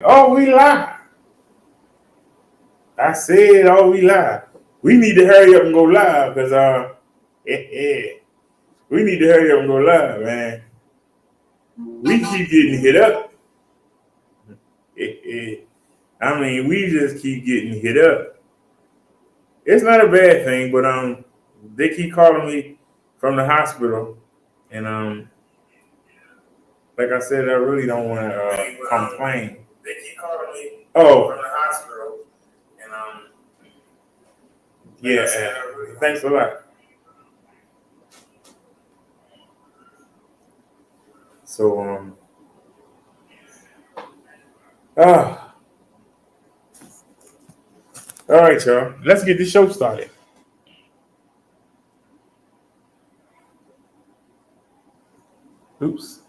Oh, we live. I said, oh, we live. We need to hurry up and go live because we need to hurry up and go live, man. We keep getting hit up. I mean, we just keep getting hit up. It's not a bad thing, but they keep calling me from the hospital, and like I said, I really don't want to complain. They keep calling me from the hospital, and yeah, thanks a lot. So ah, all right, y'all. Let's get this show started. Oops.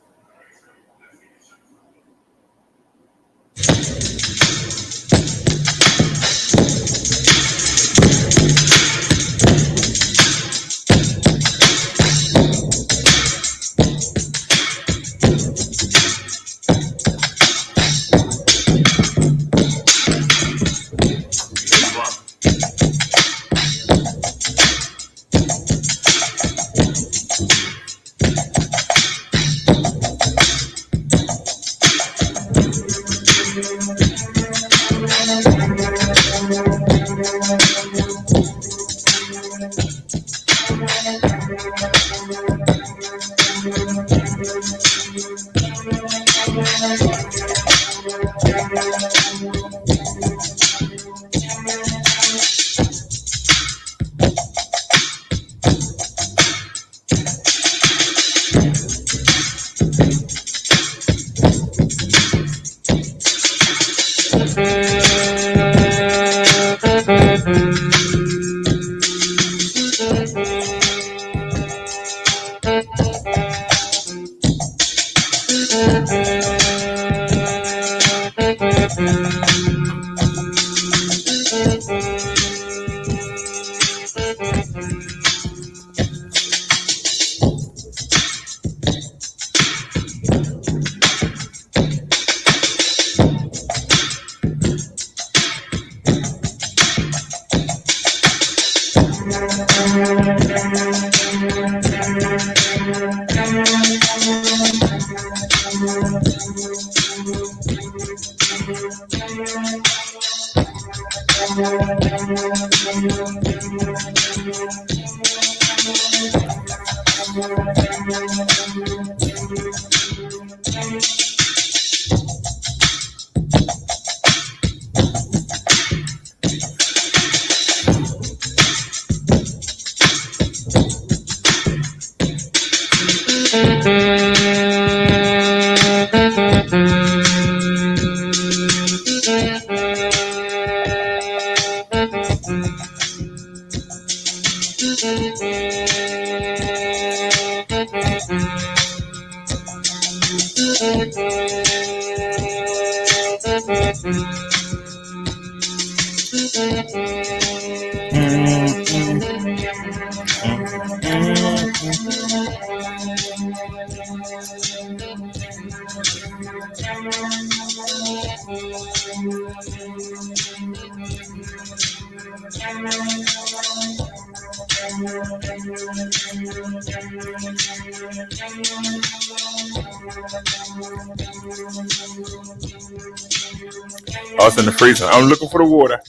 Oh, it's in the freezer. I'm looking for the water.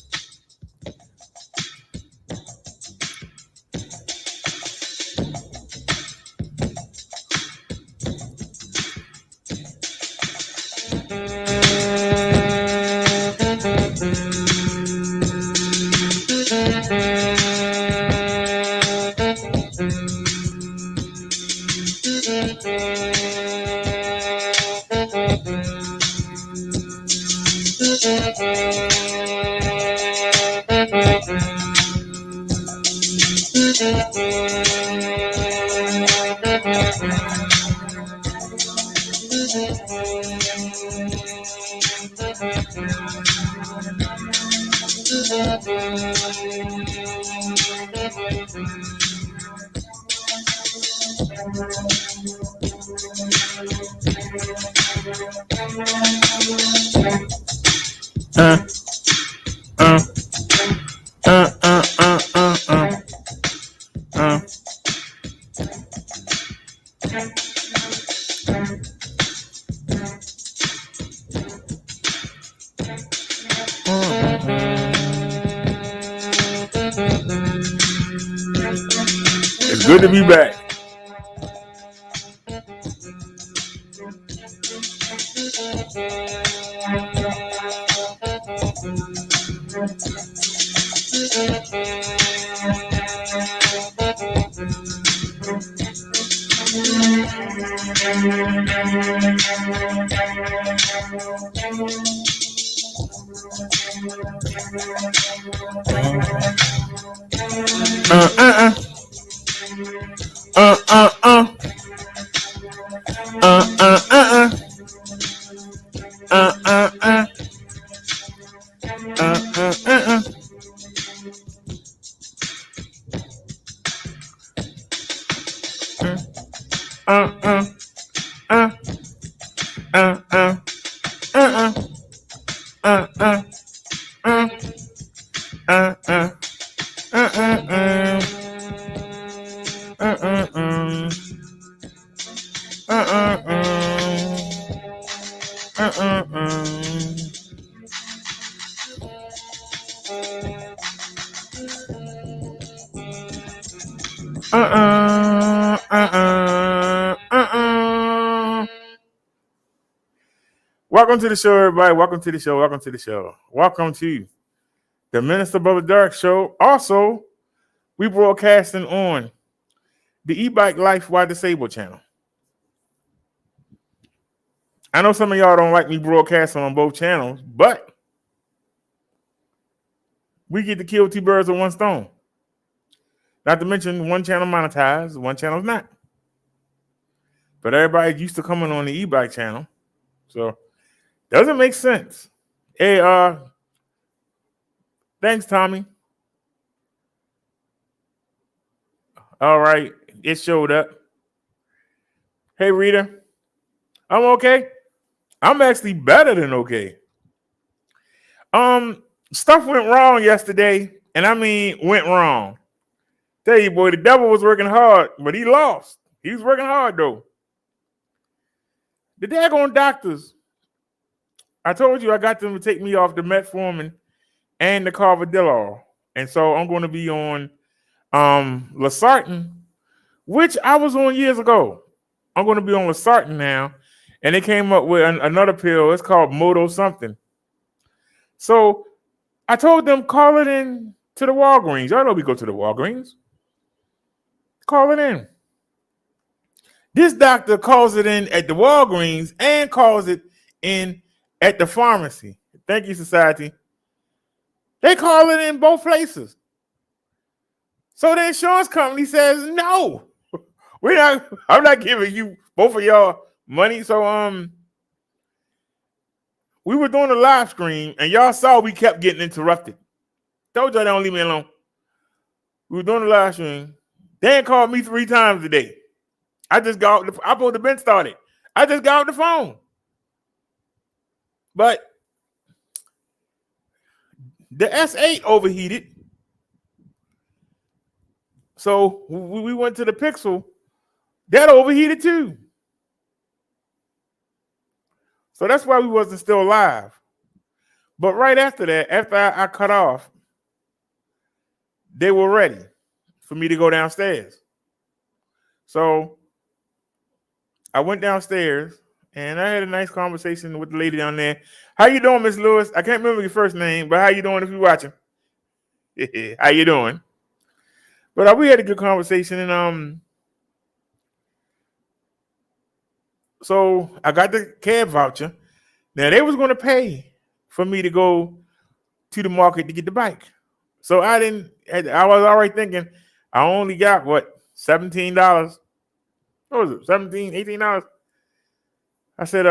It's good to be back. Welcome to the show, everybody. Welcome to the show. Welcome to the show. Welcome to the Minister Brother Dark Show. Also, we broadcasting on the E-Bike Life While Disabled channel. I know some of y'all don't like me broadcasting on both channels, but we get to kill two birds with one stone. Not to mention one channel monetized, one channel's not. But everybody's used to coming on the E-Bike channel. So doesn't make sense. Hey, thanks, Tommy. All right, it showed up. Hey, Rita. I'm okay. I'm actually better than okay. Stuff went wrong yesterday, and I mean went wrong. Tell you, boy, the devil was working hard, but he lost. He was working hard though. The daggone doctors. I told you I got them to take me off the metformin and the carvedilol, and so I'm going to be on Losartan, which I was on years ago. I'm going to be on Losartan now, and they came up with another pill. It's called Moto something. So I told them call it in to the Walgreens. Y'all know we go to the Walgreens. Call it in. This doctor calls it in at the Walgreens and calls it in at the pharmacy. Thank you, society. They call it in both places. So the insurance company says, no, I'm not giving you both of y'all money. So we were doing a live stream and y'all saw we kept getting interrupted. Told y'all they don't leave me alone. We were doing a live stream. Dan called me 3 times today. I just got I pulled the bench started. I just got off the phone. But the S8 overheated. So we went to the Pixel. That overheated too. So that's why we wasn't still live. But right after that, after I cut off, they were ready for me to go downstairs. So I went downstairs and I had a nice conversation with the lady down there. How you doing, Miss Lewis? I can't remember your first name, but how you doing if you're watching? How you doing? But we had a good conversation, and so I got the cab voucher. Now they was going to pay for me to go to the market to get the bike. So I was already thinking I only got $17. What was it? $17, $18? I said,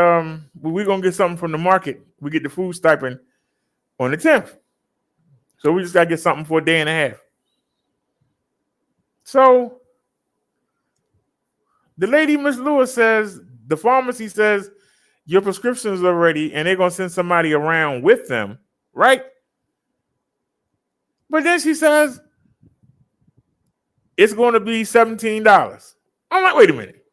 we're gonna get something from the market. We get the food stipend on the 10th. So we just gotta get something for a day and a half. So the lady, Miss Lewis, says, the pharmacy says your prescriptions are ready and they're gonna send somebody around with them right? But then she says it's going to be $17. I'm like, wait a minute.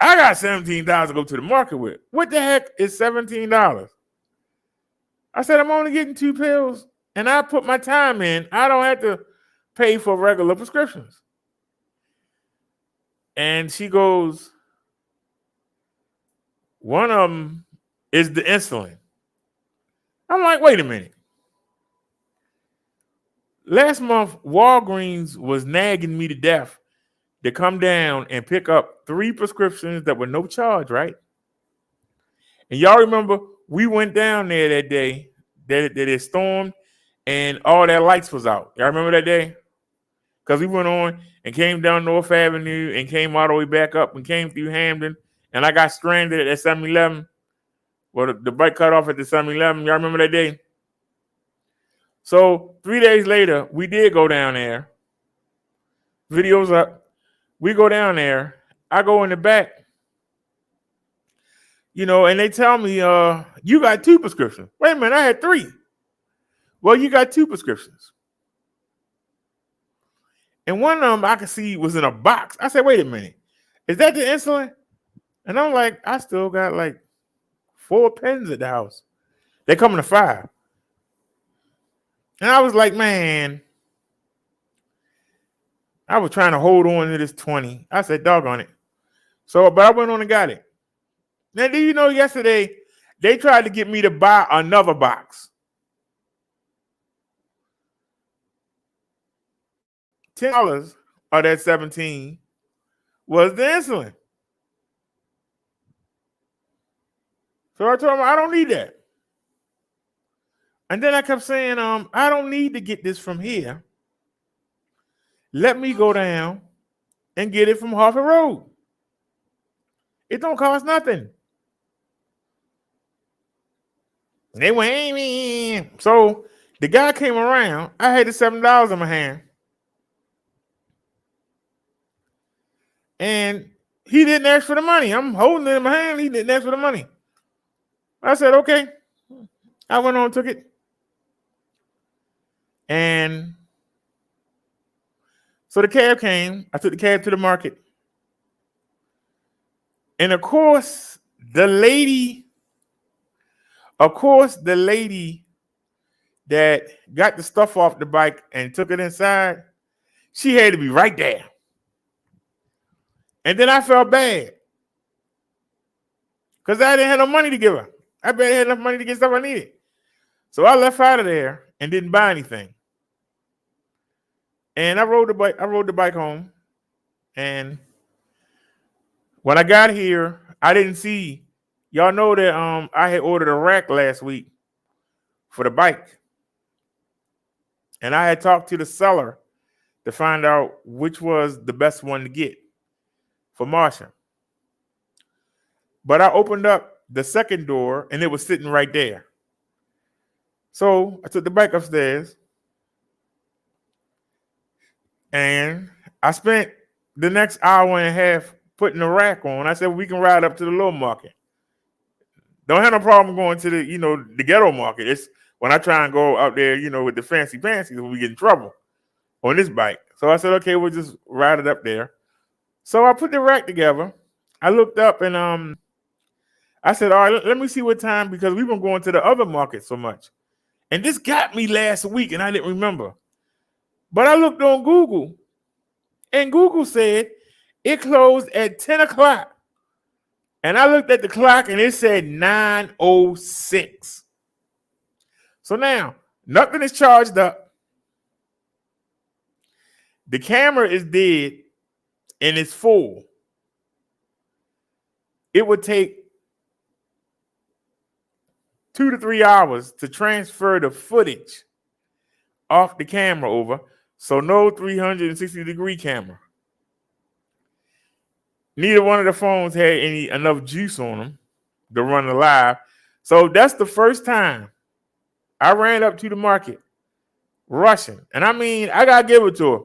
I got $17 to go to the market with. What the heck is $17? I said, I'm only getting 2 pills, and I put my time in. I don't have to pay for regular prescriptions. And she goes, one of them is the insulin. I'm like, wait a minute. Last month, Walgreens was nagging me to death to come down and pick up 3 prescriptions that were no charge, right? And y'all remember we went down there that day that it stormed and all that lights was out. Y'all remember that day? Because we went on and came down North Avenue and came all the way back up and came through Hamden, and I got stranded at 7-Eleven. Well, the bike cut off at the 7-Eleven. Y'all remember that day? So 3 days later, we did go down there. Videos up. We go down there. I go in the back. And they tell me, you got 2 prescriptions. Wait a minute, I had 3. Well, you got 2 prescriptions. And one of them I could see was in a box. I said, wait a minute. Is that the insulin? And I'm like, I still got like 4 pens at the house. They come in a 5. And I was like, man, I was trying to hold on to this 20. I said, doggone it. But I went on and got it. Now, do you know yesterday they tried to get me to buy another box? $10 of that 17 was the insulin. So I told them, I don't need that. And then I kept saying, I don't need to get this from here. Let me go down and get it from Harford Road. It don't cost nothing. They went, hey. So the guy came around. I had the $7 in my hand. And he didn't ask for the money. I'm holding it in my hand. He didn't ask for the money. I said, okay. I went on and took it. And so the cab came. I took the cab to the market. And of course, the lady that got the stuff off the bike and took it inside, she had to be right there. And then I felt bad because I didn't have no money to give her. I barely had enough money to get stuff I needed. So I left out of there and didn't buy anything. And I rode the bike home. And when I got here, I didn't see. Y'all know that I had ordered a rack last week for the bike. And I had talked to the seller to find out which was the best one to get for Marsha. But I opened up the second door and it was sitting right there. So I took the bike upstairs and I spent the next hour and a half putting the rack on. I said, we can ride up to the little market. Don't have no problem going to the ghetto market. It's when I try and go out there, with the fancy we get in trouble on this bike. So I said, okay, we'll just ride it up there. So I put the rack together. I looked up and I said, all right, let me see what time, because we've been going to the other market so much. And this got me last week and I didn't remember. But I looked on Google and Google said it closed at 10 o'clock. And I looked at the clock and it said 9:06. So now nothing is charged up. The camera is dead and it's full. It would take 2 to 3 hours to transfer the footage off the camera over. So no 360-degree camera. Neither one of the phones had enough juice on them to run the live. So that's the first time I ran up to the market rushing. And I mean, I got to give it to her.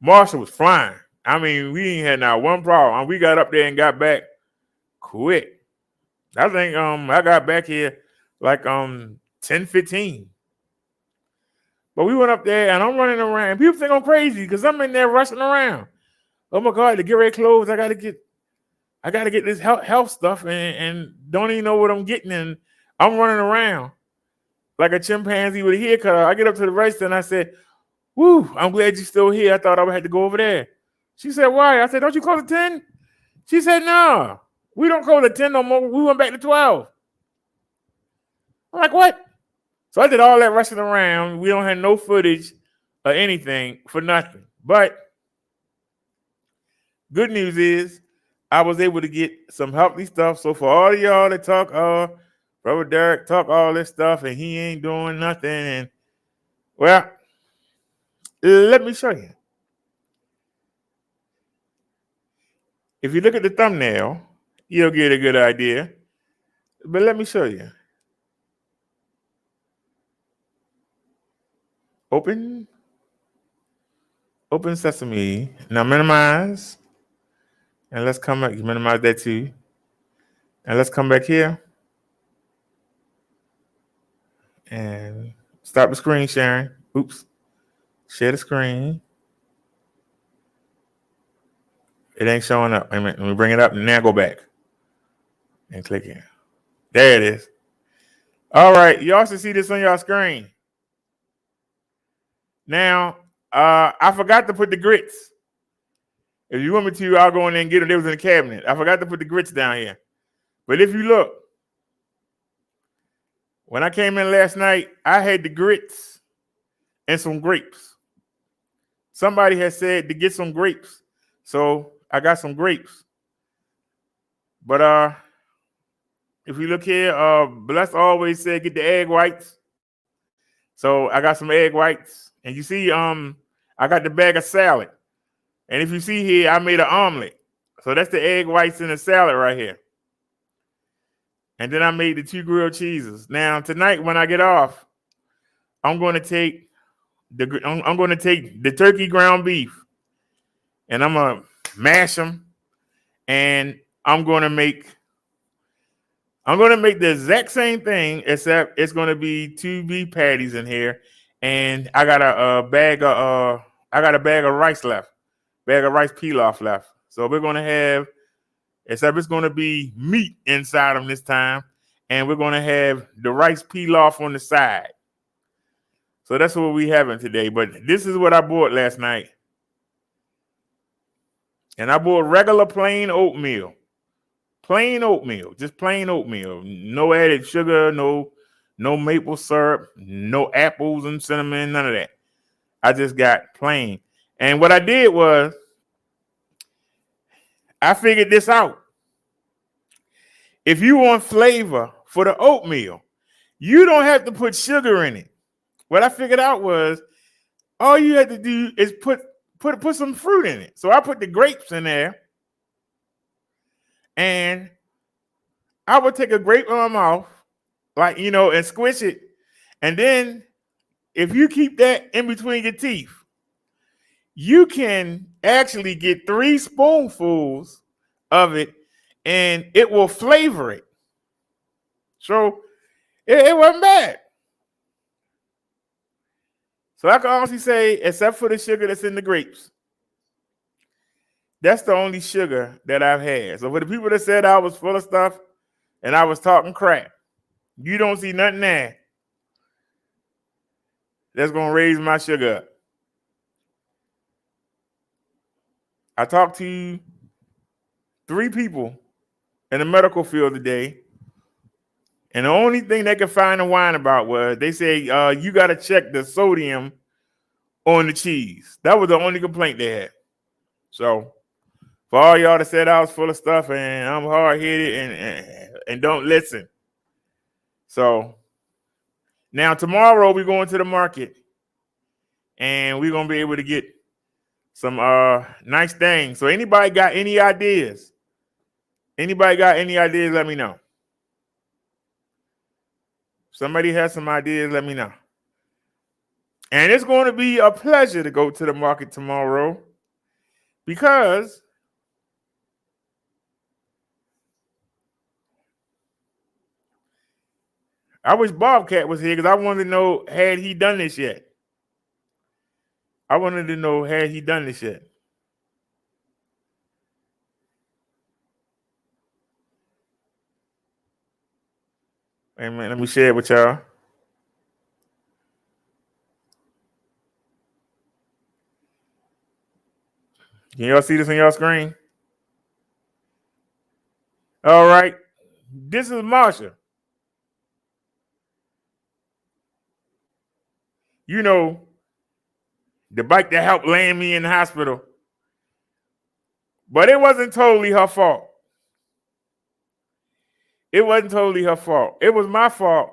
Marsha was flying. I mean, we ain't had not one problem. We got up there and got back quick. I think I got back here like 10:15. But we went up there and I'm running around. People think I'm crazy because I'm in there rushing around. Oh my God, to get ready clothes, I gotta get this health stuff and don't even know what I'm getting. And I'm running around like a chimpanzee with a haircut. I get up to the register and I said, "Woo, I'm glad you're still here. I thought I would have to go over there." She said, "Why?" I said, "Don't you close at 10?" She said, "No, we don't close at 10 no more. We went back to 12." I'm like, "What?" So I did all that rushing around. We don't have no footage or anything for nothing. But good news is I was able to get some healthy stuff. So for all of y'all that talk, Brother Derek talk all this stuff and he ain't doing nothing. And well, let me show you. If you look at the thumbnail, you'll get a good idea. But let me show you. Open Sesame. Now minimize. And let's come back. Minimize that too. And let's come back here. And stop the screen sharing. Oops. Share the screen. It ain't showing up. Wait a minute. Let me bring it up and now go back. And click here. There it is. All right. Y'all should see this on your screen. Now, I forgot to put the grits. If you want me to, I'll go in there and get them. They was in the cabinet. I forgot to put the grits down here. But if you look, when I came in last night, I had the grits and some grapes. Somebody had said to get some grapes. So I got some grapes. But if you look here, Bless always said get the egg whites. So I got some egg whites. And you see, I got the bag of salad. And if you see here, I made an omelet. So that's the egg whites in the salad right here. And then I made the 2 grilled cheeses. Now tonight when I get off, I'm going to take the turkey ground beef, and I'm gonna mash them, and I'm gonna make the exact same thing except it's gonna be 2 beef patties in here, and I got a bag of rice left, bag of rice pilaf left. So we're gonna have, except it's gonna be meat inside them this time, and we're gonna have the rice pilaf on the side. So that's what we having today. But this is what I bought last night. And I bought regular plain oatmeal. Plain oatmeal. Just plain oatmeal. No added sugar, no maple syrup, no apples and cinnamon, none of that. I just got plain. And what I did was I figured this out. If you want flavor for the oatmeal, you don't have to put sugar in it. What I figured out was all you had to do is put some fruit in it. So I put the grapes in there, and I would take a grape in my mouth, like, and squish it. And then if you keep that in between your teeth, you can actually get 3 spoonfuls of it, and it will flavor it. So it wasn't bad. So I can honestly say, except for the sugar that's in the grapes, that's the only sugar that I've had. So for the people that said I was full of stuff and I was talking crap, you don't see nothing there that's going to raise my sugar up. I talked to 3 people in the medical field today, and the only thing they could find a whine about was they say, you got to check the sodium on the cheese. That was the only complaint they had. So for all y'all that said I was full of stuff and I'm hard-headed and don't listen. So now tomorrow we're going to the market, and we're going to be able to get some nice things. So anybody got any ideas? Let me know. Somebody has some ideas, let me know. And it's going to be a pleasure to go to the market tomorrow because I wish Bobcat was here because I wanted to know, had he done this yet? I wanted to know, had he done this yet? Hey, man, let me share it with y'all. Can y'all see this on y'all screen? All right. This is Marsha. You know, the bike that helped land me in the hospital. But it wasn't totally her fault. It wasn't totally her fault. It was my fault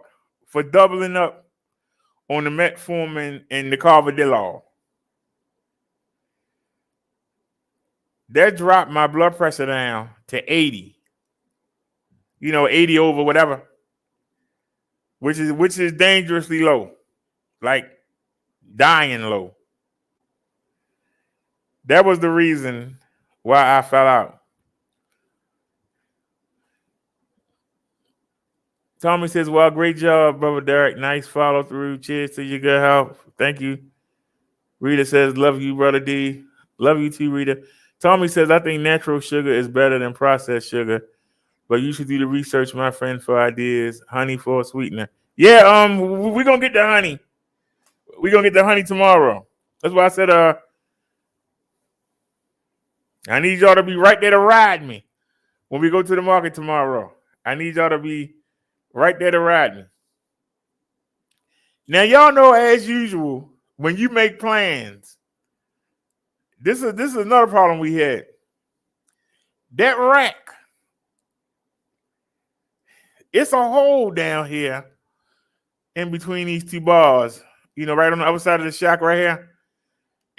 for doubling up on the metformin and the Carvedilol. That dropped my blood pressure down to 80. 80 over whatever, which is dangerously low, like dying low. That was the reason why I fell out. Tommy says, well, great job, Brother Derek. Nice follow through. Cheers to your good health. Thank you. Rita says, love you, Brother D. Love you too, Rita. Tommy says, I think natural sugar is better than processed sugar, but you should do the research, my friend, for ideas. Honey for a sweetener. Yeah, we're going to get the honey. We're going to get the honey tomorrow. That's why I said, I need y'all to be right there to ride me when we go to the market tomorrow. I need y'all to be right there to ride me. Now, y'all know, as usual, when you make plans, this is another problem we had. That rack, it's a hole down here in between these two bars, right on the other side of the shack right here.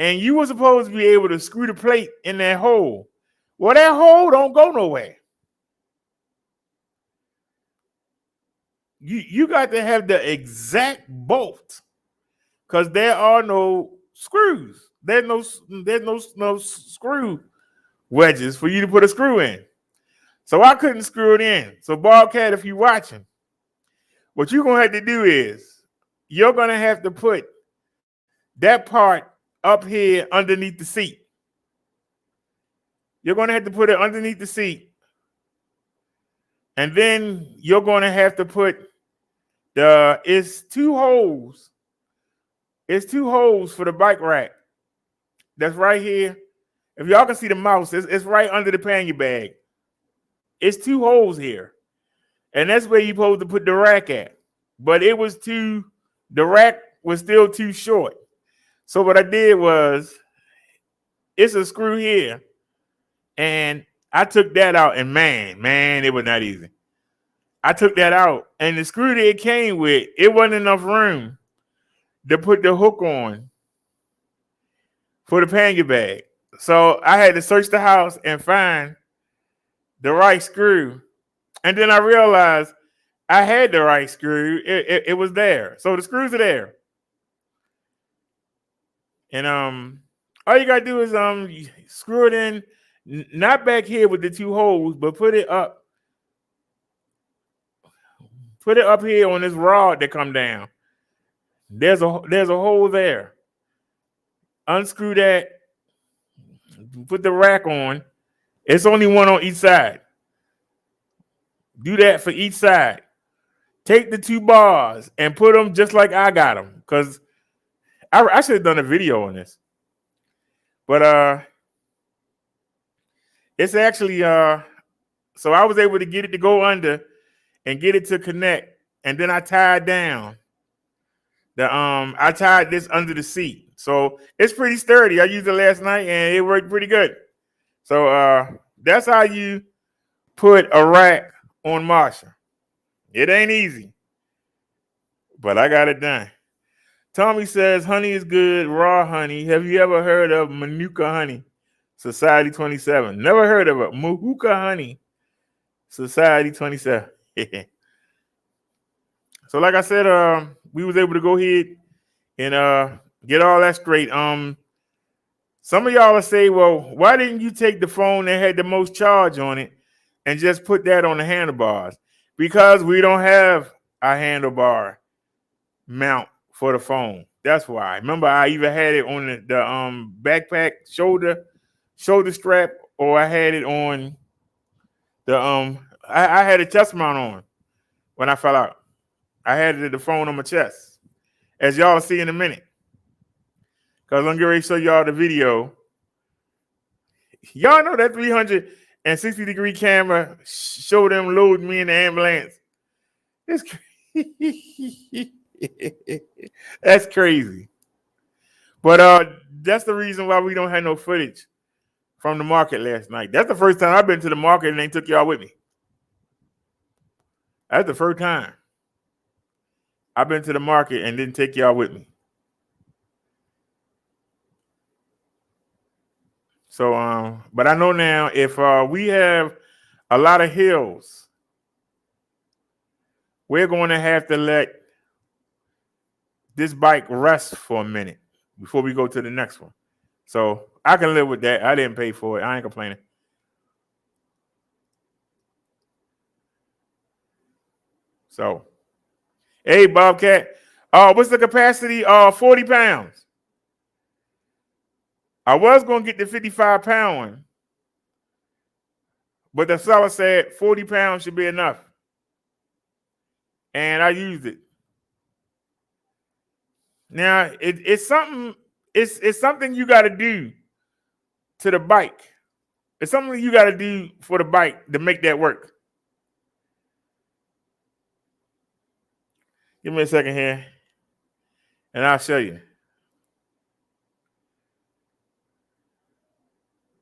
And you were supposed to be able to screw the plate in that hole. Well, that hole don't go nowhere. You got to have the exact bolt because there are no screws. There's no screw wedges for you to put a screw in. So I couldn't screw it in. So Bobcat, if you're watching, what you're going to have to do is you're going to have to put that part up here underneath the seat. You're going to have to put it underneath the seat. And then you're going to have to put it's two holes. It's two holes for the bike rack. That's right here. If y'all can see the mouse, it's right under the pannier bag. It's two holes here. And that's where you're supposed to put the rack at. But the rack was still too short. So what I did was, it's a screw here. And I took that out, and man, it was not easy. I took that out, and the screw that it came with, it wasn't enough room to put the hook on for the pannier bag. So I had to search the house and find the right screw. And then I realized I had the right screw. It was there. So the screws are there. And all you gotta do is screw it in, not back here with the two holes, but put it up. Put it up here on this rod that come down. There's a hole there. Unscrew that. Put the rack on. It's only one on each side. Do that for each side. Take the two bars and put them just like I got them. Because I should have done a video on this. But it's actually so I was able to get it to go under and get it to connect. And then I tied down. I tied this under the seat. So it's pretty sturdy. I used it last night and it worked pretty good. So that's how you put a rack on Marsha. It ain't easy, but I got it done. Tommy says honey is good, raw honey. Have you ever heard of Manuka honey? Society 27. Never heard of it. Manuka honey. Society 27. So like I said, we was able to go ahead and get all that straight. Some of y'all will say, well, why didn't you take the phone that had the most charge on it and just put that on the handlebars? Because we don't have a handlebar mount for the phone. That's why. Remember, I even had it on the backpack shoulder strap, or I had it on the I had a chest mount on when I fell out. I had the phone on my chest, as y'all will see in a minute. Cause I'm getting ready to show y'all the video. Y'all know that 360-degree camera showed them loading me in the ambulance. It's that's crazy. But that's the reason why we don't have no footage from the market last night. That's the first time I've been to the market and they took y'all with me. That's the first time I've been to the market and didn't take y'all with me. So, but I know now if we have a lot of hills, we're going to have to let this bike rest for a minute before we go to the next one. So I can live with that. I didn't pay for it. I ain't complaining. So, hey, Bobcat, what's the capacity? 40 pounds. I was going to get the 55-pound one, but the seller said 40 pounds should be enough. And I used it. Now, it's something you got to do to the bike. It's something you got to do for the bike to make that work. Give me a second here, and I'll show you.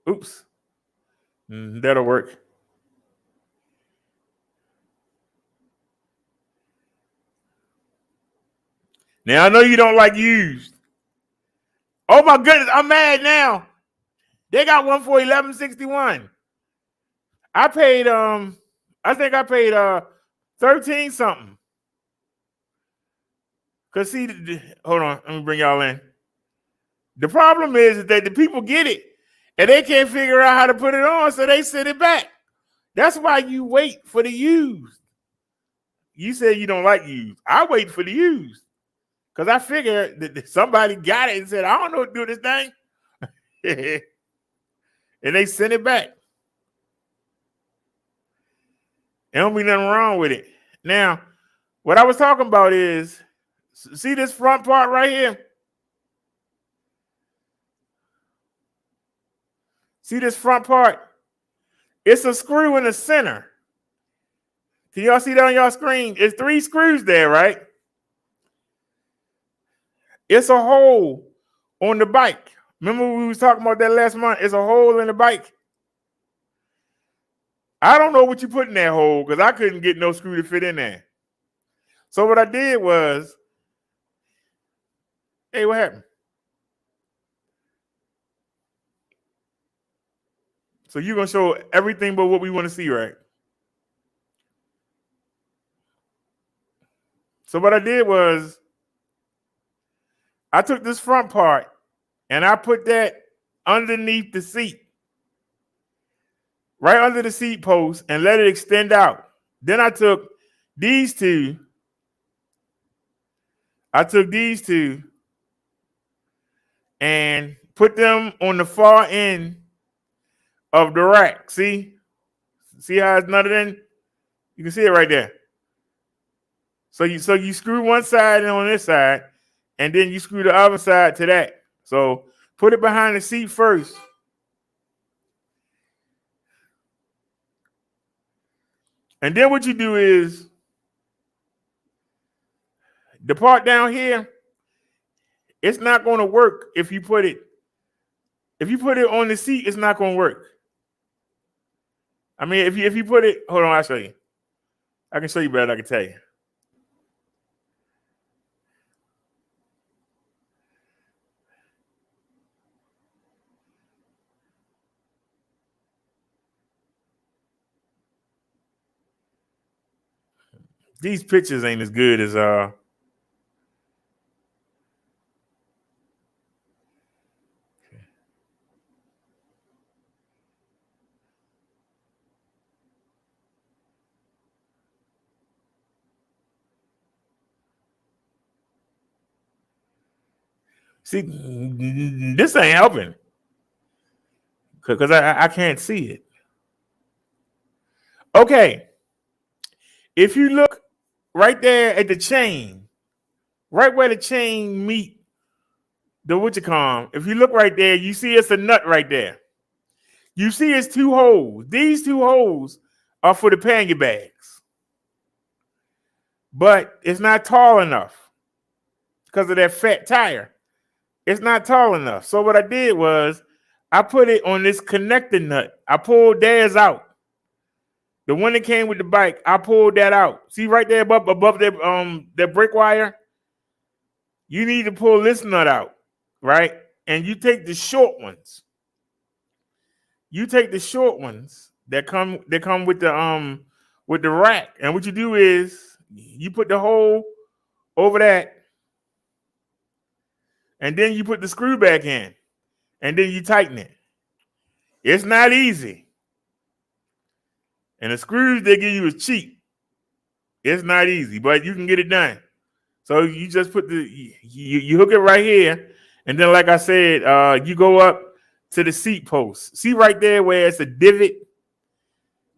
Oops. That'll work. Now, I know you don't like used. Oh, my goodness. I'm mad now. They got one for $11.61. I paid, I think I paid 13 something. Because see, hold on. Let me bring y'all in. The problem is that the people get it, and they can't figure out how to put it on, so they send it back. That's why you wait for the used. You say you don't like used. I wait for the used. Because I figured that somebody got it and said, I don't know what to do with this thing. And they sent it back. There don't be nothing wrong with it. Now, what I was talking about is, see this front part right here? See this front part? It's a screw in the center. Can y'all see that on y'all screen? It's 3 screws there, right? It's a hole on the bike. Remember we was talking about that last month? It's a hole in the bike. I don't know what you put in that hole because I couldn't get no screw to fit in there. So what I did was, hey, what happened? So you're going to show everything but what we want to see, right? So what I did was, I took this front part and I put that underneath the seat, right under the seat post, and let it extend out. Then I took these two. And put them on the far end of the rack. See how it's nutted in? You can see it right there. So you screw one side in on this side, and then you screw the other side to that. So put it behind the seat first. And then what you do is, the part down here, it's not going to work if you put it on the seat, it's not going to work. I mean, if you put it, hold on, I'll show you. I can show you better, I can tell you. These pictures ain't as good as See, this ain't helping because I can't see it. Okay. If you look right there at the chain, right where the chain meet the whatchamacallit, if you look right there, you see it's a nut right there. You see it's two holes. These two holes are for the pannier bags. But it's not tall enough because of that fat tire. It's not tall enough. So what I did was I put it on this connector nut. I pulled theirs out. The one that came with the bike, I pulled that out. See right there above that brake wire? You need to pull this nut out, right? And you take the short ones. You take the short ones that come with the rack. And what you do is you put the hole over that, and then you put the screw back in, and then you tighten it. It's not easy. And the screws they give you is cheap. It's not easy, but you can get it done. So you just put you hook it right here, and then like I said, you go up to the seat post. See right there where it's a divot?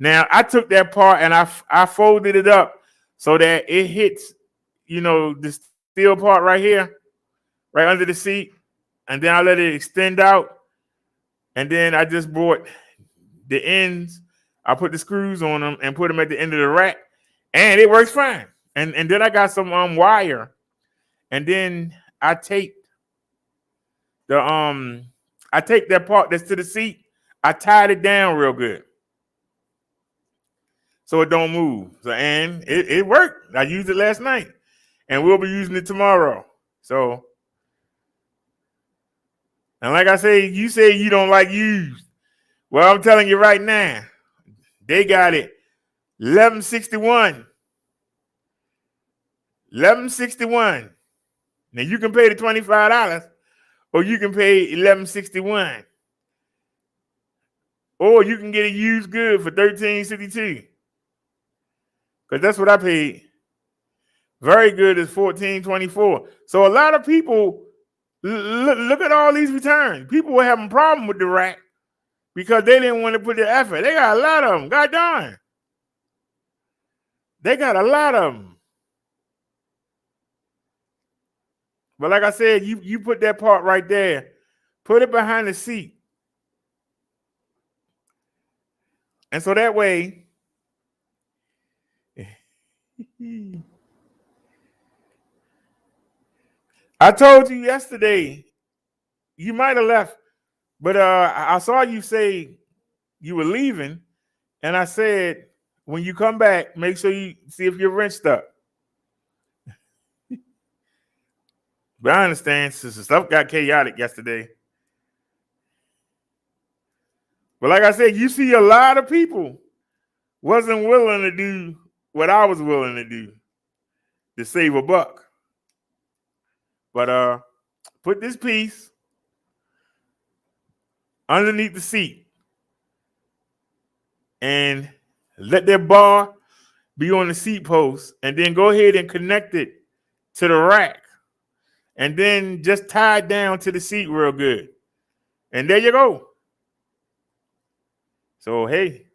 Now I took that part and I folded it up so that it hits, the steel part right here, right under the seat, and then I let it extend out, and then I just brought the ends. I put the screws on them and put them at the end of the rack, and it works fine. And then I got some wire, and then I taped I take that part that's to the seat, I tied it down real good so it don't move. So and it worked. I used it last night, and we'll be using it tomorrow. So, and like I say, you say you don't like used. Well, I'm telling you right now, they got it $11.61. $11.61. Now you can pay the $25, or you can pay $11.61. Or you can get it used good for $13.62. Because that's what I paid. Very good is $14.24. So a lot of people look at all these returns. People were having a problem with the rack because they didn't want to put the effort. They got a lot of them. God darn. They got a lot of them. But like I said, you put that part right there. Put it behind the seat. And so that way, I told you yesterday, you might have left, but I saw you say you were leaving, and I said, when you come back, make sure you see if your wrench stuck. But I understand, since the stuff got chaotic yesterday. But like I said, you see a lot of people wasn't willing to do what I was willing to do to save a buck. But put this piece underneath the seat and let that bar be on the seat post, and then go ahead and connect it to the rack, and then just tie it down to the seat real good. And there you go. So, hey,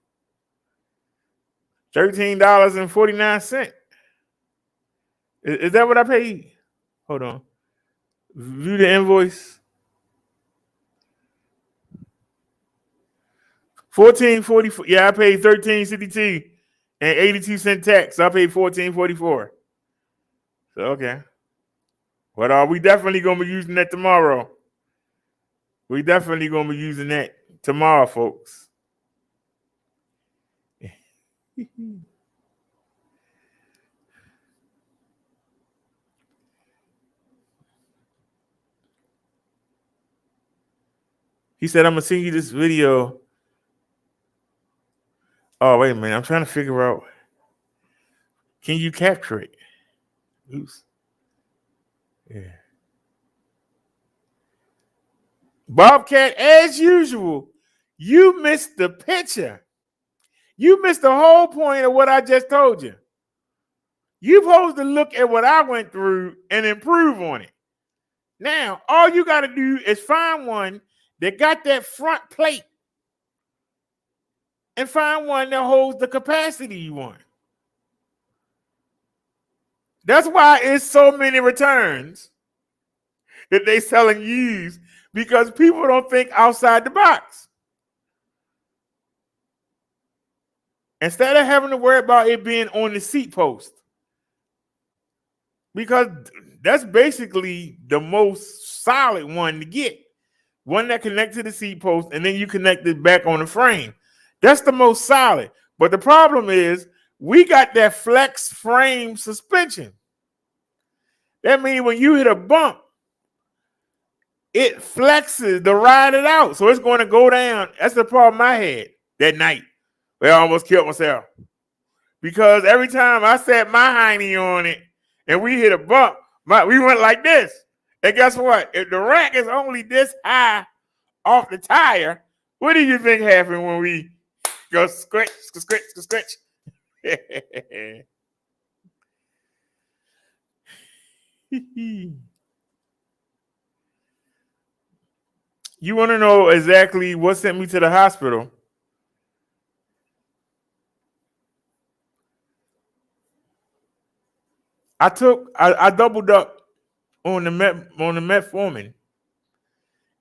$13.49. Is that what I paid? Hold on. View the invoice. $14.44. Yeah, I paid $13.62 and 82-cent tax. So I paid $14.44. So okay. But we definitely gonna be using that tomorrow. We definitely gonna be using that tomorrow, folks. He said, I'm gonna send you this video. Oh, wait a minute. I'm trying to figure out. Can you capture it? Oops. Yeah. Bobcat, as usual, you missed the picture. You missed the whole point of what I just told you. You're supposed to look at what I went through and improve on it. Now, all you got to do is find one that got that front plate and find one that holds the capacity you want. That's why it's so many returns that they selling used, because people don't think outside the box. Instead of having to worry about it being on the seat post, because that's basically the most solid one to get. One that connects to the seat post, and then you connect it back on the frame. That's the most solid. But the problem is we got that flex frame suspension. That means when you hit a bump, it flexes to ride it out. So it's going to go down. That's the problem I had that night. Well, I almost killed myself. Because every time I set my hiney on it and we hit a bump, we went like this. And guess what? If the rack is only this high off the tire, what do you think happened when we go scratch, scratch, scratch? You want to know exactly what sent me to the hospital? I doubled up on the metformin.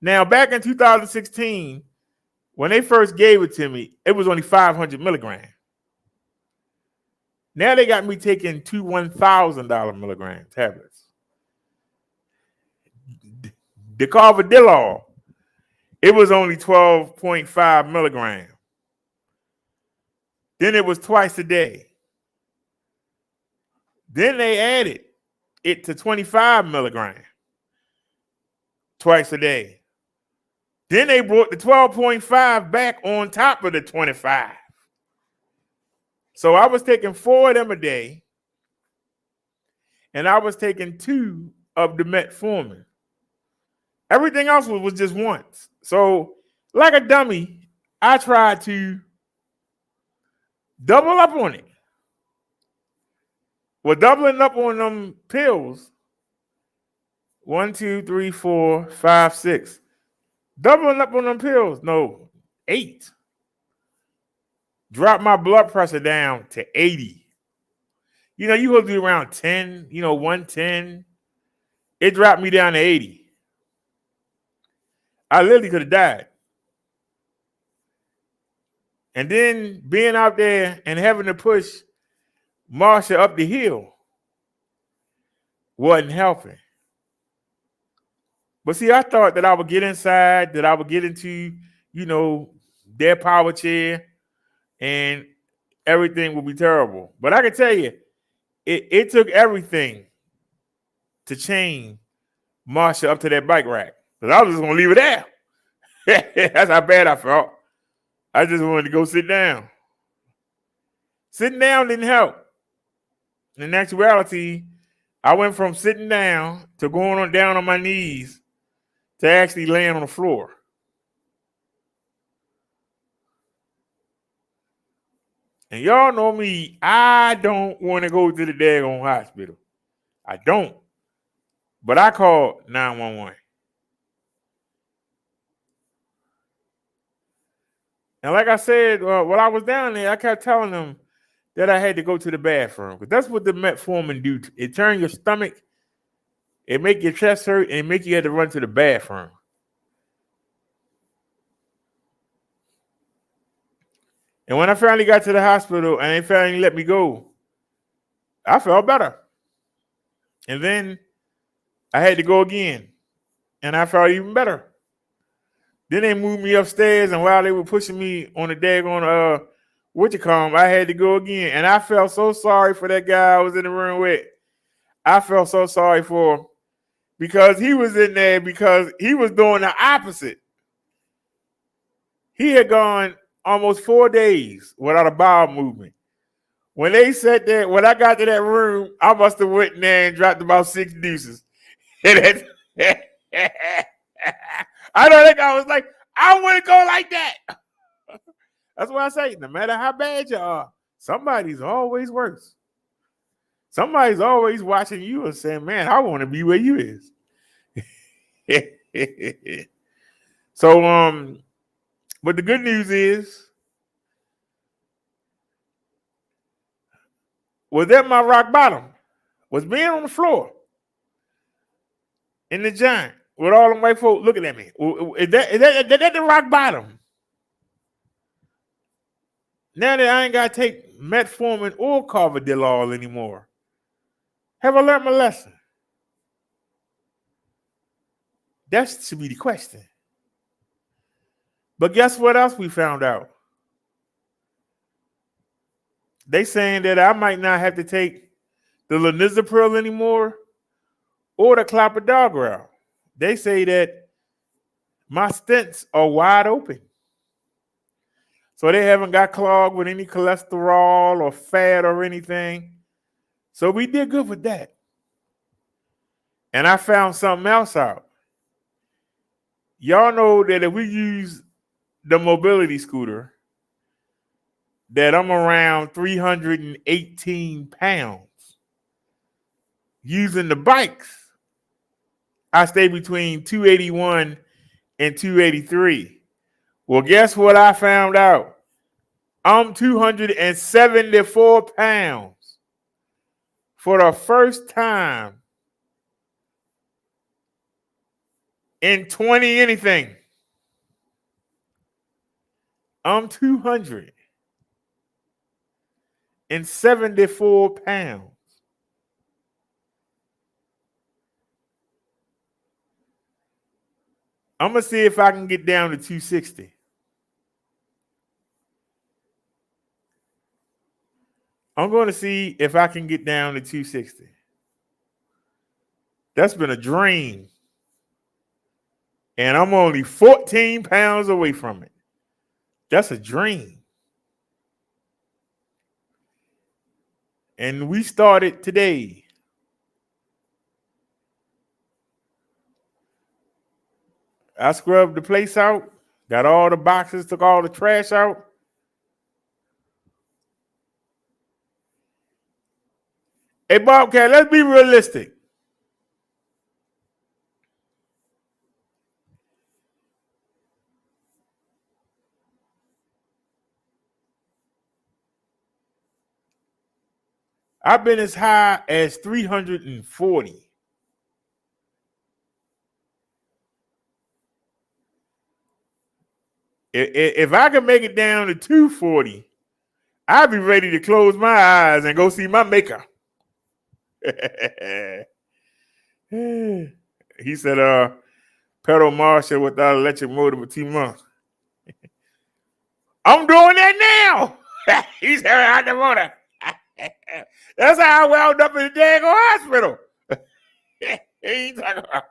Now, back in 2016, when they first gave it to me, it was only 500 milligrams. Now they got me taking two $1,000 milligram tablets. The Carvedilol, it was only 12.5 milligrams. Then it was twice a day. Then they added it to 25 milligrams twice a day. Then they brought the 12.5 back on top of the 25. So I was taking 4 of them a day, and I was taking 2 of the metformin. Everything else was just once. So like a dummy, I tried to double up on it. Well, doubling up on them pills, 1, 2, 3, 4, 5, 6. Doubling up on them pills, no, 8. Drop my blood pressure down to 80. You know, you go do around 10, 110. It dropped me down to 80. I literally could have died. And then being out there and having to push Marsha up the hill wasn't helping. But see, I thought that I would get inside, that I would get into, their power chair, and everything would be terrible. But I can tell you, it took everything to chain Marsha up to that bike rack. Because I was just going to leave it there. That's how bad I felt. I just wanted to go sit down. Sitting down didn't help. In actuality, I went from sitting down to going down on my knees to actually laying on the floor. And y'all know me, I don't want to go to the daggone hospital. I don't. But I called 911. And like I said, while I was down there, I kept telling them that I had to go to the bathroom. Because that's what the metformin do. It turns your stomach, it make your chest hurt, and it make you have to run to the bathroom. And when I finally got to the hospital and they finally let me go, I felt better. And then I had to go again. And I felt even better. Then they moved me upstairs, and while they were pushing me on the daggone I had to go again. And I felt so sorry for that guy I was in the room with. I felt so sorry for him because he was in there because he was doing the opposite. He had gone almost 4 days without a bowel movement. When they said that, when I got to that room, I must have went in there and dropped about 6 deuces. And I know that guy was like, I want to go like that. That's why I say, no matter how bad you are, somebody's always worse. Somebody's always watching you and saying, man, I want to be where you is. So, but the good news is, was that my rock bottom? Was being on the floor in the Giant with all them white folk looking at me. Is that the rock bottom? Now that I ain't got to take metformin or carvedilol anymore, have I learned my lesson? That should be the question. But guess what else we found out? They saying that I might not have to take the Linezolid anymore or the clopidogrel. They say that my stents are wide open. So they haven't got clogged with any cholesterol or fat or anything. So we did good with that. And I found something else out. Y'all know that if we use the mobility scooter, that I'm around 318 pounds. Using the bikes, I stay between 281 and 283. Well, guess what I found out? I'm 274 pounds for the first time in 20 anything. I'm 274 pounds. I'm going to see if I can get down to 260. I'm going to see if I can get down to 260. That's been a dream. And I'm only 14 pounds away from it. That's a dream. And we started today. I scrubbed the place out, got all the boxes, took all the trash out. Hey, Bobcat, let's be realistic. I've been as high as 340. If I can make it down to 240, I'll be ready to close my eyes and go see my maker. He said, pedal Marshall without electric motor for 2 months. I'm doing that now. He said, out the motor. That's how I wound up in the dang hospital. He talking about.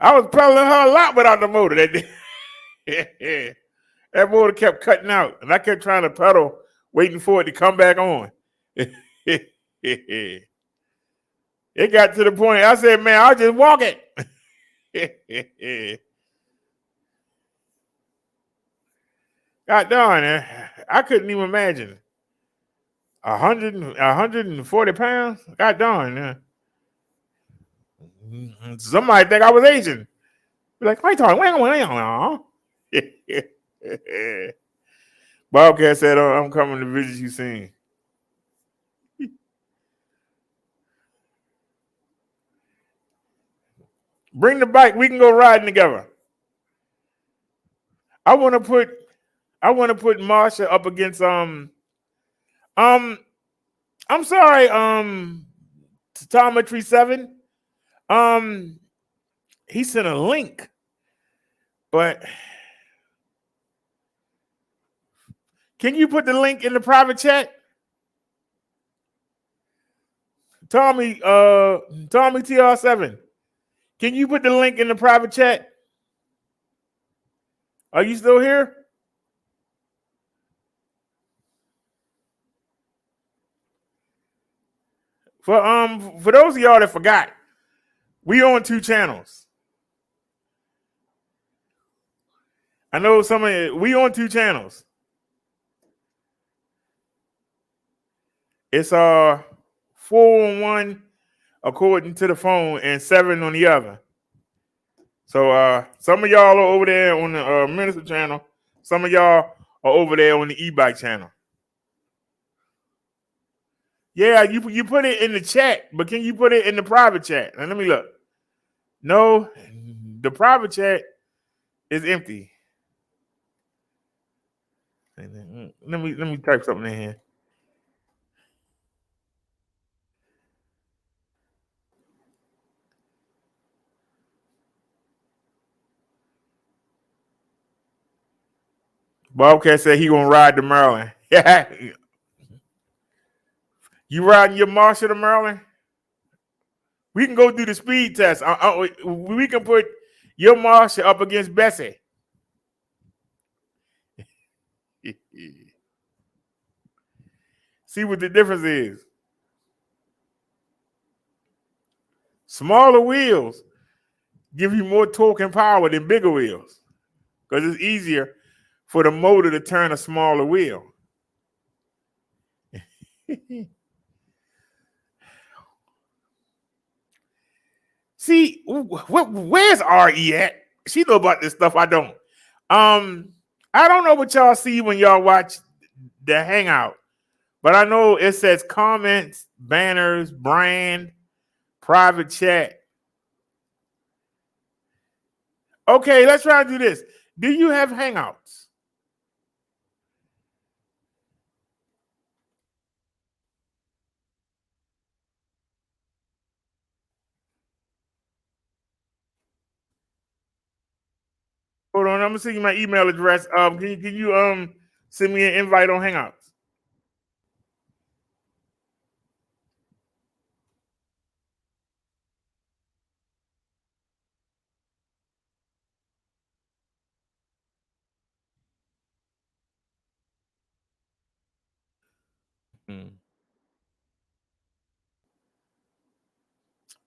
I was pedaling her a lot without the motor. That motor kept cutting out, and I kept trying to pedal, waiting for it to come back on. It got to the point, I said, man, I'll just walk it. God darn, I couldn't even imagine. 140 pounds? God darn. Somebody think I was Asian. Be like, why are you talking? Bobcat said, I'm coming to visit you soon. Bring the bike. We can go riding together. I want to put Marsha up against I'm sorry, Tometry 7. He sent a link, but can you put the link in the private chat? Tommy TR7. Can you put the link in the private chat? Are you still here? For those of y'all that forgot, we on 2 channels. I know we on 2 channels. It's 411 according to the phone, and 7 on the other. So some of y'all are over there on the Minister channel. Some of y'all are over there on the e-bike channel. Yeah, you put it in the chat, but can you put it in the private chat? Now let me look. No, the private chat is empty. Let me type something in here. Bobcat said he gonna ride to Maryland. You riding your Marshall to Maryland? We can go do the speed test. We can put your Marshall up against Bessie. See what the difference is. Smaller wheels give you more torque and power than bigger wheels because it's easier for the motor to turn a smaller wheel. See, where's RE at? She know about this stuff. I don't. I don't know what y'all see when y'all watch the Hangout, but I know it says comments, banners, brand, private chat. Okay, let's try to do this. Do you have Hangouts? Hold on, I'm gonna send you my email address. Can you send me an invite on Hangouts?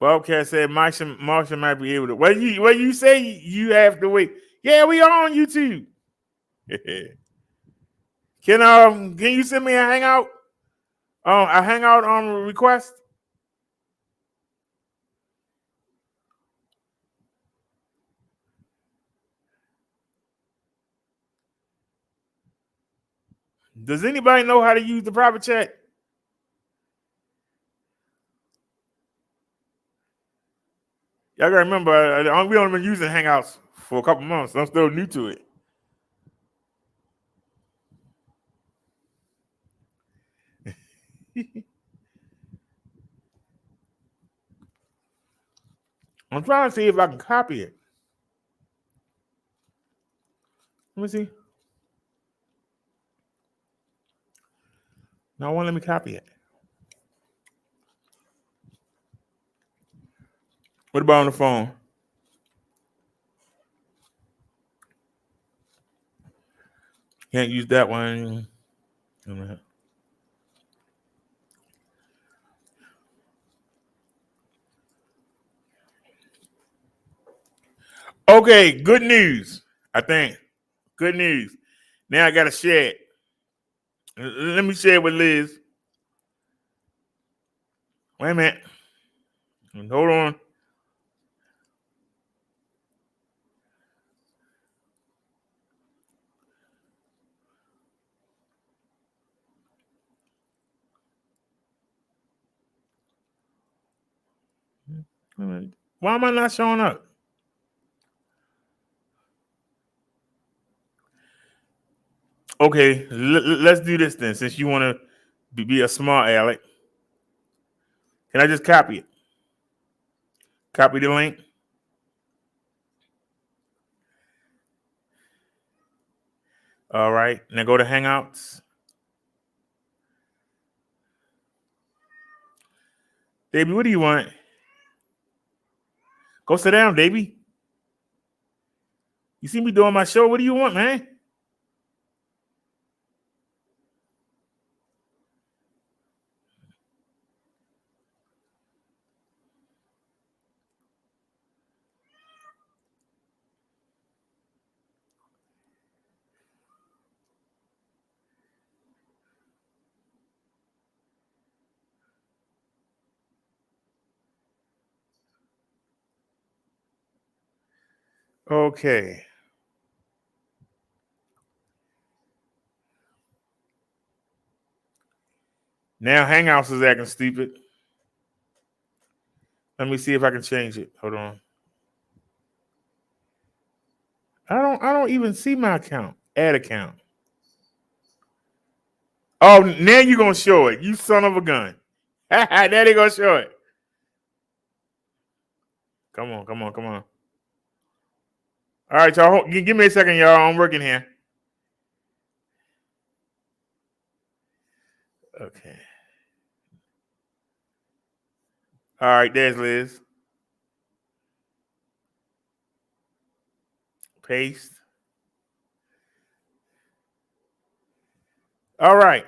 Bobcat said Marshall might be able to. What you say you have to wait? Yeah, we are on YouTube. Can you send me a Hangout? A Hangout request? Does anybody know how to use the private chat? Y'all gotta remember, we only been using Hangouts for a couple months. I'm still new to it. I'm trying to see if I can copy it. Let me see. No, it won't let me copy it. What about on the phone? Can't use that one. Okay, good news. I think good news. Now I gotta share it. Let me share it with Liz. Wait a minute. Hold on. Why am I not showing up? Okay, let's do this then. Since you want to be a smart aleck, can I just copy it? Copy the link. All right. Now go to Hangouts. Baby, what do you want? Go sit down, baby. You see me doing my show. What do you want, man? Okay. Now Hangouts is acting stupid. Let me see if I can change it. Hold on. I don't even see my account. Add account. Oh, now you're gonna show it. You son of a gun. Now they gonna show it. Come on. All right, y'all. Give me a second, y'all. I'm working here. Okay. All right, there's Liz. Paste. All right.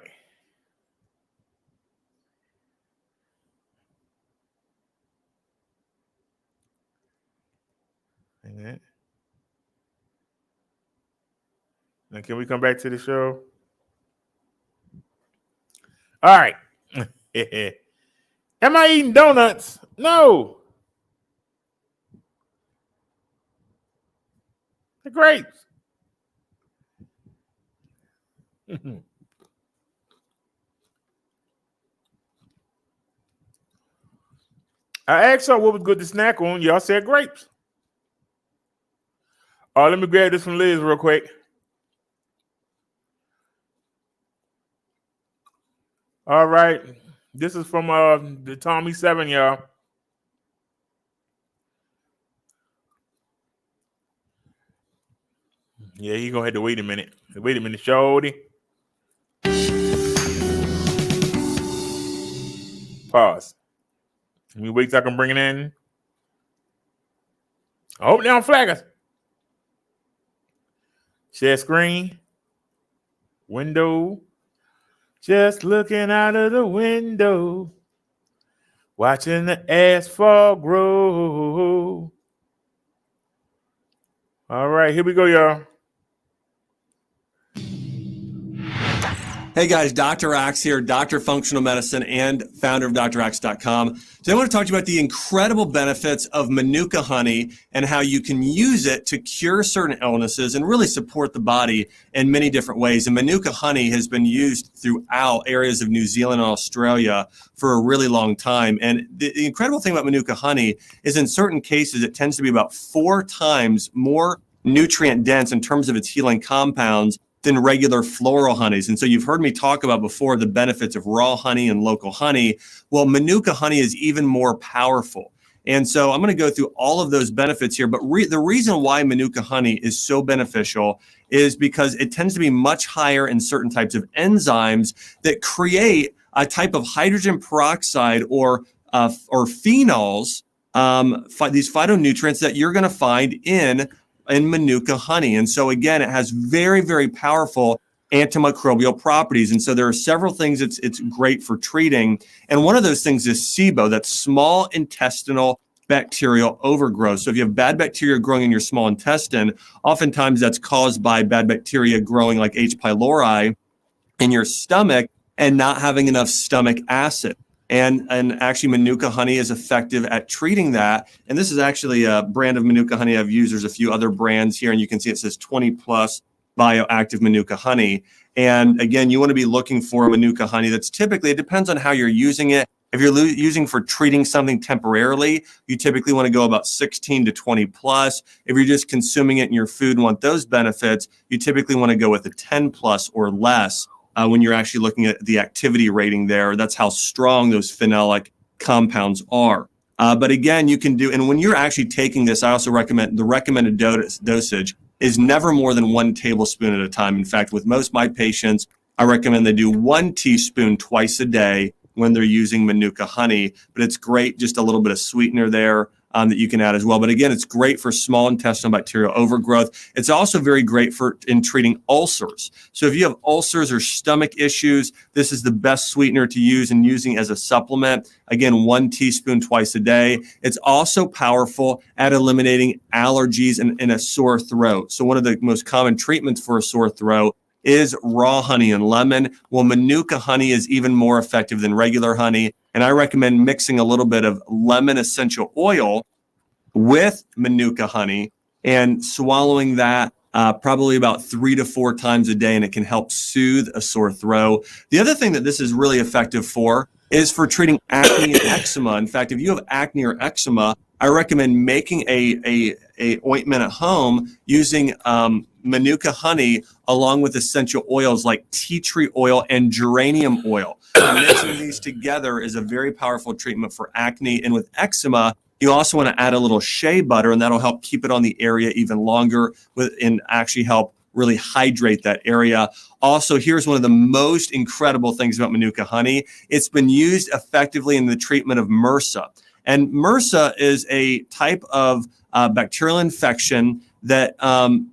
Now, can we come back to the show? All right. Am I eating donuts? No. The grapes. I asked y'all what was good to snack on. Y'all said grapes. Let me grab this from Liz real quick. All right. This is from the Tommy 7, y'all. Yeah, you're gonna have to wait a minute. Wait a minute, shorty. Pause. Let me wait till I can bring it in. Oh, now flaggers. Share screen. Window. Just looking out of the window. Watching the asphalt grow. All right, here we go, y'all. Hey guys, Dr. Axe here, Dr. Functional Medicine and founder of DrAxe.com. Today I want to talk to you about the incredible benefits of Manuka honey and how you can use it to cure certain illnesses and really support the body in many different ways. And Manuka honey has been used throughout areas of New Zealand and Australia for a really long time. And the incredible thing about Manuka honey is in certain cases, it tends to be about 4 times more nutrient dense in terms of its healing compounds than regular floral honeys. And so you've heard me talk about before the benefits of raw honey and local honey. Well, Manuka honey is even more powerful. And so I'm going to go through all of those benefits here. But the reason why Manuka honey is so beneficial is because it tends to be much higher in certain types of enzymes that create a type of hydrogen peroxide or phenols, these phytonutrients that you're going to find in Manuka honey. And so again, it has very, very powerful antimicrobial properties. And so there are several things it's great for treating. And one of those things is SIBO, that's small intestinal bacterial overgrowth. So if you have bad bacteria growing in your small intestine, oftentimes that's caused by bad bacteria growing like H. pylori in your stomach and not having enough stomach acid. And actually, Manuka honey is effective at treating that. And this is actually a brand of Manuka honey I've used. There's a few other brands here, and you can see it says 20 plus bioactive Manuka honey. And again, you want to be looking for Manuka honey that's typically, it depends on how you're using it. If you're using for treating something temporarily, you typically want to go about 16 to 20 plus. If you're just consuming it in your food and want those benefits, you typically want to go with a 10 plus or less. When you're actually looking at the activity rating there, that's how strong those phenolic compounds are. But again, you can do, and when you're actually taking this, I also recommend the recommended dosage is never more than 1 tablespoon at a time. In fact, with most of my patients, I recommend they do 1 teaspoon twice a day when they're using Manuka honey, but it's great, just a little bit of sweetener there that you can add as well. But again, it's great for small intestinal bacterial overgrowth. It's also very great in treating ulcers. So if you have ulcers or stomach issues, this is the best sweetener to use and using as a supplement. Again, 1 teaspoon twice a day. It's also powerful at eliminating allergies and a sore throat. So one of the most common treatments for a sore throat is raw honey and lemon. Well, Manuka honey is even more effective than regular honey. And I recommend mixing a little bit of lemon essential oil with Manuka honey and swallowing that probably about 3 to 4 times a day, and it can help soothe a sore throat. The other thing that this is really effective for is for treating acne and eczema. In fact, if you have acne or eczema, I recommend making a ointment at home using Manuka honey along with essential oils like tea tree oil and geranium oil. Mixing these together is a very powerful treatment for acne. And with eczema, you also want to add a little shea butter, and that'll help keep it on the area even longer and actually help really hydrate that area. Also, here's one of the most incredible things about Manuka honey. It's been used effectively in the treatment of MRSA. And MRSA is a type of bacterial infection that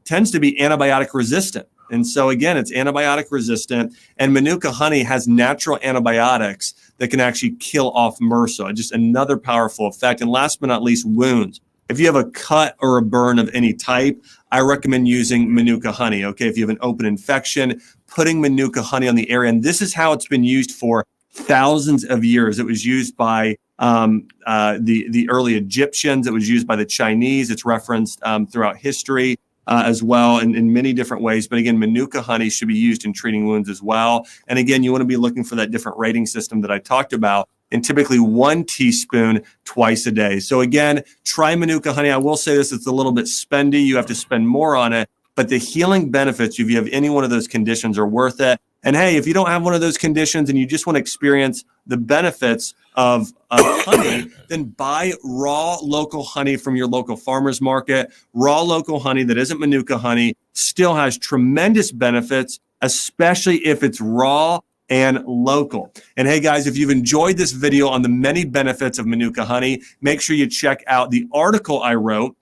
tends to be antibiotic resistant. And so again, it's antibiotic resistant, and Manuka honey has natural antibiotics that can actually kill off MRSA. Just another powerful effect. And last but not least, wounds. If you have a cut or a burn of any type, I recommend using Manuka honey. Okay, if you have an open infection, putting Manuka honey on the area. And this is how it's been used for thousands of years. It was used by the early Egyptians. It was used by the Chinese. It's referenced throughout history as well in many different ways. But again, Manuka honey should be used in treating wounds as well. And again, you want to be looking for that different rating system that I talked about, and typically 1 teaspoon twice a day. So again, try Manuka honey. I will say this, it's a little bit spendy. You have to spend more on it, but the healing benefits, if you have any one of those conditions, are worth it. And hey, if you don't have one of those conditions and you just want to experience the benefits of honey, then buy raw local honey from your local farmer's market. Raw local honey that isn't Manuka honey still has tremendous benefits, especially if it's raw and local. And hey guys, if you've enjoyed this video on the many benefits of Manuka honey, make sure you check out the article I wrote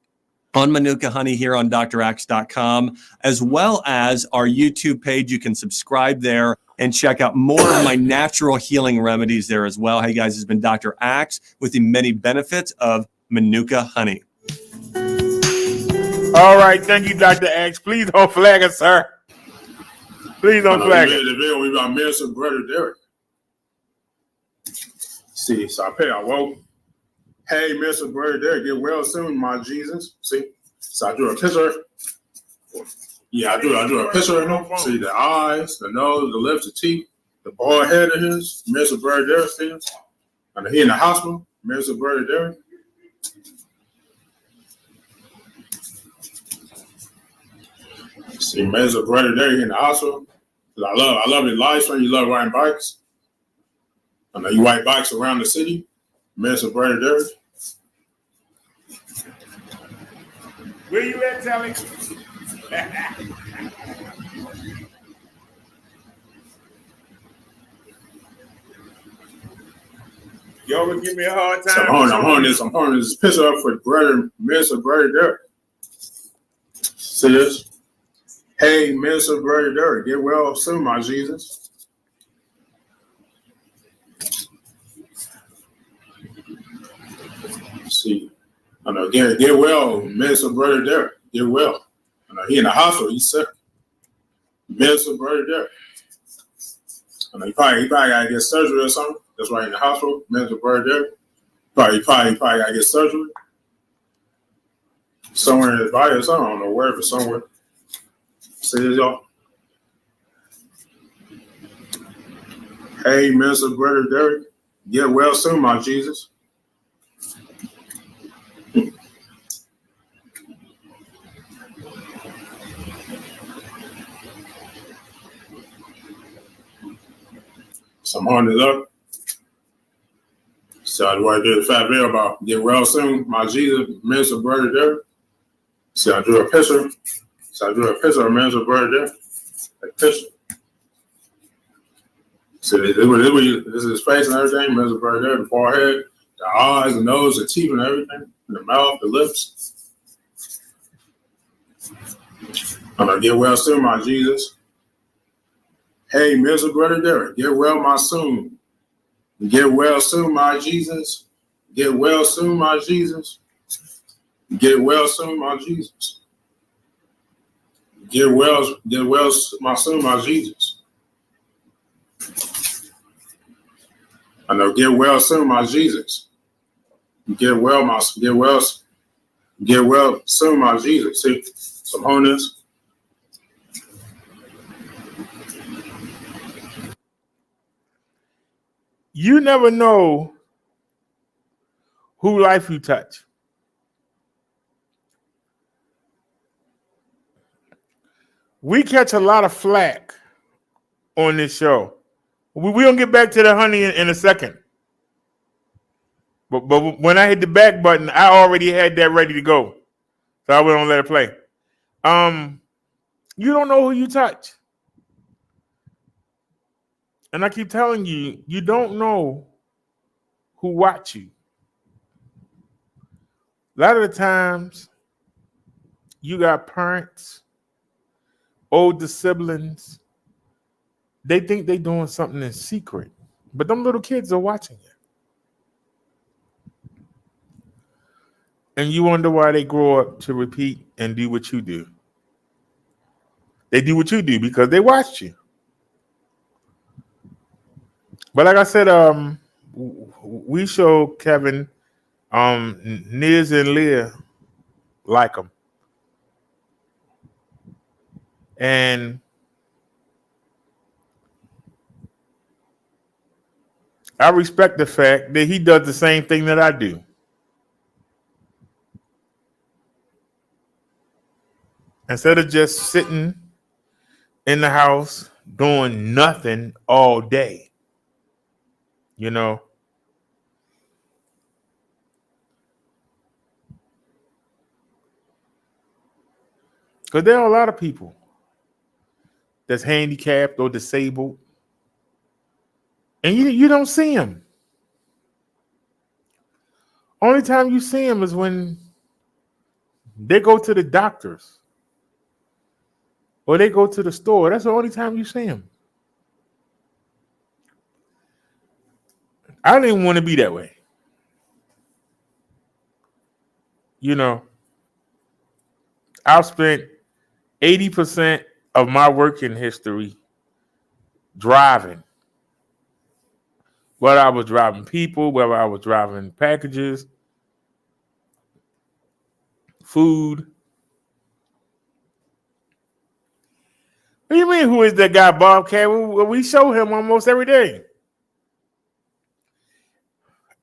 on Manuka honey here on drax.com, as well as our YouTube page. You can subscribe there and check out more of my natural healing remedies there as well. Hey guys, this has been Dr. Axe with the many benefits of Manuka honey. All right, thank you, Dr. Axe. Please don't flag us, sir. Please don't flag us. The video we got Minister Brother Derek. See, so I woke. Hey, Mr. Brother Derek, get well soon, my Jesus. See, so I drew a picture. Yeah, I drew a picture of him. See the eyes, the nose, the lips, the teeth, the bald head of his. Mr. Brother Derek stands. And he in the hospital. Mr. Brother Derek. See, Mr. Brother Derek in the hospital. I love his live stream. You love riding bikes. I know you ride bikes around the city. Mr. Brother Derek. Where you at, Tally? Y'all would give me a hard time. So I'm holding this picture up for Mr. Brother Derek. See this? Hey, Mr. Brother Derek, get well soon, my Jesus. See, I know, get well, Mr. Brother Derek, get well. I know he in the hospital, he's sick. Mr. Brother Derek. I know he probably got to get surgery or something. That's why in the hospital, Mr. Brother Derek. Probably got to get surgery. Somewhere in his body or something, I don't know where, but somewhere. See this, y'all? Hey, Mr. Brother Derek, get well soon, my Jesus. So I'm holding it up. So I want to do the fat video about get well soon, my Jesus, Mr. Brother Derek. So I drew a picture. So I drew a picture of Mr. Brother Derek. A picture. So this is his face and everything. Mr. Brother Derek, the forehead, the eyes, the nose, the teeth, and everything, and the mouth, the lips. I'm gonna get well soon, my Jesus. Hey, Mr. Brother Derek, get well, my soon. Get well soon, my Jesus. Get well soon, my Jesus. Get well soon, my Jesus. Get well, my soon, my Jesus. I know, get well soon, my Jesus. Get well. Get well soon, my Jesus. See, some wholeness. You never know who life you touch. We catch a lot of flack on this show. We're going to get back to the honey in a second. But when I hit the back button, I already had that ready to go. So I wouldn't let it play. You don't know who you touch. And I keep telling you, you don't know who watch you. A lot of the times, you got parents, older siblings. They think they're doing something in secret. But them little kids are watching you. And you wonder why they grow up to repeat and do what you do. They do what you do because they watched you. But like I said, we show Kevin, Niz and Leah like him. And I respect the fact that he does the same thing that I do. Instead of just sitting in the house doing nothing all day, you know. Because there are a lot of people that's handicapped or disabled, and you don't see them. Only time you see them is when they go to the doctors or they go to the store. That's the only time you see them. I didn't want to be that way. You know, I've spent 80% of my working history driving. Whether I was driving people, whether I was driving packages, food. What do you mean, who is that guy, Bobcat? We show him almost every day.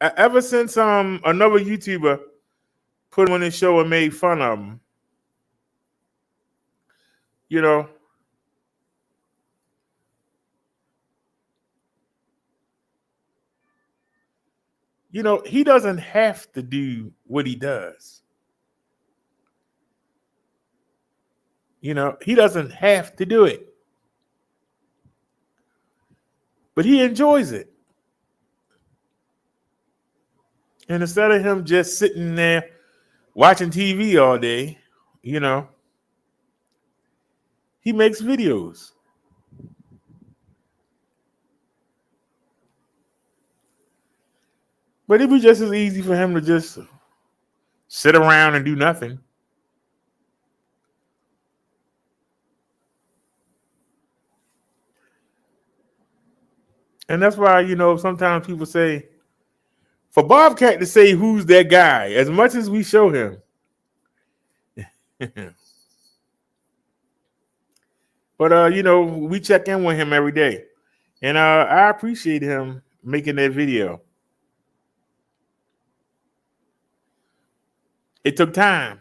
Ever since another YouTuber put him on his show and made fun of him, you know, he doesn't have to do what he does. He doesn't have to do it. But he enjoys it. And instead of him just sitting there watching TV all day, he makes videos. But it'd be just as easy for him to just sit around and do nothing. And that's why, sometimes people say, for Bobcat to say who's that guy, as much as we show him. But, we check in with him every day. And I appreciate him making that video. It took time.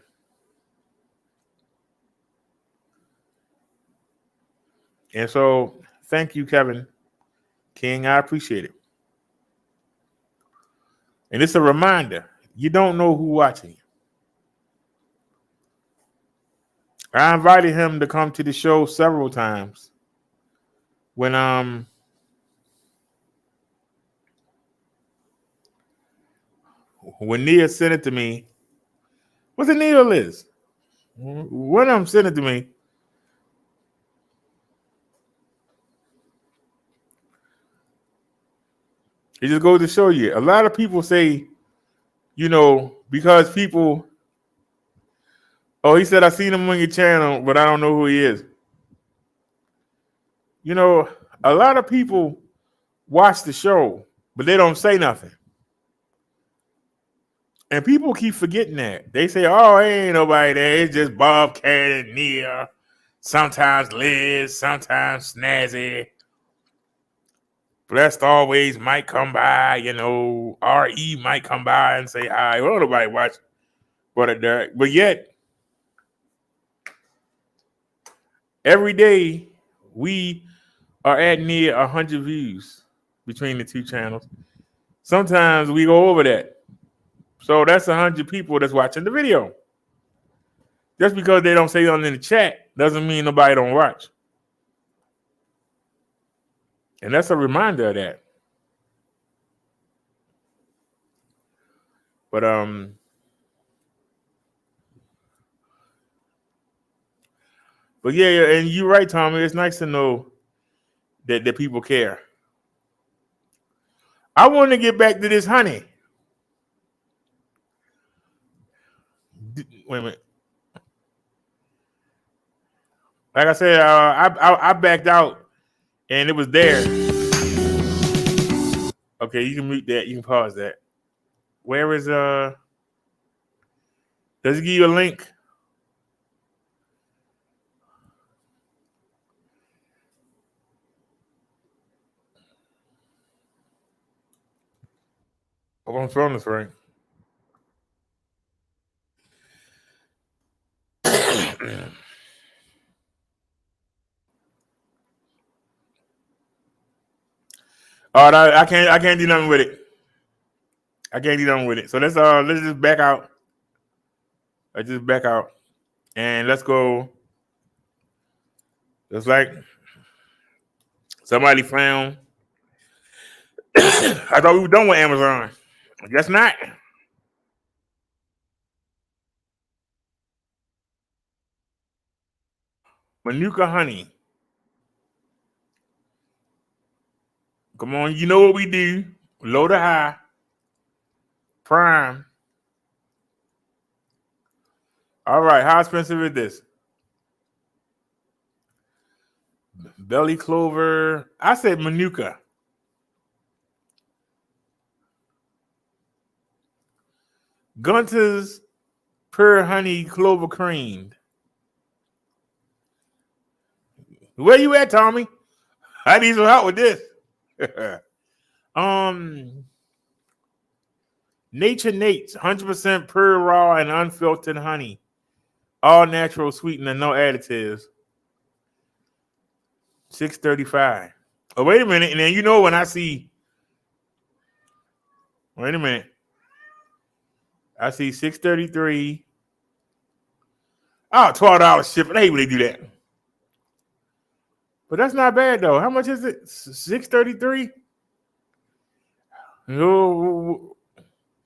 And so, thank you, Kevin King. I appreciate it. And it's a reminder, you don't know who's watching you. I invited him to come to the show several times. When Nia sent it to me, was it Nia or Liz? One of them sent it to me. It just goes to show you. A lot of people say, because people, he said, I seen him on your channel, but I don't know who he is. A lot of people watch the show, but they don't say nothing. And people keep forgetting that. They say, oh, ain't nobody there. It's just Bobcat and Nia. Sometimes Liz, sometimes Snazzy. Blessed Always might come by, RE might come by and say hi. Well, nobody watch Brother Derek. But yet, every day we are at near 100 views between the two channels. Sometimes we go over that. So that's 100 people that's watching the video. Just because they don't say something in the chat doesn't mean nobody don't watch. And that's a reminder of that. But yeah, and you're right, Tommy. It's nice to know that people care. I want to get back to this honey. Wait a minute. Like I said, I backed out, and it was there. Okay, you can mute that. You can pause that. Where is does it give you a link? Oh, I'm throwing this right. All right, I can't do nothing with it. I can't do nothing with it. So let's just back out. Let's just back out. And let's go. Just like somebody found. I thought we were done with Amazon. I guess not. Manuka honey. Come on, you know what we do. Low to high. Prime. All right, how expensive is this? Belly clover. I said Manuka. Gunter's Pure Honey Clover Creamed. Where you at, Tommy? I need some help with this. Nature Nate's 100% pure raw and unfiltered honey. All natural sweetener, no additives. $6.35. Oh, wait a minute. And then when I see. Wait a minute. I see $6.33. Oh, $12 shipping. I hate when they do that. But that's not bad though. How much is it? $6.33.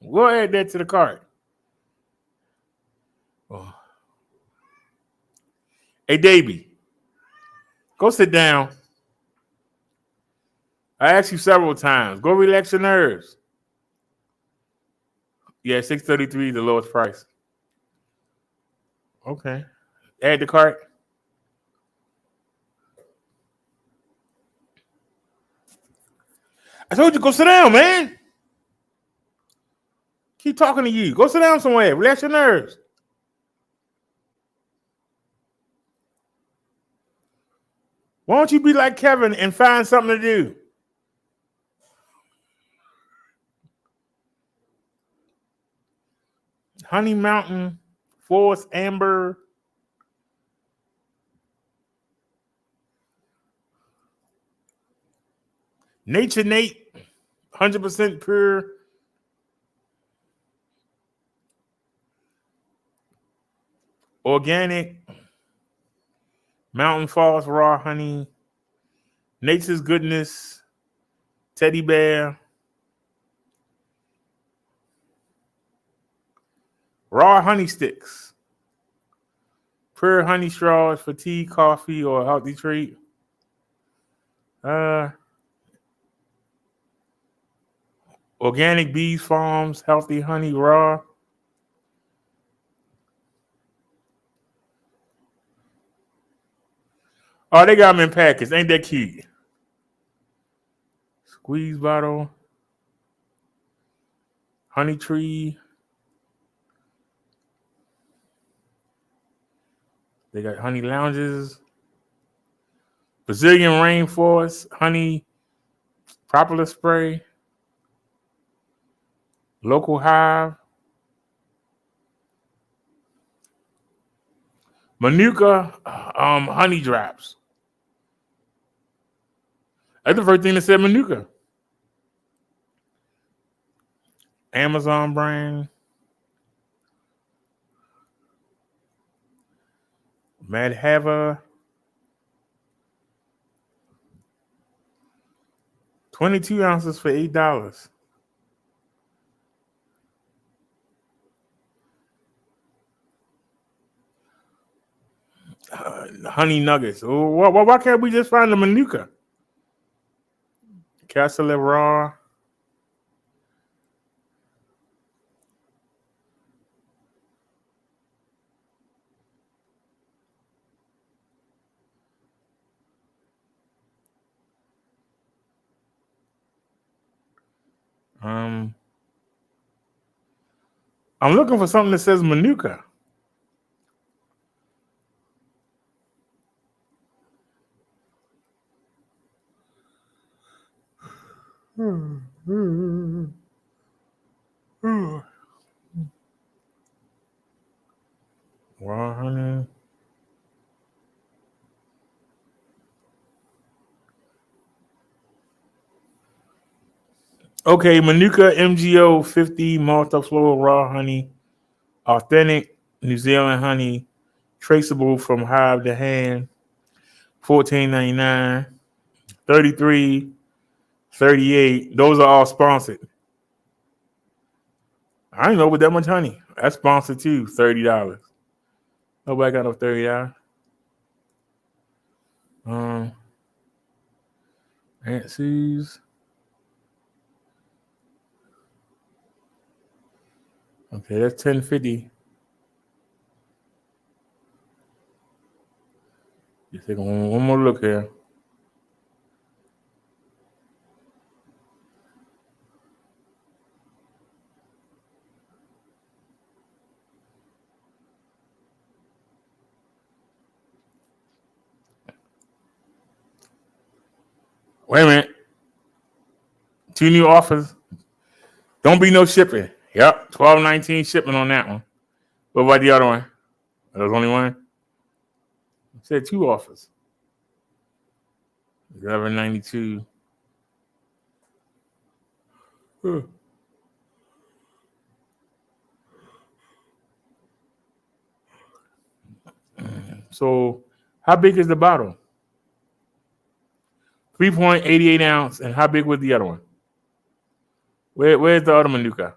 We'll add that to the cart. Oh. Hey, Davey, go sit down. I asked you several times. Go relax your nerves. Yeah, $6.33 is the lowest price. Okay. Add the cart. I told you go sit down, man. Keep talking to you. Go sit down somewhere. Relax your nerves. Why don't you be like Kevin and find something to do? Honey Mountain, Forest Amber. Nature Nate, 100% pure. Organic. Mountain Forest Raw Honey. Nature's Goodness. Teddy Bear. Raw honey sticks. Pure honey straws for tea, coffee, or a healthy treat. Organic Bees Farms, healthy honey raw. Oh, they got them in packets. Ain't that cute? Squeeze bottle. Honey tree. They got honey lounges, Brazilian rainforest, honey propolis spray, local hive, Manuka honey drops. That's the first thing that said Manuka. Amazon brand. Mad Hava. 22 ounces for $8. Honey nuggets. Oh, why can't we just find the Manuka? Castle Raw. I'm looking for something that says Manuka. Raw honey. Okay, Manuka MGO 50 multifloral raw honey, authentic New Zealand honey, traceable from hive to hand, $14.99, 33, 38. Those are all sponsored. I didn't know with that much honey. That's sponsored too, $30. Nobody got no $30. Aunt Sue's. Okay, that's $10.50. Just take one more look here. Wait a minute. 2 new offers. Don't be no shipping. Yep, $12.19 shipping on that one. What about the other one? There's only one. It said 2 offers. $11.92. So, how big is the bottle? 3.88 ounce. And how big was the other one? Where's the other Manuka?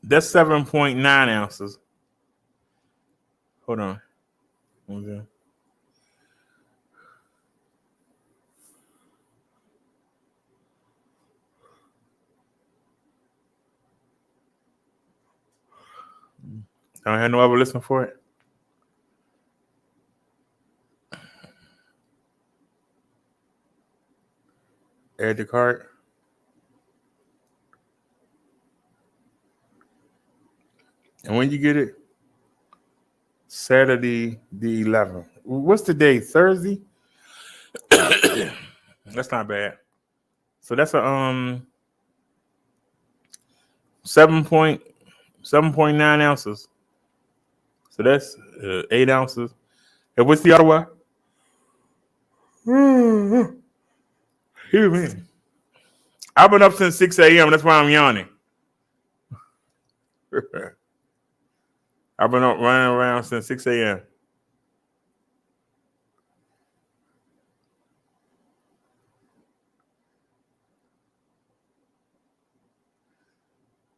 That's 7.9 ounces. Hold on. Okay. I had no other listening for it. Add to cart. And when you get it, Saturday the 11th. What's the day? Thursday? That's not bad. So that's a 7.9 ounces. So that's 8 ounces. And what's the other one? Excuse me. I've been up since 6 a.m. That's why I'm yawning. I've been up running around since 6 a.m.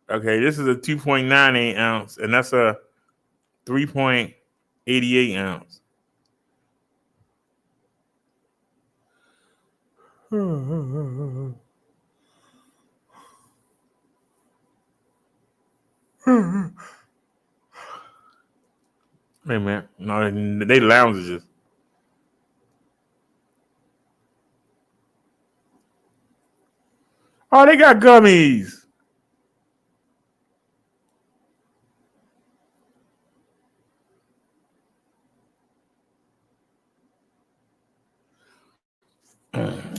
Okay, this is a 2.98 ounce, and that's a 3.88 ounce. Hey man, no, they lounges. Oh, they got gummies.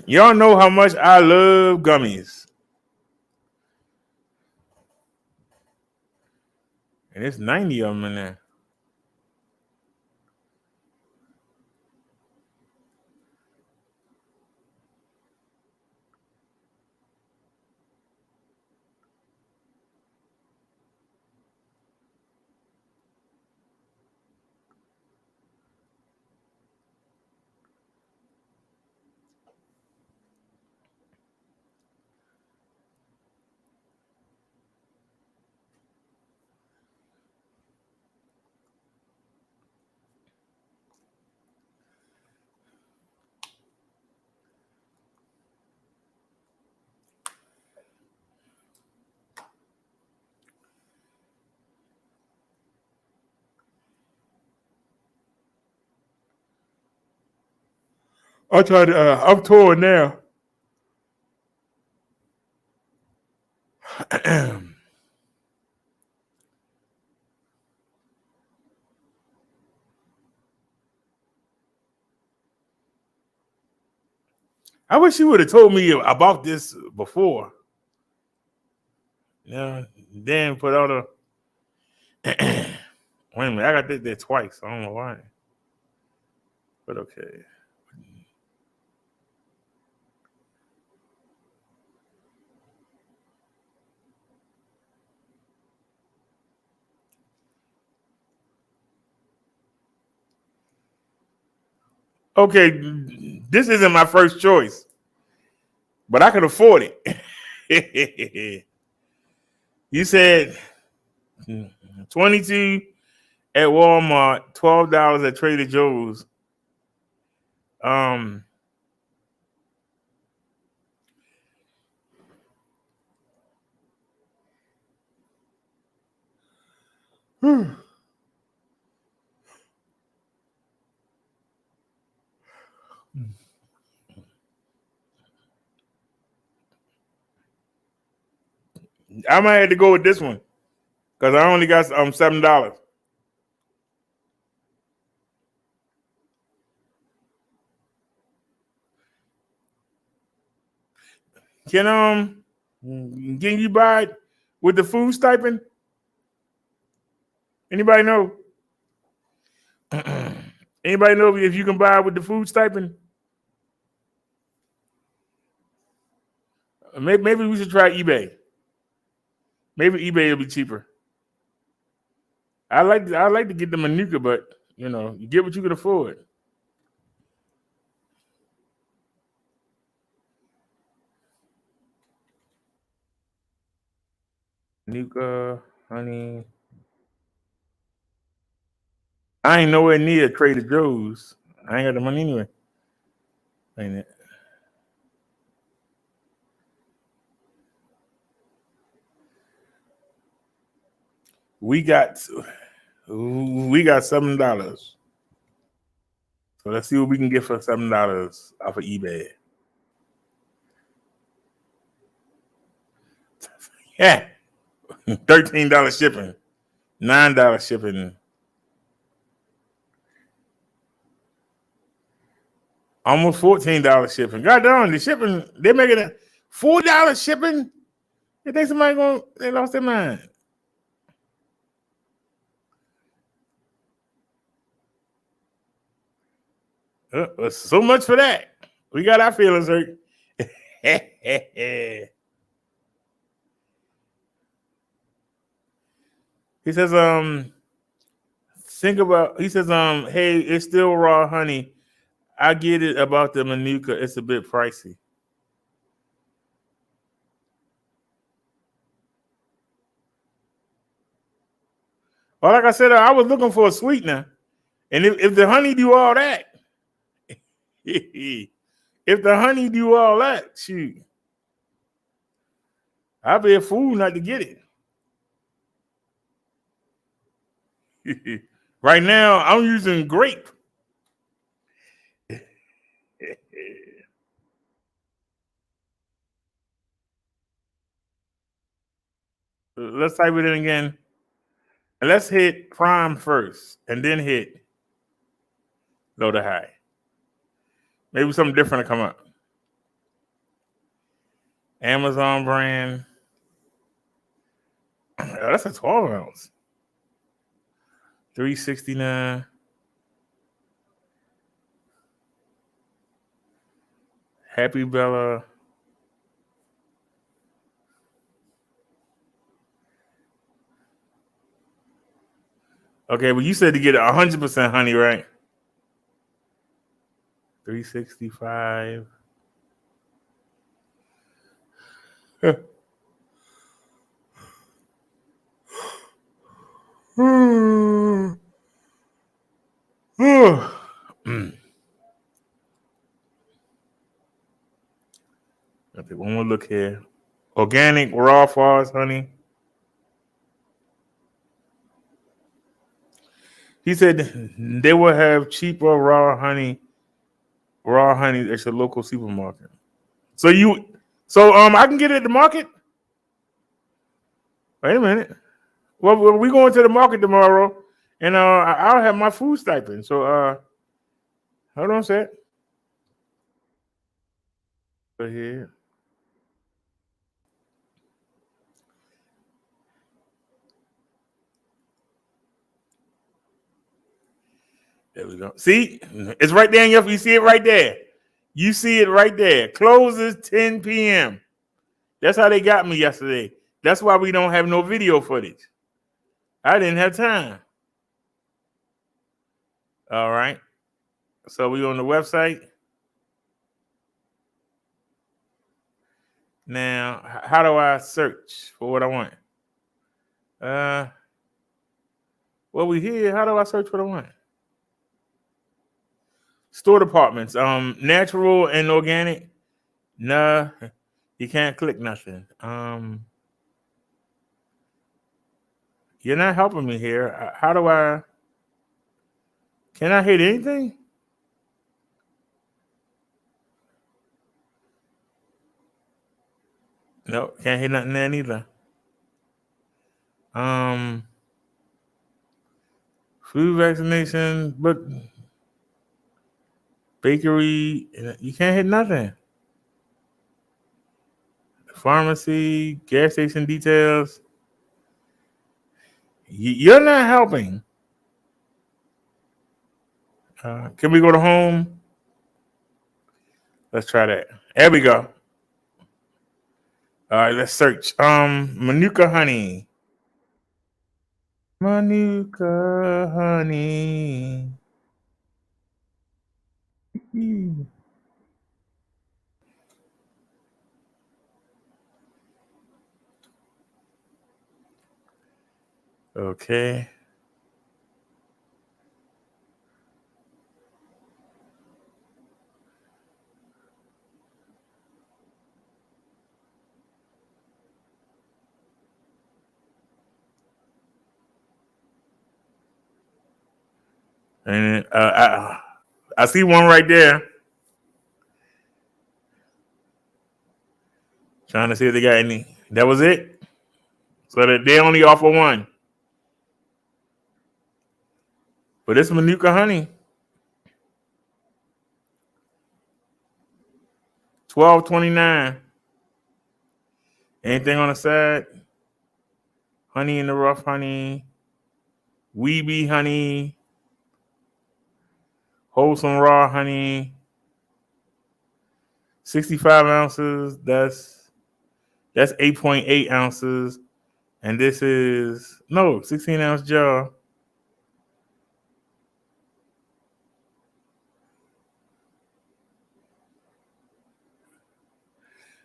Y'all know how much I love gummies. And it's 90 of them in there. I tried. I'm touring now. I wish you would have told me about this before. Yeah, then put out a. Wait a minute, I got this there twice. I don't know why, but okay. Okay, this isn't my first choice, but I can afford it. You said 22 at Walmart, $12 at Trader Joe's. I'm might have to go with this one because I only got $7. Can you buy it with the food stipend? Anybody know? Anybody know if you can buy it with the food stipend? Maybe we should try eBay. Maybe eBay will be cheaper. I like to get the Manuka, but you get what you can afford. Manuka, honey. I ain't nowhere near Trader Joe's. I ain't got the money anyway. Ain't it? We got $7. So let's see what we can get for $7 off of eBay. Yeah. $13 shipping. $9 shipping. Almost $14 shipping. God darn, the shipping, they're making a $4 shipping. You think somebody they lost their mind? So much for that. We got our feelings hurt. He says, hey, it's still raw honey. I get it about the Manuka. It's a bit pricey. Well, like I said, I was looking for a sweetener. And if the honey do all that, shoot, I'd be a fool not to get it. Right now, I'm using grape. let's type it in again. And let's hit Prime first, and then hit low to high. Maybe something different will come up. Amazon brand. Oh, that's a 12 ounce. $3.69. Happy Bella. Okay, but you said to get 100% honey, right? $3.65. Okay, one more look here. Organic raw forest honey. He said they will have cheaper raw honey at your local supermarket. So I can get it at the market? Wait a minute. Well, we going to the market tomorrow, and I'll have my food stipend. So hold on a sec. Go ahead. There we go. See, it's right there in your. You see it right there. You see it right there. Closes 10 p.m. That's how they got me yesterday. That's why we don't have no video footage. I didn't have time. All right. So we on the website. Now, how do I search for what I want? Well, we here. How do I search what I want? Store departments. Natural and organic. Nah, you can't click nothing. You're not helping me here. How do I? Can I hit anything? No, can't hit nothing there neither. Food vaccination, but bakery, you can't hit nothing. Pharmacy, gas station details. You're not helping. Can we go to home? Let's try that. There we go. All right, let's search. Manuka honey. Manuka honey. Okay. And I see one right there. Trying to see if they got any. That was it. So that they only offer one. But it's Manuka honey. $12.29. Anything on the side? Honey in the rough honey. Weeby honey. Wholesome raw honey. 65 ounces. That's 8.8 ounces. And this is 16-ounce jar.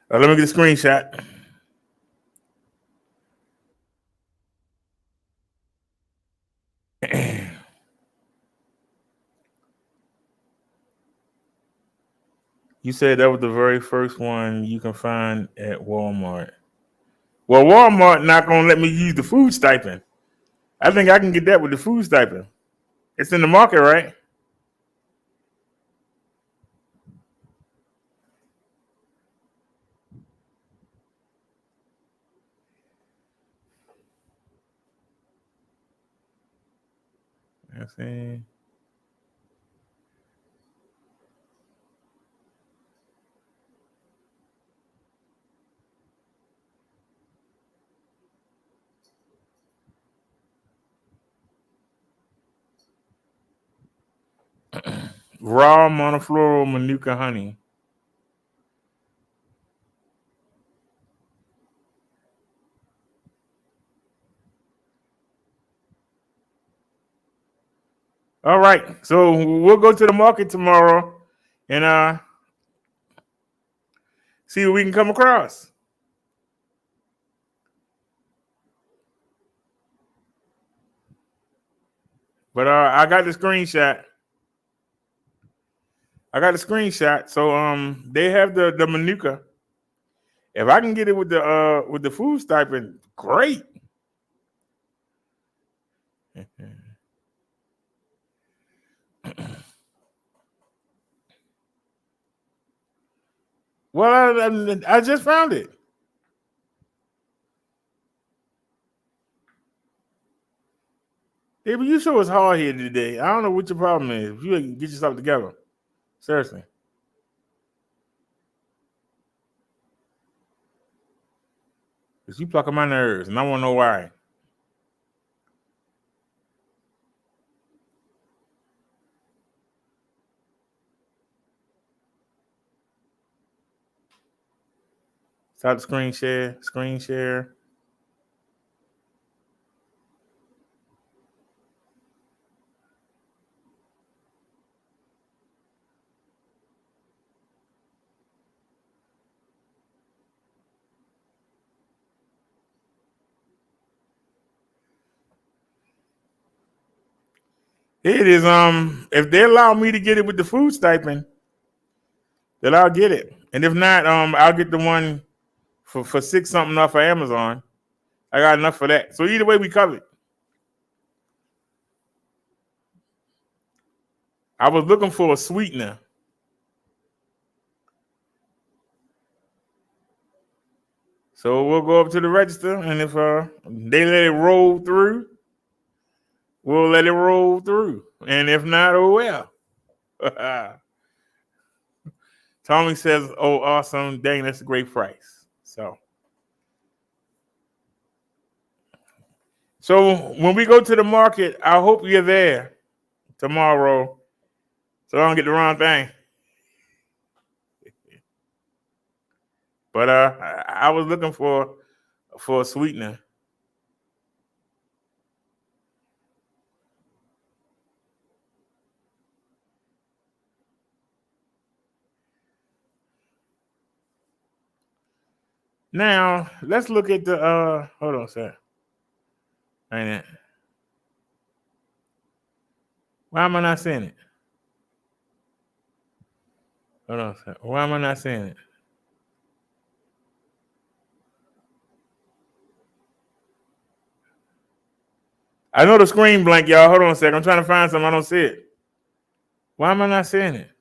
Let me get a screenshot. You said that was the very first one you can find at Walmart. Well, Walmart not gonna let me use the food stipend. I think I can get that with the food stipend. It's in the market, right? Let's see. Raw monofloral Manuka honey. All right, so we'll go to the market tomorrow and see what we can come across. But I got the screenshot. So they have the Manuka. If I can get it with the food stipend, great. Well, I just found it. Yeah, but you sure it's hard here today. I don't know what your problem is. You get yourself together. Seriously. Because you plucking my nerves, and I want to know why. Stop the screen share. Screen share. It is if they allow me to get it with the food stipend, then I'll get it. And if not, I'll get the one for $6 something off of Amazon. I got enough for that. So either way, we covered. I was looking for a sweetener. So we'll go up to the register, and if they let it roll through, we'll let it roll through. And if not, oh well. Tommy says, oh, awesome. Dang, that's a great price. So when we go to the market, I hope you're there tomorrow so I don't get the wrong thing. But I was looking for a sweetener. Now let's look at the hold on a second. Ain't it? Why am I not seeing it? Hold on a second. Why am I not seeing it? I know the screen blank, y'all. Hold on a second. I'm trying to find something. I don't see it. Why am I not seeing it?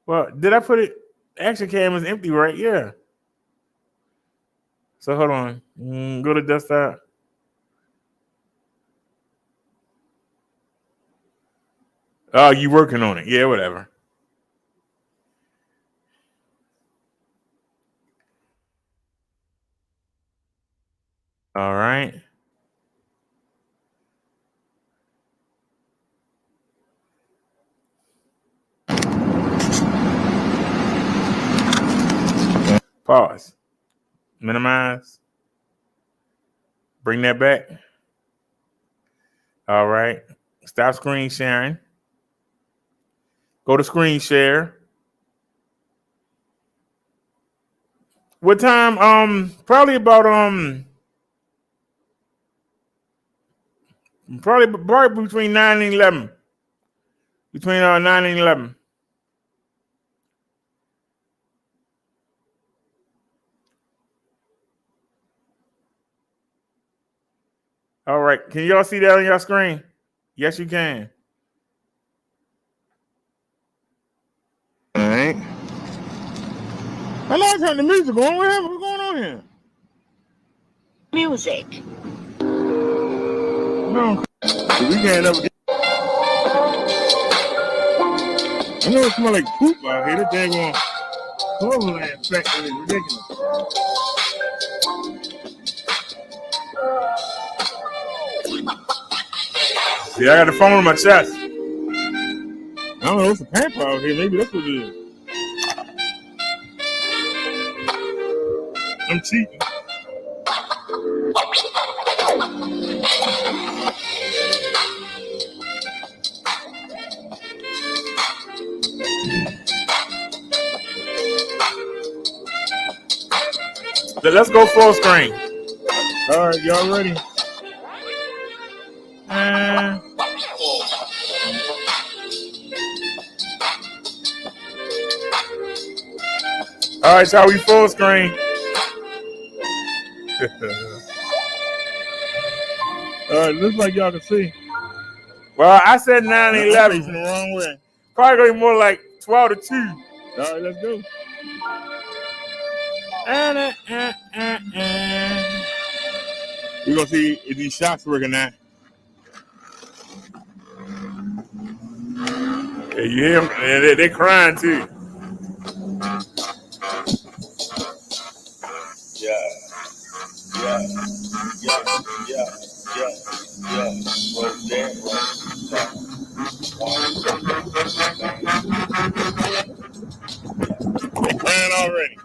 Well, did I put it? Action cam is empty, right? Yeah. So hold on. Go to desktop. Oh, you working on it? Yeah, whatever. All right. Pause. Minimize. Bring that back. All right. Stop screen sharing. Go to screen share. What time? Probably about probably between 9 and 11. Between 9 and 11. All right. Can y'all see that on your screen? Yes, you can. All right. I like how the music going. What's going on here? Music. No, we can't ever get. I know it smells like poop out here. This daggone Cloverland factory is ridiculous. See, I got the phone on my chest. I don't know, it's a pamper out here. Maybe that's what it is. I'm cheating. Let's go full screen. All right, y'all ready? All right, y'all, we full screen. All right, looks like y'all can see. Well, I said 9-11. Facing the wrong way. Probably gonna be more like 12-2. All right, let's go. We're gonna see if these shots working now. Yeah, you hear them? Yeah, they're crying too. They're crying already.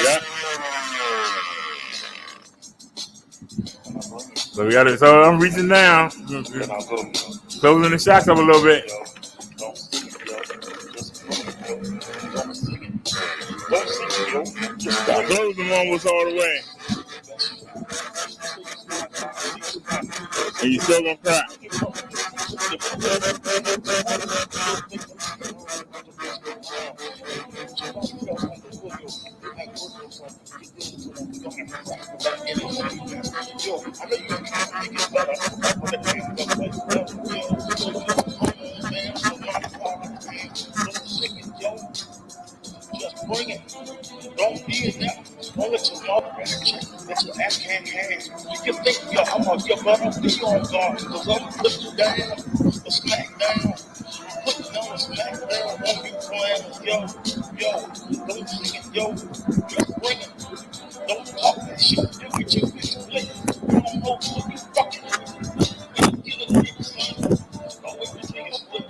Yeah. So we got it. So I'm reaching down, closing the shots up a little bit. I closed them almost all the way. And you still gonna cry. Just bring it. Don't be in there. Don't let your mother let your ass hand. You can think, yo, I'm gonna give up. I'm be on guard. Because I'm gonna put you down, or smack down. Put you down, or smack down. Won't be playing. Yo, don't sing it, yo. Just bring it. Don't talk that shit. You get your bitch split. You don't know what you fucking. Get it, nigga, son. Don't wait to take it split.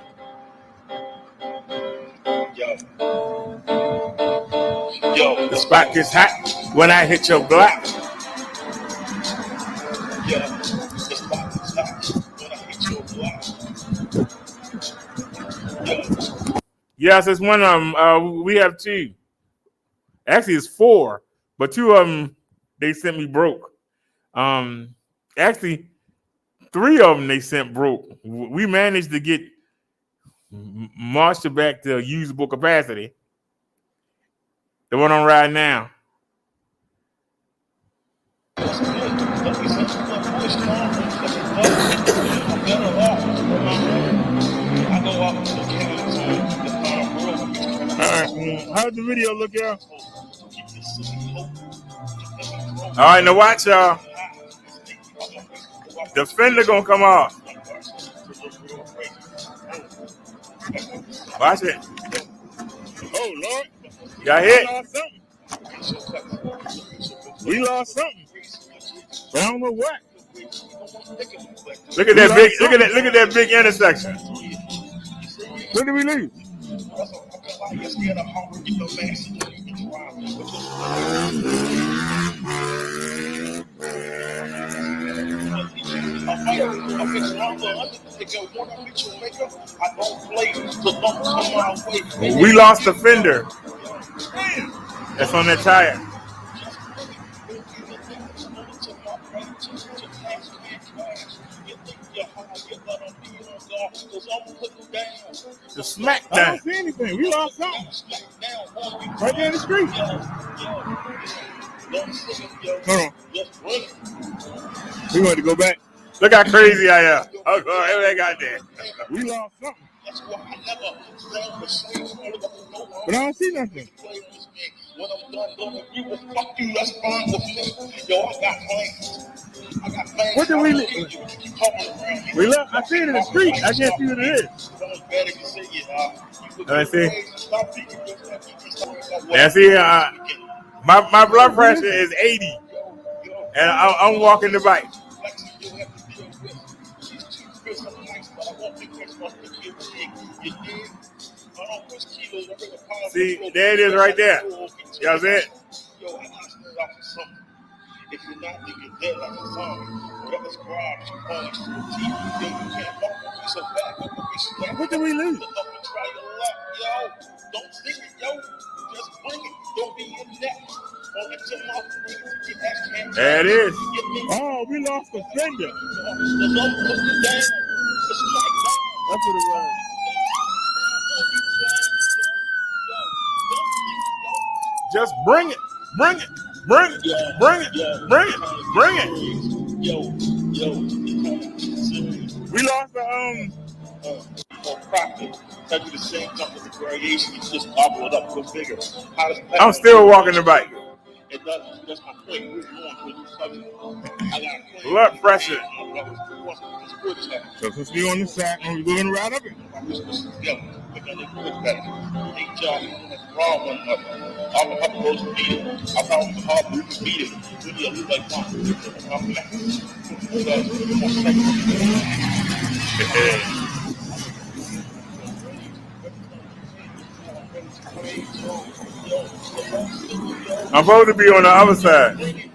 Yo, the spot gets hot when I hit your block. Yeah, the spot gets hot when I hit your block. Yes, it's one of them. We have two. Actually, it's four, but two of them they sent me broke. Actually, three of them they sent broke. We managed to get Marshall back to usable capacity. The one on right now. How's the video look, y'all? All right, now watch, y'all. The fender gonna come off. Watch it. Oh, Lord. Got hit. We lost something. But I don't know what. Look at that big. Look at that big intersection. What did we lose? We lost the fender. That's on that tire. The smack down. I don't see anything. We lost something. Right there in the street. Hold on. We want to go back. Look how crazy I am. Oh, everything got there. We lost something. But I don't see nothing. When I'm done, don't agree with fuck you, that's fine with me. Yo, I got plans. I got plans. What did we li- We left. I see it in the street. I can't see what it is. Let's see. Let's see. My blood pressure is 80, and I'm walking the bike. See, there it is right there. Y'all see it? If you're not, then you're dead like a zombie. Whatever's garbage, you call it TV. You can't fuck with me so bad. What did we lose? Try your luck, yo. Don't stick it, yo. Just bring it. Don't be in that. Don't let your mouth bring it to get that can't. There it is. Oh, we lost the finger. The love put you down. It's like that. That's what it was. Just bring it. Bring it. Bring it. Bring it. Bring it. Bring it. We lost the Or practice. Tell you the same stuff with the variation. You just bubble it up, go bigger. How does I'm still walking the bike. It doesn't. That's my point. We're going to a new subject. I got a plan. Blood pressure. So since we on the side and we're going to ride up it. Yeah, but then they put that. Hey, John, wrong one. I'm a couple of those beat it. I found the hard to beat it. Really, I look like one. I'm back. I'm supposed to be on the other side.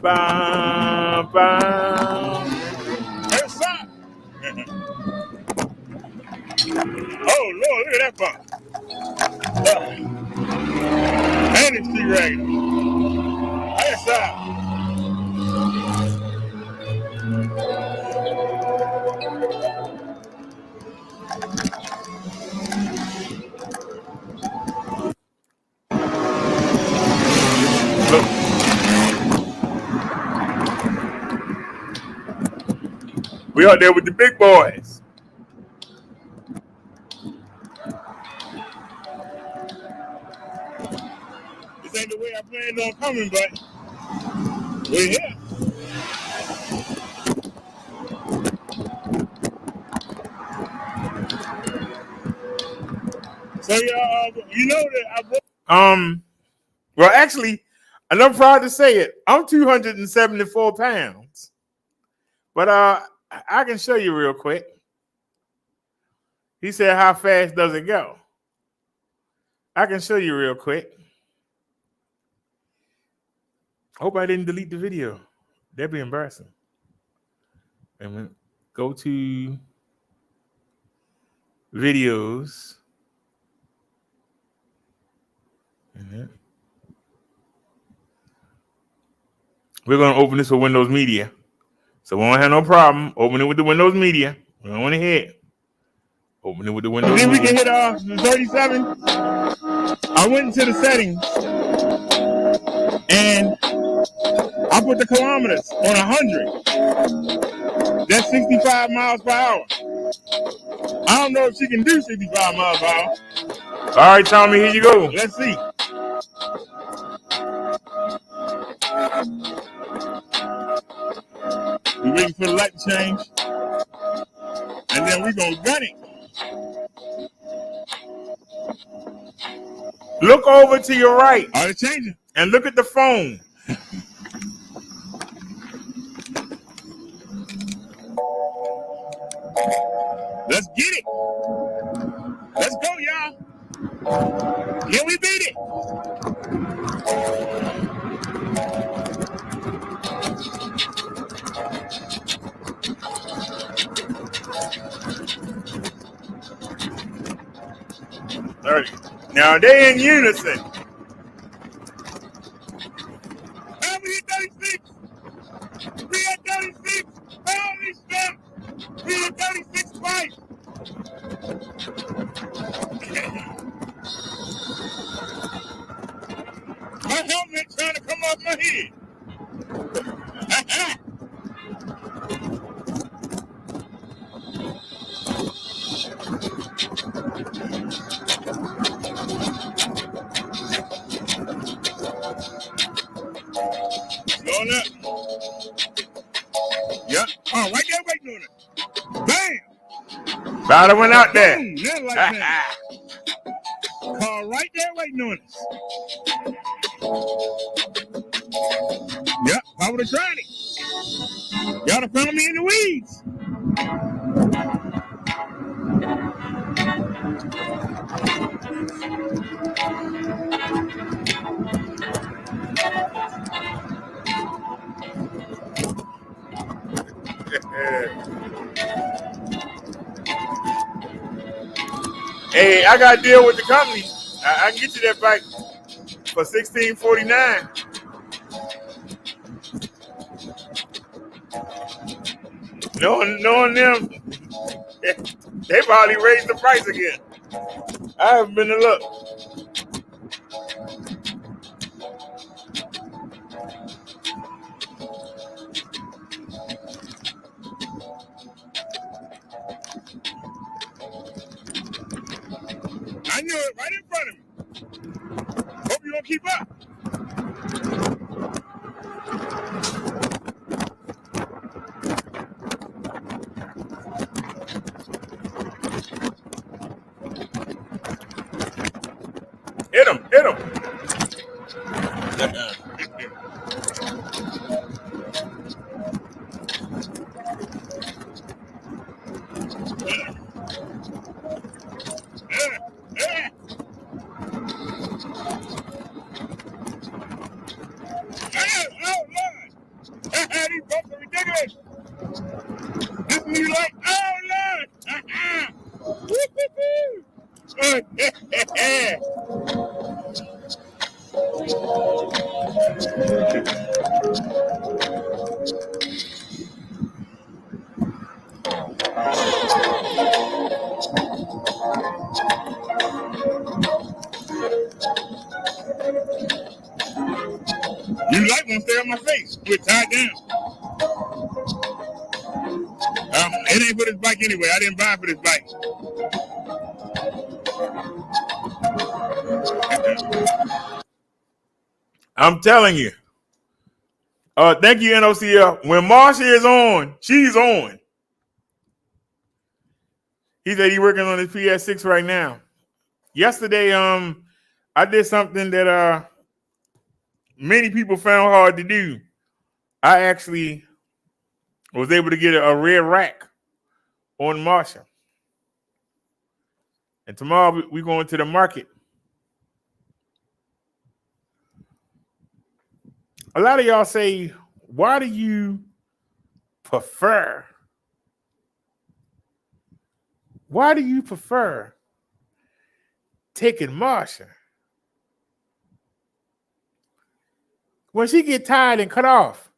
Bam, bam. Hey, stop. Oh, Lord, look at that bump. And it's T-Ragged. Hey, stop. Look. We out there with the big boys. This ain't the way I planned on coming, but we're here. So, you know that I broke. Well, actually, and I'm proud to say it. I'm 274 pounds, but I can show you real quick. He said, "How fast does it go?" I can show you real quick. Hope I didn't delete the video. That'd be embarrassing. And then go to videos. And then we're going to open this with Windows Media. So we won't have no problem. Open it with the Windows Media. We don't want to hit. Open it with the Windows Then we Media. can hit 37. I went into the settings and I put the kilometers on 100. That's 65 miles per hour. I don't know if she can do 65 miles per hour. All right, Tommy, here you go. Let's see. We waiting for the light to change. And then we're going to gun it. Look over to your right All right, changing. and look at the phone. Let's get it. Let's go, y'all. Yeah, we beat it. Now they in unison. Oh, we hit 36. We hit 36. Holy stuff. We hit 36 twice. My helmet trying to come off my head. Going up. Yep. Oh, right there waiting on it. Bam. Bada went out there. Boom. That's like that. Car right there waiting on us. Yep. I would have tried it. Y'all done found me in the weeds. Hey, I got to deal with the company. I can get you that bike for $16.49. Knowing them, they probably raised the price again. I haven't been to look. I knew it right in front of me. Hope you don't keep up. Hit him. These folks are ridiculous. This is like, oh Lord. You light won't stay on my face. We're tied down. It ain't for this bike anyway. I didn't buy it for this bike. I'm telling you. Thank you, NOCL. When Marsha is on, she's on. He said he's working on his PS6 right now. Yesterday, I did something that many people found hard to do. I actually was able to get a red rack on Marsha. And tomorrow we going to the market. A lot of y'all say, why do you prefer? Why do you prefer taking Marsha when she get tired and cut off?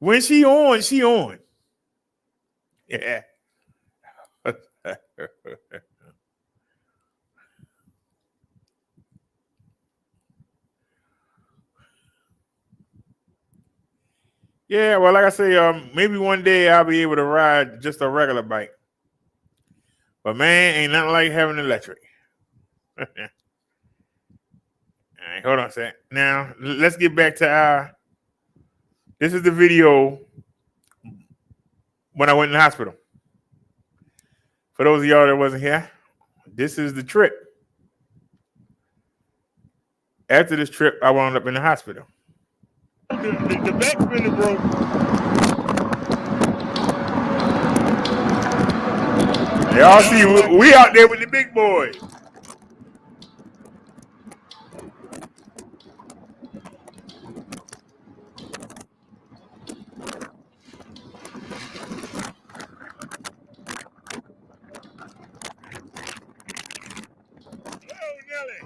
When she on, she on. Yeah. Yeah, well, like I say, maybe one day I'll be able to ride just a regular bike. But man, ain't nothing like having electric. All right, hold on a sec. Now, let's get back to this is the video when I went in the hospital. For those of y'all that wasn't here, this is the trip. After this trip, I wound up in the hospital. The back fender broke. Y'all see, we out there with the big boys. Oh, Nelly.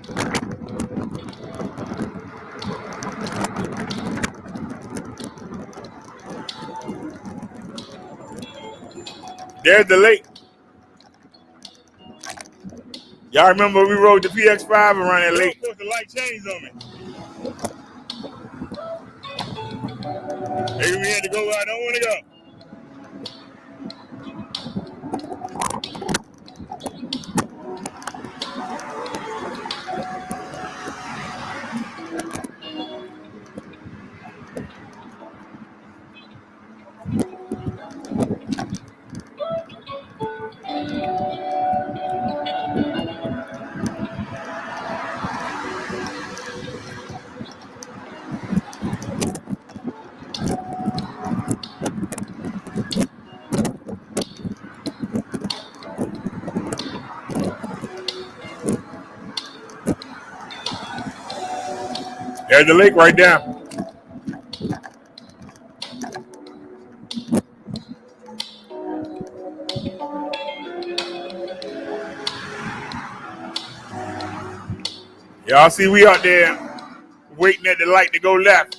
There's the lake. Y'all remember we rode the PX5 around that You're lake? supposed to light chains on me. Maybe we had to go where I don't want to go. There's the lake right there. Y'all see, we out there waiting at the light to go left.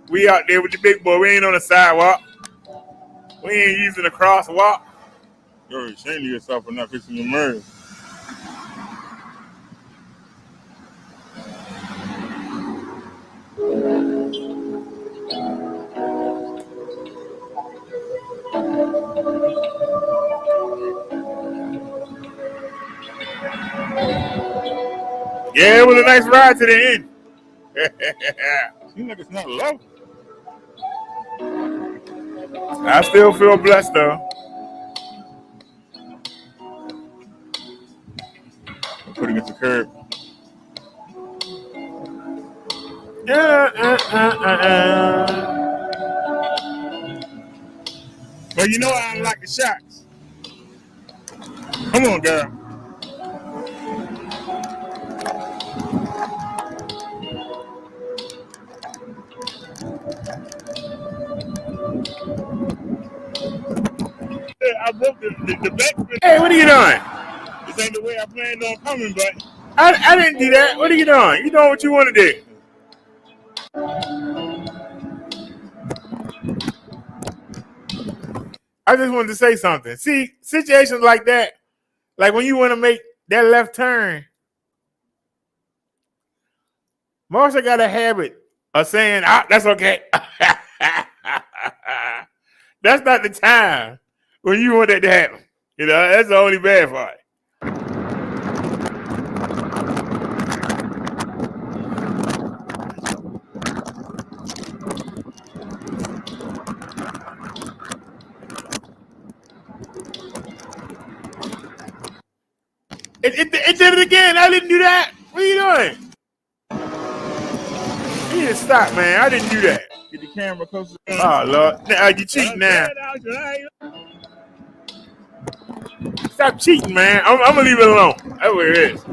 We out there with the big boy. We ain't on the sidewalk. We ain't using the crosswalk. You're ashamed of yourself for not fixing your mirrors. Yeah, it was a nice ride to the end. Seems like it's not level. I still feel blessed though. Put against the curb. But you know I don't like the shots. Come on, girl. I broke the back. Hey, what are you doing? This ain't the way I planned on coming, but I didn't do that. What are you doing? You doing what you want to do. I just wanted to say something. See, situations like that, like when you want to make that left turn, Marsha got a habit of saying, that's okay. That's not the time when you want that to happen. You know, that's the only bad part. It did it again. I didn't do that. What are you doing? You need to stop, man. I didn't do that. get the camera closer. Oh, Lord. You cheating now. Stop cheating, man. I'm going to leave it alone. That's what it is.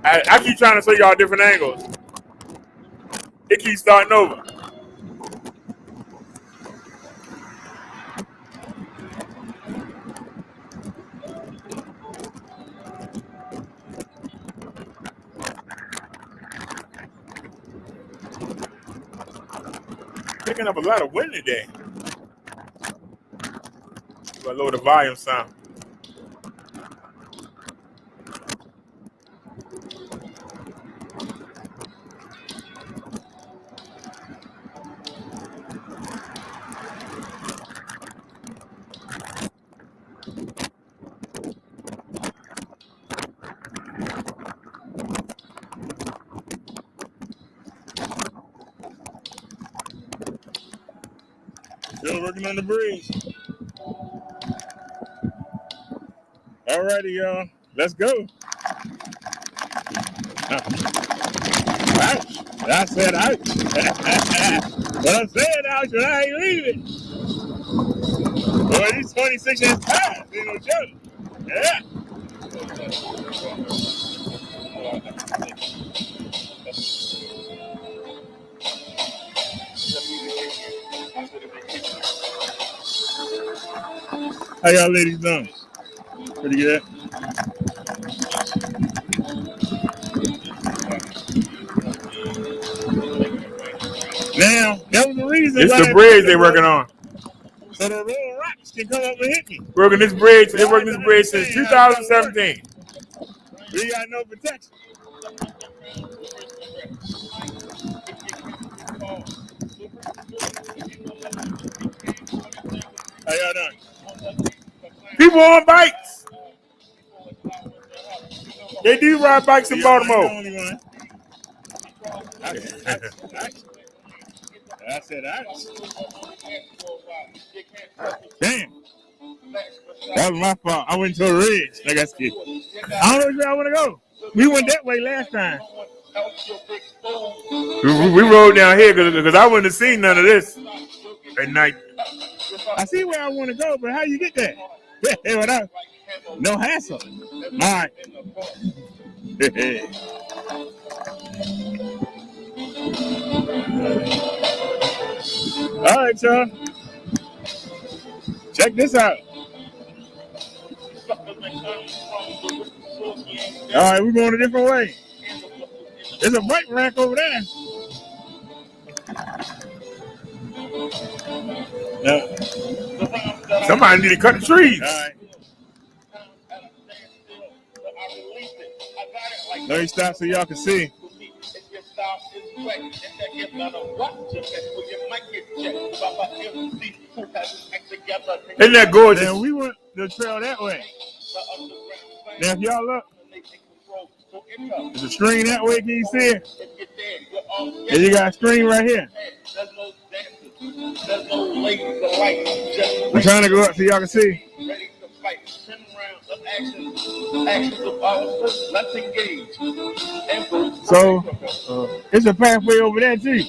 I keep trying to show y'all different angles. It keeps starting over. Picking up a lot of wind today. So I lower the volume sound. Still working on the bridge. Alrighty, y'all. Let's go. Ouch. I said ouch. But I'm saying ouch, but I ain't leaving. Boy, these 26 inch tires ain't no joke. Yeah. How y'all ladies doing? Pretty good. Now, that was the reason It's why the that bridge picture they're working on. so the little rocks can come up and hit me. Working this bridge. They're Y'all working have this to bridge since understand how it's gonna work. 2017. We got no protection. How y'all doing? People on bikes. They do ride bikes in Yeah, I ain't the Baltimore. only one. I said I. Damn. That was my fault. I went to a ridge. Like I said. I don't know where I want to go. We went that way last time. We rode down here because I wouldn't have seen none of this at night. I see where I want to go, but how you get there? Without no hassle. All right. All right, y'all. Check this out. All right, we're going a different way. There's a bike rack over there. No. Somebody need to cut the trees. All right. Let me stop so y'all can see. Isn't that gorgeous? Now we went the trail that way. Now if y'all look, there's a string that way. Can you see it? And you got a string right here. I'm trying to go up so y'all can see. So it's a pathway over there too.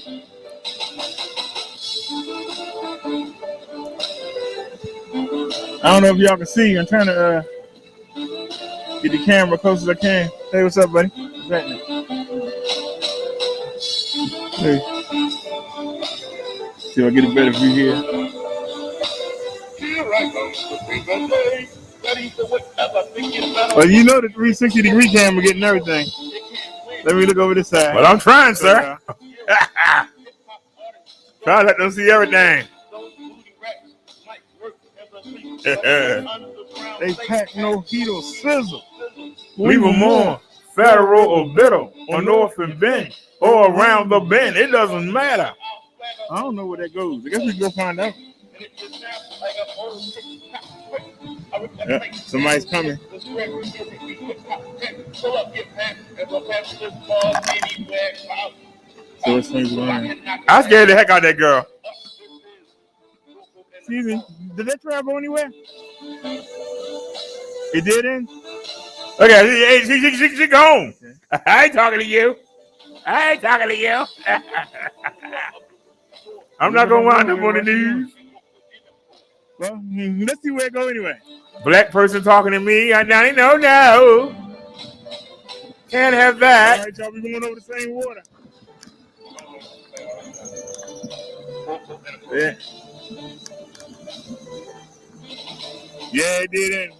I don't know if y'all can see. I'm trying to get the camera close as I can. Hey, what's up, buddy? What's happening? Hey. See if I get a better view here. Well, you know the 360-degree camera getting everything. Let me look over this side. But I'm trying, sir. Try to let them see everything. They pack no heat or sizzle. Leave them on Federal or Biddle or North and Bend or around the bend. It doesn't matter. I don't know where that goes. I guess we can go find out. Yeah, somebody's coming. So it's going. I scared the heck out of that girl. Excuse me. Did that trail go anywhere? It didn't? Okay, she gone. I ain't talking to you. I ain't talking to you. I'm not gonna wind up on the news. Well, let's see where it go anyway. Black person talking to me. No. Can't have that. All right, y'all, we going over the same water. Yeah. Yeah, it didn't.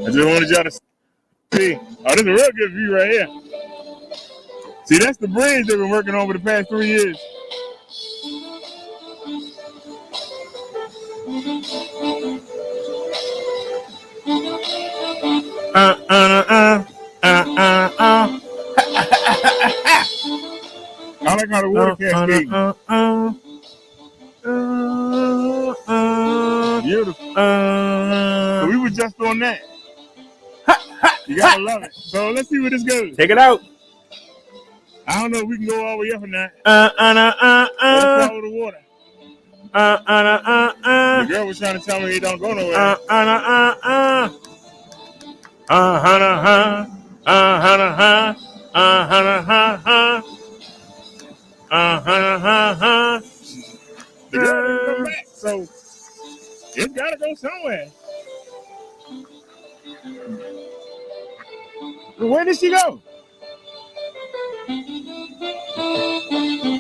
I just wanted y'all to see. Oh, this is a real good view right here. See, that's the bridge they've been working on for the past 3 years. I like how the water cascades. Beautiful. So we were just on that. You gotta love it. So let's see where this goes. Take it out. I don't know if we can go all the way up or not. Let's follow the water. The girl was trying to tell me he don't go nowhere. The girl didn't come back. gotta go somewhere. Where did she go?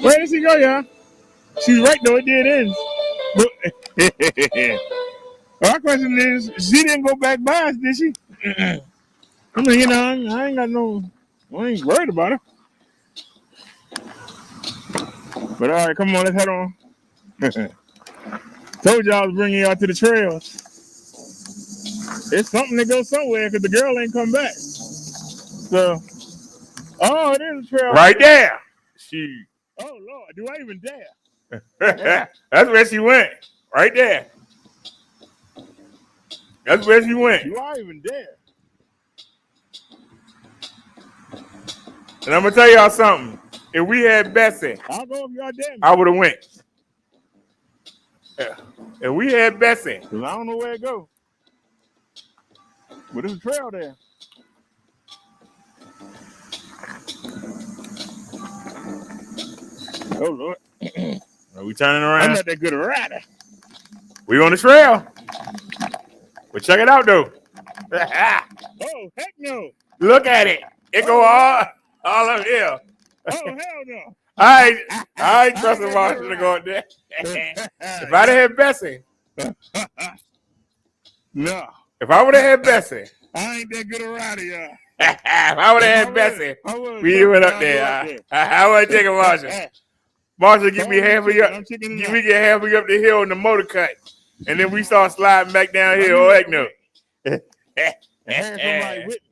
Where did she go, y'all? She's right though, it did end. My question is, she didn't go back by us, did she? I mean, you know, I ain't got no, I ain't worried about her. But all right, come on, let's head on. Told y'all I was bringing y'all to the trails. It's something that goes somewhere because the girl ain't come back. So, oh, it is a trail. Right there. She. Oh, Lord, do I even dare? That's where she went. Right there. That's where she went. Do I even dare? And I'm gonna tell y'all something. If we had Bessie, I'll go if y'all dare me. I would have went. Yeah. If we had Bessie, Because I don't know where it goes. But there's a trail there. Oh, Lord. are we turning I'm around? not that good a rider. We on the trail. But check it out though. Oh, heck no. Look at it. It go all up here. Oh, hell no. I ain't trusting Marshall to go up there. If I'd have had Bessie, No, if I would have had Bessie, I ain't that good a rider, y'all. if I would have had Bessie, we went up there. I would have taken Marshall. Marshall, give me halfway up. We get halfway up the hill in the motor cut, and then we start sliding back down here. Oh heck no! And have somebody with me.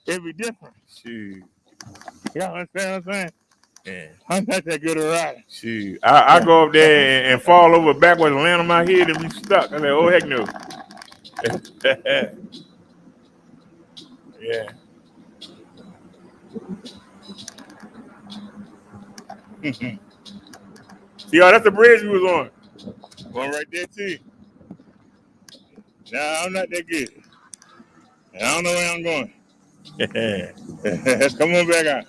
It'd be different. Shoot, Y'all understand what I'm saying? yeah. I'm not that good a rider. Shoot. I go up there and fall over backwards and land on my head and be stuck. I say, oh heck no! Yeah. See, that's the bridge we was on. One right there too. Nah, I'm not that good. And I don't know where I'm going. Come on back out.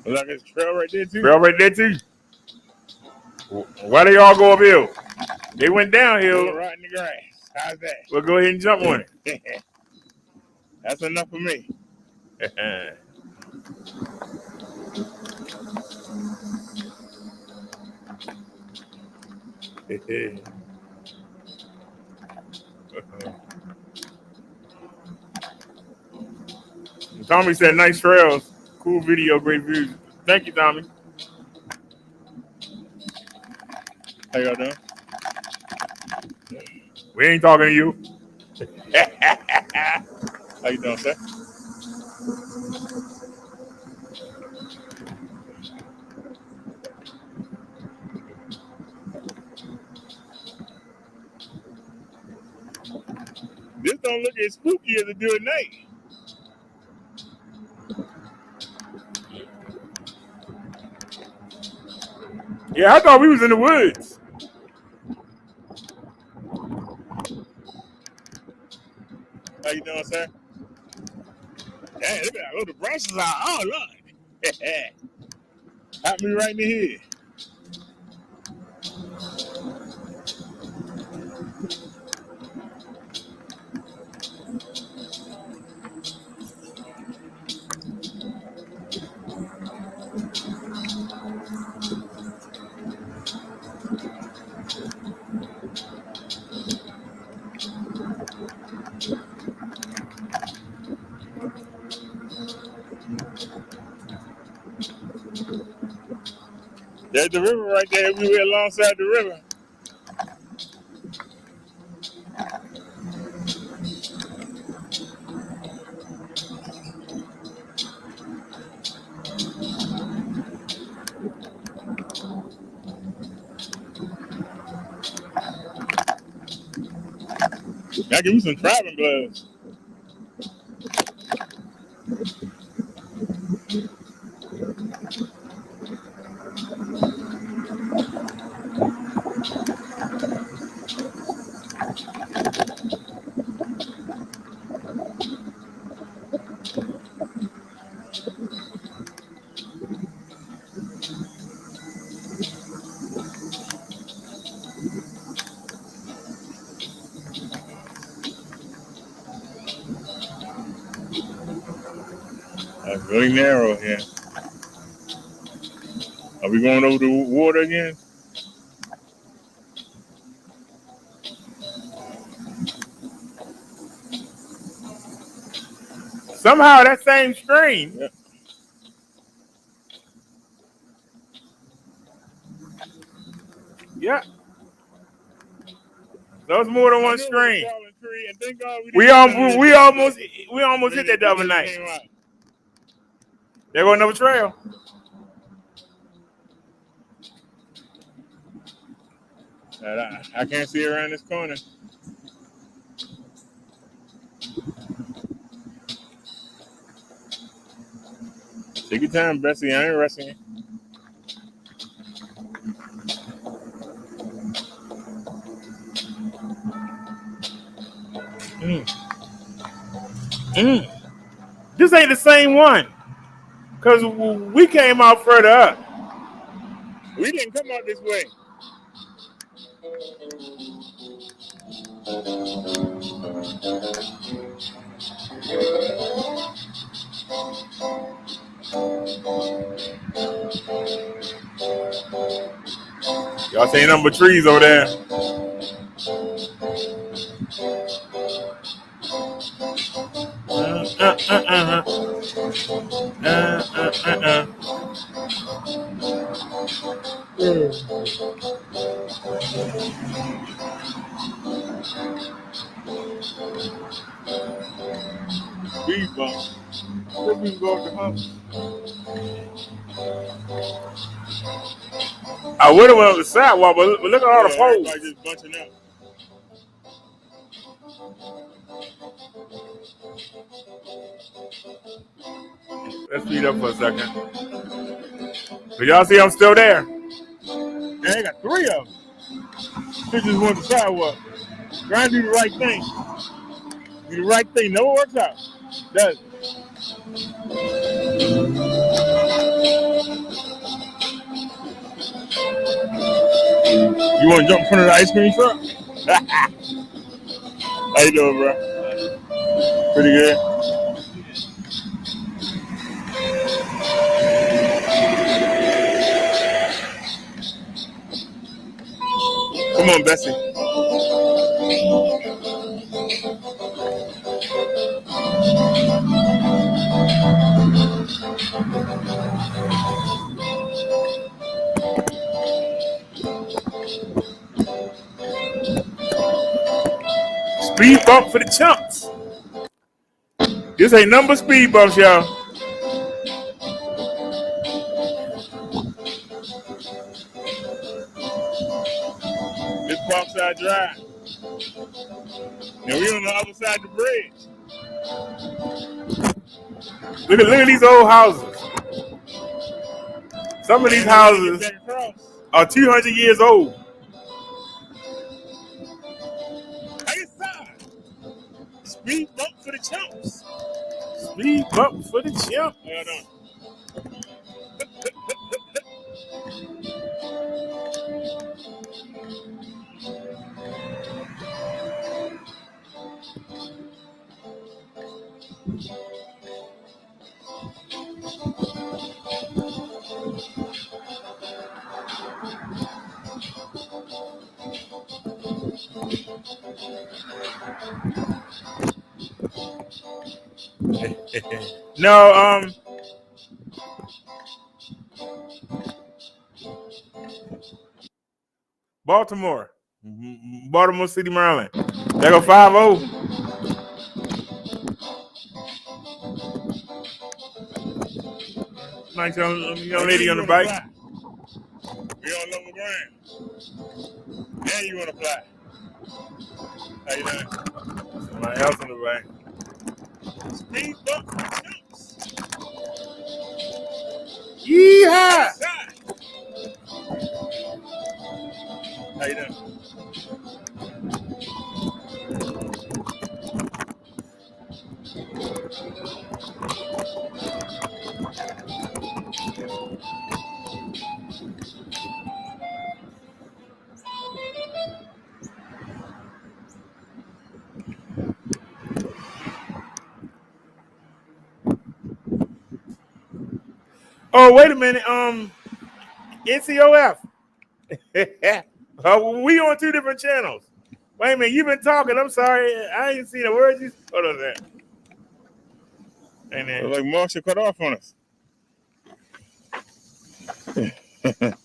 Look, there's a trail right there too. Trail right there too. Why they all go uphill? They went downhill. Right in the grass. How's that? We'll go ahead and jump on it. That's enough for me. Tommy said, nice trails. Cool video, great views. Thank you, Tommy. How y'all doing? We ain't talking to you. How you doing, sir? This don't look as spooky as it do at night. Yeah, I thought we was in the woods. How you doing, sir? Hey, look at that. Look, the branches are. Oh, Lord. Hit me right in the head. There's the river right there. We were alongside the river. Gotta give me some traveling gloves. Really narrow here. Are we going over the water again? Somehow that same stream. Yeah. Yeah. There's more than one stream. Tree, and thank God We almost hit that the other night. There go another trail. I can't see around this corner. Take your time, Bessie. I ain't rushing you. This ain't the same one. Because we came out further up. We didn't come out this way. Y'all see nothing but trees over there. Speed bump. Let me go to home. I would have went on the sidewalk, but look at all the poles. Everybody just bunching up. Let's speed up for a second. But y'all see I'm still there. And they got 3 of them. They just want the sidewalk. Trying to do the right thing. Do the right thing. Never works out. Does it? You want to jump in front of the ice cream truck? How you doing, bro? Pretty good. Come on, Bessie. Speed bump for the chumps. This ain't number speed bumps, y'all. This Parkside Drive. And we on the other side of the bridge. Look at these old houses. Some of these houses are 200 years old. Speed bump for the chumps. Speed bump for the chump. Hold on. No, Baltimore City, Maryland. They go 5-0. Nice young lady on the bike. We on level ground. Now you want to fly. How you doing? Somebody else on the bike. Speed bump for the chumps. Yeehaw! How you doing? Oh, wait a minute. NCOF. We on two different channels. Wait a minute. You've been talking. I'm sorry. I ain't seen a word you. Hold on that. And then Like Marshall cut off on us.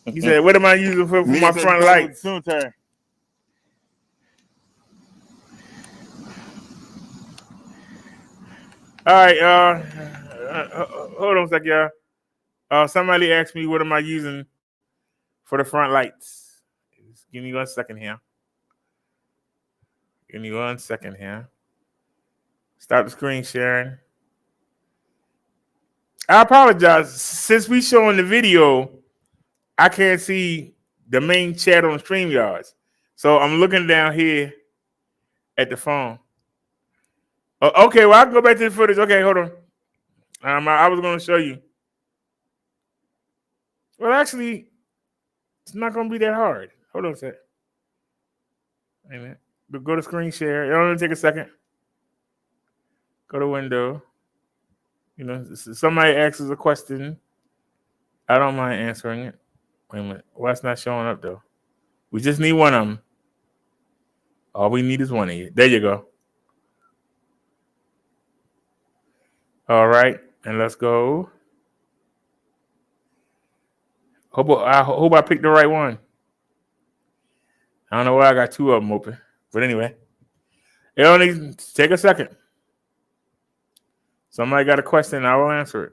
you said, "What am I using for my front lights?" Soon time. All right. Hold on a sec, y'all. Somebody asked me, "What am I using for the front lights?" Just give me 1 second here. Stop the screen sharing. I apologize. Since we showing the video, I can't see the main chat on StreamYards. So I'm looking down here at the phone. Okay, well, I can go back to the footage. Okay, hold on. I was going to show you. Well, actually, it's not going to be that hard. Hold on a sec. Amen. Go to screen share. It'll only take a second. Go to window. You know, somebody asks us a question. I don't mind answering it. Wait a minute. Why it's not showing up, though? We just need one of them. All we need is one of you. There you go. All right. And let's go. I hope I picked the right one. I don't know why I got two of them open. But anyway. It only take a second. Somebody got a question, I will answer it.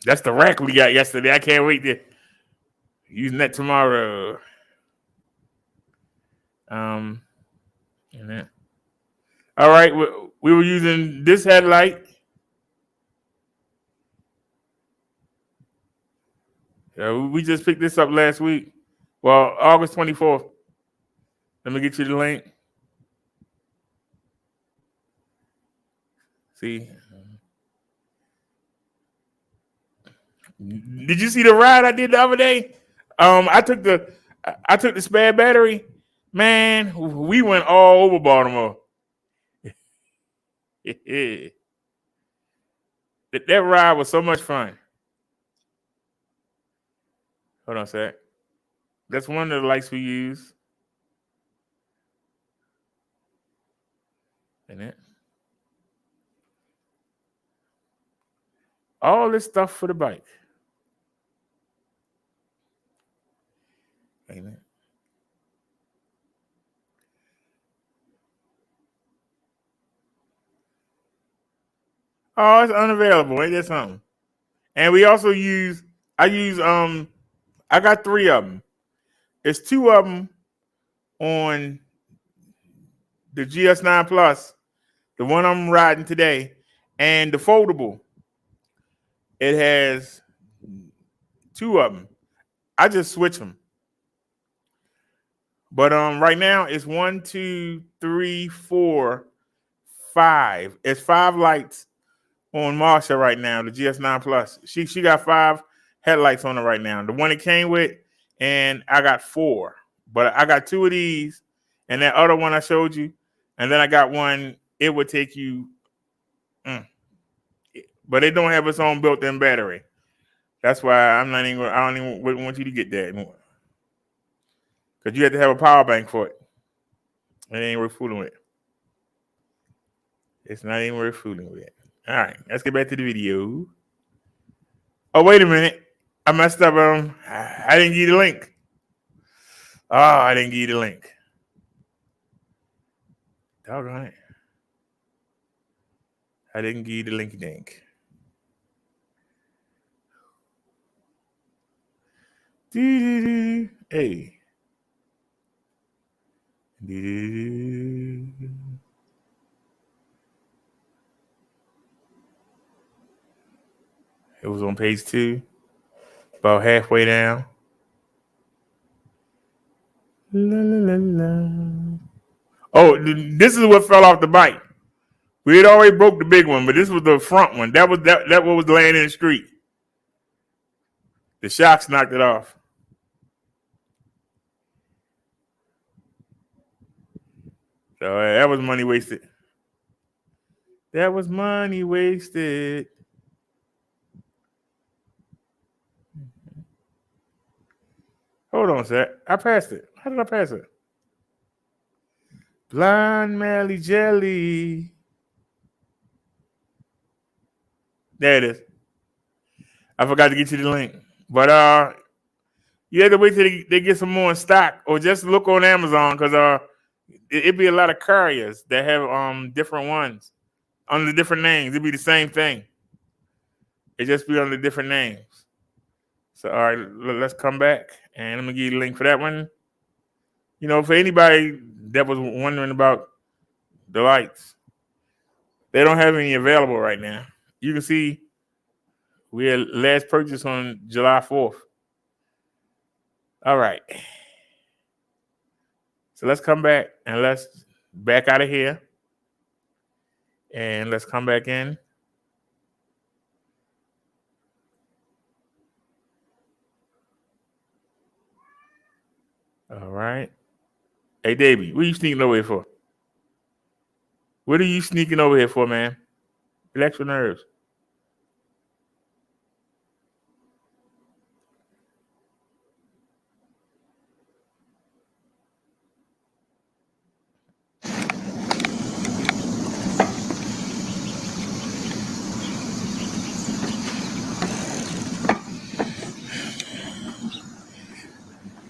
That's the rack we got yesterday. I can't wait to using that tomorrow. And then, all right, we were using this headlight. We just picked this up last week. Well, August 24th. Let me get you the link. See. Did you see the ride I did the other day? I took the spare battery. Man, we went all over Baltimore. That ride was so much fun. Hold on a sec. That's one of the lights we use. Isn't it? All this stuff for the bike. Ain't it? Oh, it's unavailable. Ain't that something? And we also I got three of them. It's two of them on the GS9 Plus, the one I'm riding today, and the foldable. It has two of them. I just switch them. But right now it's 1, 2, 3, 4, 5. It's 5 lights on Marsha right now, the GS9 Plus. She got 5 headlights on it right now. The one it came with, and I got 4. But I got 2 of these, and that other one I showed you, and then I got one. It would take you, but it don't have its own built-in battery. That's why I don't even want you to get that anymore. Because you have to have a power bank for it. It ain't worth fooling with. It's not even worth fooling with. All right, let's get back to the video. Oh, wait a minute. I messed up. I didn't give you the link. Oh, I didn't give you the link. Doggone it. I didn't give you the linky dink. Hey. It was on page 2, about halfway down. La, la, la, la. Oh, this is what fell off the bike. We had already broke the big one, but this was the front one. That what was laying in the street. The shocks knocked it off. So that was money wasted. That was money wasted. Hold on a sec. I passed it. How did I pass it? Blind Melly Jelly. There it is. I forgot to get you the link. But you have to wait till they get some more in stock, or just look on Amazon, because it'd be a lot of carriers that have different ones under different names. It'd be the same thing. It just be under different names. So all right, let's come back and let me give you the link for that one. You know, for anybody that was wondering about the lights, they don't have any available right now. You can see we had last purchase on July 4th. All right. So let's come back and let's back out of here. And let's come back in. All right. Hey, Davey, what are you sneaking over here for? What are you sneaking over here for, man? Relax your nerves.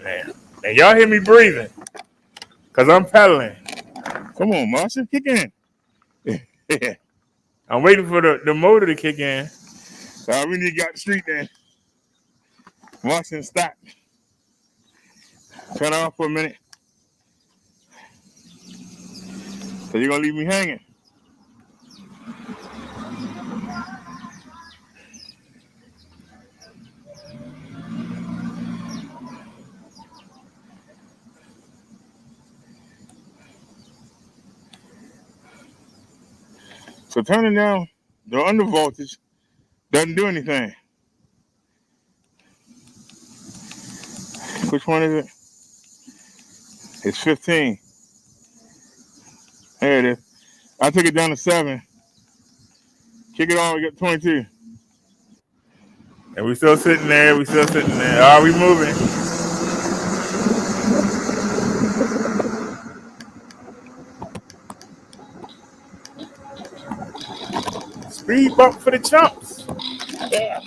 Man, and y'all hear me breathing, because I'm pedaling. Come on, Marshall, kick in. I'm waiting for the motor to kick in. So I really got the street there. Marshall, stop. Cut off for a minute. So you're going to leave me hanging. So turning down the under voltage doesn't do anything. Which one is it? It's 15. There it is. I took it down to 7. Kick it on, we got 22. And we still sitting there. Are we moving? Speed bump for the chumps. Yeah.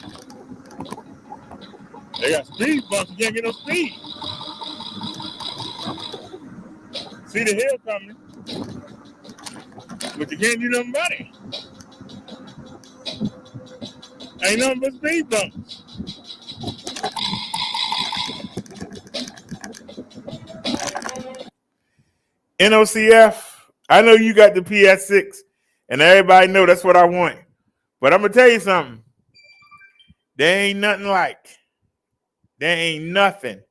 They got speed bumps, you can't get no speed. See the hill coming, but you can't do nothing about it. Ain't nothing but speed bumps. NOCF, I know you got the PS6, and everybody know that's what I want. But I'm going to tell you something. There ain't nothing like them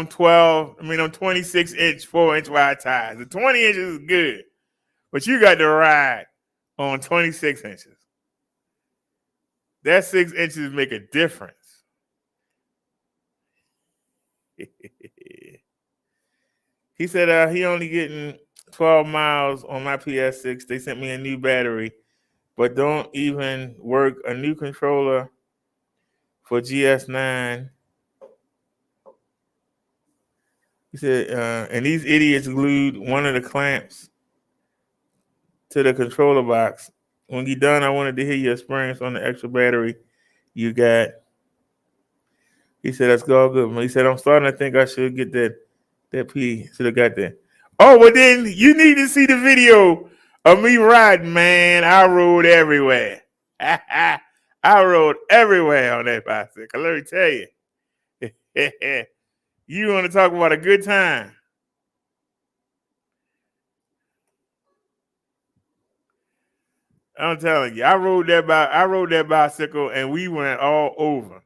26-inch, 4-inch wide tires. The 20 inches is good, but you got to ride on 26 inches. That 6 inches make a difference. He said he only getting 12 miles on my PS6. They sent me a new battery, but don't even work a new controller for GS9. He said, and these idiots glued one of the clamps to the controller box. When you're done, I wanted to hear your experience on the extra battery you got. He said, that's all good. He said, I'm starting to think I should get that P. Should have got that. Oh, well then you need to see the video of me riding, man. I rode everywhere. I rode everywhere on that bicycle. Let me tell you. You want to talk about a good time. I'm telling you, I rode that bicycle and we went all over.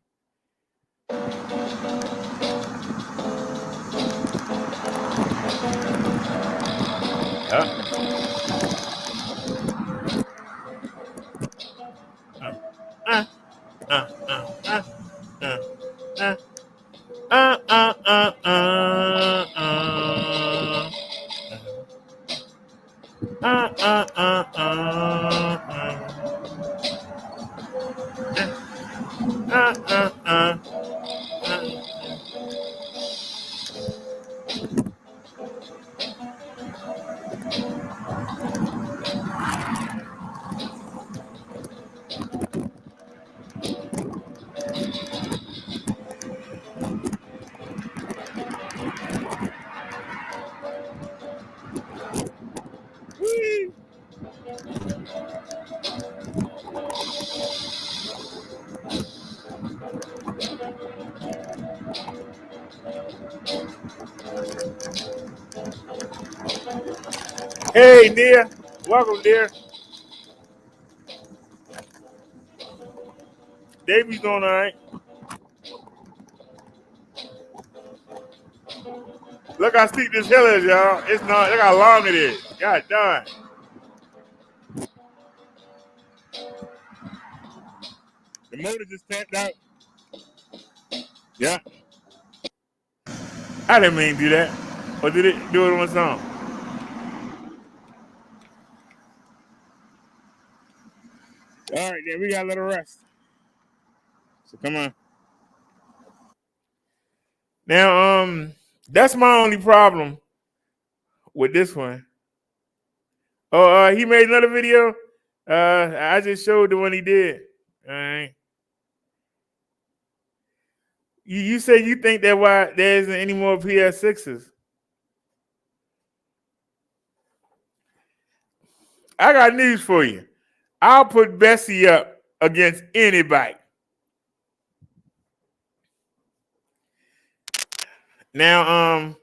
Hey, dear. Welcome, dear. Davy's doing all right. Look how steep this hill is, y'all. It's not. Look how long it is. God darn. The motor just tapped out. Yeah. I didn't mean to do that. Or did it do it on its own? All right, then we got a little rest. So come on. Now, that's my only problem with this one. Oh, he made another video. I just showed the one he did. All right. You say you think that why there isn't any more PS6s. I got news for you. I'll put Bessie up against anybody. Now,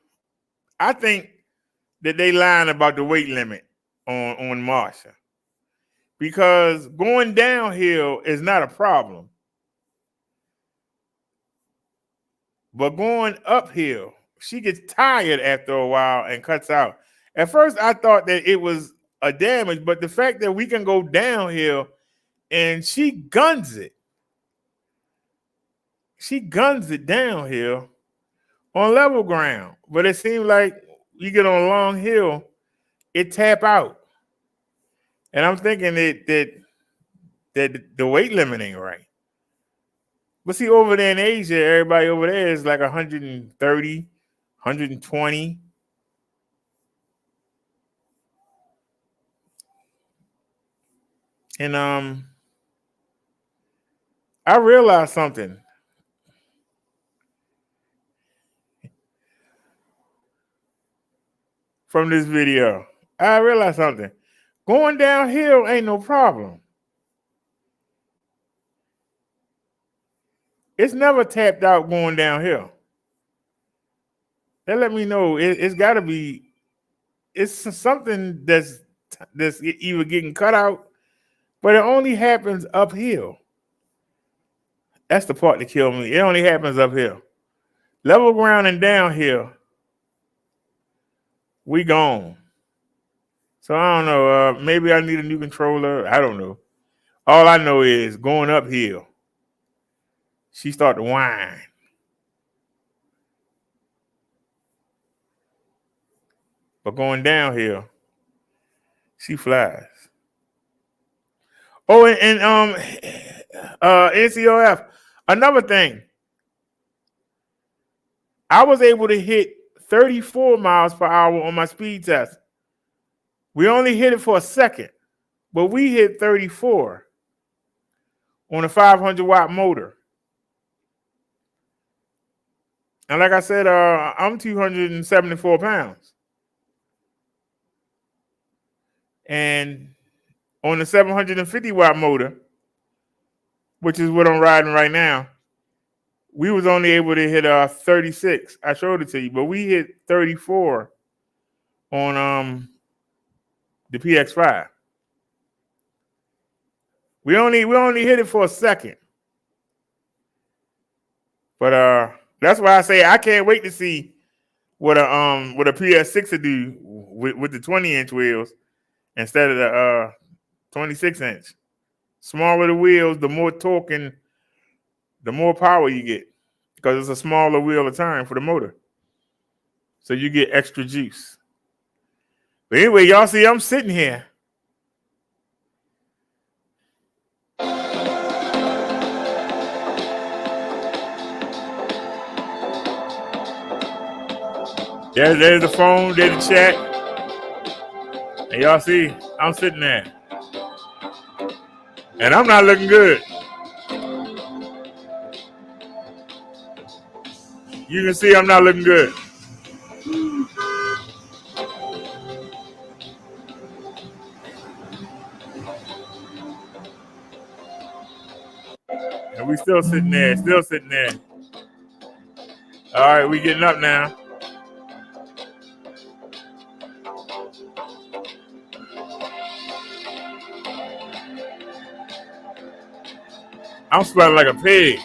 I think that they lying about the weight limit on Marsha. Because going downhill is not a problem. But going uphill, she gets tired after a while and cuts out. At first, I thought that it was a damage, but the fact that we can go downhill and she guns it. She guns it downhill on level ground. But it seems like you get on a long hill, it tap out. And I'm thinking that the weight limit ain't right. But see, over there in Asia, everybody over there is like 130, 120. And I realized something. From this video. I realized something. Going downhill ain't no problem. It's never tapped out going downhill. That let me know it's got to be. It's something that's either getting cut out, but it only happens uphill. That's the part that killed me. It only happens uphill. Level ground and downhill, we gone. So I don't know. Maybe I need a new controller. I don't know. All I know is going uphill, she started to whine. But going downhill, she flies. Oh, and NCOF. Another thing. I was able to hit 34 miles per hour on my speed test. We only hit it for a second, but we hit 34 on a 500-watt motor. And like I said, I'm 274 pounds. And on the 750-watt motor, which is what I'm riding right now, we was only able to hit 36. I showed it to you, but we hit 34 on the PX5. We only hit it for a second. But that's why I say I can't wait to see what a PS6 will do with the 20-inch wheels instead of the 26-inch. Smaller the wheels, the more torque and the more power you get, because it's a smaller wheel of turn for the motor. So you get extra juice. But anyway, y'all see I'm sitting here. There's the phone, there's the chat. And y'all see, I'm sitting there. And I'm not looking good. You can see I'm not looking good. And we still sitting there, All right, we getting up now. I'm sweating like a pig.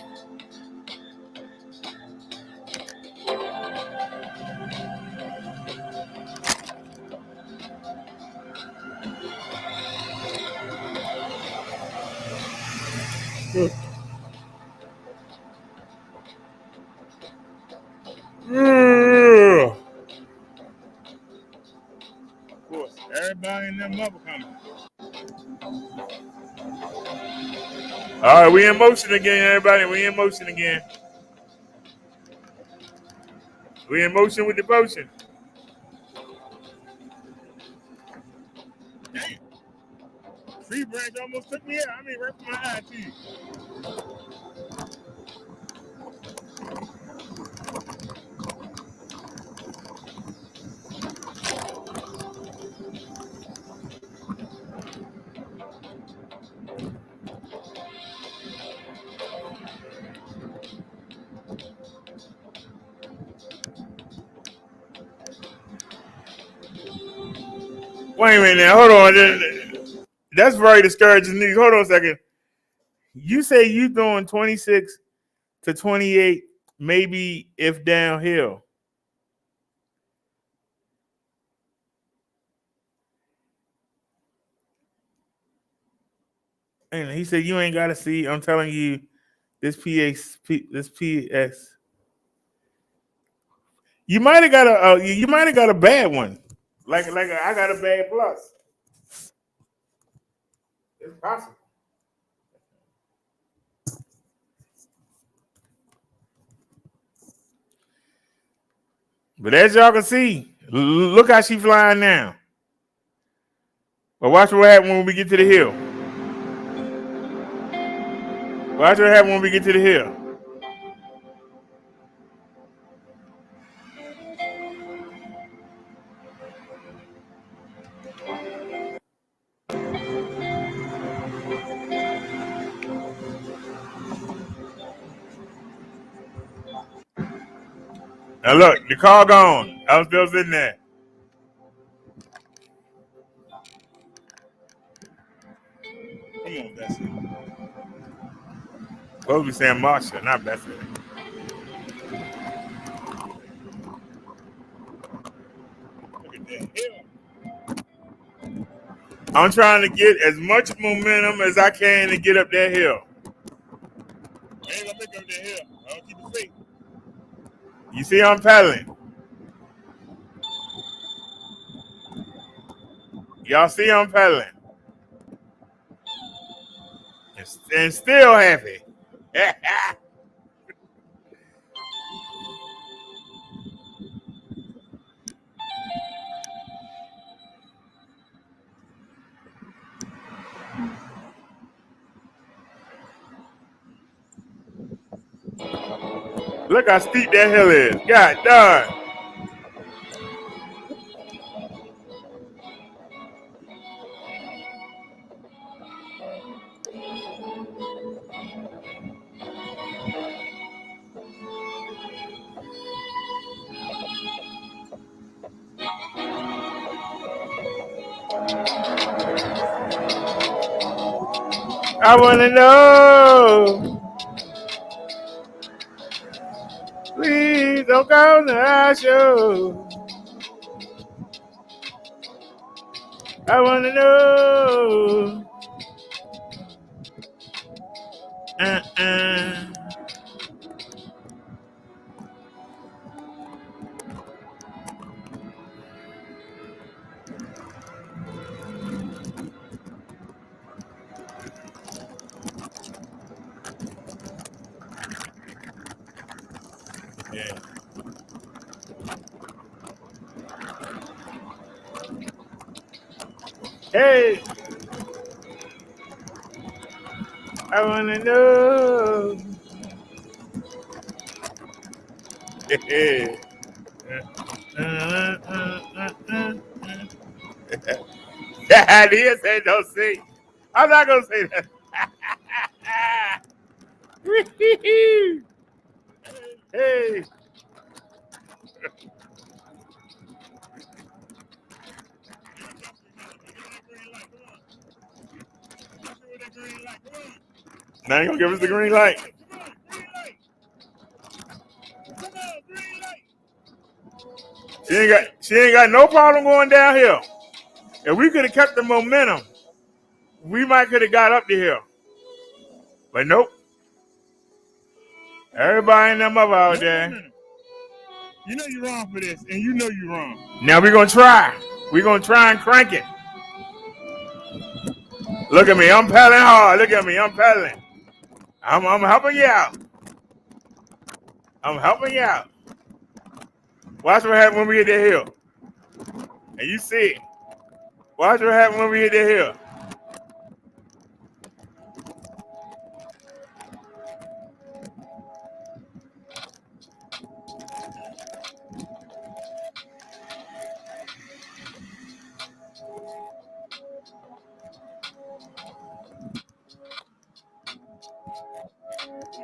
Of course, everybody in that mother coming. All right, we in motion again, everybody. We in motion again. We in motion with devotion. Damn. Tree branch almost took me out. I mean, right from my eye to you. Wait a minute now. Hold on. That's very discouraging news. Hold on a second. You say you doing 26 to 28, maybe if downhill. And he said you ain't got to see. I'm telling you, this PS. You might have got a bad one. Like I got a bad plus. It's possible. But as y'all can see, look how she flying now. But watch what happens when we get to the hill. Watch what happens when we get to the hill. Now look, the car gone. I was still sitting there. Come on, Bessie. Supposed to be saying Marsha, not Bessie. Look at that hill. I'm trying to get as much momentum as I can to get up that hill. I ain't gonna make up that hill. I don't keep it safe. You see I'm paddling. Y'all see I'm paddling. And still happy. Look how steep that hill is. God darn. I want to know. Please don't come to our show. I want to know. Yeah. Hey, I want to know. Yeah, he said don't sing. I'm not gonna say that. Hey, Give me that green light. Come on. Give me that green light. Come on. Now you gonna give us the green light? Come on, green light. Come on, green light. She ain't got no problem going down here. If we could have kept the momentum, we might could have got up the hill. But nope. Everybody and their mother out there. You know you're wrong for this, and you know you're wrong. Now we're gonna try. We're gonna try and crank it. Look at me, I'm paddling hard. Look at me, I'm paddling. I'm helping you out. I'm helping you out. Watch what happens when we hit the hill. And you see it. Watch what happens when we hit the hill.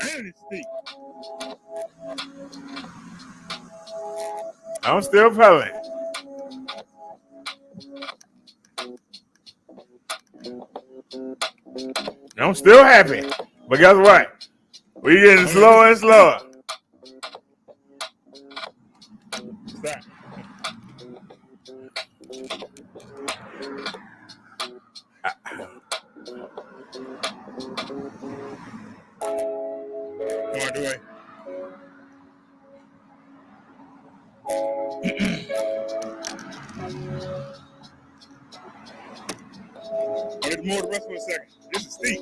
Man, it's steep. I'm still pedaling. I'm still happy. But guess what? We're getting slower and slower. Stop. Come on, Dwayne. I'll get more the rest for a second. This is steep.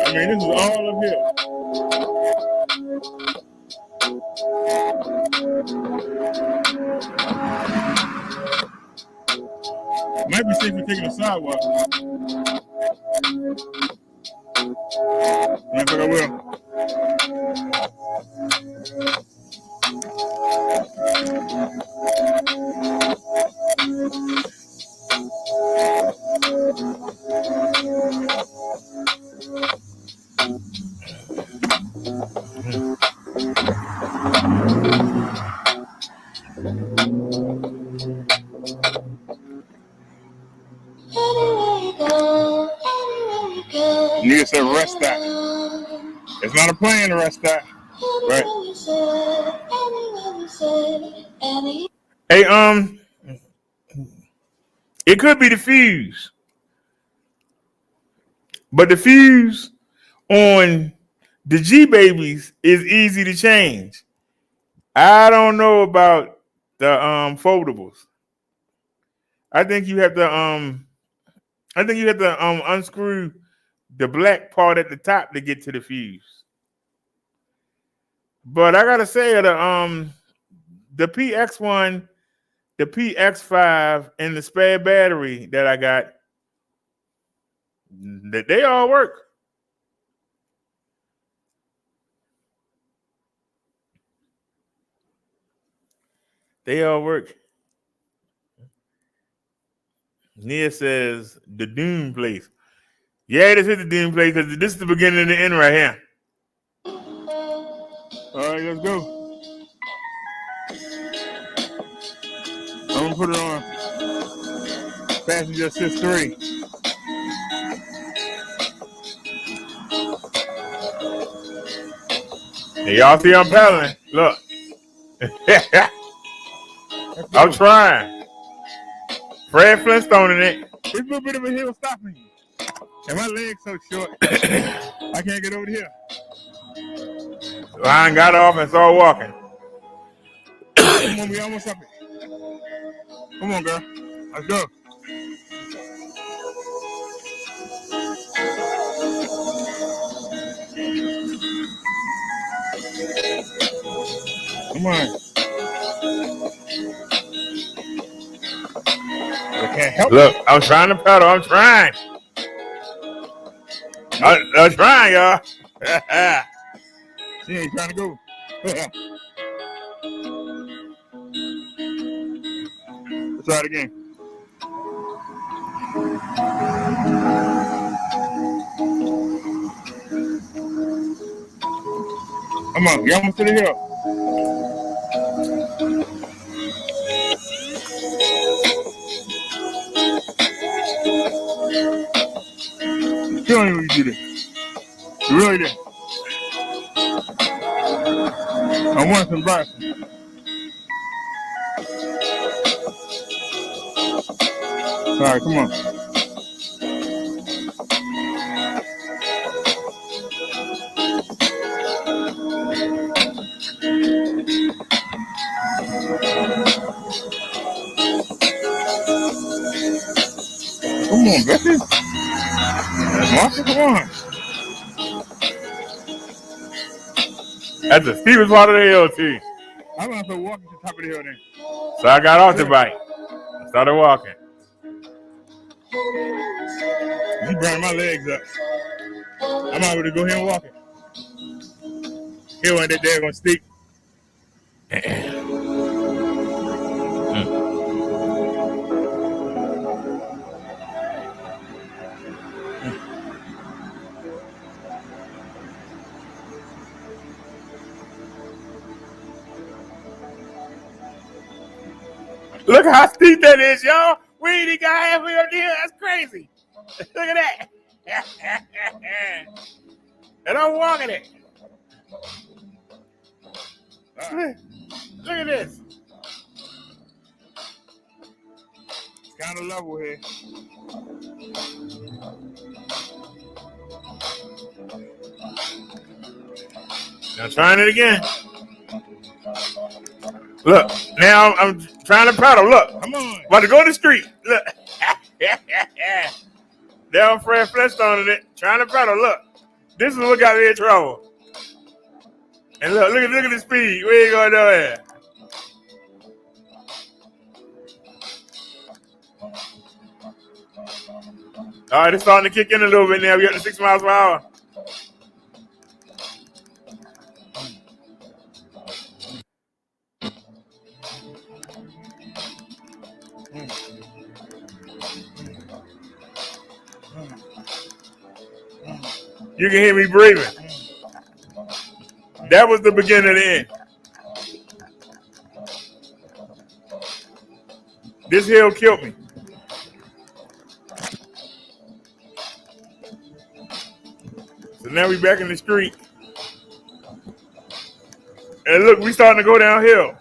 I mean, this is all uphill. Might be safe for taking a sidewalk. I think I will. Nigga said rest stop. It's not a plane to rest stop. Right. Hey, it could be the fuse. But the fuse on the G babies is easy to change. I don't know about the foldables. I think you have to unscrew the black part at the top to get to the fuse. But I gotta say the PX1, the PX5, and the spare battery that I got, they all work. They all work. Nia says the Doom place. Yeah, this is the Doom place because this is the beginning and the end right here. All right, let's go. I'm gonna put it on passenger assist 3. Hey, y'all see I'm paddling. Look. I'm trying. Fred Flintstone in it. This little bit of a hill stopping you. And my leg's so short, I can't get over here. So I got off and started walking. Come on, we almost up it. Come on, girl. Let's go. Come on. I can't help Look, I'm trying to pedal. I'm trying. I'm trying, y'all. She ain't trying to go. Let's try it again. Come on, get almost to the hill. You don't even do this. You really did. I want some Bryson. All right, come on. Come on, Bessie. Martha, come on. That's the steepest part of the hill, too. I'm going to walk to the top of the hill then. So I got off the bike. Started walking. You burn my legs up. I'm able to go here and walk it. Hill ain't that there gonna steep. Look how steep that is, y'all. We ain't even got halfway up there. That's crazy. Look at that. And I'm walking it. Look at this. It's kind of level here. Now trying it again. Look, now I'm trying to pedal. Look, Come on. about to go in the street. Look. Down Fred Flintstone in it, trying to pedal. Look, this is what got me in trouble. And look at the speed. We ain't going nowhere. All right, it's starting to kick in a little bit now. We got to 6 miles per hour. You can hear me breathing. That was the beginning of the end. This hill killed me. So now we back in the street. And look, we starting to go downhill.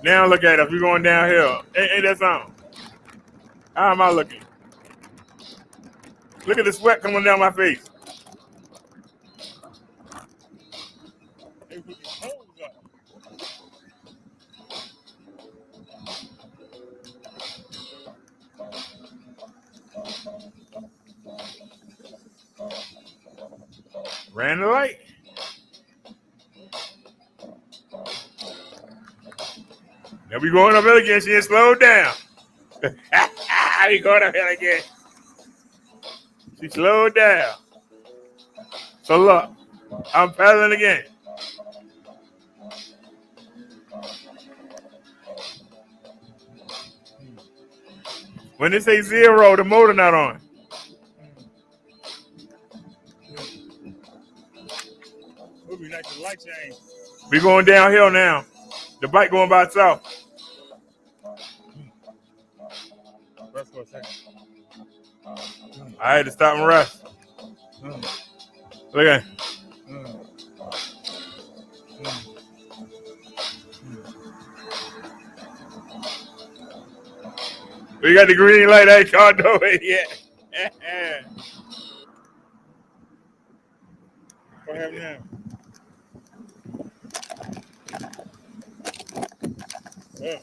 Now look at us. We're going downhill. Ain't that something? How am I looking? Look at the sweat coming down my face. Ran the light. Now we going uphill again. She ain't slowed down. We going uphill again. She slowed down. So look, I'm pedaling again. When they say 0, the motor not on. Would be like the light change. We going downhill now. The bike going by itself. Rest for a second. I had to stop and rest. Look at it. We got the green light. I can't do it yet. What happened now? Yeah.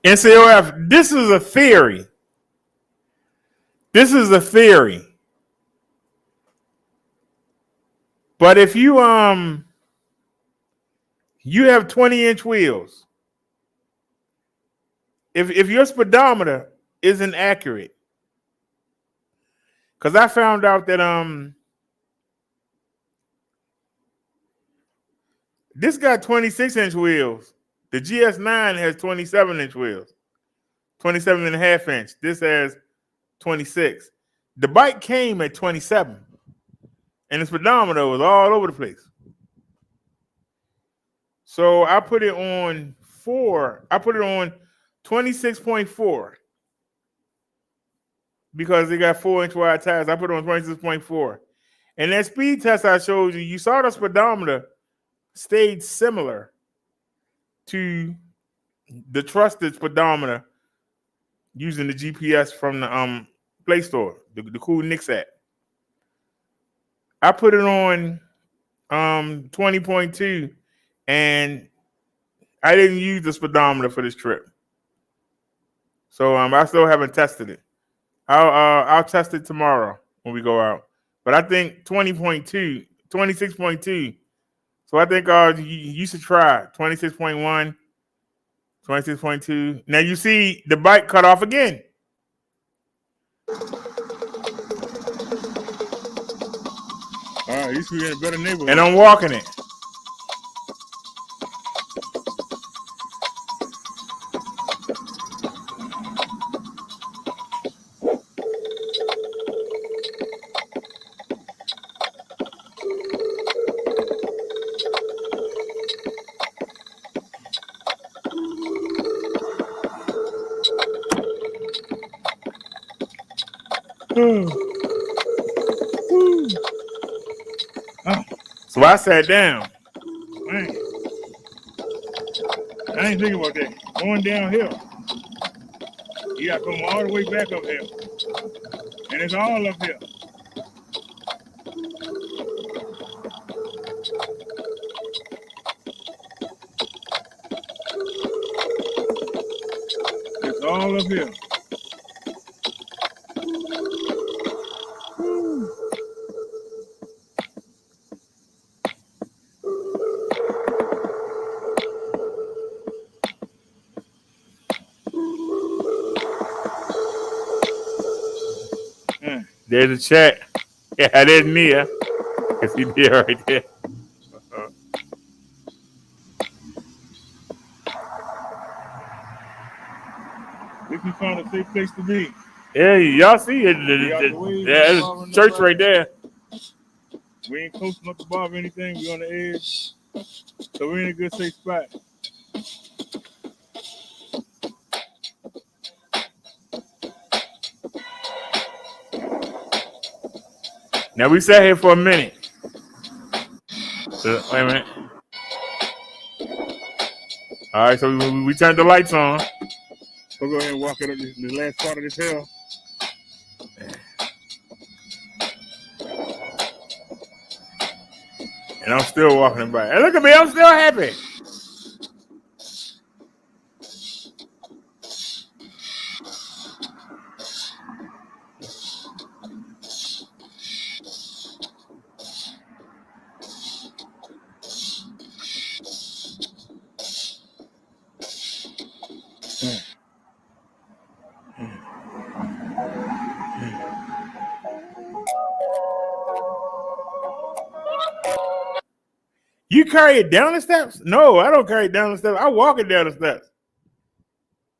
NCOF, this is a theory. This is a theory. But if you you have 20-inch wheels, if your speedometer isn't accurate, because I found out that this got 26-inch wheels. The GS9 has 27-inch wheels, 27 and a half inch. This has 26. The bike came at 27, and the speedometer was all over the place. So I put it on 4. I put it on 26.4 because it got 4-inch wide tires. I put it on 26.4. And that speed test I showed you, you saw the speedometer stayed similar to the trusted speedometer using the GPS from the Play Store, the cool Nix app. I put it on 20.2, and I didn't use the speedometer for this trip. So I still haven't tested it. I'll test it tomorrow when we go out. But I think 20.2, 26.2. So I think you should try 26.1, 26.2. Now you see the bike cut off again. All right, you should be in a better neighborhood. And I'm walking it. So I sat down. Man, I ain't thinking about that. Going downhill, you got to come all the way back uphill, and it's all uphill. It's all uphill. There's a chat. Yeah, there's Nia. Because he did right there. If you found a safe place to be. Yeah, y'all see it. There's a church right there. We ain't close enough to bother anything. We're on the edge. So we're in a good, safe spot. Now we sat here for a minute. So, wait a minute. All right, so we turned the lights on. We'll go ahead and walk it up the last part of this hill. And I'm still walking by. And look at me, I'm still happy. You carry it down the steps? No, I don't carry it down the steps. I walk it down the steps.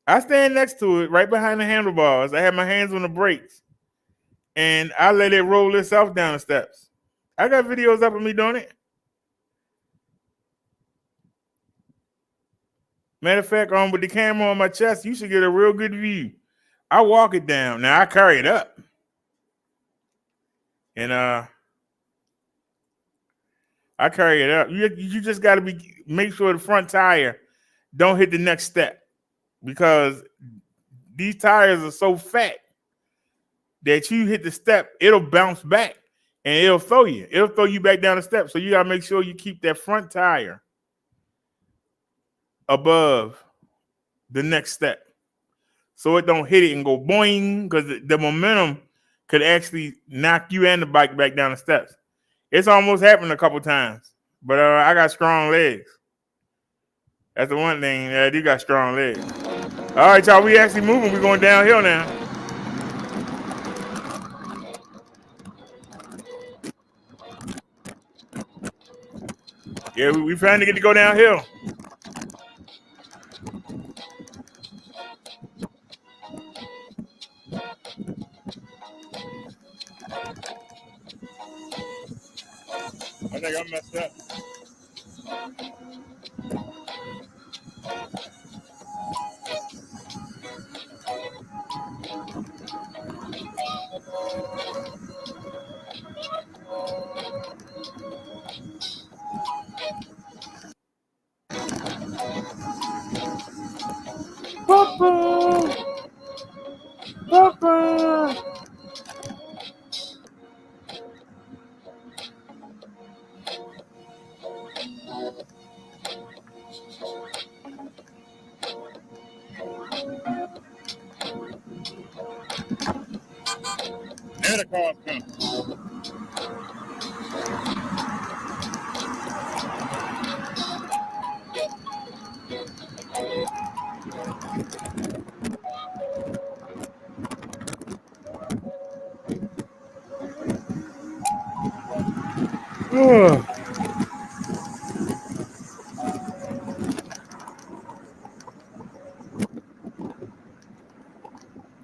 I stand next to it, right behind the handlebars. I have my hands on the brakes, and I let it roll itself down the steps. I got videos up of me doing it. Matter of fact, with the camera on my chest, you should get a real good view. I walk it down. Now I carry it up, and I carry it up. You just got to make sure the front tire don't hit the next step, because these tires are so fat that you hit the step, it'll bounce back and it'll throw you. It'll throw you back down the step. So you got to make sure you keep that front tire above the next step. so it don't hit it and go boing, because the momentum could actually knock you and the bike back down the steps. It's almost happened a couple times, but I got strong legs. That's the one thing. I do got strong legs. All right, y'all, we actually moving. We're going downhill now. Yeah, we trying to get to go downhill. I think I messed up. Papa, Papa. There the cars come.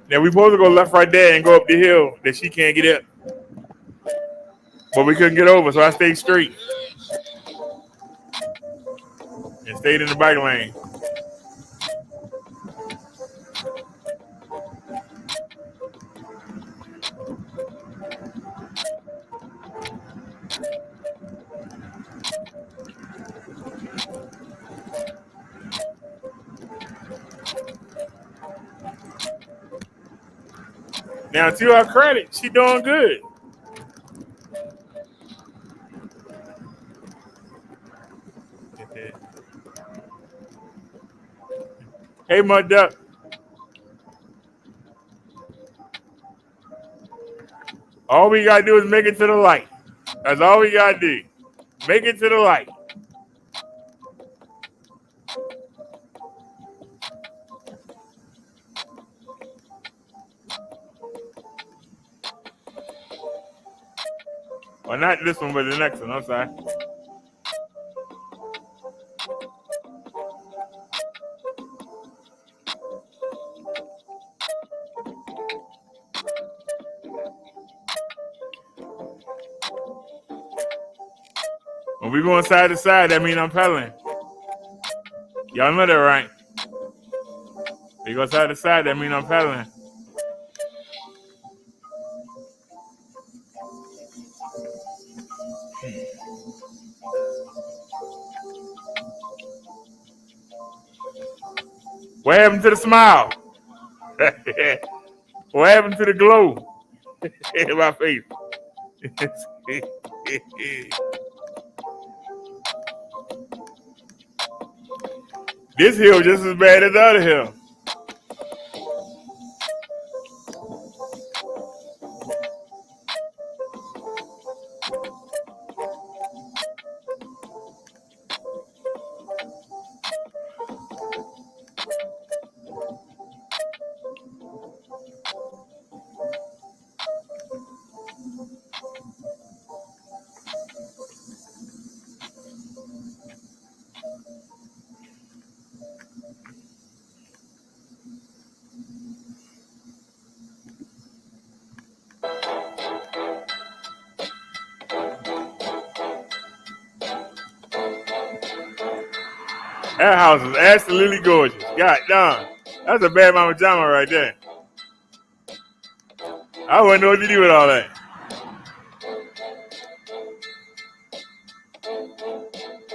Now we supposed to go left right there and go up the hill that she can't get up. But we couldn't get over, so I stayed straight. And stayed in the bike lane. Now, to her credit, she doing good. Hey, Mud Duck. All we got to do is make it to the light. That's all we got to do. Make it to the light. Well, not this one, but the next one. I'm sorry. When we going side to side, that means I'm pedaling. Y'all know that, right? We go side to side, that means I'm pedaling. What happened to the smile? What happened to the glow in my face? This hill just as bad as the other hill. That house is absolutely gorgeous. God damn. That's a bad mama jama right there. I wouldn't know what to do with all that.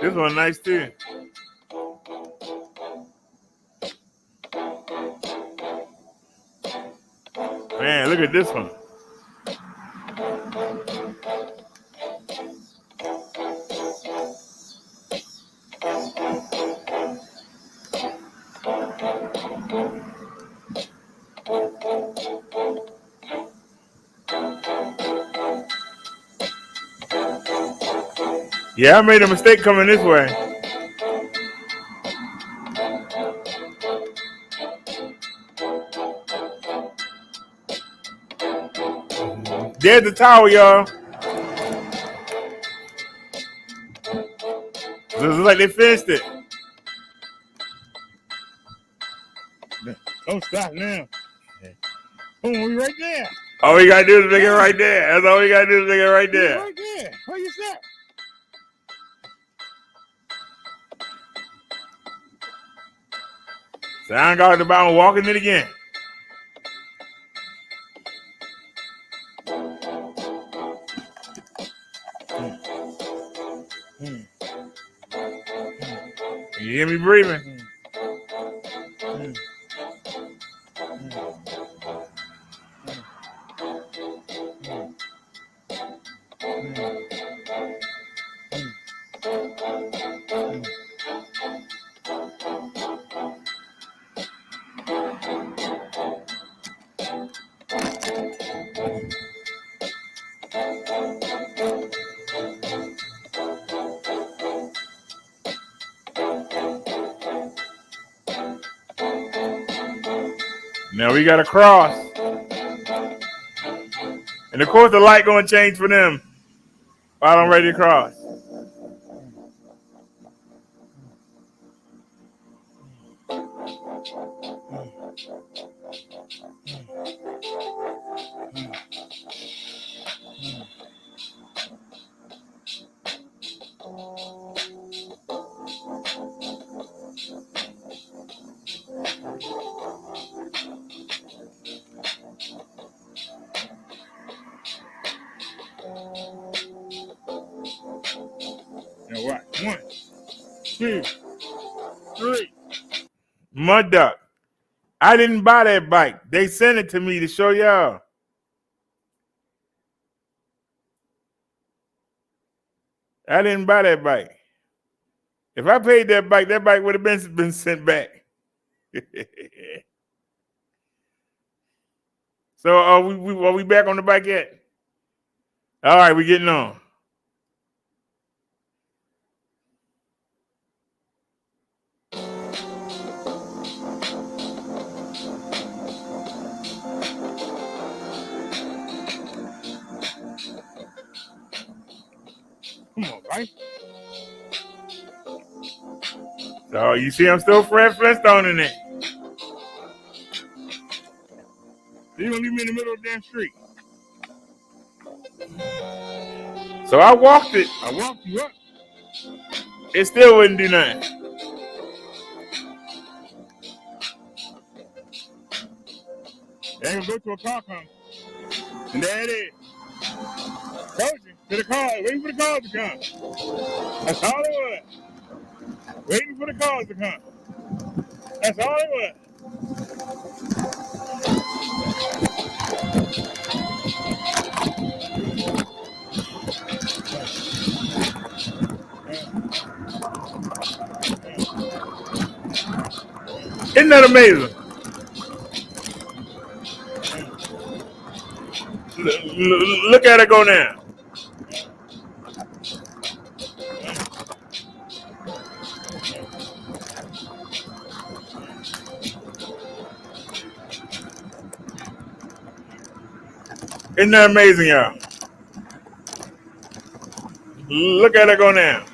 This one nice too. Man, look at this one. Yeah, I made a mistake coming this way. There's the tower, y'all. Looks like they finished it. Don't stop now. Boom, we right there. All we gotta do is make it right there. That's all we gotta do is make it right there. Right there. Where you stop? Sound got at the bottom, walking it again. You hear me breathing? Now we got to cross. And of course the light gonna change for them while I'm ready to cross. Now what? 1, 2, 3. Mud Duck. I didn't buy that bike. They sent it to me to show y'all. I didn't buy that bike. If I paid that bike would have been sent back. So are we back on the bike yet? All right, we getting on. Come on, right? So you see I'm still Fred Flintstone in it. You gonna leave me in the middle of the damn street? So I walked it. I walked you up. It still wouldn't do nothing. They ain't gonna go to a car come. And there it is. Told you. To the car. Waiting for the cars to come. That's all it was. Waiting for the cars to come. That's all it was. Isn't that amazing? Look at it go now. Isn't that amazing, y'all? Look at it go now.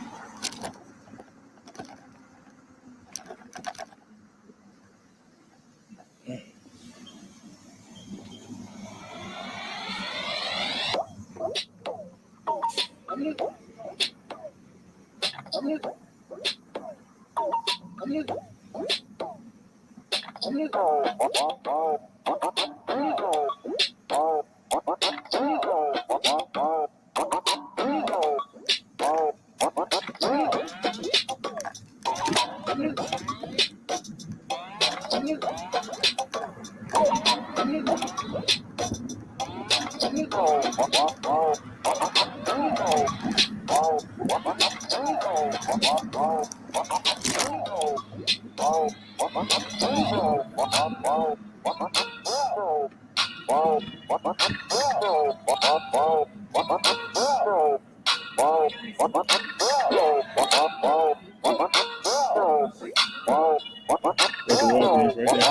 There's the Walgreens right there.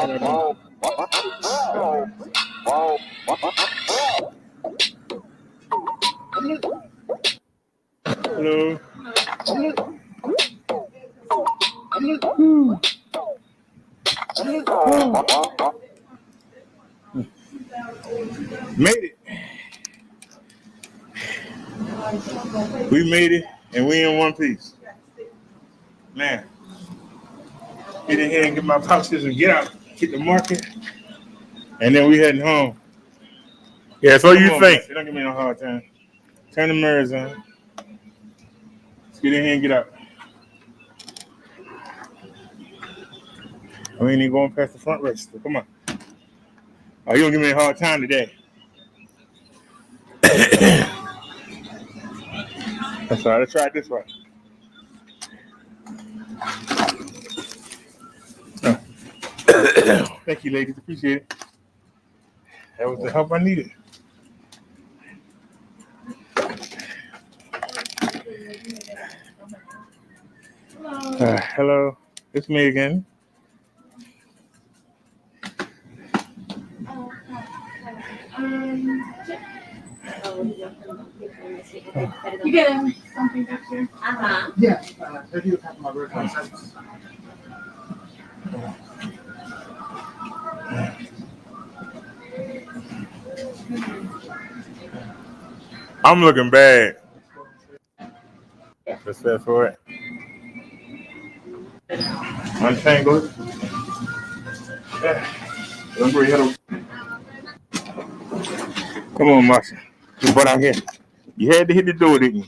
How about that? Hello. Made it. We made it, and we in one piece. Man, get in here and get my pouches and get out, hit the market, and then we heading home. Yeah, so Come you on, think? Bessie, don't give me no hard time. Turn the mirrors on. Let's get in here and get out. We ain't even going past the front register. Come on. Oh, you don't give me a hard time today. That's all right. Let's try it this way. Oh. Thank you, ladies. Appreciate it. That was the help I needed. Hello. It's me again. You getting something back here? Yeah. If you have my birthday. I'm looking bad. Let's fast forward. Untangle it. Don't worry, come on, Marsha. You butt out here. You had to hit the door, didn't you?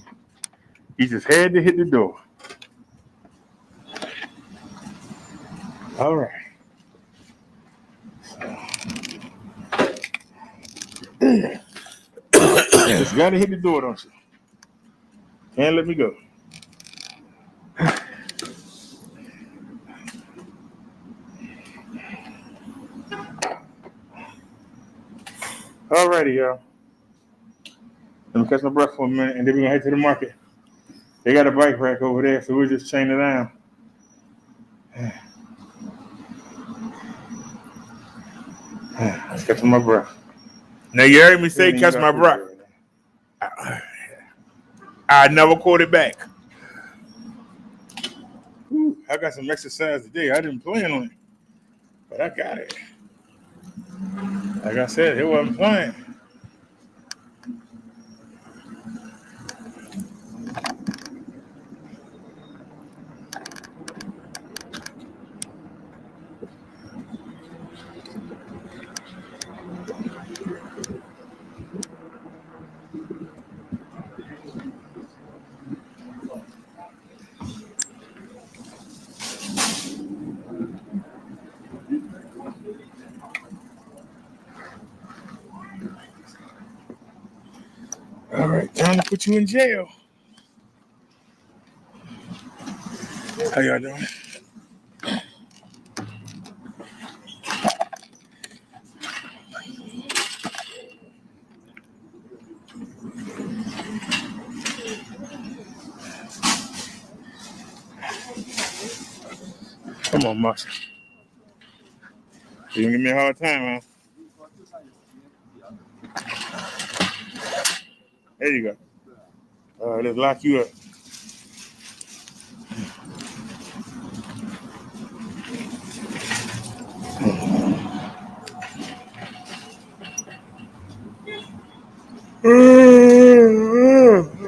You just had to hit the door. All right. Just gotta hit the door, don't you? Can't let me go. Alrighty, y'all. Let me catch my breath for a minute, and then we're gonna head to the market. They got a bike rack over there, so we'll just chain it down. Let's catch my breath. Now you heard me say catch my breath. I never caught it back. Ooh, I got some exercise today. I didn't plan on it, but I got it. Like I said, it wasn't playing. All right, time to put you in jail. How y'all doing? Come on, Marsha. You gonna give me a hard time, huh? There you go. All right, let's lock you up.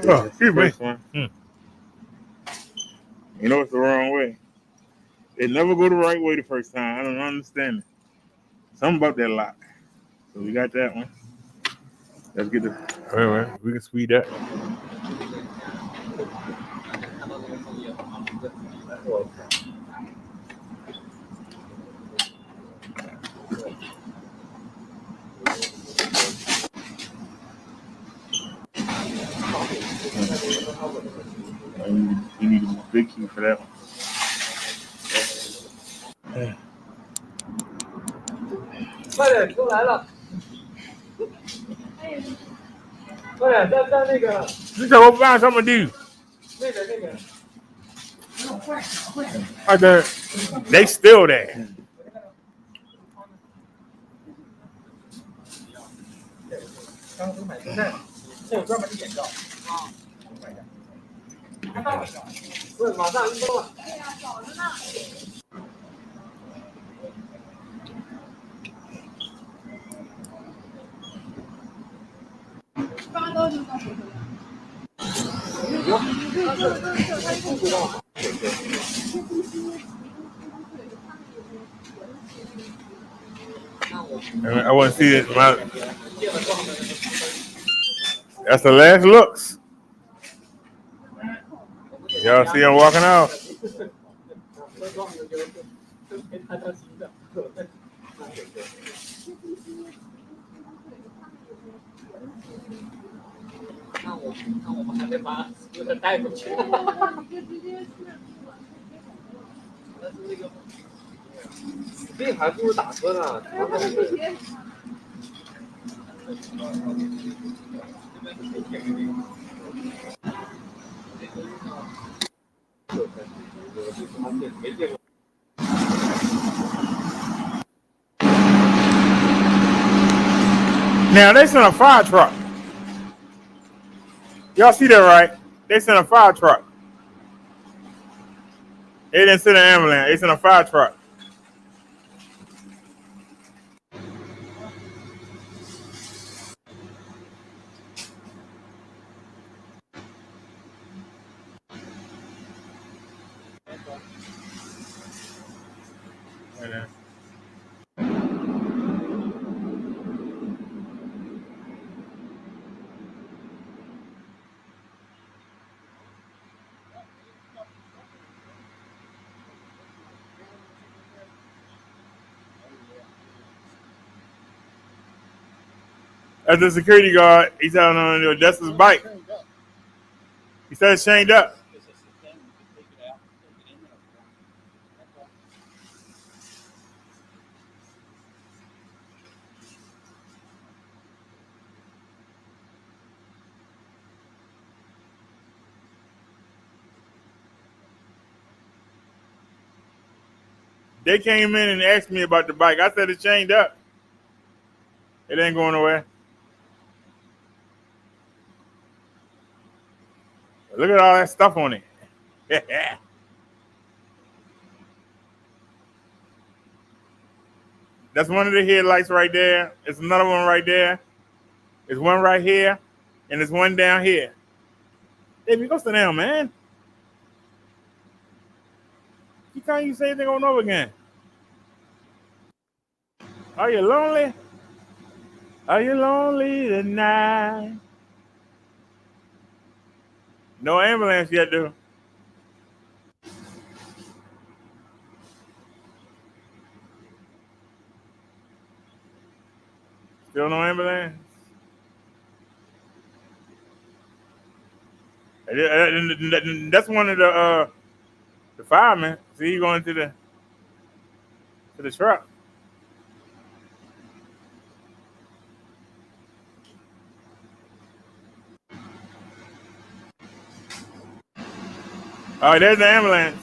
Oh, excuse me. You know it's the wrong way. It never go the right way the first time. I don't understand it. Something about that lock. So we got that one. Let's get the. Wait, we can speed that. You need a big key for that one. You go find something to do. I said, they still there. I want to see it. That's the last looks. Y'all see him walking out. Now they sent a fire truck. Y'all see that, right? They sent a fire truck. They didn't send an ambulance. They sent a fire truck. As the security guard, he's telling him to adjust his bike. He said it's chained up. They came in and asked me about the bike. I said it's chained up. It ain't going nowhere. Look at all that stuff on it. That's one of the headlights right there. There's another one right there. There's one right here. And there's one down here. Hey, go sit down, man. You can't you say anything on over again. Are you lonely? Are you lonely tonight? No ambulance yet, dude. Still no ambulance? That's one of the firemen. See, you going to the truck. All right, there's the ambulance.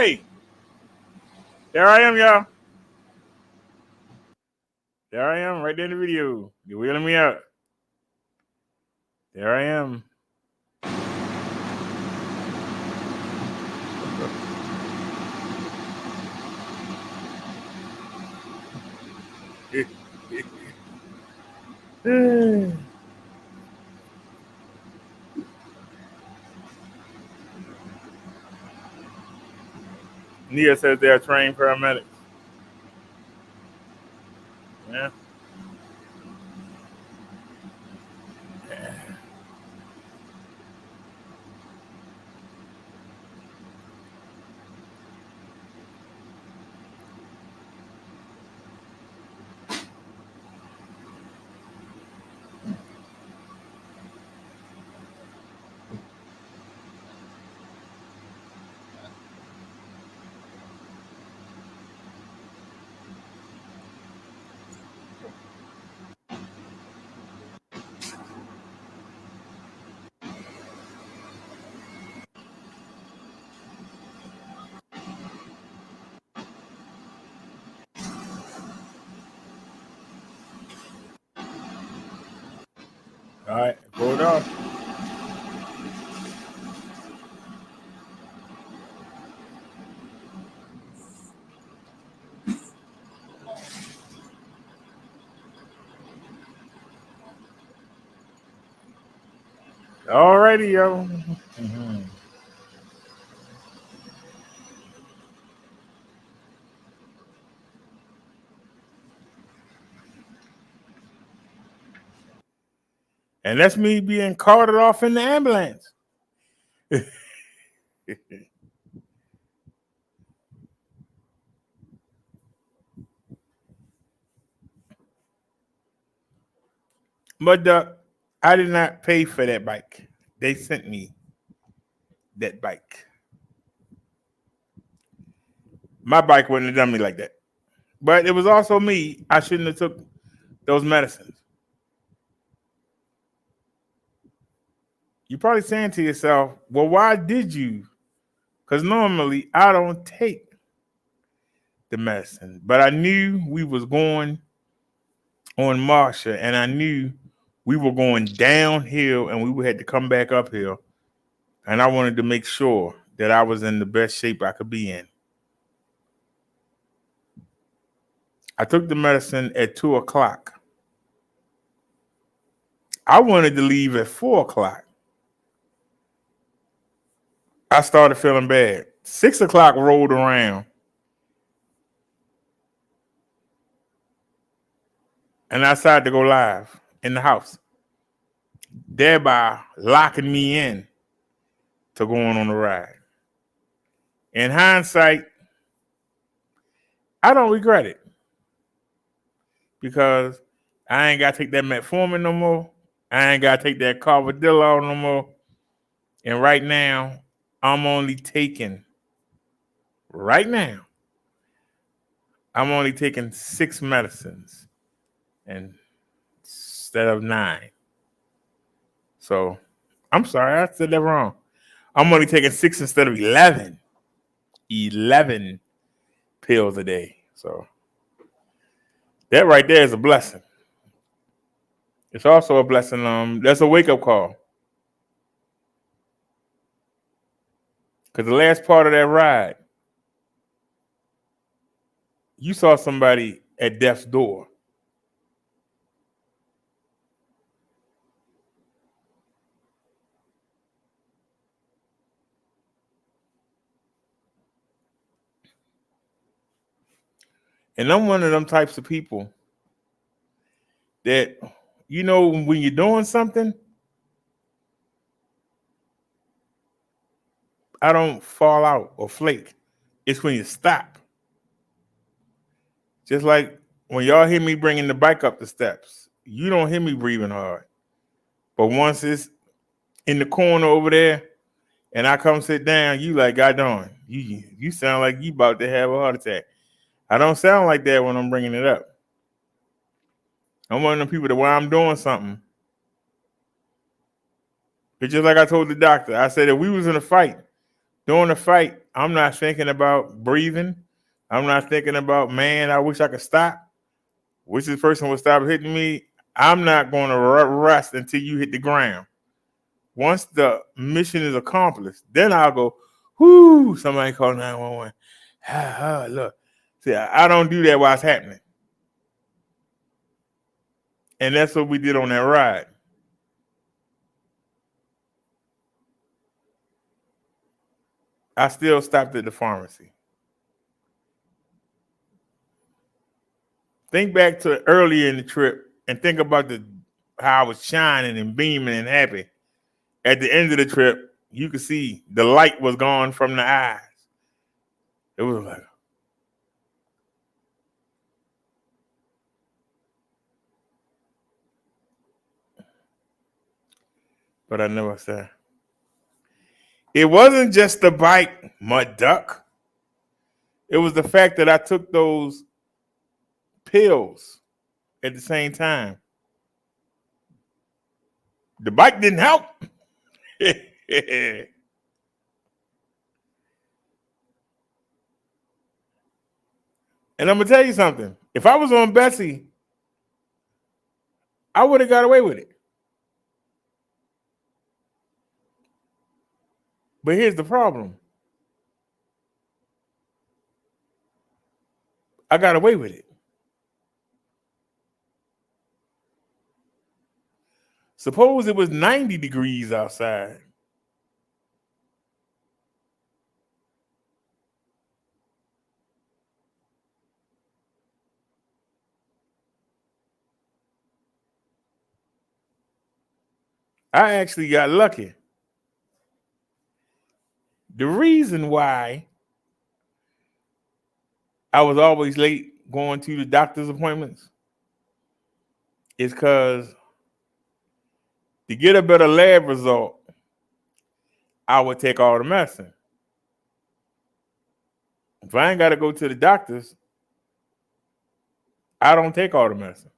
Hey, there I am, y'all. There I am, right there in the video. You're wheeling me out. There I am. Nia says they are trained paramedics. Yeah. All right, pull it off. All righty, yo. And that's me being carted off in the ambulance. But I did not pay for that bike. They sent me that bike. My bike wouldn't have done me like that. But it was also me. I shouldn't have took those medicines. You're probably saying to yourself, well, why did you? Because normally I don't take the medicine. But I knew we was going on Marsha, and I knew we were going downhill and we had to come back uphill. And I wanted to make sure that I was in the best shape I could be in. I took the medicine at 2:00. I wanted to leave at 4:00. I started feeling bad. 6:00 rolled around. And I decided to go live in the house, thereby locking me in to going on the ride. In hindsight, I don't regret it because I ain't got to take that metformin no more. I ain't got to take that Carvedilol no more. And right now, I'm only taking 6 medicines instead of 9. So I'm sorry, I said that wrong. I'm only taking 6 instead of 11. 11 pills a day. So that right there is a blessing. It's also a blessing. That's a wake-up call. Because the last part of that ride, you saw somebody at death's door. And I'm one of them types of people that, when you're doing something, I don't fall out or flake. It's when you stop. Just like when y'all hear me bringing the bike up the steps, you don't hear me breathing hard. But once it's in the corner over there and I come sit down, you like, God darn, you sound like you about to have a heart attack. I don't sound like that when I'm bringing it up. I'm one of them people that while I'm doing something, it's just like I told the doctor. I said if we was in a fight, during the fight, I'm not thinking about breathing. I'm not thinking about, man, I wish I could stop. Wish this person would stop hitting me. I'm not going to rest until you hit the ground. Once the mission is accomplished, then I'll go, whoo, somebody call 911. Look, see, I don't do that while it's happening. And that's what we did on that ride. I still stopped at the pharmacy. Think back to earlier in the trip and think about how I was shining and beaming and happy. At the end of the trip, you could see the light was gone from the eyes. It was like, but I never said. It wasn't just the bike, Mud Duck. It was the fact that I took those pills at the same time. The bike didn't help. And I'm gonna tell you something. If I was on Bessie, I would have got away with it. But here's the problem. I got away with it. Suppose it was 90 degrees outside. I actually got lucky. The reason why I was always late going to the doctor's appointments is because to get a better lab result, I would take all the medicine. If I ain't got to go to the doctor's, I don't take all the medicine.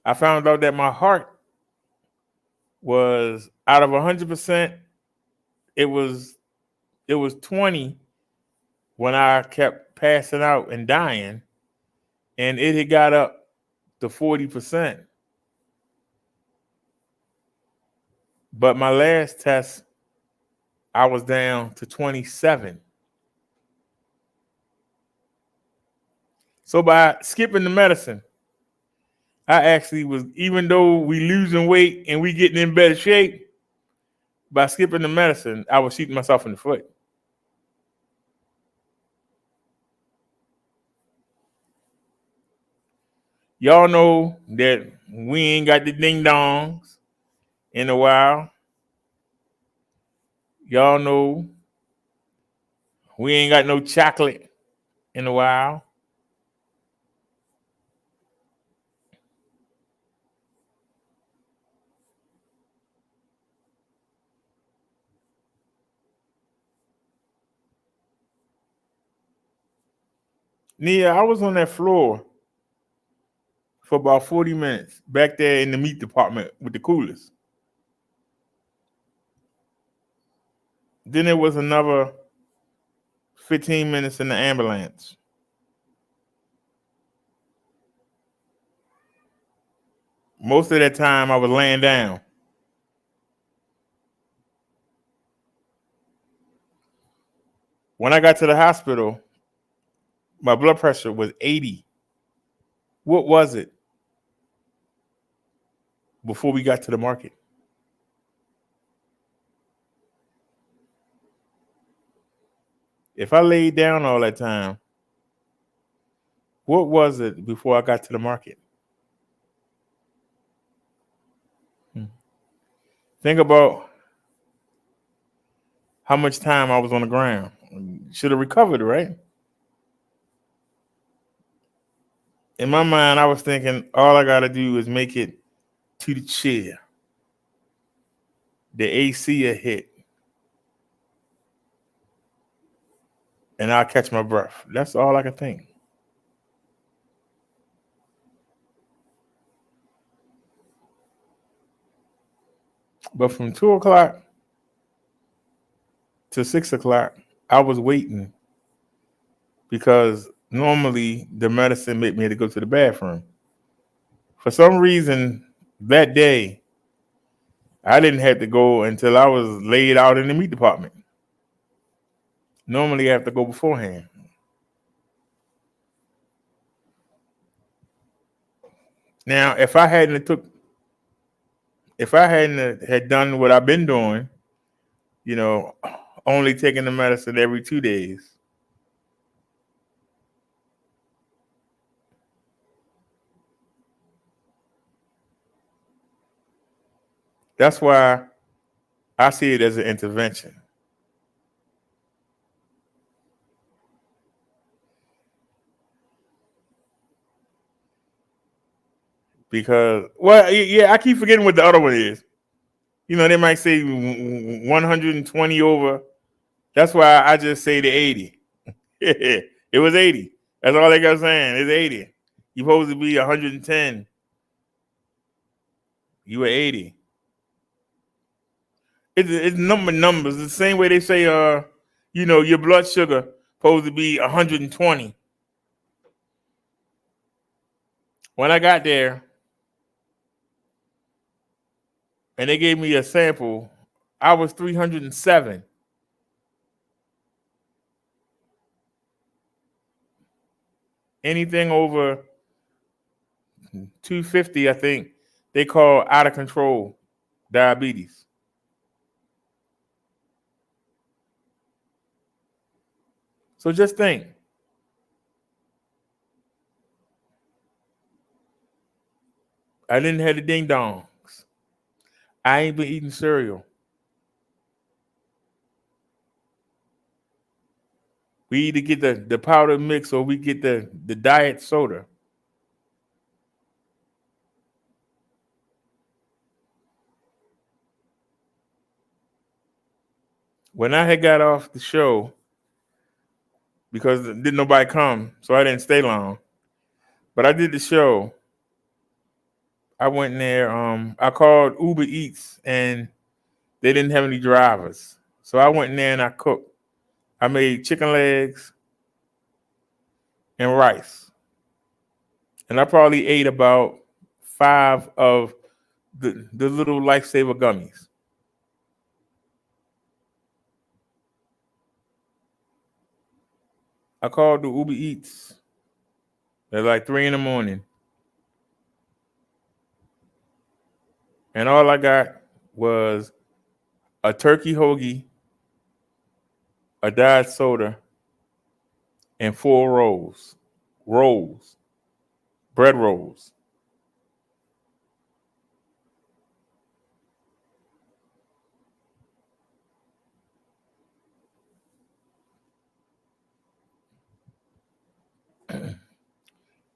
I found out that my heart was out of 100%, it was 20 when I kept passing out and dying, and it had got up to 40%. But my last test, I was down to 27. So by skipping the medicine, I actually was, even though we losing weight and we getting in better shape, by skipping the medicine, I was shooting myself in the foot. Y'all know that we ain't got the ding dongs in a while. Y'all know we ain't got no chocolate in a while. Nia, I was on that floor for about 40 minutes back there in the meat department with the coolers. Then there was another 15 minutes in the ambulance. Most of that time I was laying down. When I got to the hospital, my blood pressure was 80. What was it before we got to the market? If I laid down all that time, what was it before I got to the market? Think about how much time I was on the ground. Should have recovered, right? In my mind, I was thinking all I got to do is make it to the chair. The AC a hit. And I'll catch my breath. That's all I could think. But from 2 o'clock to 6 o'clock, I was waiting because normally the medicine made me to go to the bathroom. For some reason, that day, I didn't have to go until I was laid out in the meat department. Normally, I have to go beforehand. Now, if I hadn't had done what I've been doing, only taking the medicine every 2 days, that's why I see it as an intervention. Because, I keep forgetting what the other one is. They might say 120 over. That's why I just say the 80. It was 80. That's all they got saying. It's 80. You're supposed to be 110. You were 80. It's numbers. It's the same way they say, your blood sugar supposed to be 120. When I got there, and they gave me a sample, I was 307. Anything over 250, I think, they call out of control diabetes. So just think. I didn't have the ding dongs. I ain't been eating cereal. We either get the powder mix or we get the diet soda. When I had got off the show, because didn't nobody come, so I didn't stay long. But I did the show. I went in there. I called Uber Eats, and they didn't have any drivers. So I went in there and I cooked. I made chicken legs and rice. And I probably ate about 5 of the little Lifesaver gummies. I called the Uber Eats at like 3 a.m. And all I got was a turkey hoagie, a diet soda, and 4 bread rolls.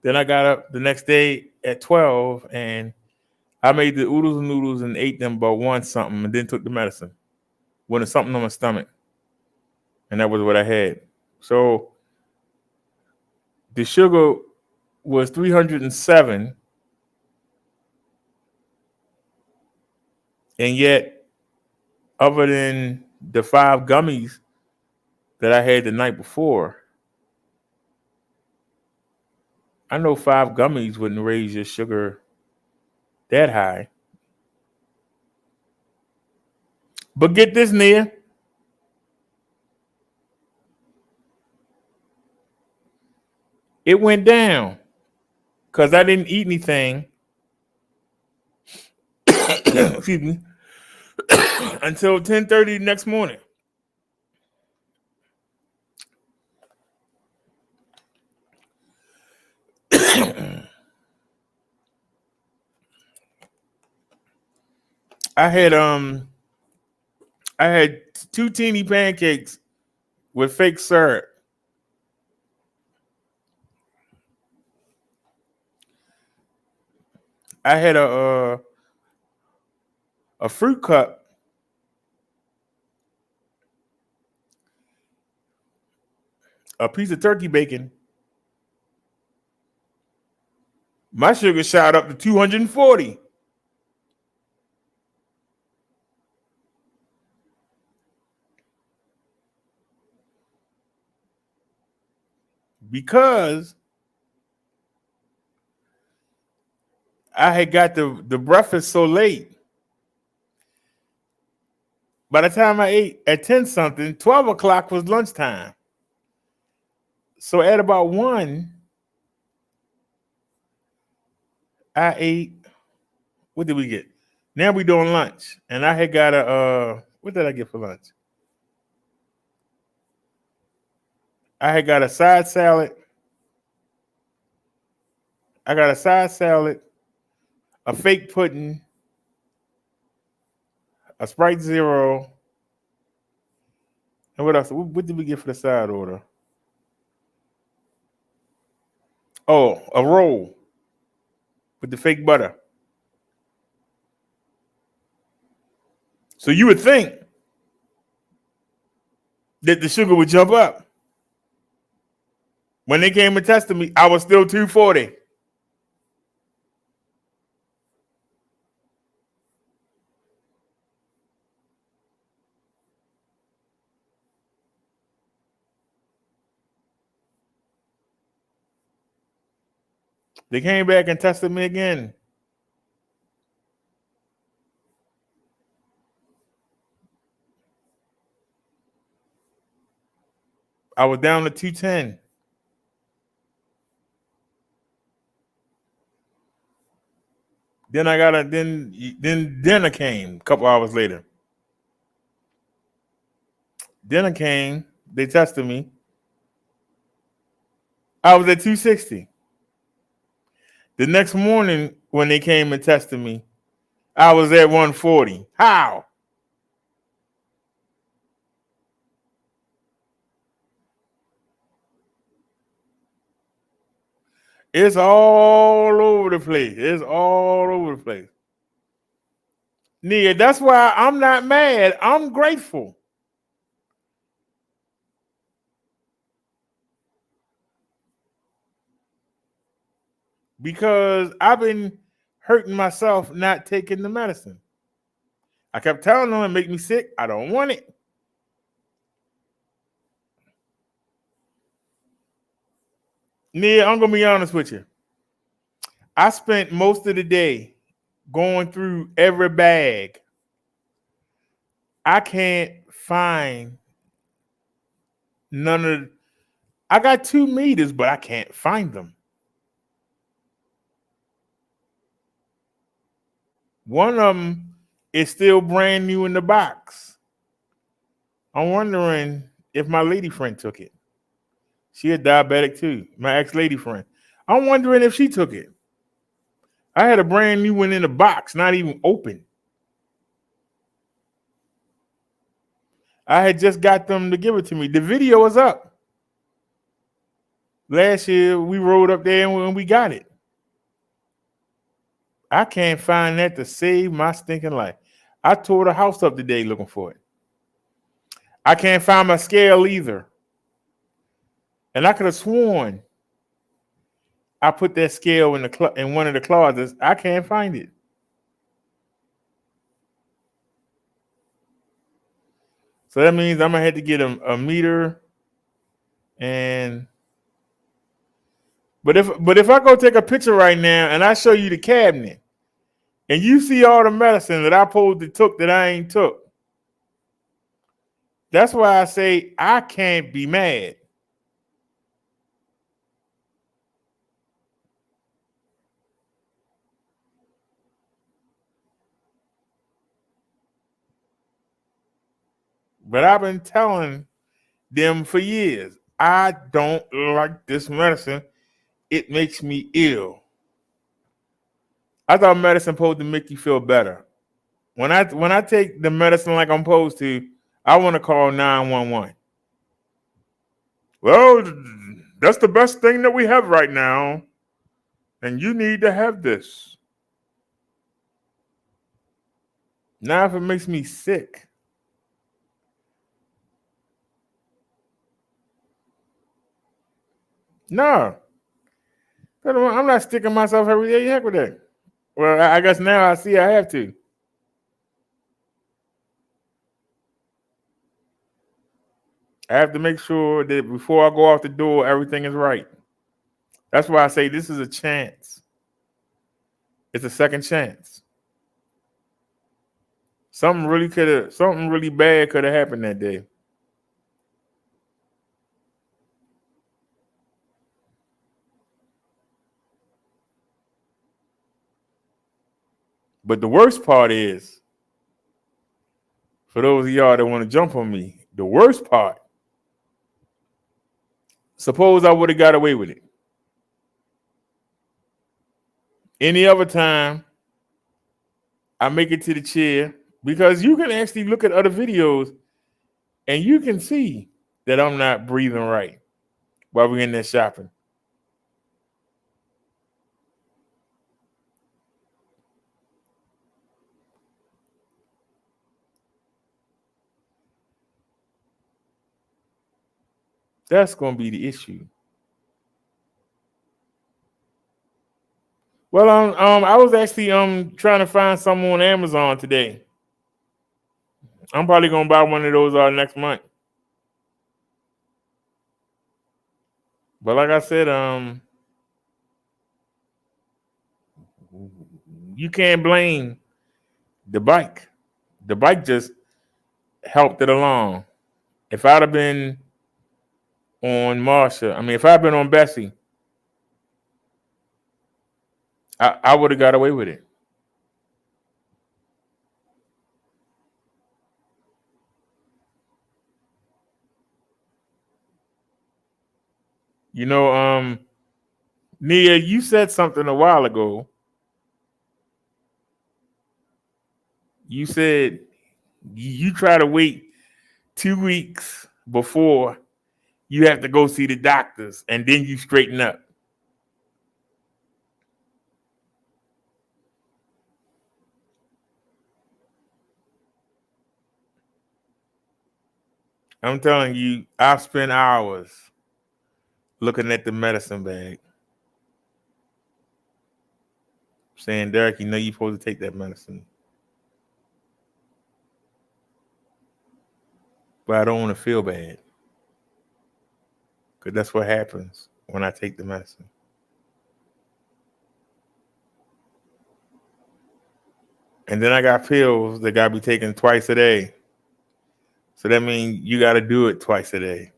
Then I got up the next day at 12 and I made the oodles and noodles and ate them about 1 something and then took the medicine. Wanted something on my stomach. And that was what I had. So the sugar was 307. And yet, other than the 5 gummies that I had the night before, I know 5 gummies wouldn't raise your sugar that high. But get this, Nia. It went down because I didn't eat anything excuse me, until 10:30 next morning. I had 2 teeny pancakes with fake syrup. I had a fruit cup, a piece of turkey bacon. My sugar shot up to 240. because I had got the breakfast so late. By the time I ate at 10 something, 12 o'clock was lunchtime. So at about 1, I ate. What did we get? Now we doing lunch. And I had got what did I get for lunch? I had got a side salad. I got a side salad, a fake pudding, a Sprite Zero, and what else? What did we get for the side order? Oh, a roll with the fake butter. So you would think that the sugar would jump up. When they came and tested me, I was still 240. They came back and tested me again. I was down to 210. Then I got then dinner came a couple hours later. Dinner came, they tested me. I was at 260. The next morning, when they came and tested me, I was at 140. How? It's all over the place. It's all over the place. Nia, that's why I'm not mad. I'm grateful. Because I've been hurting myself not taking the medicine. I kept telling them it make me sick. I don't want it. Nia, I'm gonna be honest with you. I spent most of the day going through every bag. I can't find none of. I got 2 meters, but I can't find them. One of them is still brand new in the box. I'm wondering if my lady friend took it. She a diabetic too, my ex-lady friend. I'm wondering if she took it. I had a brand new one in the box, not even open. I had just got them to give it to me. The video is up. Last year, we rode up there and we got it. I can't find that to save my stinking life. I tore the house up today looking for it. I can't find my scale either. And I could have sworn I put that scale in one of the closets. I can't find it. So that means I'm gonna have to get a meter. But if I go take a picture right now and I show you the cabinet, and you see all the medicine that I supposed to took that I ain't took, that's why I say I can't be mad. But I've been telling them for years, I don't like this medicine. It makes me ill. I thought medicine supposed to make you feel better. When I take the medicine like I'm supposed to, I want to call 911. Well, that's the best thing that we have right now, and you need to have this. Now, if it makes me sick, no. I'm not sticking myself every day. Heck with that. Well, I guess now I see I have to. I have to make sure that before I go out the door, everything is right. That's why I say this is a chance. It's a second chance. Something really bad could have happened that day. But the worst part is, for those of y'all that want to jump on me, the worst part, suppose I would have got away with it. Any other time, I make it to the chair, because you can actually look at other videos and you can see that I'm not breathing right while we're in there shopping. That's going to be the issue. Well, I was actually trying to find some on Amazon today. I'm probably gonna buy one of those next month. But like I said, you can't blame the bike. The bike just helped it along. If I'd have been on Marsha, if I'd been on Bessie, I would have got away with it. You know, Nia, you said something a while ago. You said you try to wait 2 weeks before you have to go see the doctors, and then you straighten up. I'm telling you, I've spent hours looking at the medicine bag, saying, Derek, you know you're supposed to take that medicine. But I don't want to feel bad, because that's what happens when I take the medicine. And then I got pills that got to be taken twice a day. So that means you got to do it twice a day.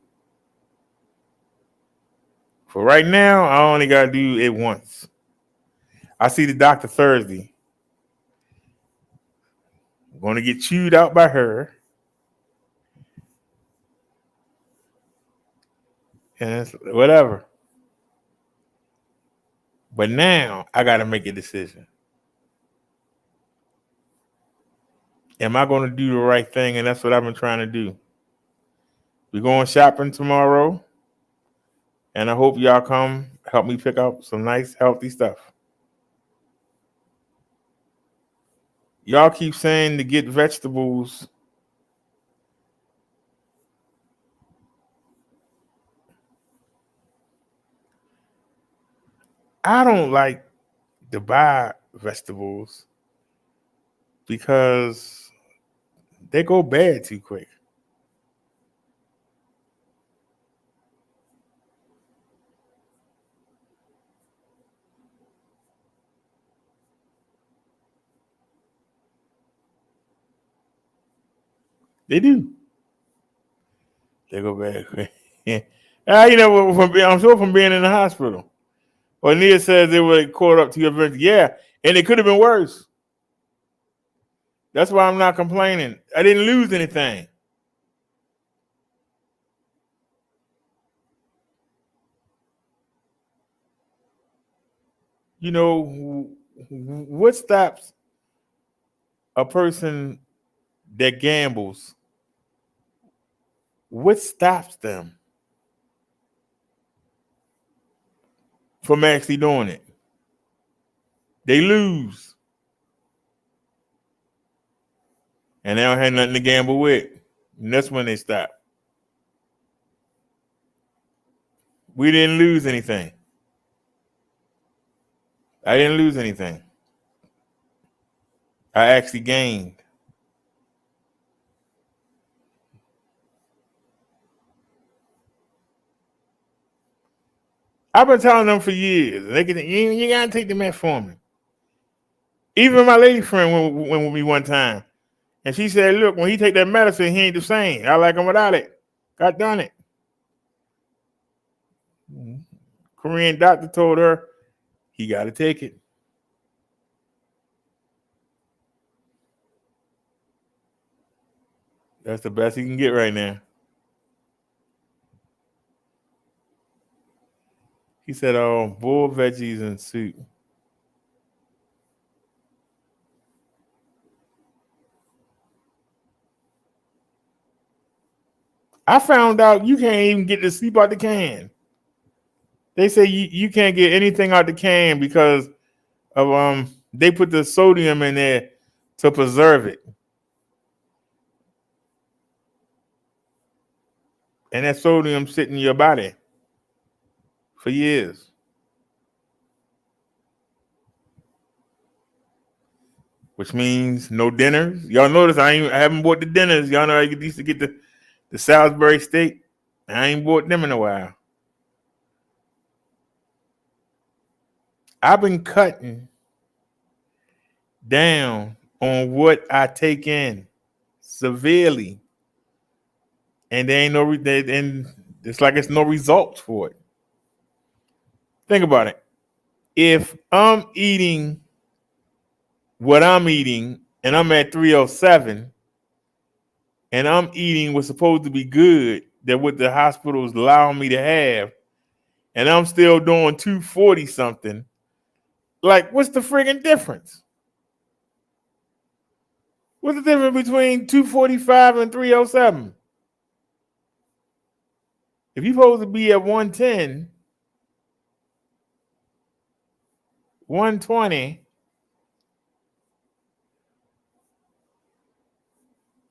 For right now, I only got to do it once. I see the doctor Thursday. I'm going to get chewed out by her. And it's whatever. But now I got to make a decision. Am I going to do the right thing? And that's what I've been trying to do. We're going shopping tomorrow. And I hope y'all come help me pick up some nice, healthy stuff. Y'all keep saying to get vegetables. I don't like to buy vegetables because they go bad too quick. They do. They go bad quick. Yeah. I'm sure from being in the hospital. Well, Nia says they were caught up to your event. Yeah, and it could have been worse. That's why I'm not complaining. I didn't lose anything. You know, what stops a person that gambles? What stops them from actually doing it? They lose. And they don't have nothing to gamble with. And that's when they stop. We didn't lose anything. I didn't lose anything. I actually gained. I've been telling them for years. They can, you gotta take the metformin. Even my lady friend went with me one time, and she said, "Look, when he take that medicine, he ain't the same. I like him without it. God done it." Korean doctor told her he got to take it. That's the best he can get right now. He said, "Oh, bull veggies and soup." I found out you can't even get the sleep out the can. They say you can't get anything out the can because of they put the sodium in there to preserve it. And that sodium sit in your body for years. Which means no dinners. Y'all notice I haven't bought the dinners. Y'all know I used to get the Salisbury steak. I ain't bought them in a while. I've been cutting down on what I take in severely, and there ain't no and it's like it's no results for it. Think about it. If I'm eating what I'm eating and I'm at 307 and I'm eating what's supposed to be good, that what the hospitals allow me to have, and I'm still doing 240 something, like what's the friggin' difference? What's the difference between 245 and 307? If you're supposed to be at 110, 120,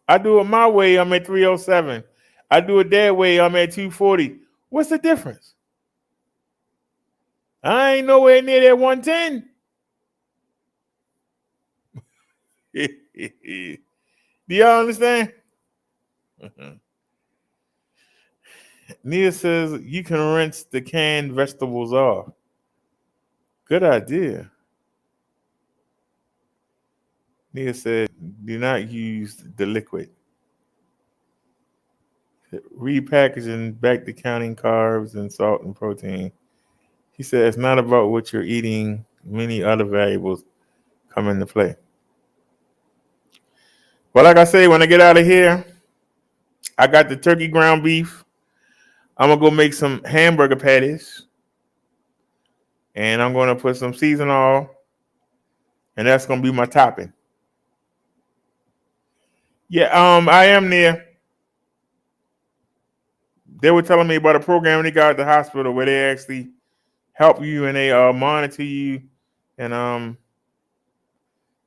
I do it my way, I'm at 307. I do it that way, I'm at 240. What's the difference? I ain't nowhere near that 110. Do y'all understand? Nia says you can rinse the canned vegetables off. Good idea. Nia said do not use the liquid. Repackaging back to counting carbs and salt and protein. He said it's not about what you're eating. Many other variables come into play. But like I say, when I get out of here, I got the turkey ground beef. I'm going to go make some hamburger patties. And I'm going to put some seasoning on. And that's going to be my topping. Yeah, I am there. They were telling me about a program they got at the hospital where they actually help you and they monitor you and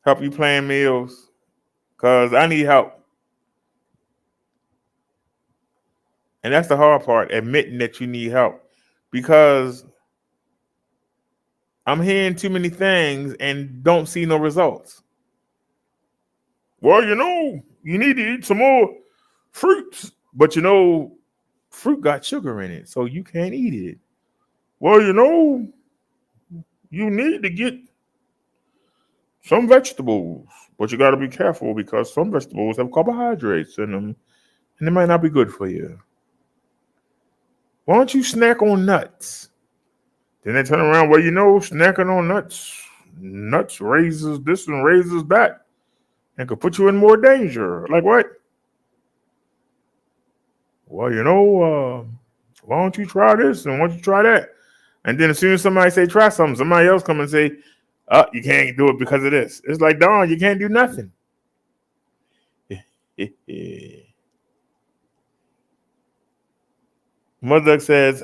help you plan meals. Because I need help. And that's the hard part, admitting that you need help. Because I'm hearing too many things and don't see no results. Well, you need to eat some more fruits. But fruit got sugar in it, so you can't eat it. Well, you need to get some vegetables. But you got to be careful because some vegetables have carbohydrates in them. And they might not be good for you. Why don't you snack on nuts? Then they turn around, well, snacking on nuts raises this and raises that and could put you in more danger. Like what? Well, why don't you try this and why don't you try that? And then as soon as somebody say try something, somebody else come and say, oh, you can't do it because of this. It's like, darn, you can't do nothing. Mother says,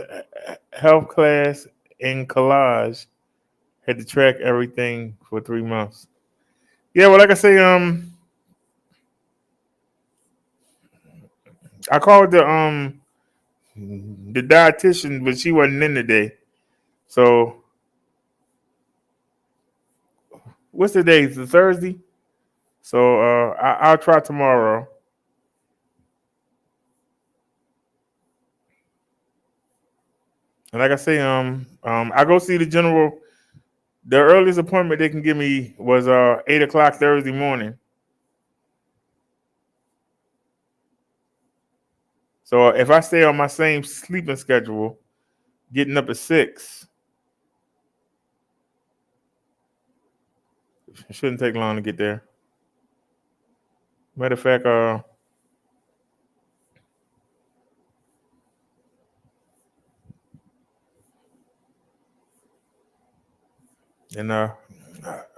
health class in collage had to track everything for 3 months. Yeah, well, like I say, I called the dietitian, but she wasn't in today. So what's the day? It's a Thursday. So I'll try tomorrow. And like I say, I go see the general. The earliest appointment they can give me was 8 o'clock Thursday morning. So if I stay on my same sleeping schedule, getting up at 6, it shouldn't take long to get there. Matter of fact,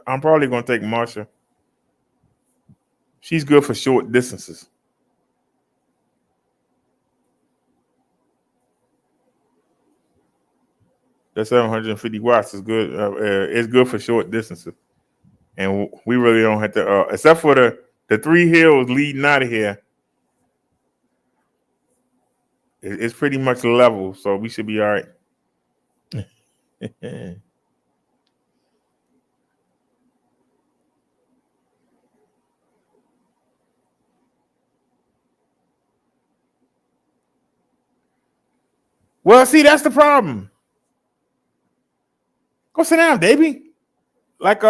I'm probably gonna take Marsha. She's good for short distances. That 750 watts is good. It's good for short distances, and we really don't have to, except for the 3 hills leading out of here. It's pretty much level, so we should be all right. Well, see, that's the problem. Go sit down, baby. Like,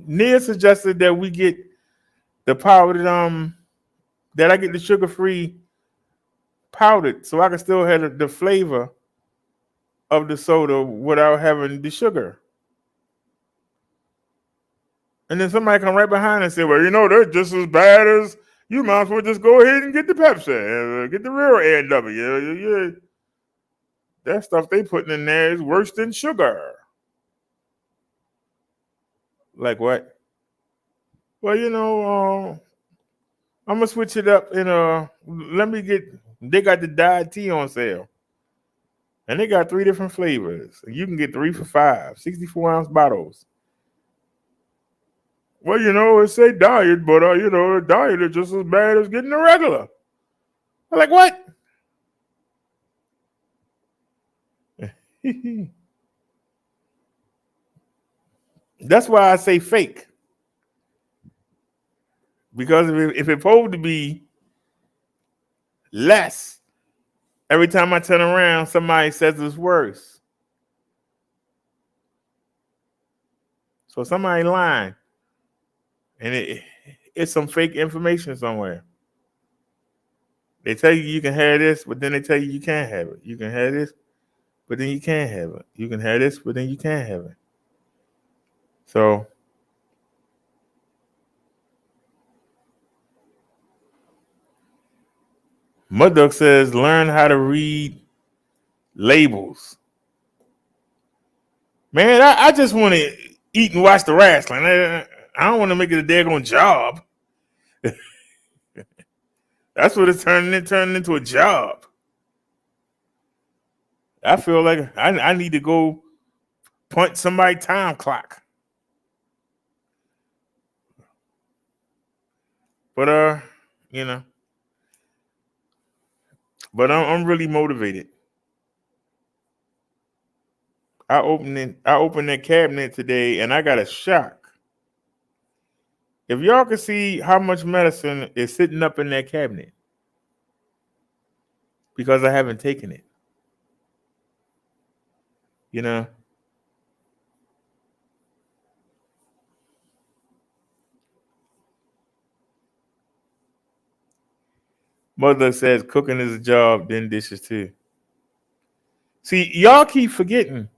Nia suggested that we get the powdered, that I get the sugar-free powdered, so I can still have the flavor of the soda without having the sugar. And then somebody come right behind and say, well, they're just as bad as, you might as well just go ahead and get the Pepsi, get the real A&W. Yeah. That stuff they putting in there is worse than sugar. Like what? Well, I'm gonna switch it up and they got the dyed tea on sale. And they got 3 different flavors. You can get 3 for $5, 64-ounce bottles. Well, it say diet, but the diet is just as bad as getting a regular. I'm like, what? That's why I say fake. Because if it's supposed to be less, every time I turn around, somebody says it's worse. So somebody lying. And it's some fake information somewhere. They tell you can have this, but then they tell you can't have it. You can have this, but then you can't have it. You can have this, but then you can't have it. So Mudduck says, learn how to read labels. Man, I just want to eat and watch the wrestling. I don't want to make it a daggone job. That's what it's turning into a job. I feel like I need to go punch somebody's time clock. But but I'm really motivated. I opened that cabinet today and I got a shock. If y'all can see how much medicine is sitting up in that cabinet, because I haven't taken it. Mother says cooking is a job, then dishes too. See, y'all keep forgetting.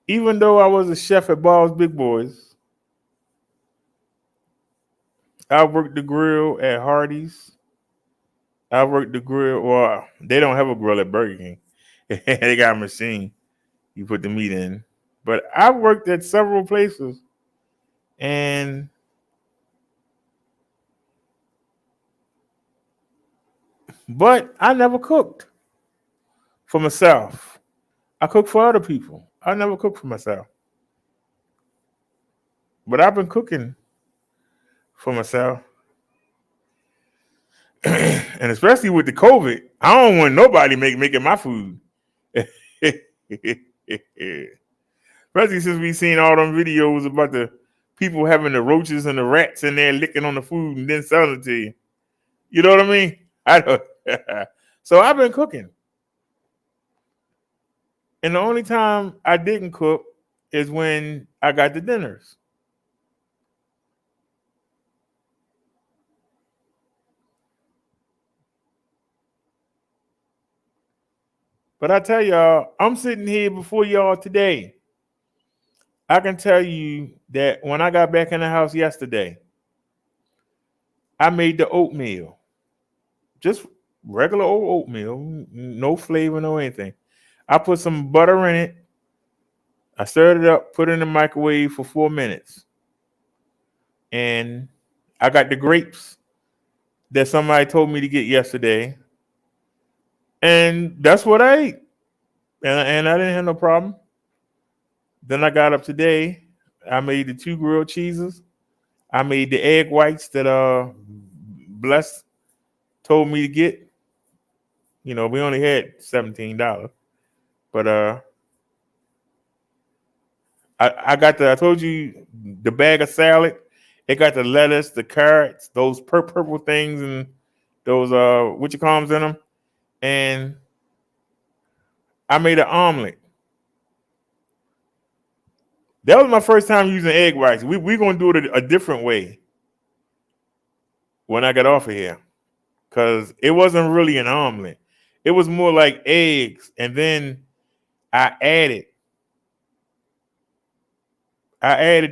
Even though I was a chef at Ball's Big Boys, I worked the grill at Hardee's. I worked the grill. Well, they don't have a grill at Burger King. They got a machine. You put the meat in. But I worked at several places. But I never cooked for myself. I cooked for other people. I never cooked for myself. But I've been cooking for myself. And especially with the COVID, I don't want nobody making my food. Especially since we've seen all them videos about the people having the roaches and the rats in there licking on the food and then selling it to you. You know what I mean? I don't. So I've been cooking. And the only time I didn't cook is when I got the dinners. But I tell y'all, I'm sitting here before y'all today. I can tell you that when I got back in the house yesterday, I made the oatmeal. Just regular old oatmeal, no flavor, no anything. I put some butter in it. I stirred it up, put it in the microwave for 4 minutes. And I got the grapes that somebody told me to get yesterday. And that's what I ate. And I didn't have no problem. Then I got up today. I made the 2 grilled cheeses. I made the egg whites that Bless told me to get. You know, we only had $17. But I told you the bag of salad. It got the lettuce, the carrots, those purple things, and those what you call them in them. And I made an omelet. That was my first time using egg whites. We're gonna do it a different way when I get off of here, because it wasn't really an omelet. It was more like eggs, and then I added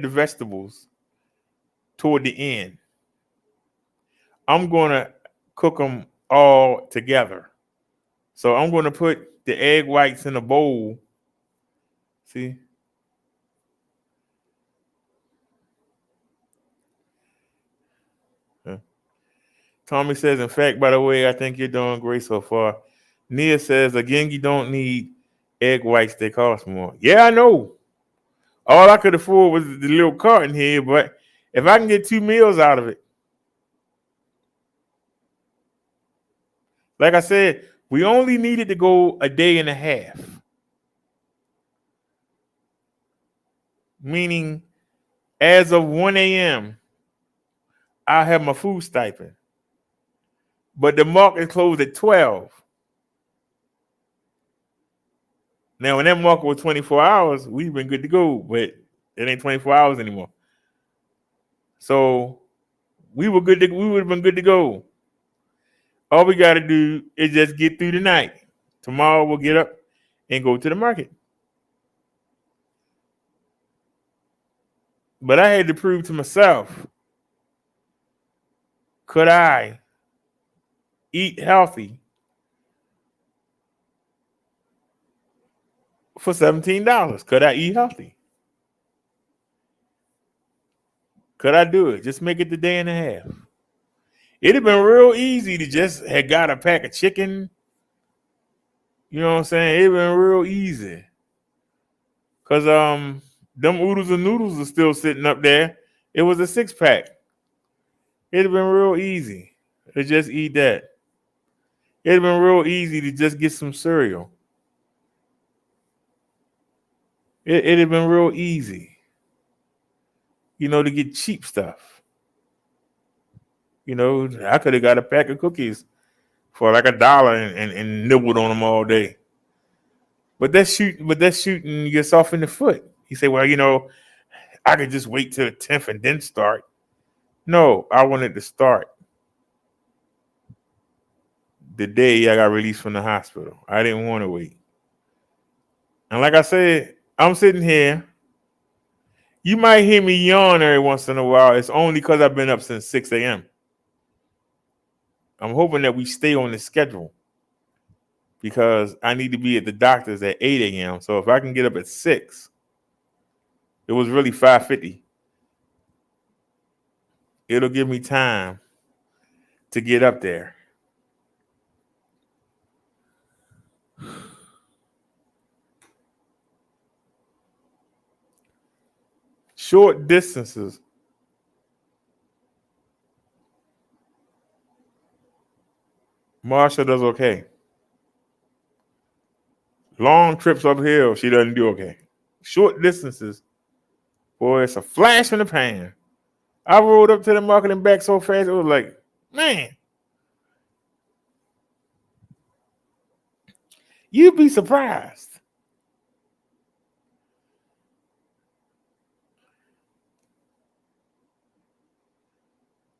the vegetables toward the end. I'm gonna cook them all together. So I'm gonna put the egg whites in a bowl. See? Tommy says, in fact, by the way, I think you're doing great so far. Nia says, again, you don't need egg whites. They cost more. Yeah, I know. All I could afford was the little carton here, but if I can get 2 meals out of it. Like I said, we only needed to go a day and a half. Meaning, as of 1 a.m., I have my food stipend. But the market closed at 12. Now, when that market was 24 hours, we've been good to go, but it ain't 24 hours anymore. So we would have been good to go. All we got to do is just get through the night. Tomorrow we'll get up and go to the market. But I had to prove to myself, could I eat healthy for $17? Could I eat healthy? Could I do it? Just make it the day and a half. It'd have been real easy to just have got a pack of chicken. You know what I'm saying? It'd been real easy. Because them oodles and noodles are still sitting up there. It was a 6-pack. It'd have been real easy to just eat that. It'd have been real easy to just get some cereal. It'd have been real easy, you know, to get cheap stuff. You know, I could have got a pack of cookies for like $1 and nibbled on them all day. But that's shooting yourself in the foot. You say, well, you know, I could just wait till the 10th and then start. No, I wanted to start the day I got released from the hospital. I didn't want to wait. And like I said, I'm sitting here. You might hear me yawn every once in a while. It's only because I've been up since 6 a.m. I'm hoping that we stay on the schedule because I need to be at the doctor's at 8 a.m. So if I can get up at 6, it was really 5:50. It'll give me time to get up there. Short distances. Marsha does okay. Long trips uphill, she doesn't do okay. Short distances, boy, it's a flash in the pan. I rolled up to the market and back so fast, it was like, man. You'd be surprised.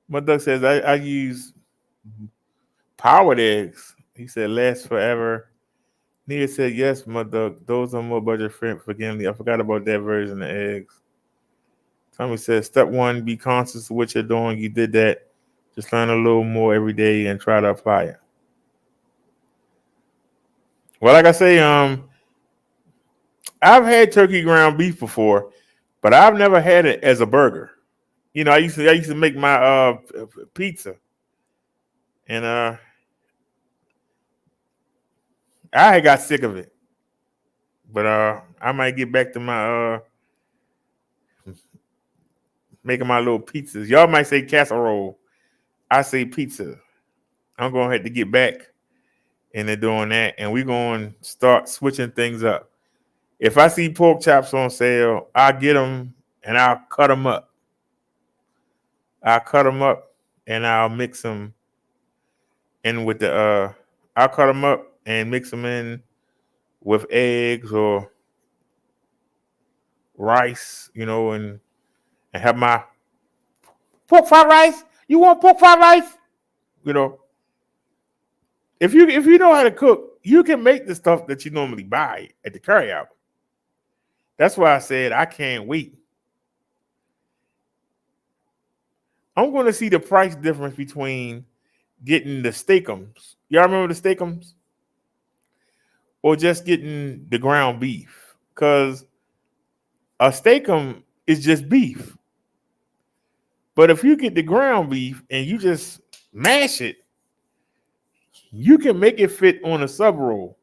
My duck says I use powered eggs. He said last forever. Nia said yes, my duck. Those are more budget friendly. I forgot about that version of eggs. Tommy says step one, be conscious of what you're doing. You did that. Just learn a little more every day and try to apply it. Well, like I say, I've had turkey ground beef before, but I've never had it as a burger. You know, I used to make my pizza, and I had got sick of it. But I might get back to my making my little pizzas. Y'all might say casserole. I say pizza. I'm gonna have to get back into doing that, and we're gonna start switching things up. If I see pork chops on sale, I'll get them and I'll cut them up. I'll cut them up and I'll mix them in with the. I'll cut them up and mix them in with eggs or rice, you know, and have my pork fried rice. You want pork fried rice? You know, if you know how to cook, you can make the stuff that you normally buy at the carryout. That's why I said I can't wait. I'm going to see the price difference between getting the steakums. Y'all remember the steakums? Or just getting the ground beef. Because a steakum is just beef. But if you get the ground beef and you just mash it, you can make it fit on a sub roll.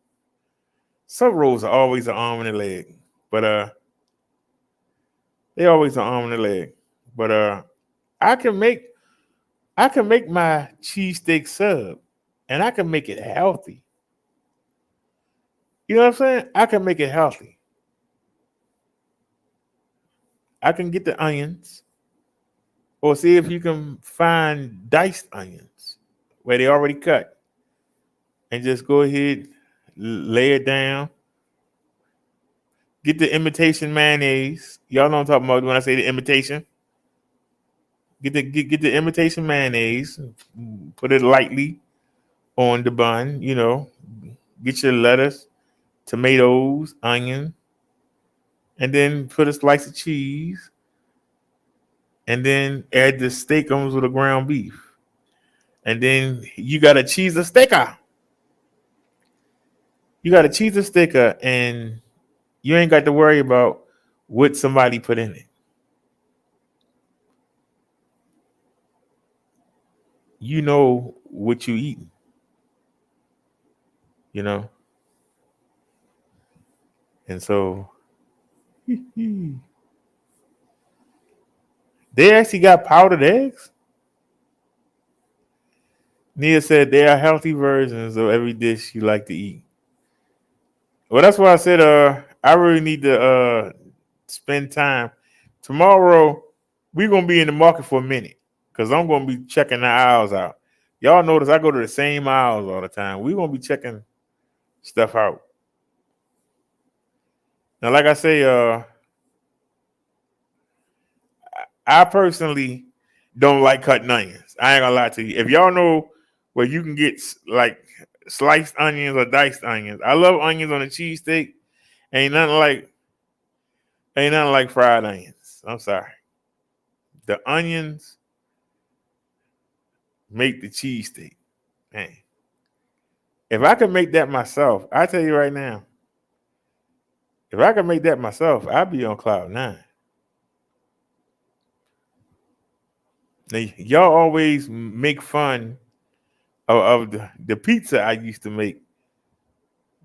Sub rolls are always an arm and a leg. But they always an arm and a leg. But I can make my cheesesteak sub, and I can make it healthy. You know what I'm saying? I can make it healthy. I can get the onions, or see if you can find diced onions where they already cut, and just go ahead, lay it down. Get the imitation mayonnaise. Y'all know what I'm talking about when I say the imitation. Get the imitation mayonnaise, put it lightly on the bun, you know. Get your lettuce, tomatoes, onion, and then put a slice of cheese, and then add the steakums with the ground beef. And then you got a cheese sticker. You got a cheese sticker, and you ain't got to worry about what somebody put in it. You know what you eating, you know. And so they actually got powdered eggs. Nia said they are healthy versions of every dish you like to eat. Well, that's why I said I really need to spend time. Tomorrow we're gonna be in the market for a minute because I'm gonna be checking the aisles out. Y'all notice I go to the same aisles all the time. We're gonna be checking stuff out. Now, like I say, I personally don't like cutting onions. I ain't gonna lie to you. If y'all know where you can get like sliced onions or diced onions, I love onions on a cheesesteak. Ain't nothing like fried onions. I'm sorry. The onions make the cheesesteak. Man, if I could make that myself, I tell you right now, if I could make that myself, I'd be on cloud nine. Now, y'all always make fun of the pizza I used to make,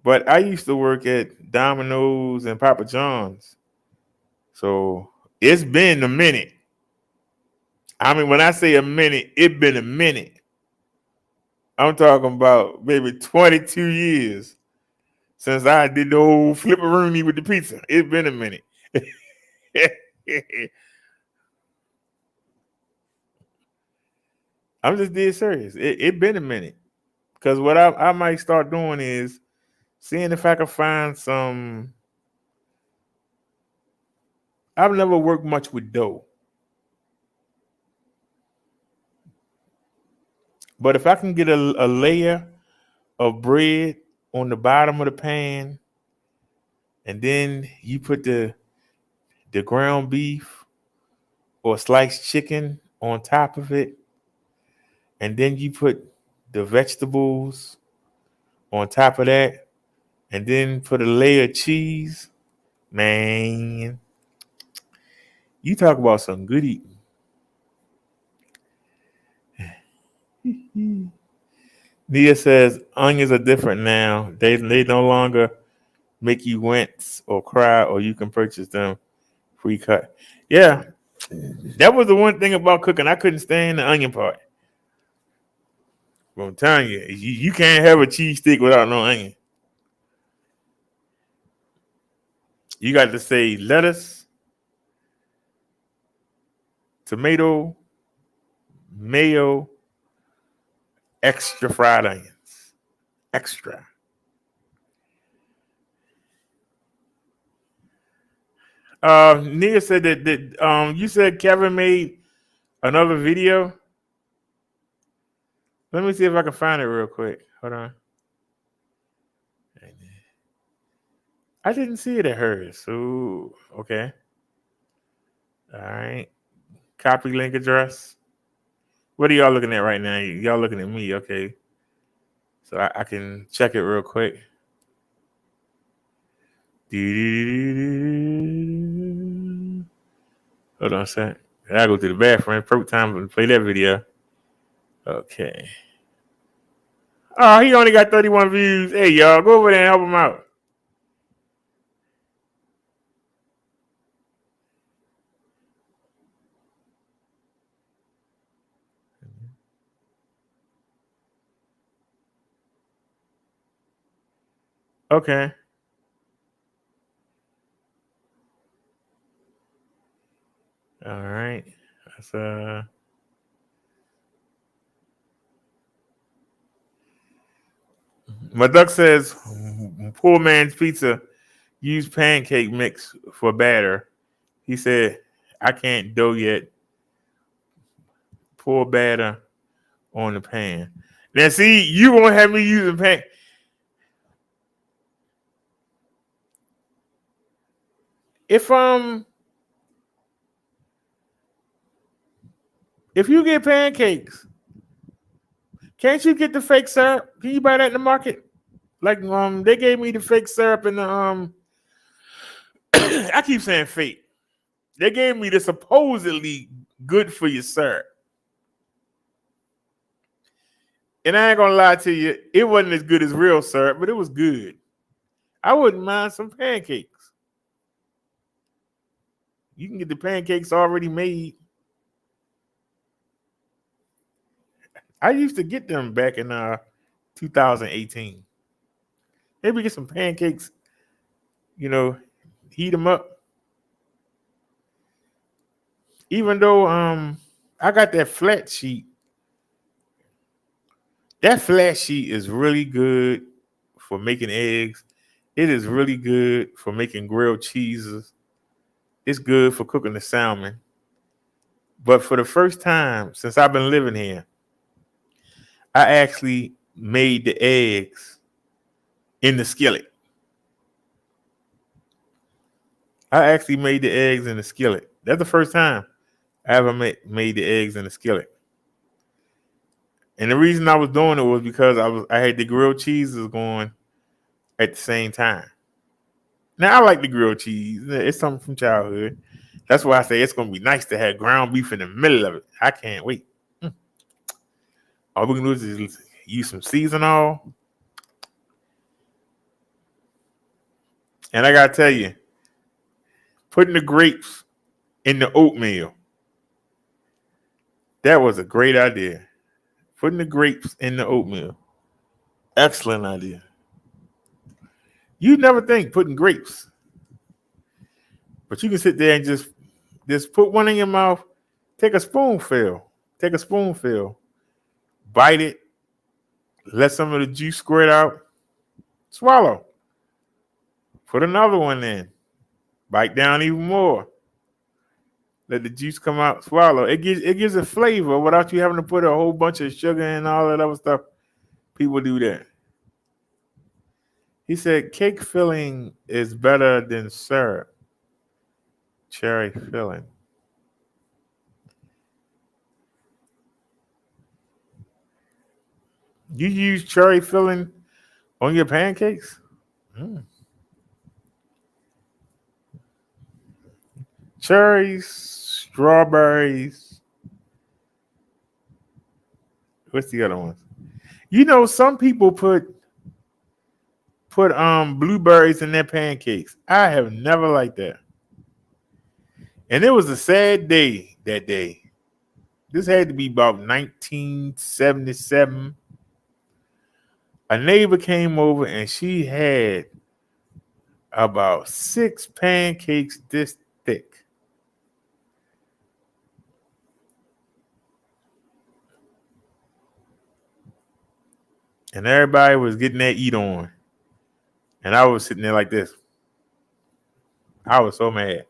but I used to work at Domino's and Papa John's, so it's been a minute. I mean, when I say a minute, it's been a minute. I'm talking about maybe 22 years since I did the whole flipperoonie with the pizza. It's been a minute. I'm just dead serious. It been a minute. Because what I might start doing is seeing if I can find some. I've never worked much with dough, but if I can get a layer of bread on the bottom of the pan, and then you put the ground beef or sliced chicken on top of it, and then you put the vegetables on top of that, and then put a layer of cheese, man, you talk about some good eating. Nia says onions are different now. They no longer make you wince or cry, or you can purchase them pre-cut. Yeah, that was the one thing about cooking. I couldn't stand the onion part. But I'm telling you, you can't have a cheese stick without no onion. You got to say lettuce, tomato, mayo, extra fried onions. Extra. Nia said that you said Kevin made another video. Let me see if I can find it real quick. Hold on. I didn't see it at hers. So okay. All right. Copy link address. What are y'all looking at right now? Y'all looking at me, okay. So I can check it real quick. Hold on a sec. I gotta go to the bathroom. Perfect time to play that video. Okay. Oh, he only got 31 views. Hey, y'all, go over there and help him out. Okay. All right. That's my duck says poor man's pizza use pancake mix for batter. He said, I can't dough yet. Pour batter on the pan. Now see, you won't have me using pan. If you get pancakes, can't you get the fake syrup? Can you buy that in the market? Like they gave me the fake syrup in the I keep saying fake. They gave me the supposedly good for you syrup. And I ain't gonna lie to you, it wasn't as good as real syrup, but it was good. I wouldn't mind some pancakes. You can get the pancakes already made. I used to get them back in 2018. Maybe get some pancakes, heat them up. Even though I got that flat sheet. That flat sheet is really good for making eggs. It is really good for making grilled cheeses. It's good for cooking the salmon. But for the first time since I've been living here, I actually made the eggs in the skillet. That's the first time I ever made the eggs in the skillet. And the reason I was doing it was because I had the grilled cheeses going at the same time. Now, I like the grilled cheese. It's something from childhood. That's why I say it's going to be nice to have ground beef in the middle of it. I can't wait. All we can do is use some seasonal. And I got to tell you, putting the grapes in the oatmeal, that was a great idea. Putting the grapes in the oatmeal. Excellent idea. You'd never think putting grapes. But you can sit there and just put one in your mouth. Take a spoonful. Bite it. Let some of the juice squirt out. Swallow. Put another one in. Bite down even more. Let the juice come out, swallow. It gives a flavor without you having to put a whole bunch of sugar and all that other stuff. People do that. He said cake filling is better than syrup. Cherry filling. You use cherry filling on your pancakes? Cherries, strawberries. What's the other ones? You know, some people put blueberries in their pancakes. I have never liked that. And it was a sad day that day. This had to be about 1977. A neighbor came over and she had about 6 pancakes this thick. And everybody was getting their eat on. And I was sitting there like this. I was so mad.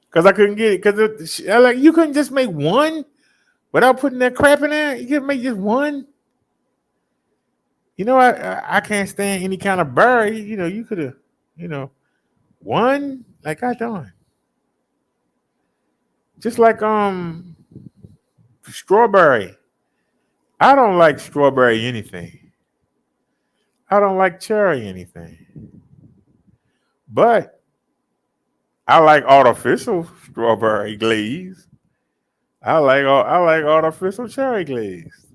Because I couldn't get it. Because like, you couldn't just make one without putting that crap in there. You could make just one. You know, I can't stand any kind of berry. You know, you could have, one. Like I don't. Just like strawberry. I don't like strawberry anything. I don't like cherry anything. But I like artificial strawberry glaze. I like artificial cherry glaze.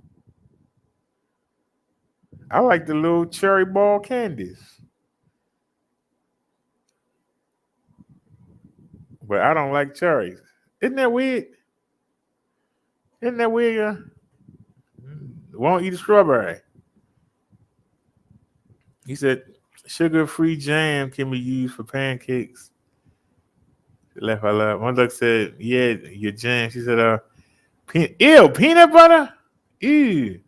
I like the little cherry ball candies. But I don't like cherries. Isn't that weird? Won't eat a strawberry. He said sugar-free jam can be used for pancakes. Left I love. One look said, yeah, your jam. She said, peanut butter? Ew.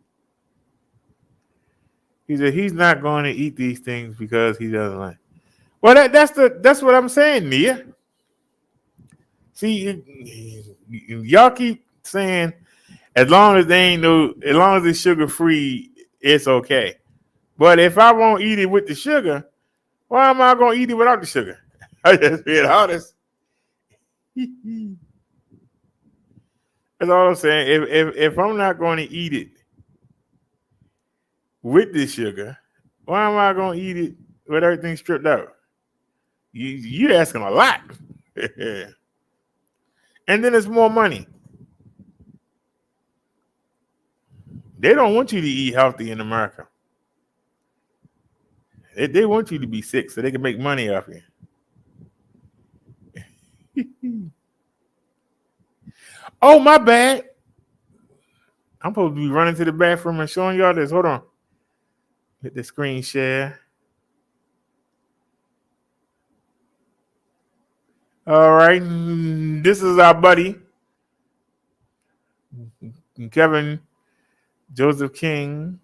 He said he's not going to eat these things because he doesn't like. Well, that's what I'm saying, Nia. See, y'all keep saying as long as it's sugar free, it's okay. But if I won't eat it with the sugar, why am I going to eat it without the sugar? I just being honest. That's all I'm saying. If I'm not going to eat it with the sugar, why am I going to eat it with everything stripped out? You're asking a lot. And then it's more money. They don't want you to eat healthy in America. They want you to be sick so they can make money off you. Oh, my bad. I'm supposed to be running to the bathroom and showing y'all this. Hold on. Hit the screen share. All right. This is our buddy, Kevin Joseph King.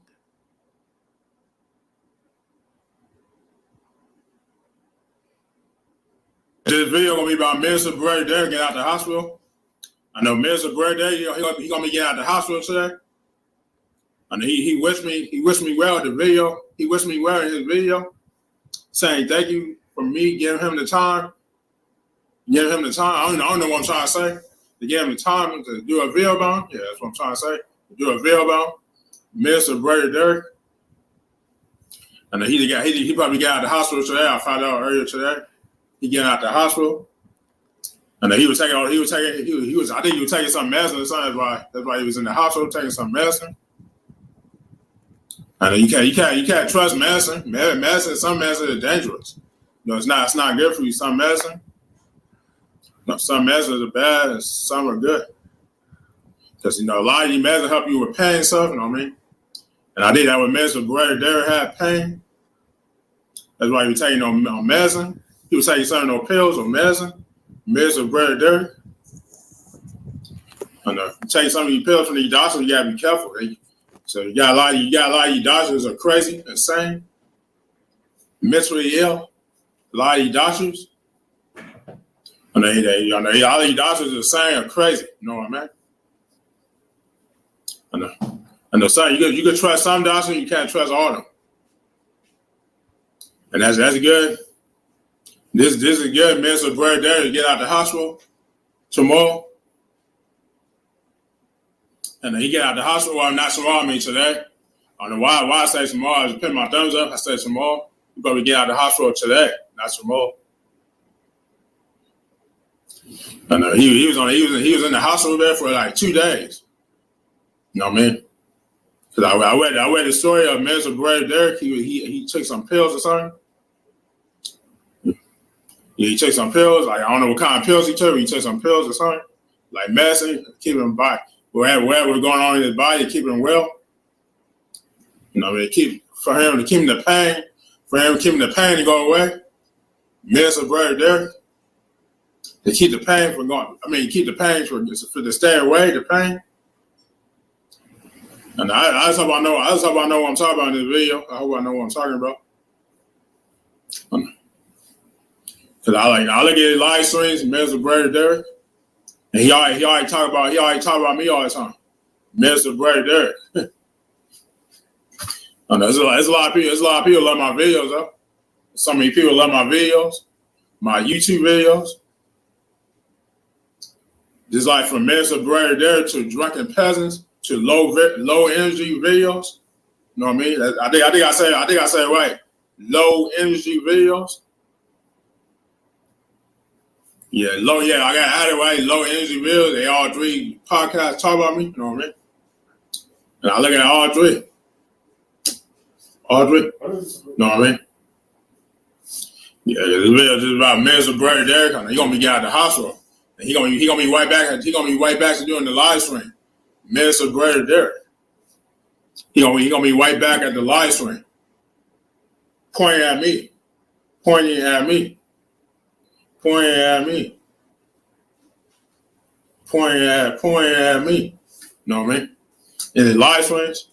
This video gonna be about Minister Brady Derrick getting out the hospital. I know Minister Brady Derrick, he gonna be getting out the hospital today. And he wished me well in the video. He wished me well in his video, saying thank you for me giving him the time. I don't know what I'm trying to say. To give him the time to do a video about him. Yeah, that's what I'm trying to say. To do a video about him. Minister Brady Derrick. And he probably got out of the hospital today. I found out earlier today. He getting out the hospital. And then I think he was taking some medicine or something. That's why he was in the hospital taking some medicine. And you can't trust medicine. Some medicine is dangerous. It's not good for you. Some medicine. Some medicines are bad and some are good. Because a lot of these medicines help you with pain and stuff, you know what I mean? And I did that with medicine. Brady Derrick had pain. That's why he was taking no medicine. He was taking some no pills or medicine. Medicine Brady Derrick. And take some of these pills from these doctors, you gotta be careful. So you got a lot of you doctors are crazy, insane. mentally ill. A lot of these doctors, all these doctors are saying are crazy. You know what I mean? I know some you could trust some doctors, you can't trust all of them. And that's good. This is good. Mr. Brad there to get out the hospital tomorrow. And he get out the hospital, well, not tomorrow, I mean today. I don't know why I say tomorrow. I just put my thumbs up. I say tomorrow. You probably get out of the hospital today, not tomorrow. I know he was in the hospital there for like 2 days. You know what I mean? Because I read the story of Mr. Brad Derrick. He took some pills or something. Yeah, he took some pills. Like I don't know what kind of pills he took. He took some pills or something, like medicine, keep him by whatever was going on in his body, keep him well. You know, they keep the pain to go away. Mr. Brad Derrick. To keep the pain from going. I mean, keep the pain for to stay away. The pain. And I just hope I know what I'm talking about in this video. I hope I know what I'm talking about. Cause I look at his live streams, Mr. Brad Derrick, and he already talk about me all the time, Mr. Brad Derrick. I know there's a lot of people love my videos though. So many people love my videos, my YouTube videos. Just like from Mr. Brad Derrick to drunken peasants to low energy videos. You know what I mean? I think I say it right. Low energy videos. Yeah, I got out of right. Low energy videos. They all three podcasts talk about me. You know what I mean? And I look at all three. All three. You know what I mean? Yeah, this video is just about Mr. Brad Derrick. He's gonna be getting out of the hospital. And he gonna be right back. He gonna be right back to doing the live stream. Mr. Brad Derrick. He gonna be right back at the live stream. Pointing at me. You know what I mean? In the live streams.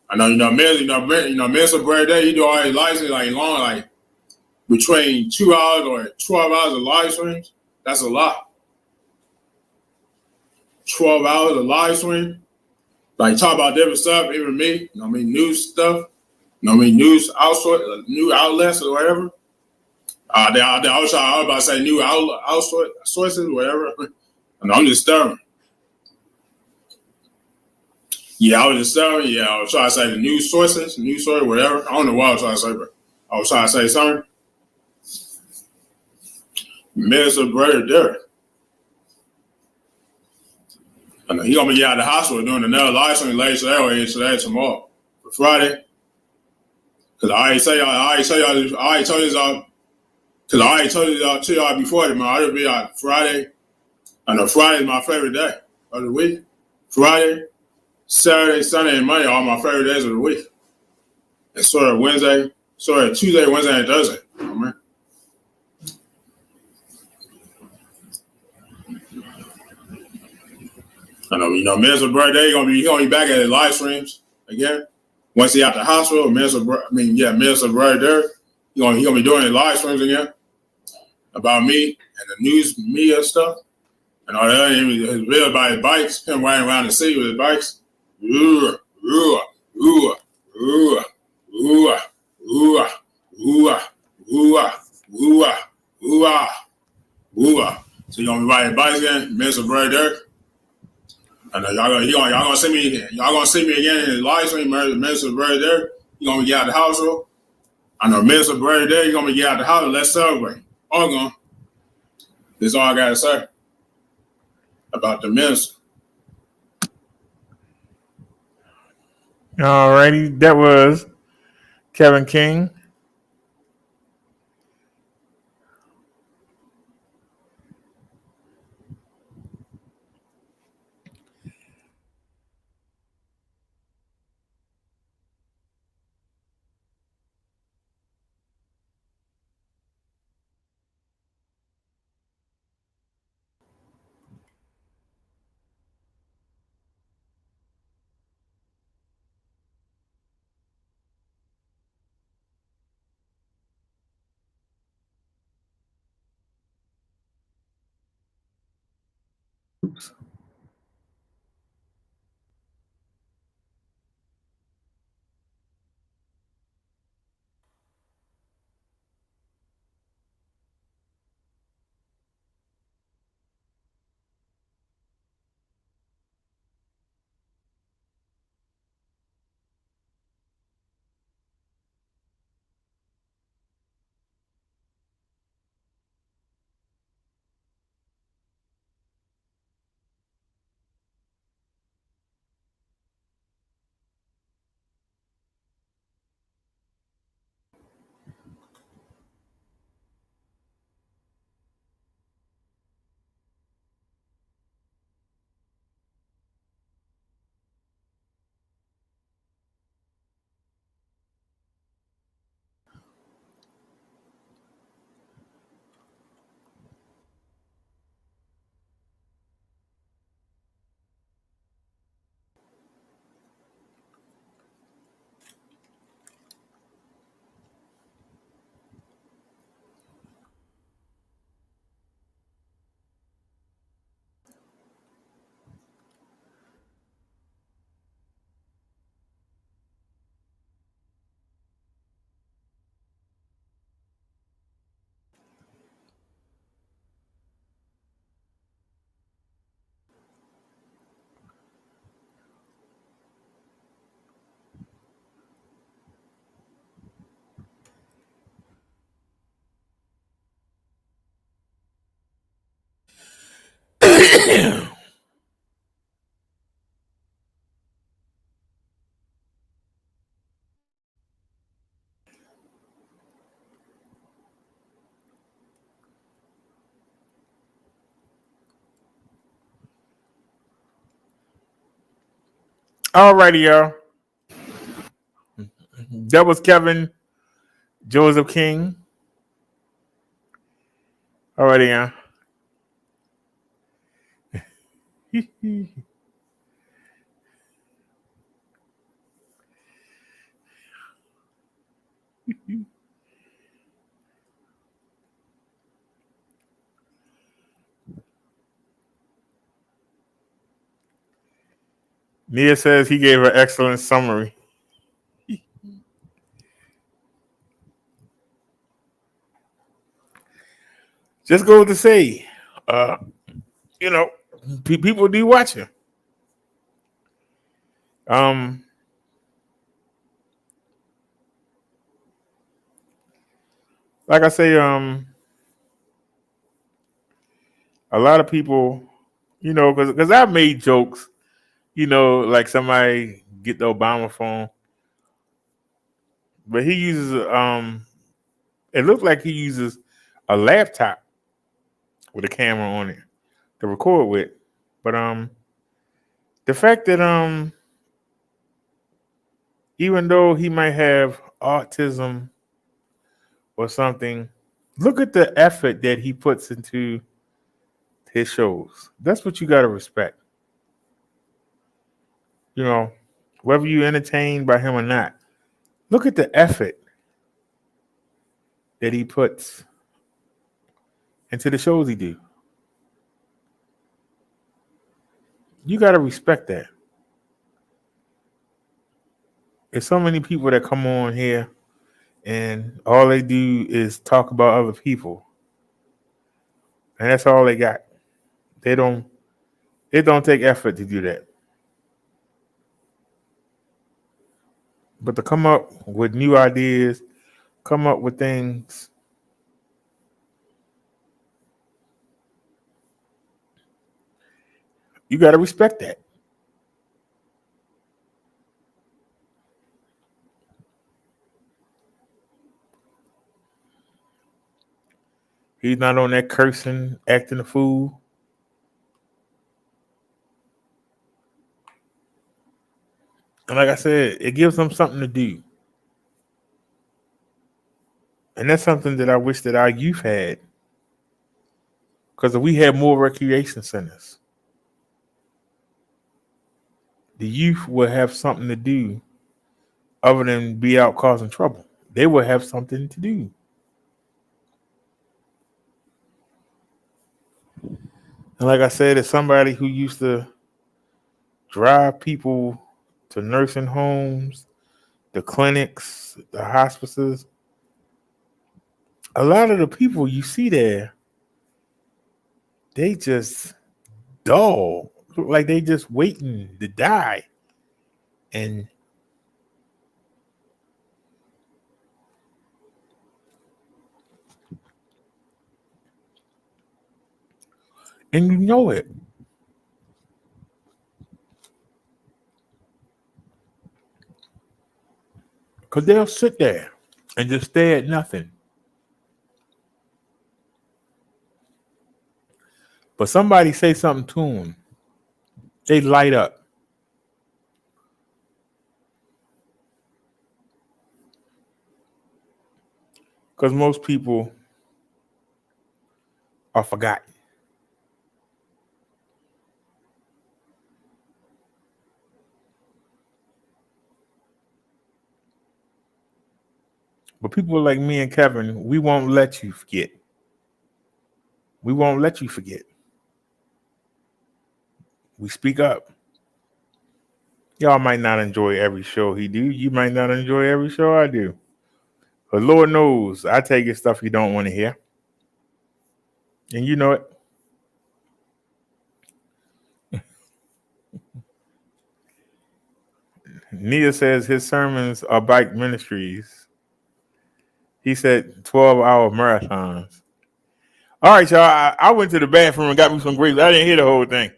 I know Mr. Brad Derrick, he do all his live streams like long, like between 2 hours or 12 hours of live streams. That's a lot. 12 hours of live stream. Like talk about different stuff, even me, you know what I mean, news stuff, you know what I mean, news outlets or whatever. I was about to say new sources, whatever. And I'm just stirring. Yeah, I was just stirring. Yeah, I was trying to say the news sources, whatever. I don't know what I was trying to say, but I was trying to say something. Mr. Brad Derrick. I know he gonna be out of the hospital doing another live stream later today, tomorrow, for Friday. Cause I already told y'all before that, man. I'll be out Friday. I know Friday is my favorite day of the week. Friday, Saturday, Sunday, and Monday are all my favorite days of the week. And sort of Tuesday, Wednesday, and Thursday. You know what I mean? I know, Mr. Brad Derrick he gonna be back at his live streams again. Once he out the hospital, Mr. Brad Derrick, he gonna be doing his live streams again about me and the news media stuff and all that. His video about his bikes, him riding around the city with his bikes. Ooh. So you gonna be riding bikes again, Mr. Brad Derrick? I know y'all gonna see me again in his live stream, Mr. Brad Derrick. You gonna get out of the hospital. I know Mr. Brad Derrick, you gonna get out of the hospital. Let's celebrate. All gone. That's all I gotta say about the minister. All righty, that was Kevin King. Oops. Alrighty, y'all. That was Kevin Joseph King. Alrighty, y'all. Nia says he gave an excellent summary. Just go to say, you know, people do watch him. Like I say, a lot of people, you know, because I've made jokes, you know, like somebody get the Obama phone, but he uses it looks like he uses a laptop with a camera on it to record with. But the fact that even though he might have autism or something, look at the effort that he puts into his shows. That's what you got to respect. You know, whether you're entertained by him or not, look at the effort that he puts into the shows he do. You got to respect that. There's so many people that come on here and all they do is talk about other people, and that's all they got. They don't take effort to do that. But to come up with new ideas, come up with things, you got to respect that. He's not on that cursing, acting a fool. And like I said, it gives them something to do. And that's something that I wish that our youth had. Because if we had more recreation centers, the youth would have something to do other than be out causing trouble. They would have something to do. And like I said, it's somebody who used to drive people to nursing homes, the clinics, the hospices. A lot of the people you see there, they just dull. Look like they just waiting to die. And you know it. Because they'll sit there and just stare at nothing. But somebody say something to them, they light up. Because most people are forgotten. But people like me and Kevin, we won't let you forget. We won't let you forget. We speak up. Y'all might not enjoy every show he do. You might not enjoy every show I do. But Lord knows I take you stuff you don't want to hear. And you know it. Nia says his sermons are bike ministries. He said 12-hour marathons. All right, y'all. I went to the bathroom and got me some grapes. I didn't hear the whole thing.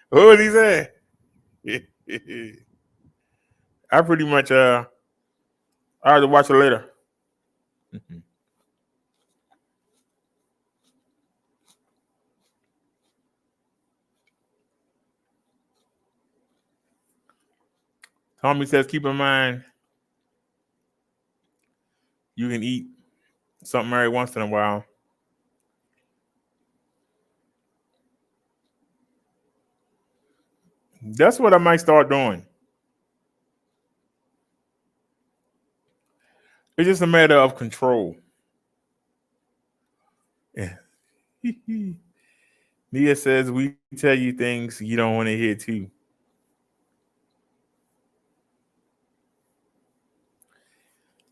What was he saying? I pretty much I'll have to watch it later. Tommy says, keep in mind you can eat something every once in a while. That's what I might start doing. It's just a matter of control. Yeah. Nia says we tell you things you don't want to hear too.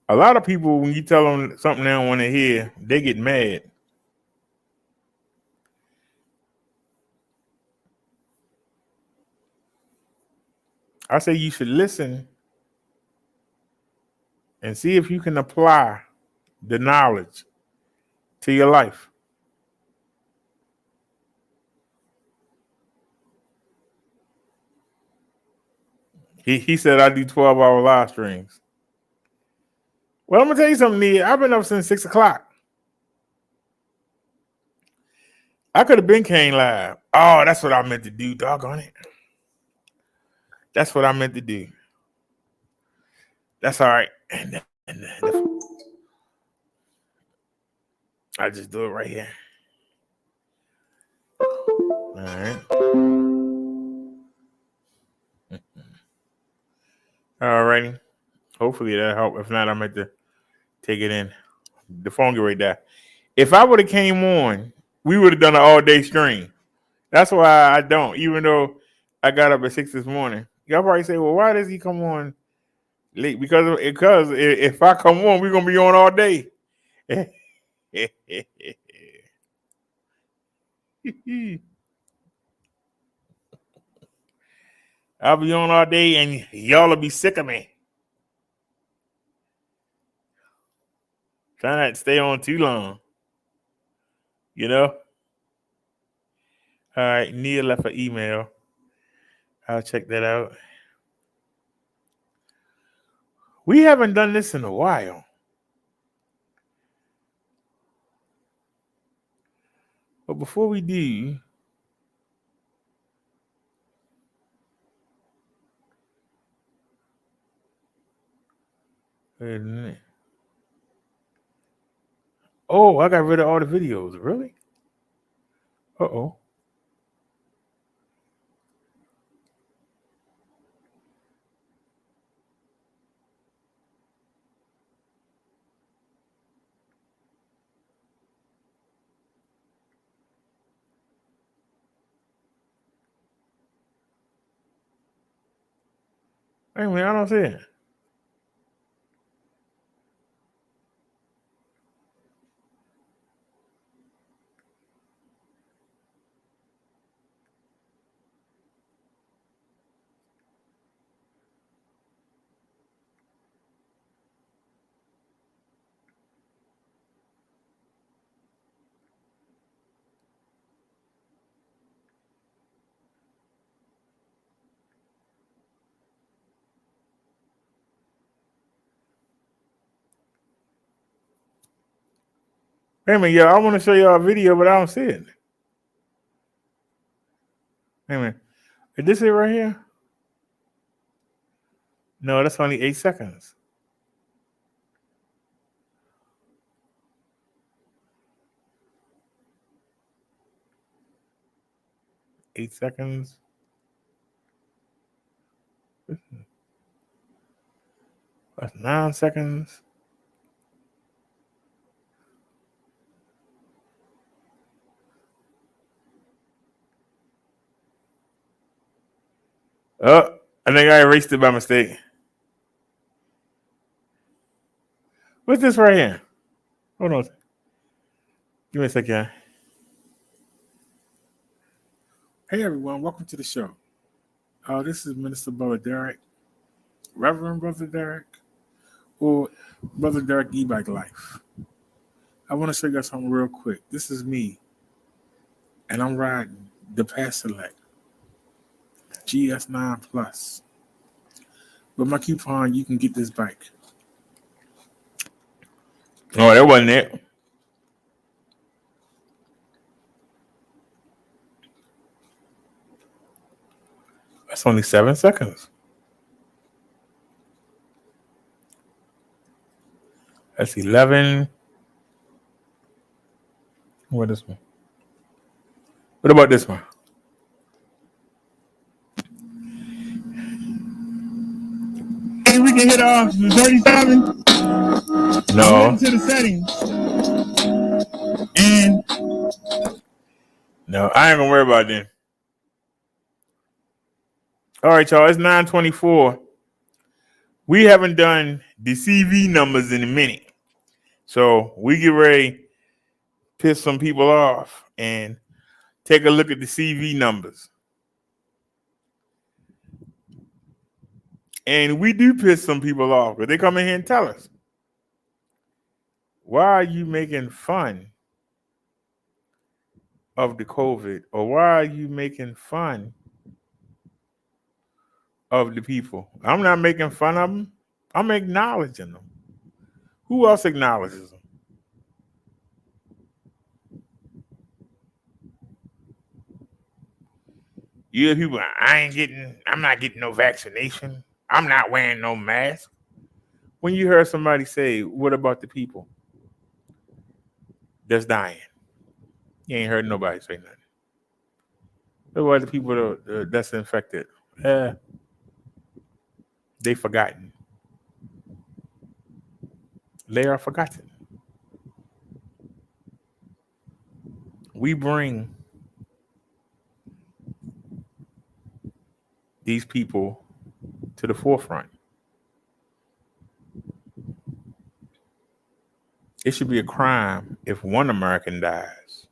A lot of people, when you tell them something they don't want to hear, they get mad. I say you should listen and see if you can apply the knowledge to your life. He said I do 12-hour live streams. Well, I'm gonna tell you something, Nia. I've been up since 6 o'clock. I could have been came live. Oh, that's what I meant to do. Doggone it. That's what I meant to do. That's all right. And I just do it right here. All right. All righty. Hopefully that'll help. If not, I'm going to take it in. The phone get right there. If I would have came on, we would have done an all-day stream. That's why I don't, even though I got up at 6 this morning. Y'all probably say, well, why does he come on late? Because if I come on, we're going to be on all day. I'll be on all day and y'all will be sick of me. Try not to stay on too long. You know? All right, Nia left an email. I'll check that out. We haven't done this in a while. But before we do, wait a minute. Oh, I got rid of all the videos. Really? Uh-oh. Wait a minute, I don't see it. Wait a minute, yeah, I want to show y'all a video, but I don't see it. Wait a minute. Is this it right here? No, that's only 8 seconds. Eight seconds. That's 9 seconds. Oh, I think I erased it by mistake. What's this right here? Hold on. Give me a second. Hey everyone, welcome to the show. This is Minister Brother Derek, Reverend Brother Derek, or Brother Derek E-Bike Life. I want to show you guys something real quick. This is me, and I'm riding the Pass Select GS9 Plus. With my coupon, you can get this bike. Oh, that wasn't it. That's only 7 seconds. That's 11. What is this one? What about this one? Hey, we can hit off the 37. No. To the settings. And No, I ain't gonna worry about it. All right, y'all. It's 9:24. We haven't done the CV numbers in a minute, so we get ready to piss some people off and take a look at the CV numbers. And we do piss some people off because they come in here and tell us, why are you making fun of the COVID? Or why are you making fun of the people? I'm not making fun of them. I'm acknowledging them. Who else acknowledges them? You hear people, I'm not getting no vaccination. I'm not wearing no mask. When you heard somebody say, what about the people that's dying? You ain't heard nobody say nothing. What about the people that's infected? They forgotten. They are forgotten. We bring these people to the forefront. It should be a crime if one American dies.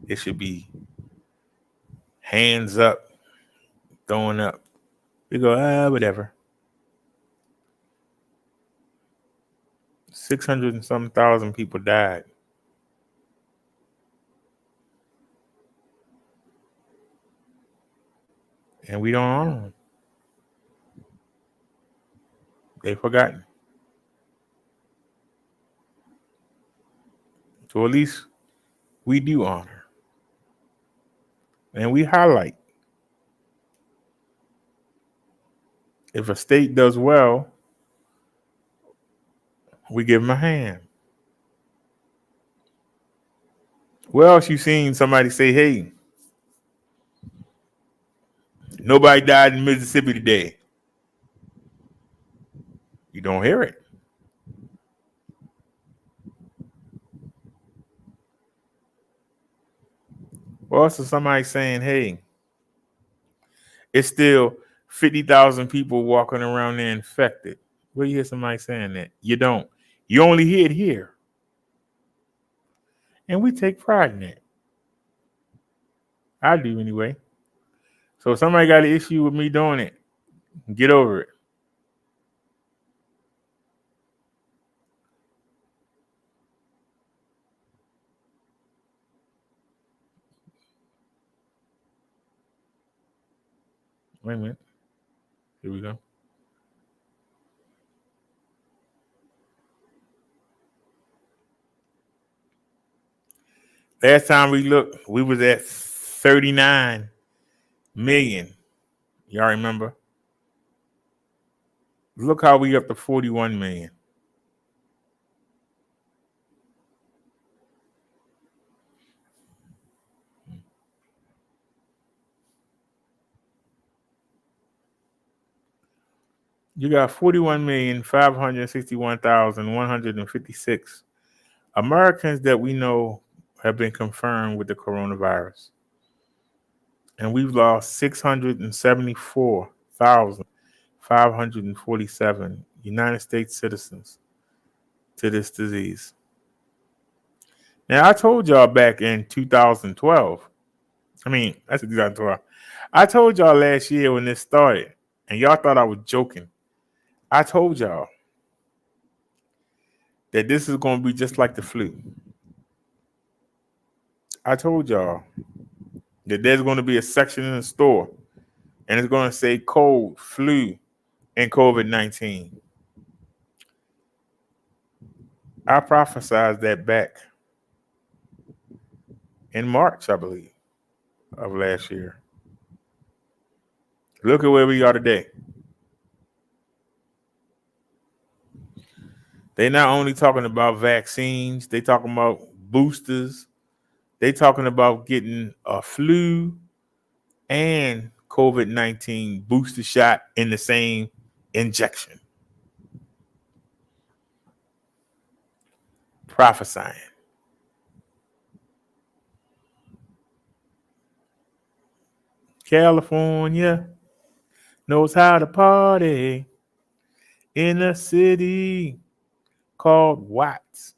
It should be hands up, throwing up. We go, whatever. 600 and some thousand people died. And we don't honor them. They've forgotten. So at least we do honor. And we highlight. If a state does well, we give them a hand. Where else you seen somebody say, hey, nobody died in Mississippi today? You don't hear it. Where else is somebody saying, hey, it's still 50,000 people walking around there infected. Where you hear somebody saying that? You don't. You only hear it here. And we take pride in that. I do anyway. So if somebody got an issue with me doing it, get over it. Wait a minute. Here we go. Last time we looked, we was at 39 million. Y'all remember? Look how we up to 41 million. You got 41,561,156 Americans that we know have been confirmed with the coronavirus. And we've lost 674,547 United States citizens to this disease. Now, I told y'all back in 2012, that's 2012. I told y'all last year when this started, and y'all thought I was joking. I told y'all that this is going to be just like the flu. I told y'all that there's going to be a section in the store, and it's going to say cold, flu, and COVID-19. I prophesied that back in March, I believe, of last year. Look at where we are today. They're not only talking about vaccines, they talking about boosters. They talking about getting a flu and COVID-19 booster shot in the same injection. Prophesying. California knows how to party in a city called Watts.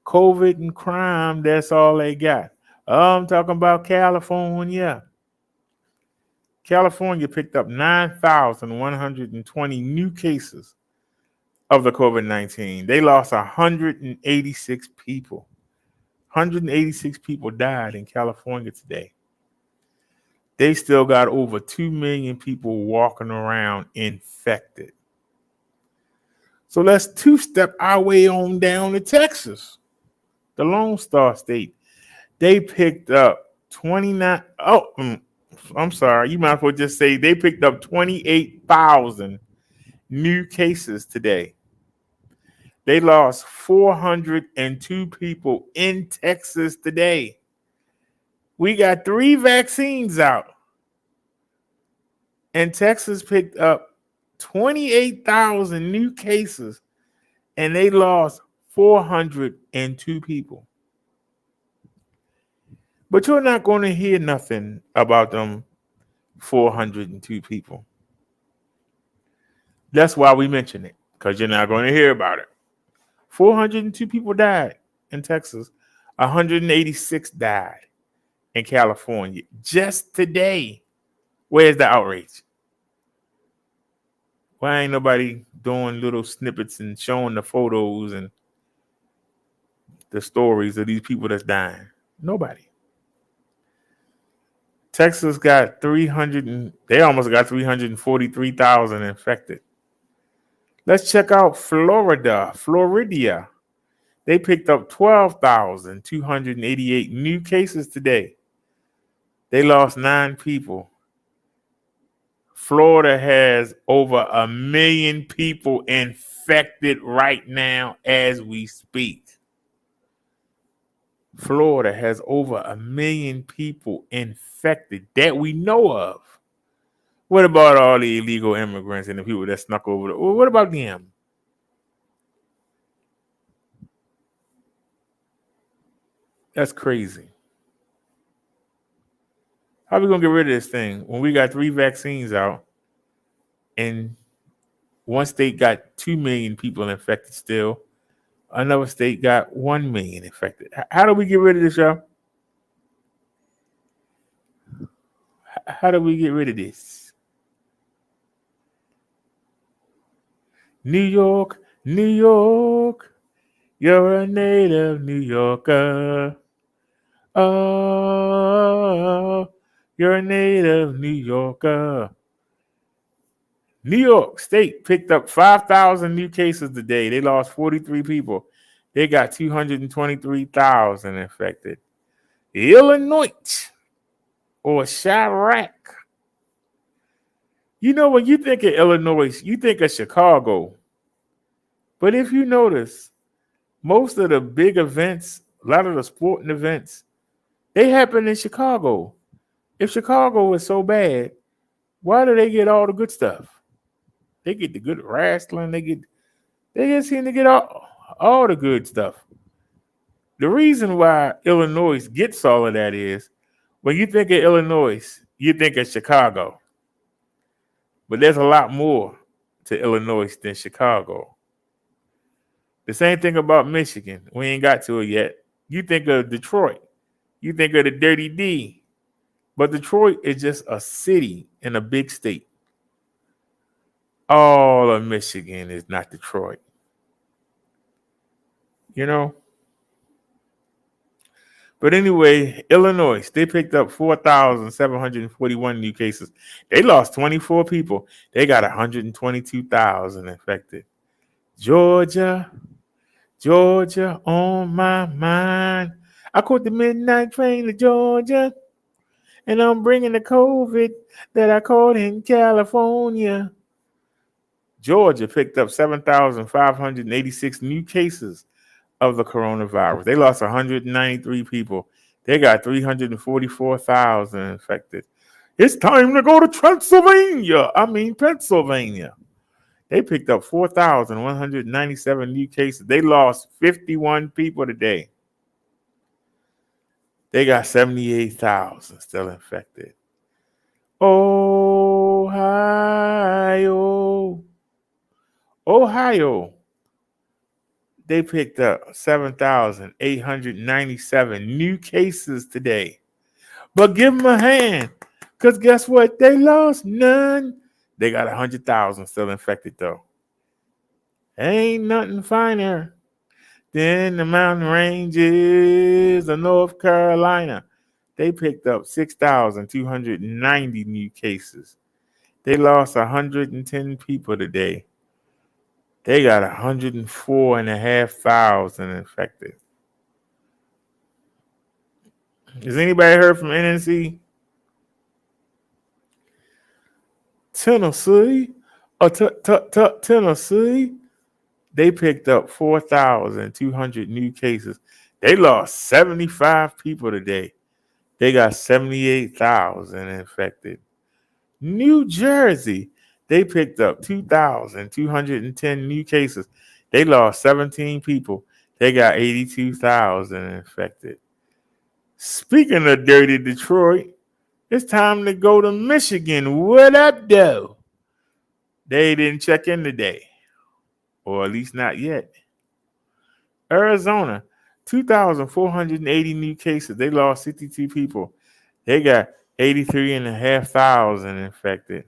COVID and crime, that's all they got. I'm talking about California. California picked up 9,120 new cases of the COVID-19. They lost 186 people. 186 people died in California today. They still got over 2 million people walking around infected. So let's two-step our way on down to Texas, the Lone Star State. They picked up 29. I'm sorry. You might as well just say they picked up 28,000 new cases today. They lost 402 people in Texas today. We got 3 vaccines out. And Texas picked up 28,000 new cases, and they lost 402 people. But you're not going to hear nothing about them 402 people. That's why we mention it, because you're not going to hear about it. 402 people died in Texas. 186 died in California just today. Where's the outrage? Why ain't nobody doing little snippets and showing the photos and the stories of these people that's dying? Nobody. Texas got they almost got 343,000 infected. Let's check out Florida. They picked up 12,288 new cases today. They lost 9 people. Florida has over 1 million people infected right now as we speak. Florida has over 1 million people infected that we know of. What about all the illegal immigrants and the people that snuck over? What about them? That's crazy. How we gonna get rid of this thing when we got 3 vaccines out and one state got 2 million people infected still? Another state got 1 million infected. How do we get rid of this, y'all? How do we get rid of this? New York, New York, you're a native New Yorker. Oh, you're a native New Yorker. New York State picked up 5,000 new cases today. They lost 43 people. They got 223,000 infected. Illinois or Chirac. You know, when you think of Illinois, you think of Chicago. But if you notice, most of the big events, a lot of the sporting events, they happen in Chicago. If Chicago is so bad, why do they get all the good stuff? They get the good wrestling. They just seem to get all the good stuff. The reason why Illinois gets all of that is when you think of Illinois, you think of Chicago. But there's a lot more to Illinois than Chicago. The same thing about Michigan. We ain't got to it yet. You think of Detroit. You think of the Dirty D. But Detroit is just a city in a big state. All of Michigan is not Detroit. You know? But anyway, Illinois, they picked up 4,741 new cases. They lost 24 people. They got 122,000 infected. Georgia on my mind. I caught the midnight train to Georgia, and I'm bringing the COVID that I caught in California. Georgia picked up 7,586 new cases of the coronavirus. They lost 193 people. They got 344,000 infected. It's time to go to Pennsylvania. They picked up 4,197 new cases. They lost 51 people today. They got 78,000 still infected. Ohio. They picked up 7,897 new cases today. But give them a hand, because guess what? They lost none. They got 100,000 still infected, though. Ain't nothing finer than the mountain ranges of North Carolina. They picked up 6,290 new cases. They lost 110 people today. They got 104,500 infected. Has anybody heard from NNC? Tennessee, Tennessee, they picked up 4,200 new cases. They lost 75 people today. They got 78,000 infected. New Jersey, they picked up 2,210 new cases. They lost 17 people. They got 82,000 infected. Speaking of dirty Detroit, it's time to go to Michigan. What up, though? They didn't check in today, or at least not yet. Arizona, 2,480 new cases. They lost 62 people. They got 83,500 infected.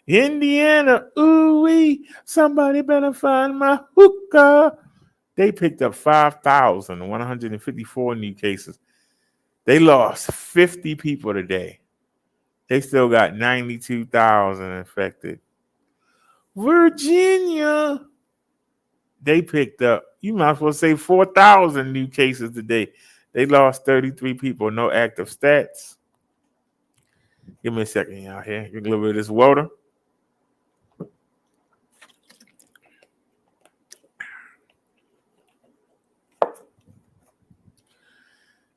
Indiana, ooh-wee, somebody better find my hookah. They picked up 5,154 new cases. They lost 50 people today. They still got 92,000 infected. Virginia, they picked up, you might as well say 4,000 new cases today. They lost 33 people, no active stats. Give me a second, y'all here. Drink a little bit of this water.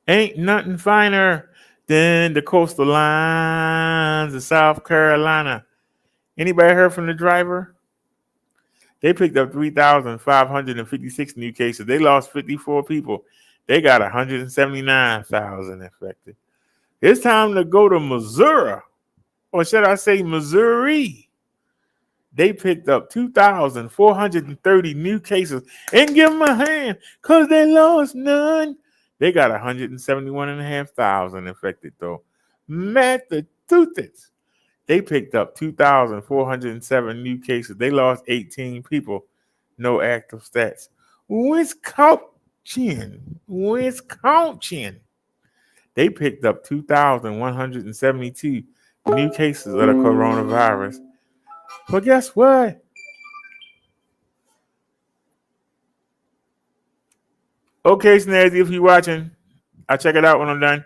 Ain't nothing finer than the coastal lines of South Carolina. Anybody heard from the driver? They picked up 3,556 new cases. They lost 54 people. They got 179,000 infected. It's time to go to Missouri, or should I say Missouri. They picked up 2,430 new cases and give them a hand because they lost none. They got 171,500 infected, though. Massachusetts, they picked up 2,407 new cases. They lost 18 people. No active stats. Wisconsin, they picked up 2,172 new cases of the coronavirus. But guess what? Okay, Snazzy, if you're watching, I'll check it out when I'm done.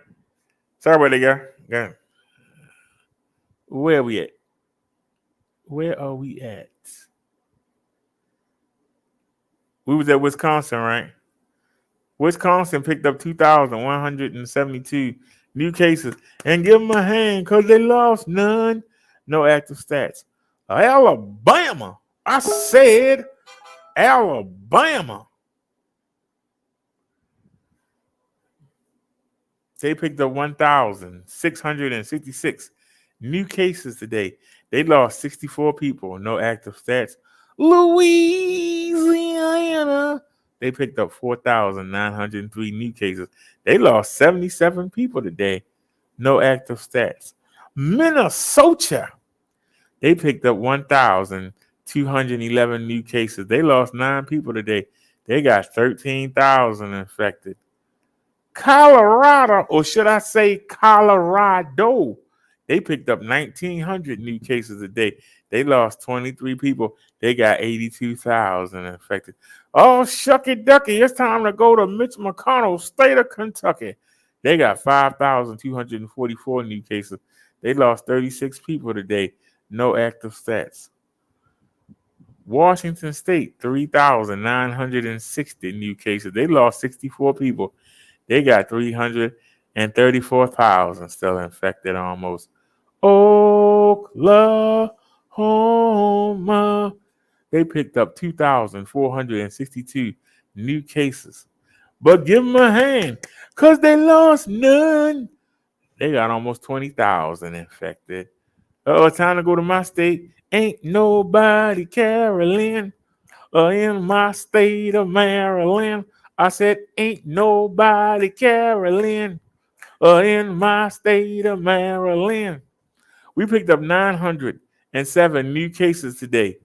Sorry about that, guy. Yeah. Where are we at? Where are we at? We was at Wisconsin, right? Wisconsin picked up 2,172 new cases and give them a hand because they lost none. No active stats. Alabama. I said Alabama. They picked up 1,666 new cases today. They lost 64 people. No active stats. Louisiana. They picked up 4,903 new cases. They lost 77 people today. No active stats. Minnesota. They picked up 1,211 new cases. They lost 9 people today. They got 13,000 infected. Colorado, or should I say Colorado, they picked up 1,900 new cases a day. They lost 23 people. They got 82,000 infected. Oh, shucky ducky, it's time to go to Mitch McConnell's state of Kentucky. They got 5,244 new cases. They lost 36 people today. No active stats. Washington State, 3,960 new cases. They lost 64 people. They got 334,000 still infected almost. Oklahoma, they picked up 2,462 new cases. But give them a hand because they lost none. They got almost 20,000 infected. It's time to go to my state. Ain't nobody caroling in my state of Maryland. I said, ain't nobody caroling in my state of Maryland. We picked up 907 new cases today.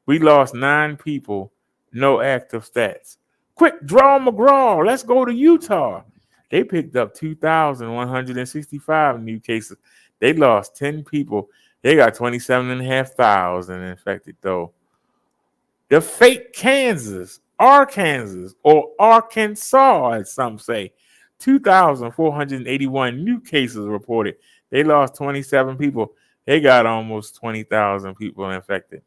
We lost 9 people. No active stats. Quick draw McGraw. Let's go to Utah. They picked up 2,165 new cases. They lost 10 people. They got 27,500 infected, though. The fake Arkansas, or Arkansas, as some say, 2,481 new cases reported. They lost 27 people. They got almost 20,000 people infected.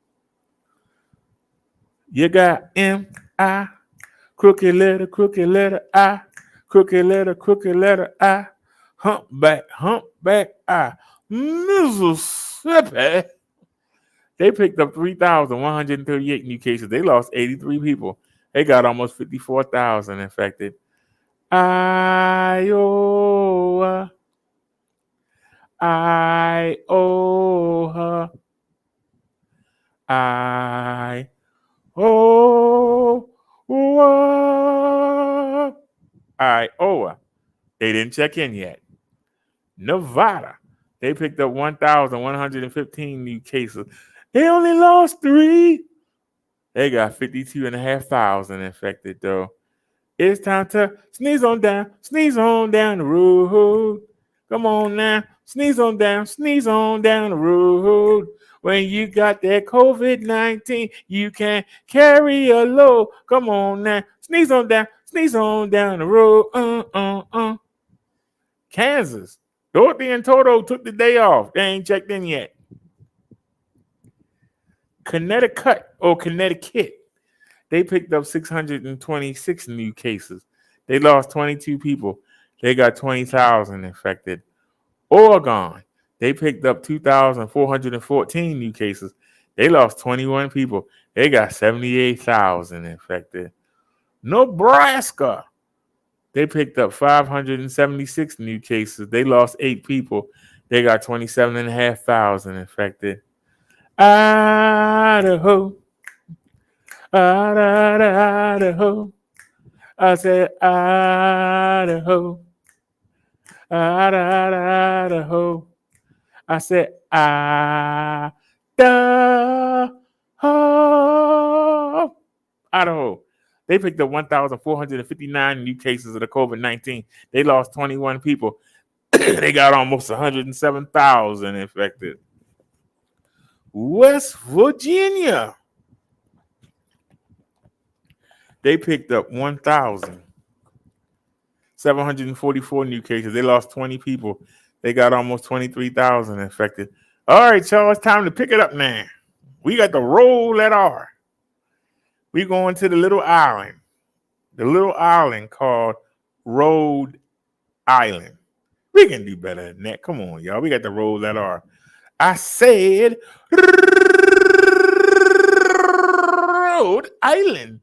You got M-I, crooked letter I, crooked letter I, humpback I, Mississippi. They picked up 3,138 new cases. They lost 83 people. They got almost 54,000 infected. Iowa. Iowa. They didn't check in yet. Nevada. They picked up 1,115 new cases. They only lost 3. They got 52,500 infected, though. It's time to sneeze on down the road. Come on now, sneeze on down the road. When you got that COVID-19, you can't carry a load. Come on now, sneeze on down the road. Kansas. Dorothy and Toto took the day off. They ain't checked in yet. Connecticut. They picked up 626 new cases. They lost 22 people. They got 20,000 infected. Oregon. They picked up 2,414 new cases. They lost 21 people. They got 78,000 infected. Nebraska. They picked up 576 new cases. They lost 8 people. They got 27,500 infected. Idaho. Idaho. I said Idaho. Idaho. I said Idaho. Idaho. They picked up 1,459 new cases of the COVID-19. They lost 21 people. They got almost 107,000 infected. West Virginia. They picked up 1,744 new cases. They lost 20 people. They got almost 23,000 infected. All right, y'all, it's time to pick it up now. We got the roll at R. We going to the little island called Rhode Island. We can do better than that. Come on, y'all. We got the roll at R. I said Rhode Island.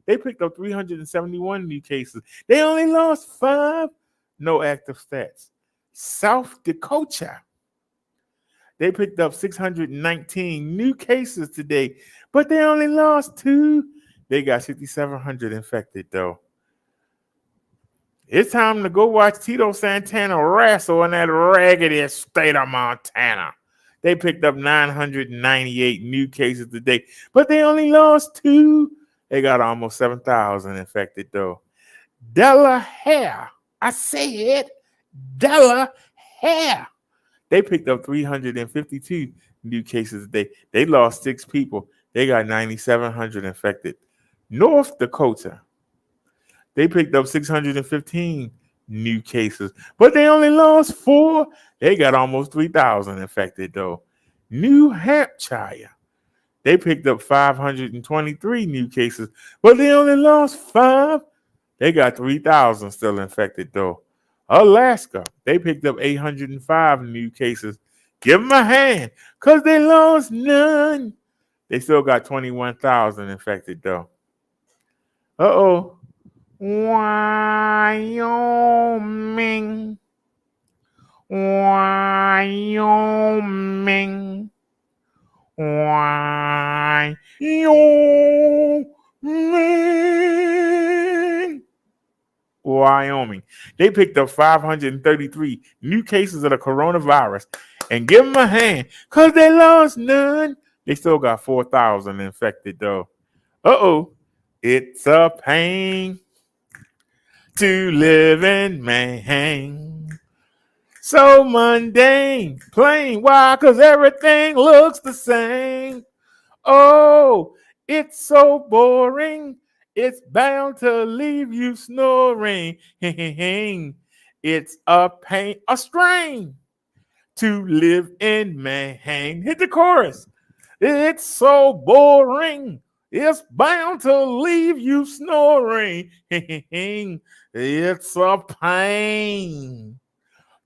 They picked up 371 new cases. They only lost 5. No active stats. South Dakota. They picked up 619 new cases today, but they only lost 2. They got 6,700 infected, though. It's time to go watch Tito Santana wrestle in that raggedy state of Montana. They picked up 998 new cases today, but they only lost 2. They got almost 7,000 infected, though. Delaware. I said Delaware. They picked up 352 new cases today. They lost 6 people. They got 9,700 infected. North Dakota. They picked up 615 new cases, but they only lost 4. They got almost 3,000 infected, though. New Hampshire. They picked up 523 new cases, but they only lost 5. They got 3,000 still infected, though. Alaska. They picked up 805 new cases. Give them a hand, because they lost none. They still got 21,000 infected, though. Uh-oh. Wyoming. Wyoming. Wyoming. They picked up 533 new cases of the coronavirus. And give them a hand, because they lost none. They still got 4,000 infected, though. Uh-oh. It's a pain to live in Maine. So mundane, plain. Why? Because everything looks the same. Oh, it's so boring. It's bound to leave you snoring. It's a pain, a strain to live in Maine. Hit the chorus. It's so boring. It's bound to leave you snoring. It's a pain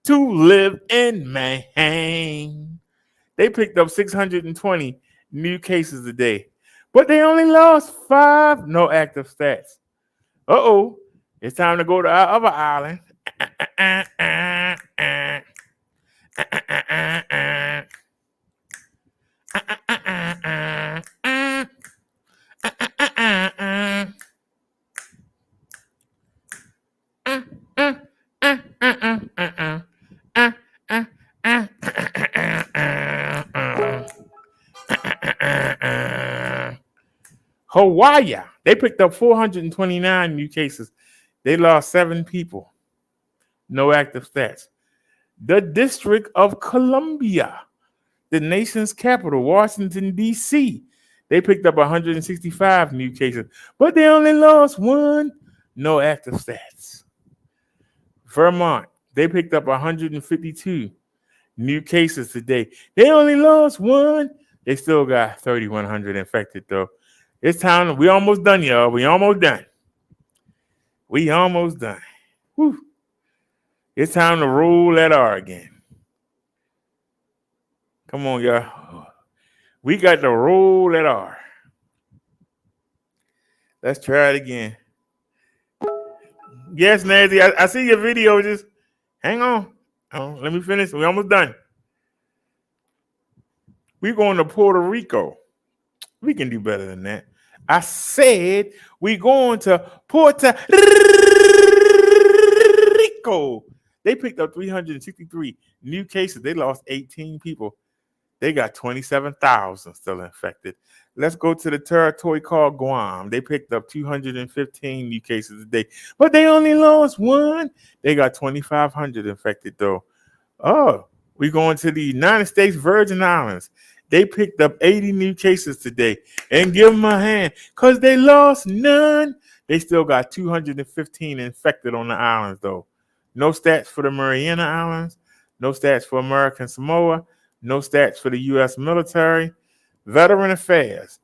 to live in Maine. They picked up 620 new cases a day, but they only lost 5. No active stats. Uh-oh. It's time to go to our other island. Hawaii. They picked up 429 new cases. They lost 7 people. No active stats. The District of Columbia, the nation's capital, Washington, D.C. They picked up 165 new cases, but they only lost 1. No active stats. Vermont. They picked up 152 new cases today. They only lost 1. They still got 3,100 infected, though. It's time. We almost done, y'all. We almost done. Whew. It's time to roll that R again. Come on, y'all. We got to roll that R. Let's try it again. Yes, Nancy. I see your video. Just hang on. Let me finish. We're almost done. We're going to Puerto Rico. We can do better than that. I said we're going to Puerto Rico. They picked up 363 new cases. They lost 18 people. They got 27,000 still infected. Let's go to the territory called Guam. They picked up 215 new cases a day, but they only lost one. They got 2,500 infected, though. Oh, we're going to the United States Virgin Islands. They picked up 80 new cases today. And give them a hand, because they lost none. They still got 215 infected on the islands, though. No stats for the Mariana Islands. No stats for American Samoa. No stats for the U.S. military. Veteran Affairs.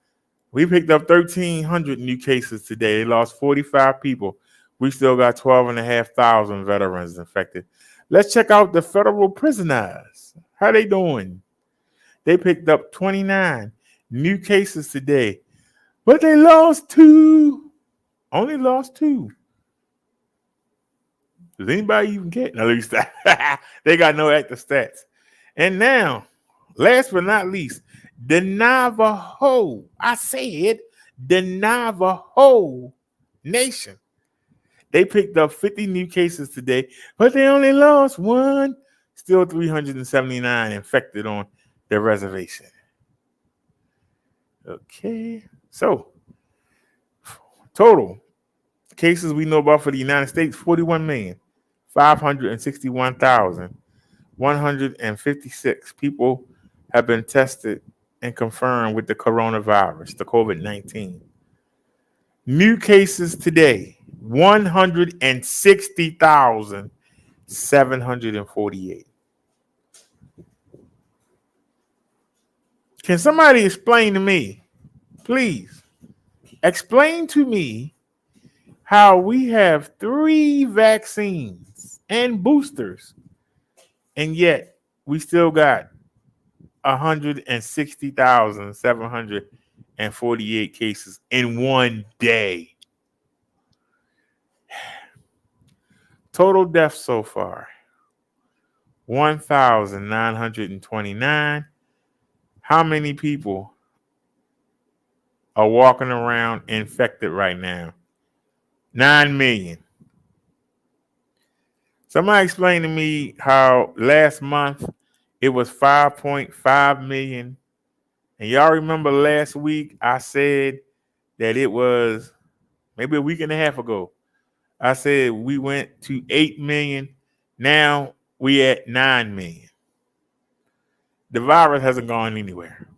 We picked up 1,300 new cases today. They lost 45 people. We still got 12,500 veterans infected. Let's check out the federal prisoners. How they doing? They picked up 29 new cases today, but they lost 2. Only lost 2. Does anybody even get? No, at least they got no active stats. And now, last but not least, the Navajo. I said the Navajo Nation. They picked up 50 new cases today, but they only lost 1. Still 379 infected on their reservation. Okay, so total cases we know about for the United States, 41,561,156 people have been tested and confirmed with the coronavirus, the COVID-19. New cases today, 160,748. Can somebody explain to me, please, explain to me how we have 3 vaccines and boosters, and yet we still got 160,748 cases in one day. Total deaths so far, 1,929. How many people are walking around infected right now? 9 million. Somebody explain to me how last month it was 5.5 million. And y'all remember last week I said that it was maybe a week and a half ago. I said we went to 8 million. Now we at 9 million. The virus hasn't gone anywhere.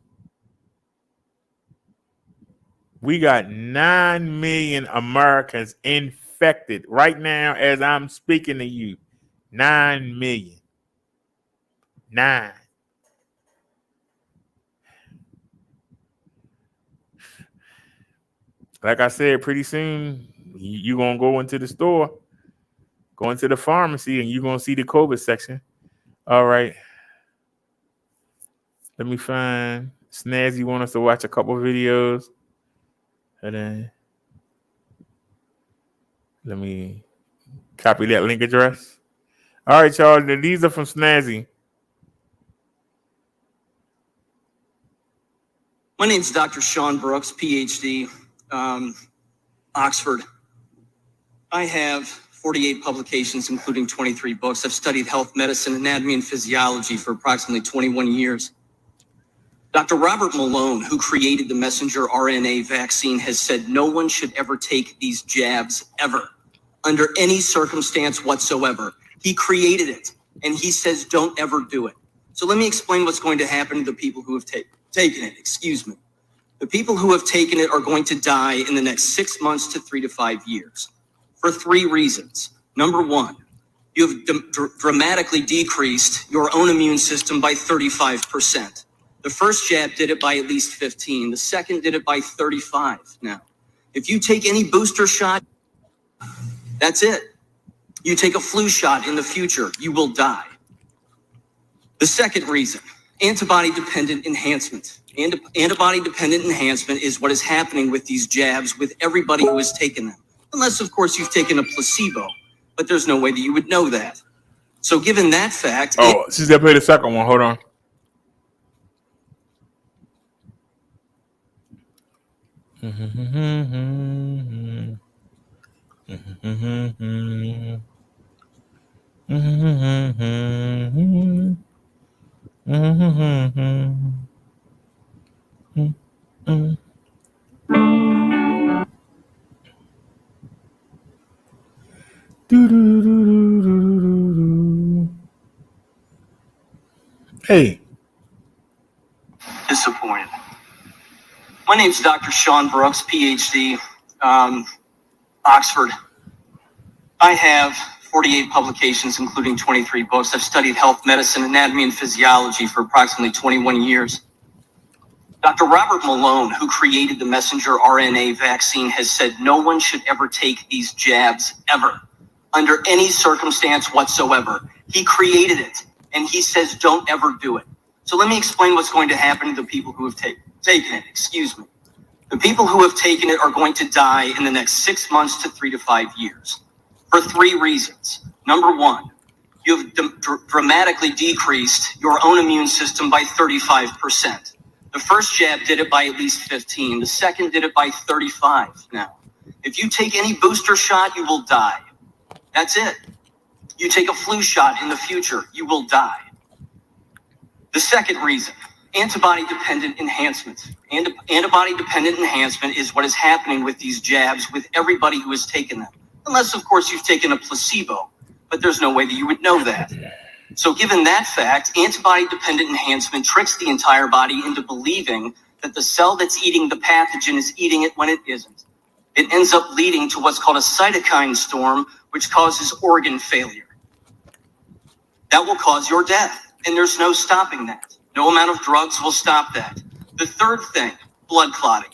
We got 9 million Americans infected right now as I'm speaking to you. 9 million. 9. Like I said, pretty soon you're going to go into the store, go into the pharmacy, and you're going to see the COVID section. All right. Let me find Snazzy want us to watch a couple videos. And then let me copy that link address. All right, y'all. These are from Snazzy. My name's Dr. Sean Brooks, PhD, Oxford. I have 48 publications, including 23 books. I've studied health, medicine, anatomy, and physiology for approximately 21 years. Dr. Robert Malone, who created the messenger RNA vaccine, has said no one should ever take these jabs ever, under any circumstance whatsoever. He created it, and he says don't ever do it. So let me explain what's going to happen to the people who have taken it. The people who have taken it are going to die in the next 6 months to 3 to 5 years for 3 reasons. Number 1, you have dramatically decreased your own immune system by 35%. The first jab did it by at least 15. The second did it by 35. Now, if you take any booster shot, that's it. You take a flu shot in the future, you will die. The second reason, antibody-dependent enhancement. Antibody-dependent enhancement is what is happening with these jabs with everybody who has taken them. Unless, of course, you've taken a placebo. but there's no way that you would know that. So given that fact, Oh, she's gonna play the second one. Hold on. Hey. disappointed. My name's Dr. Sean Brooks, PhD, Oxford. I have 48 publications, including 23 books. I've studied health, medicine, anatomy, and physiology for approximately 21 years. Dr. Robert Malone, who created the messenger RNA vaccine, has said no one should ever take these jabs ever, under any circumstance whatsoever. He created it, and he says don't ever do it. So let me explain what's going to happen to the people who have taken it. The people who have taken it are going to die in the next 6 months to 3 to 5 years for 3 reasons. Number one, you've dramatically decreased your own immune system by 35%. The first jab did it by at least 15. The second did it by 35 now. If you take any booster shot, you will die. That's it. You take a flu shot in the future, you will die. The second reason, antibody-dependent enhancement. Antibody-dependent enhancement is what is happening with these jabs with everybody who has taken them. Unless, of course, you've taken a placebo, but there's no way that you would know that. So given that fact, antibody-dependent enhancement tricks the entire body into believing that the cell that's eating the pathogen is eating it when it isn't. It ends up leading to what's called a cytokine storm, which causes organ failure. That will cause your death, and there's no stopping that. No amount of drugs will stop that. The third thing, blood clotting.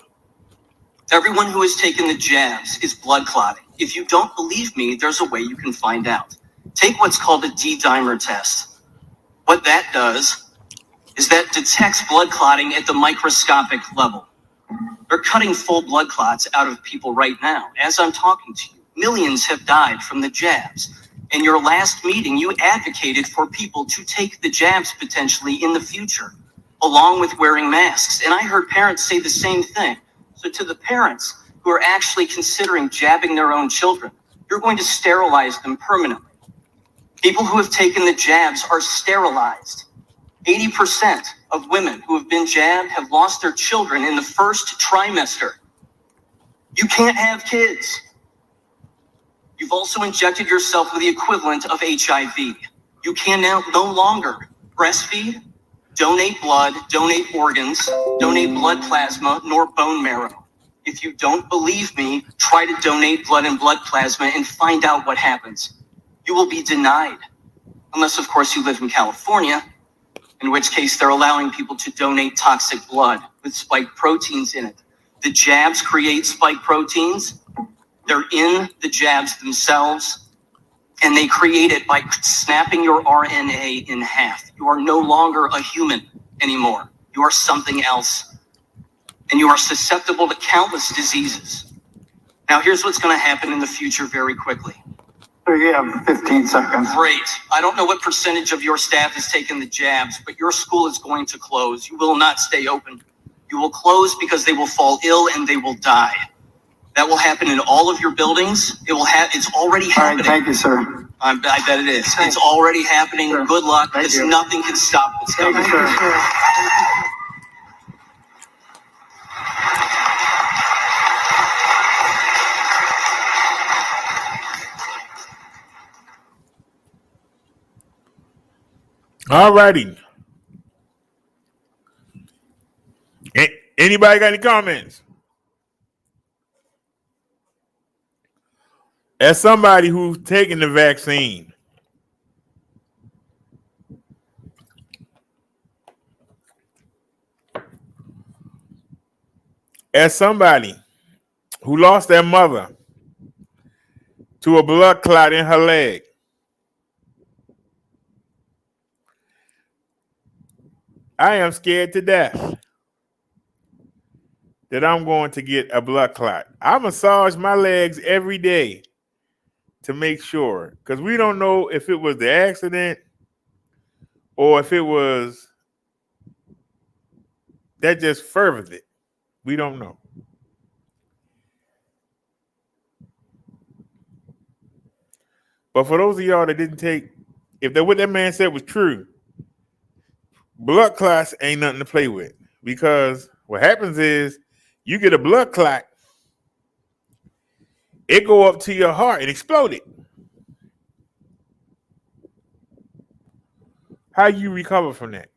Everyone who has taken the jabs is blood clotting. If you don't believe me, there's a way you can find out. Take what's called a D-dimer test. What that does is that detects blood clotting at the microscopic level. They're cutting full blood clots out of people right now. As I'm talking to you, millions have died from the jabs. In your last meeting, you advocated for people to take the jabs potentially in the future, along with wearing masks. And I heard parents say the same thing. So to the parents who are actually considering jabbing their own children, you're going to sterilize them permanently. People who have taken the jabs are sterilized. 80% of women who have been jabbed have lost their children in the first trimester. You can't have kids. You've also injected yourself with the equivalent of HIV. You can now no longer breastfeed, donate blood, donate organs, donate blood plasma, nor bone marrow. If you don't believe me, try to donate blood and blood plasma and find out what happens. You will be denied. Unless, of course, you live in California, in which case they're allowing people to donate toxic blood with spike proteins in it. The jabs create spike proteins. They're in the jabs themselves, and they create it by snapping your RNA in half. You are no longer a human anymore. You are something else, and you are susceptible to countless diseases. Now, here's what's going to happen in the future very quickly. You have 15 seconds. Great. I don't know what percentage of your staff has taken the jabs, but your school is going to close. You will not stay open. You will close because they will fall ill and they will die. That will happen in all of your buildings. It's already happening. All right, thank you, sir. I bet it is. It's already happening. Sure. Good luck, Thank because you. nothing can stop what's Thank coming. you, sir. All righty. Anybody got any comments? As somebody who's taken the vaccine, as somebody who lost their mother to a blood clot in her leg, I am scared to death that I'm going to get a blood clot. I massage my legs every day to make sure, because we don't know if it was the accident or if it was that just furthered it. We don't know. But for those of y'all that didn't take, if that what that man said was true, blood clots ain't nothing to play with. Because what happens is you get a blood clot, it go up to your heart and explode it. How you recover from that?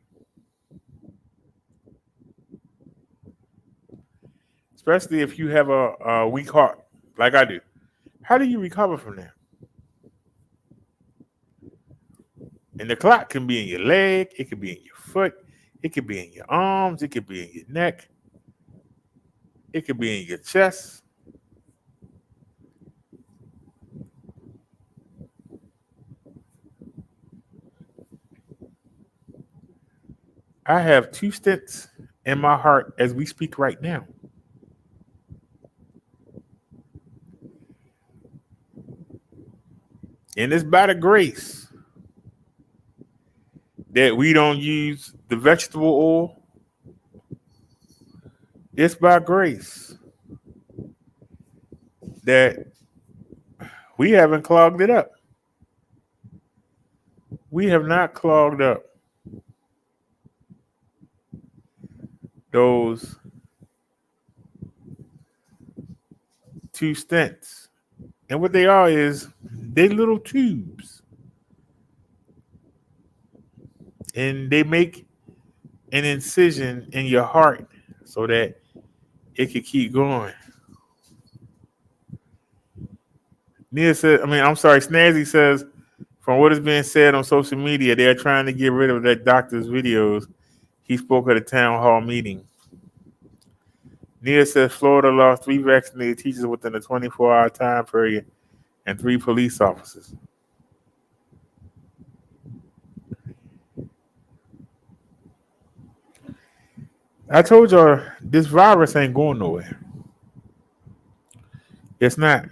Especially if you have a weak heart, like I do. How do you recover from that? And the clot can be in your leg, it could be in your foot, it could be in your arms, it could be in your neck, it could be in your chest. I have 2 stents in my heart as we speak right now. And it's by the grace that we don't use the vegetable oil. It's by grace that we haven't clogged it up. We have not clogged up those 2 stents. And what they are is they little tubes. And they make an incision in your heart so that it can keep going. Snazzy says, from what is being said on social media, they are trying to get rid of that doctor's videos. He spoke at a town hall meeting. Nia says Florida lost 3 vaccinated teachers within a 24-hour time period and 3 police officers. I told y'all this virus ain't going nowhere. It's not.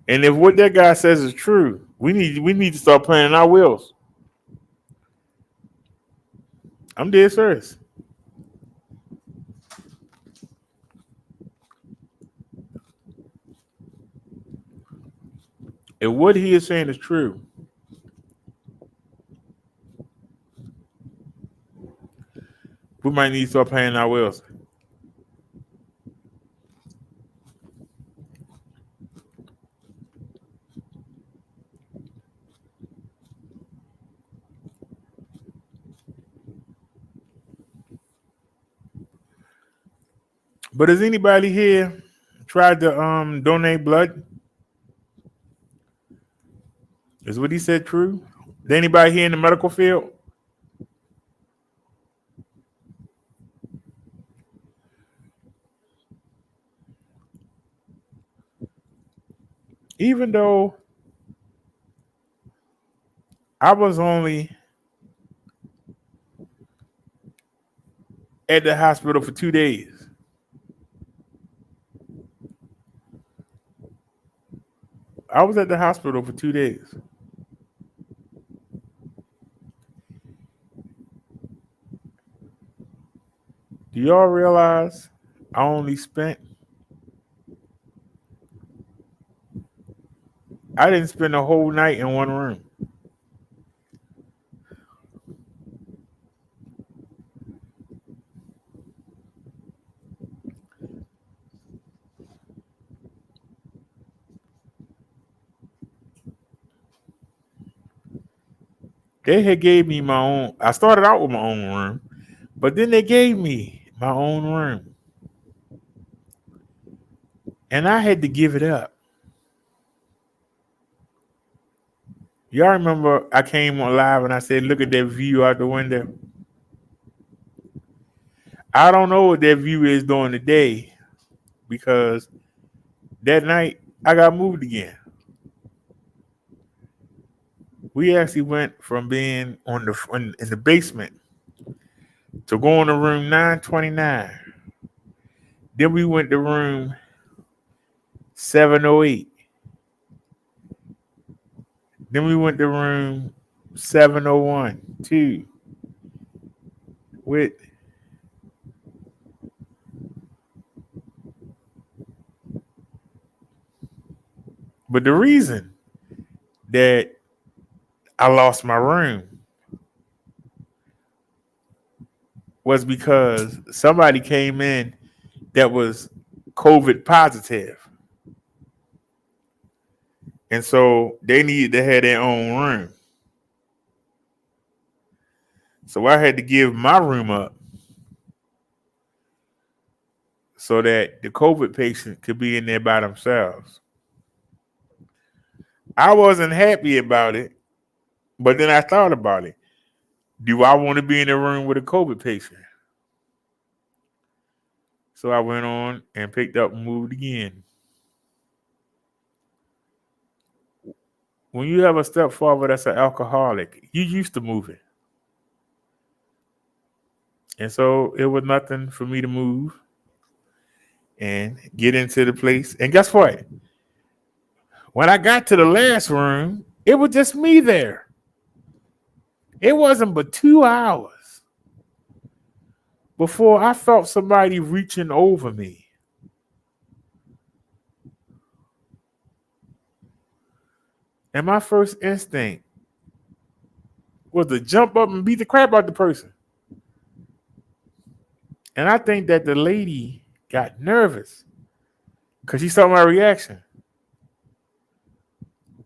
And if what that guy says is true, we need to start planning our wills. I'm dead serious. If what he is saying is true, we might need to start planning our wills. But has anybody here tried to donate blood? Is what he said true? Is anybody here in the medical field? Even though I was only at the hospital for 2 days. I was at the hospital for 2 days. Do y'all realize I didn't spend a whole night in one room. They had gave me my own. I started out with my own room, but then they gave me my own room. And I had to give it up. Y'all remember I came on live and I said, look at that view out the window. I don't know what that view is during the day because that night I got moved again. We actually went from being in the basement to going to room 929. Then we went to room 708. Then we went to room 701, 2 with but the reason that I lost my room was because somebody came in that was COVID positive. And so they needed to have their own room. So I had to give my room up so that the COVID patient could be in there by themselves. I wasn't happy about it, but then I thought about it. Do I want to be in a room with a COVID patient? So I went on and picked up and moved again. When you have a stepfather that's an alcoholic, you used to moving. And so it was nothing for me to move and get into the place. And guess what? When I got to the last room, it was just me there. It wasn't but 2 hours before I felt somebody reaching over me. And my first instinct was to jump up and beat the crap out of the person. And I think that the lady got nervous because she saw my reaction.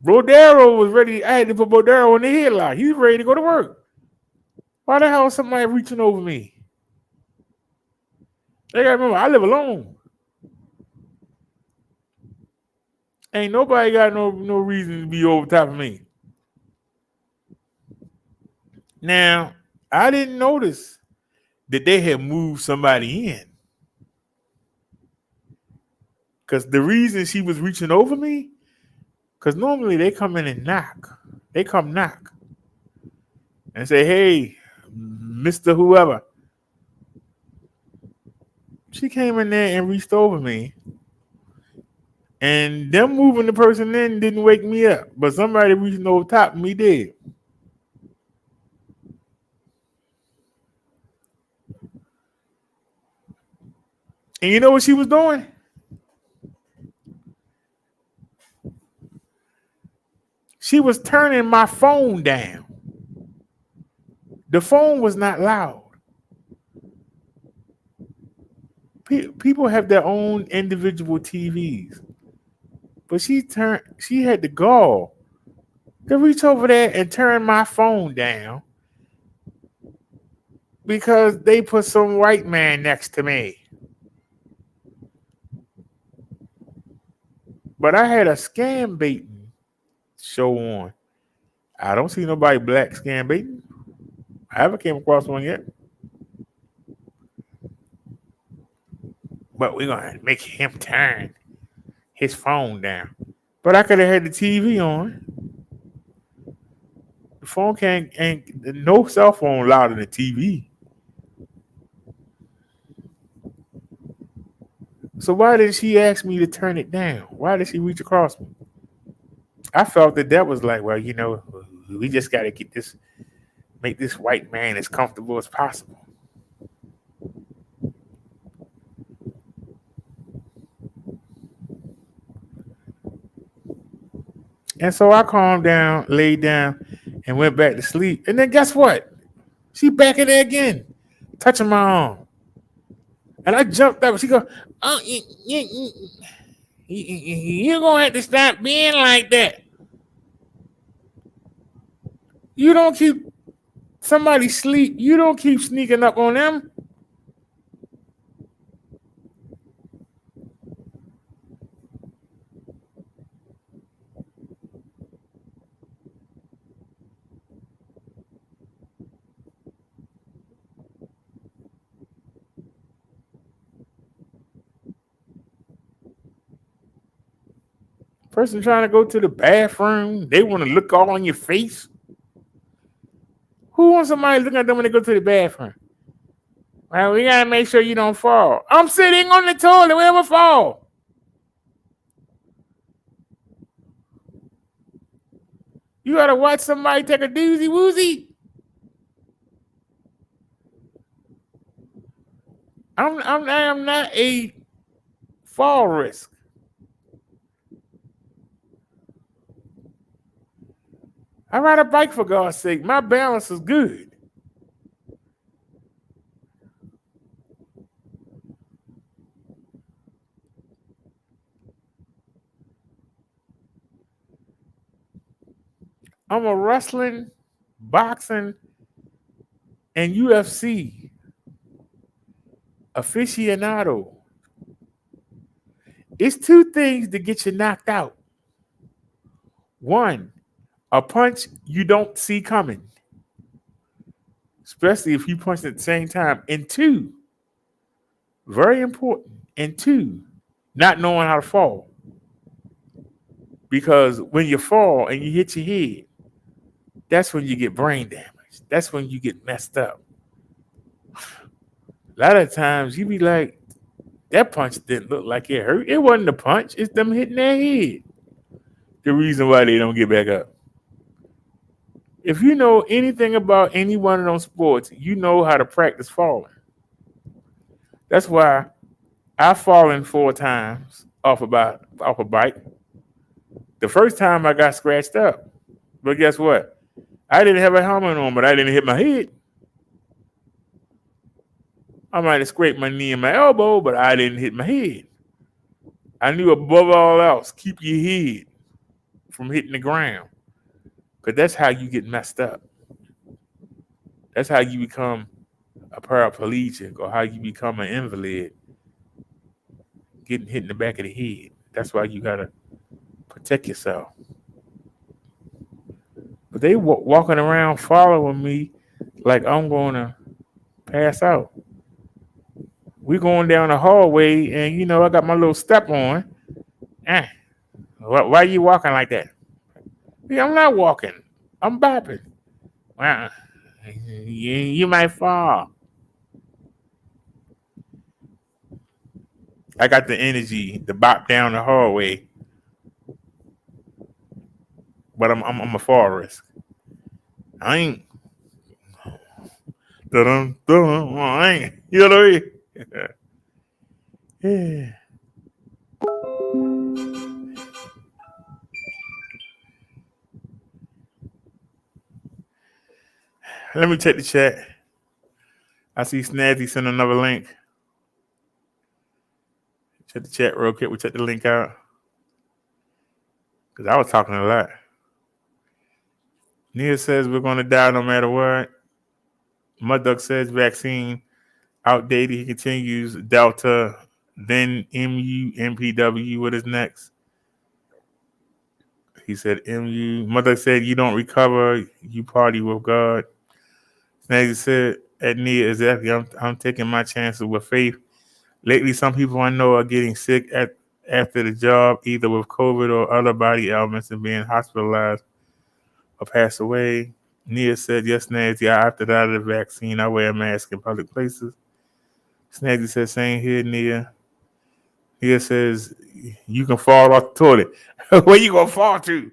Brodero was ready. I had to put Brodero in the headlock. He was ready to go to work. Why the hell is somebody reaching over me? They gotta remember, I live alone. Ain't nobody got no reason to be over top of me. Now, I didn't notice that they had moved somebody in. Because the reason she was reaching over me, because normally they come in and knock. They come knock and say, hey, Mr. Whoever. She came in there and reached over me. And them moving the person in didn't wake me up. But somebody reaching over top of me did. And you know what she was doing? She was turning my phone down. The phone was not loud. People have their own individual TVs. But she had the gall to reach over there and turn my phone down because they put some white man next to me. But I had a scam baiting show on. I don't see nobody black scam baiting. I haven't came across one yet. But we're going to make him turn his phone down. But I could have had the TV on. The phone ain't no cell phone louder than the TV. So why did she ask me to turn it down? Why did she reach across me? I felt that was like, well, you know, we just got to make this white man as comfortable as possible. And so I calmed down, laid down, and went back to sleep. And then guess what? She back in there again, touching my arm. And I jumped up. She goes, oh, you're going to have to stop being like that. You don't keep somebody sleep. You don't keep sneaking up on them. Person trying to go to the bathroom, they want to look all on your face. Who wants somebody looking at them when they go to the bathroom? Well, we got to make sure you don't fall. I'm sitting on the toilet. Where am I fall? You gotta watch somebody take a doozy woozy. I am not a fall risk. I ride a bike for God's sake. My balance is good. I'm a wrestling, boxing, and UFC aficionado. It's two things that get you knocked out. One, a punch you don't see coming, especially if you punch at the same time. And two, very important, and two, not knowing how to fall. Because when you fall and you hit your head, that's when you get brain damage. That's when you get messed up. A lot of times you be like, that punch didn't look like it hurt. It wasn't a punch. It's them hitting their head. The reason why they don't get back up. If you know anything about any one of those sports, you know how to practice falling. That's why I've fallen 4 times off a bike. The first time I got scratched up. But guess what? I didn't have a helmet on, but I didn't hit my head. I might have scraped my knee and my elbow, but I didn't hit my head. I knew above all else, keep your head from hitting the ground. Because that's how you get messed up. That's how you become a paraplegic or how you become an invalid. Getting hit in the back of the head. That's why you got to protect yourself. But they walking around following me like I'm going to pass out. We going down the hallway and, you know, I got my little step on. Why are you walking like that? Yeah, I'm not walking. I'm bopping. Wow. You might fall. I got the energy to bop down the hallway. But I'm a fall risk. I ain't. I ain't. You know what I mean? Yeah. Let me check the chat. I see Snazzy sent another link. Check the chat real quick. We'll check the link out. Because I was talking a lot. Nia says we're going to die no matter what. Mudduck says vaccine outdated. He continues Delta, then MU, MPW. What is next? He said MU. Mudduck said you don't recover. You party with God. Snazzy said at Nia, exactly. I'm taking my chances with faith. Lately, some people I know are getting sick after the job, either with COVID or other body ailments and being hospitalized or pass away. Nia said, yes, Snazzy, I opted out of the vaccine. I wear a mask in public places. Snazzy said, same here, Nia. Nia says, you can fall off the toilet. Where you going to fall to?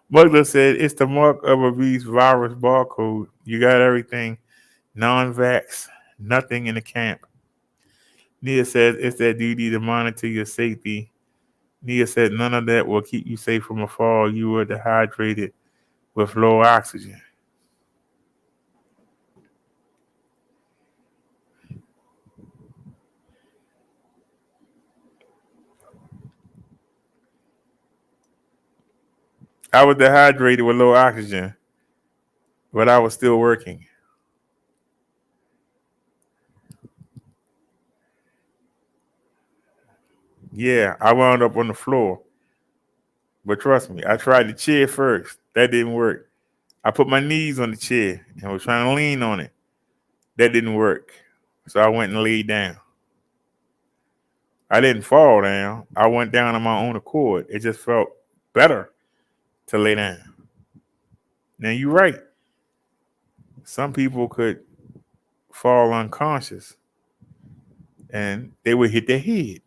Mugler said, it's the mark of a beast virus barcode. You got everything. Non-vax, nothing in the camp. Nia says, it's their duty to monitor your safety. Nia said, none of that will keep you safe from a fall. You were dehydrated with low oxygen. I was dehydrated with low oxygen, but I was still working. Yeah, I wound up on the floor. But trust me, I tried the chair first. That didn't work. I put my knees on the chair and was trying to lean on it. That didn't work. So I went and laid down. I didn't fall down. I went down on my own accord. It just felt better to lay down. Now you're right. Some people could fall unconscious and they would hit their head.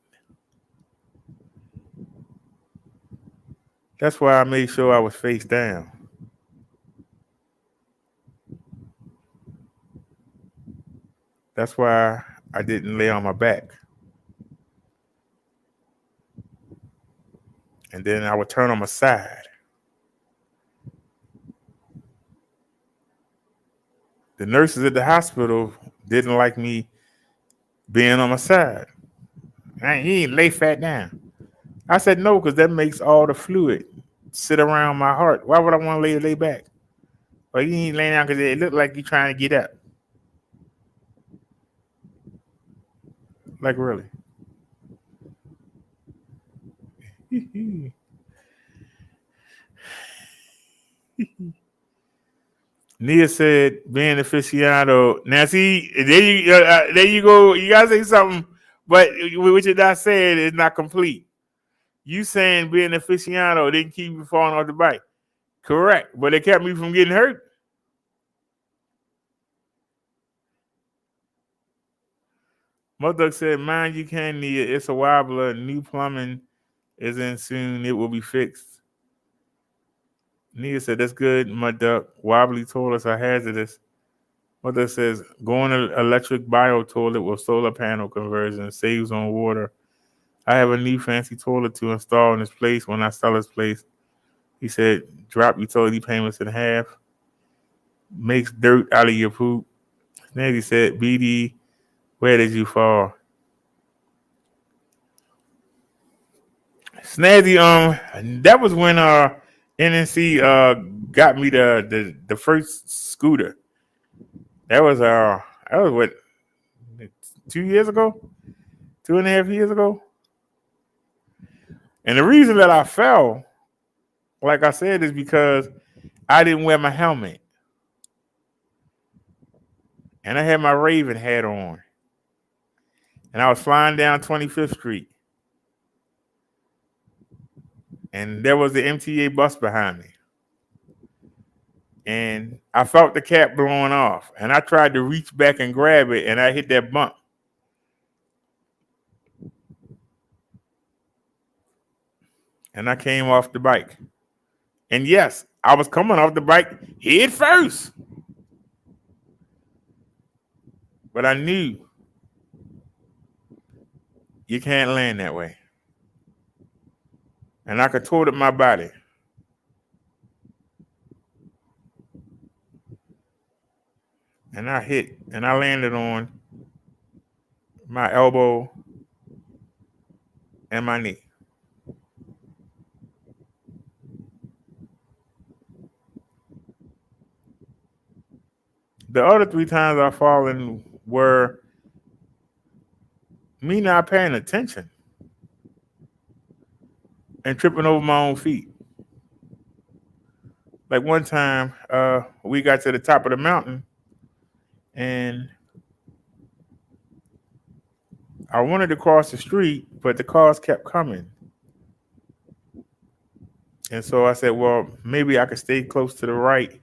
That's why I made sure I was face down. That's why I didn't lay on my back. And then I would turn on my side. The nurses at the hospital didn't like me being on my side. He ain't lay fat down. I said no, because that makes all the fluid sit around my heart. Why would I want to lay back? Well, you ain't laying down because it looked like you're trying to get up. Like, really. Nia said, being aficionado. Now, see, there you go. You got to say something, but what you're not saying is not complete. You saying being aficionado didn't keep you falling off the bike. Correct, but it kept me from getting hurt. Mother said, mind you can, Nia, it's a wobbler. New plumbing is in soon. It will be fixed. Nia said, that's good, Mud Duck. Wobbly toilets are hazardous. Mother says, going to electric bio toilet with solar panel conversion saves on water. I have a new fancy toilet to install in this place when I sell this place. He said, drop utility payments in half. Makes dirt out of your poop. Snazzy said, BD, where did you fall? Snazzy, that was when NNC got me the first scooter. That was what, 2 years ago? 2.5 years ago? And the reason that I fell, like I said, is because I didn't wear my helmet. And I had my Raven hat on. And I was flying down 25th Street. And there was the MTA bus behind me. And I felt the cap blowing off. And I tried to reach back and grab it, and I hit that bump. And I came off the bike. And yes, I was coming off the bike head first. But I knew you can't land that way. And I contorted my body. And I hit, and I landed on my elbow and my knee. The other 3 times I've fallen were me not paying attention and tripping over my own feet. Like one time, we got to the top of the mountain, and I wanted to cross the street, but the cars kept coming. And so I said, well, maybe I could stay close to the right.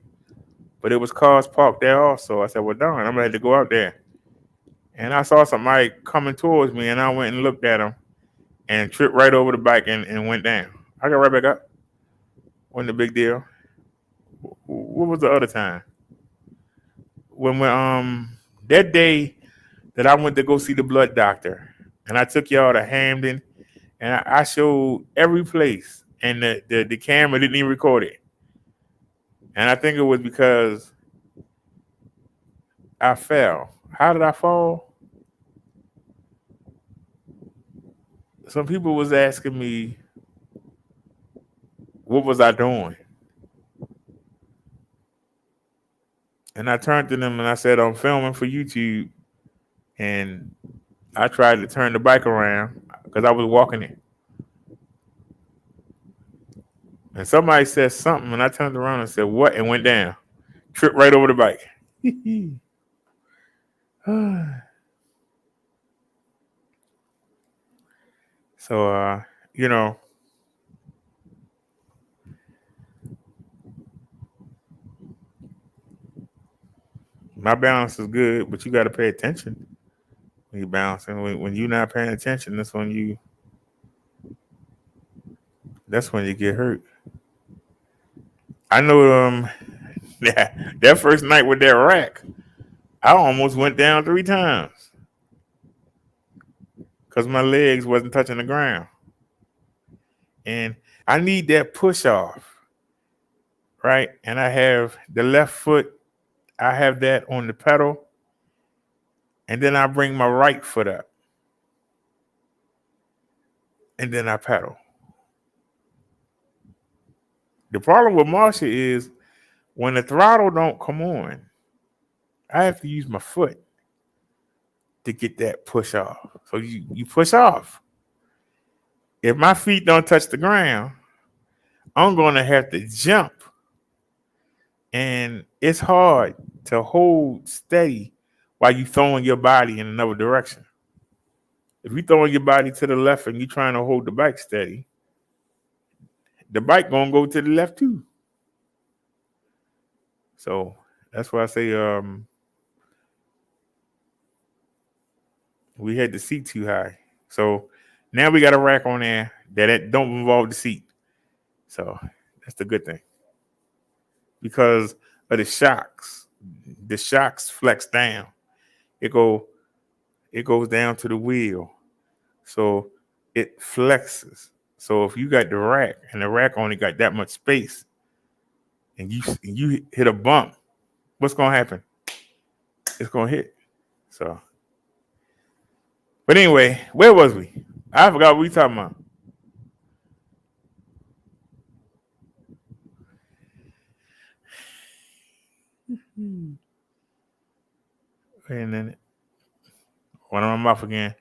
But it was cars parked there also. I said, well, darn, I'm going to have to go out there. And I saw somebody coming towards me, and I went and looked at him and tripped right over the bike and went down. I got right back up. Wasn't a big deal. What was the other time? When that day that I went to go see the blood doctor, and I took y'all to Hamden, and I showed every place, and the camera didn't even record it. And I think it was because I fell. How did I fall? Some people was asking me, what was I doing? And I turned to them and I said, I'm filming for YouTube. And I tried to turn the bike around because I was walking it. And somebody said something, and I turned around and said, what? And went down. Tripped right over the bike. So, my balance is good, but you got to pay attention when you're balancing. When you're not paying attention, that's when you get hurt. I know that first night with that rack, I almost went down 3 times because my legs wasn't touching the ground. And I need that push off, right? And I have the left foot, I have that on the pedal, and then I bring my right foot up, and then I pedal. The problem with Marsha is when the throttle don't come on, I have to use my foot to get that push off. So you push off. If my feet don't touch the ground, I'm going to have to jump. And it's hard to hold steady while you throwing your body in another direction. If you throwing your body to the left and you trying to hold the bike steady, the bike going to go to the left too. So that's why I say we had the seat too high. So now we got a rack on there that don't involve the seat. So that's the good thing. Because of the shocks. The shocks flex down. It goes down to the wheel. So it flexes. So if you got the rack and the rack only got that much space and you hit a bump, what's gonna happen? It's gonna hit. So but anyway, where was we? I forgot what we talking about. Wait a minute. One on my mouth again.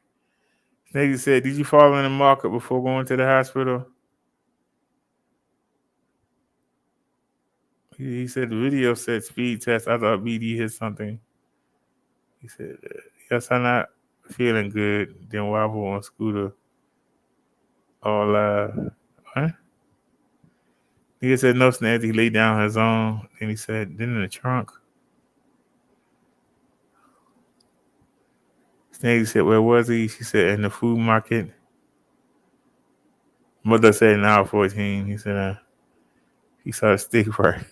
Nigga said, did you fall in the market before going to the hospital? He said the video said speed test. I thought BD hit something. He said, yes, I'm not feeling good. Then wobble on scooter. All what? He said no snaps. He laid down his own. Then he said, then in the trunk. Snaggy said, where was he? She said, in the food market. Mother said, an hour 14. He said, he saw a stick right.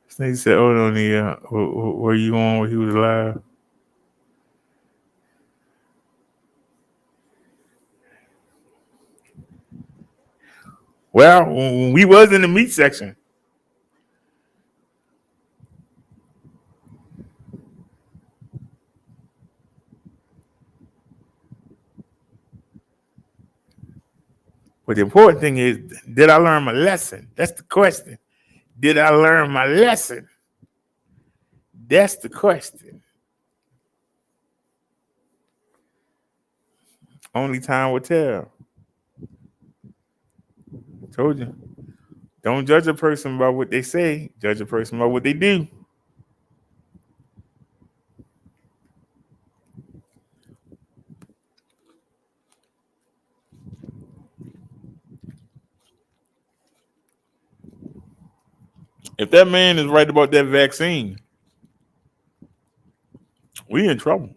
Snaggy said, oh, no, Nia. Were you on when he was alive? Well, we was in the meat section. But the important thing is, did I learn my lesson? That's the question. Did I learn my lesson? That's the question. Only time will tell. Told you. Don't judge a person by what they say. Judge a person by what they do. If that man is right about that vaccine, we in trouble.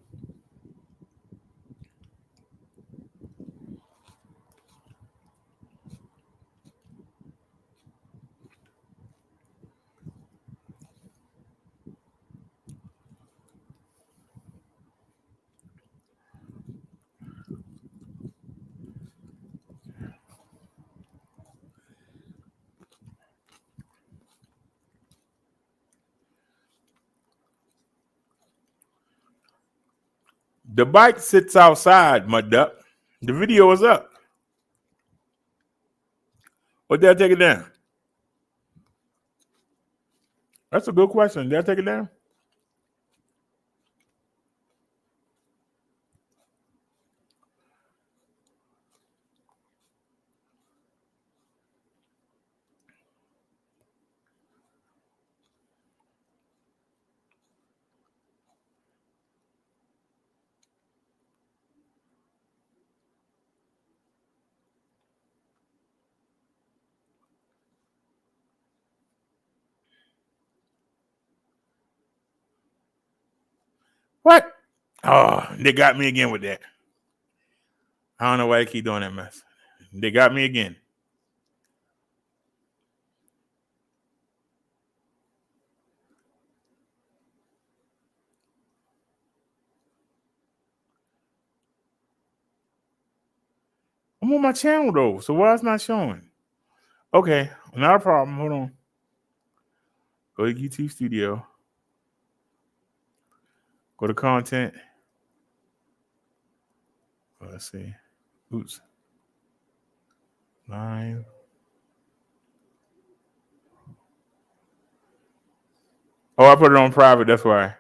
The bike sits outside, my duck. The video is up. Or did I take it down? That's a good question. Did I take it down? What? Oh, they got me again with that. I don't know why they keep doing that mess. They got me again. I'm on my channel though, so why it's not showing? Okay, not a problem. Hold on. Go to YouTube Studio. Go to content. Let's see. Oops. Live. Oh, I put it on private. That's why.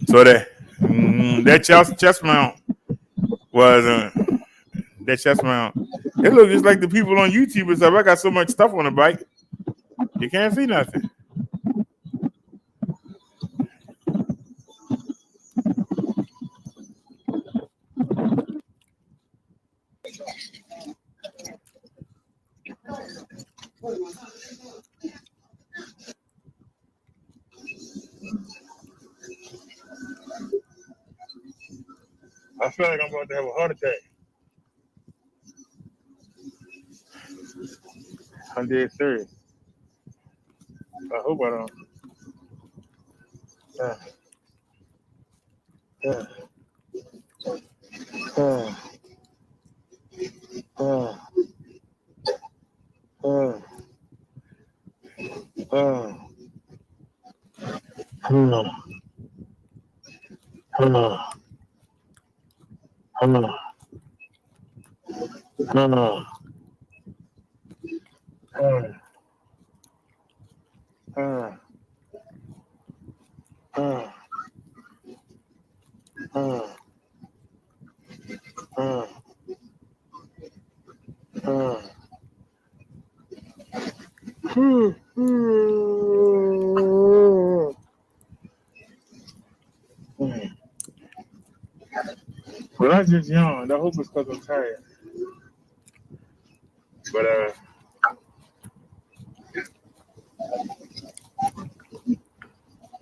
So that chest mount was that chest mount. It looks just like the people on YouTube and stuff. I got so much stuff on the bike, you can't see nothing. I feel like I'm about to have a heart attack. I'm dead serious. I hope I don't. Well, I just yawned. I hope it's because I'm tired. But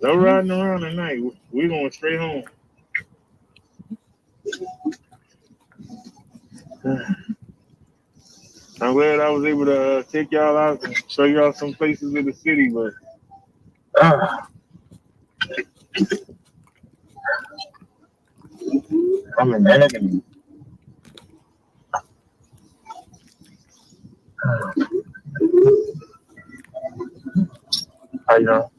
no riding around at night. We're going straight home. I'm glad I was able to take y'all out and show y'all some places in the city, but I'm in agony. How you know?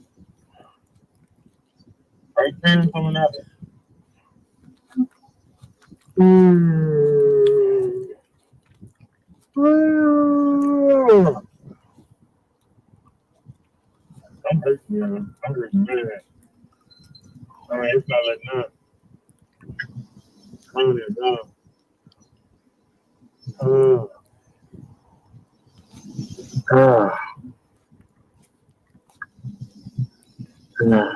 Right there, coming out. I'm hurting, man. I'm hurting bad. I mean, it's not letting up. Really, no. Yeah.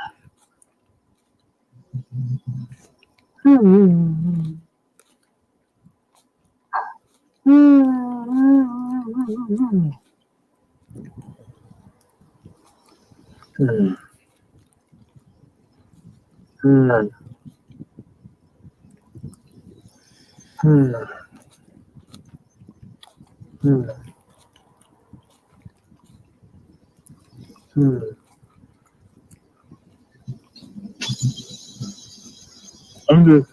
I'm just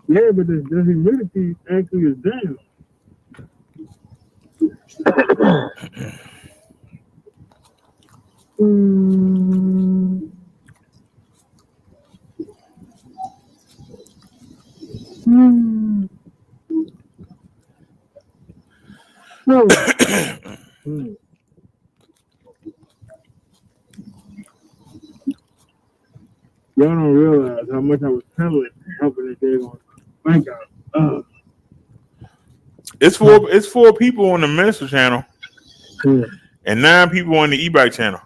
yeah, but the humidity actually is down. Y'all don't realize how much I was trembling helping the day on bank out. It's four people on the minister channel and 9 people on the e-bike channel.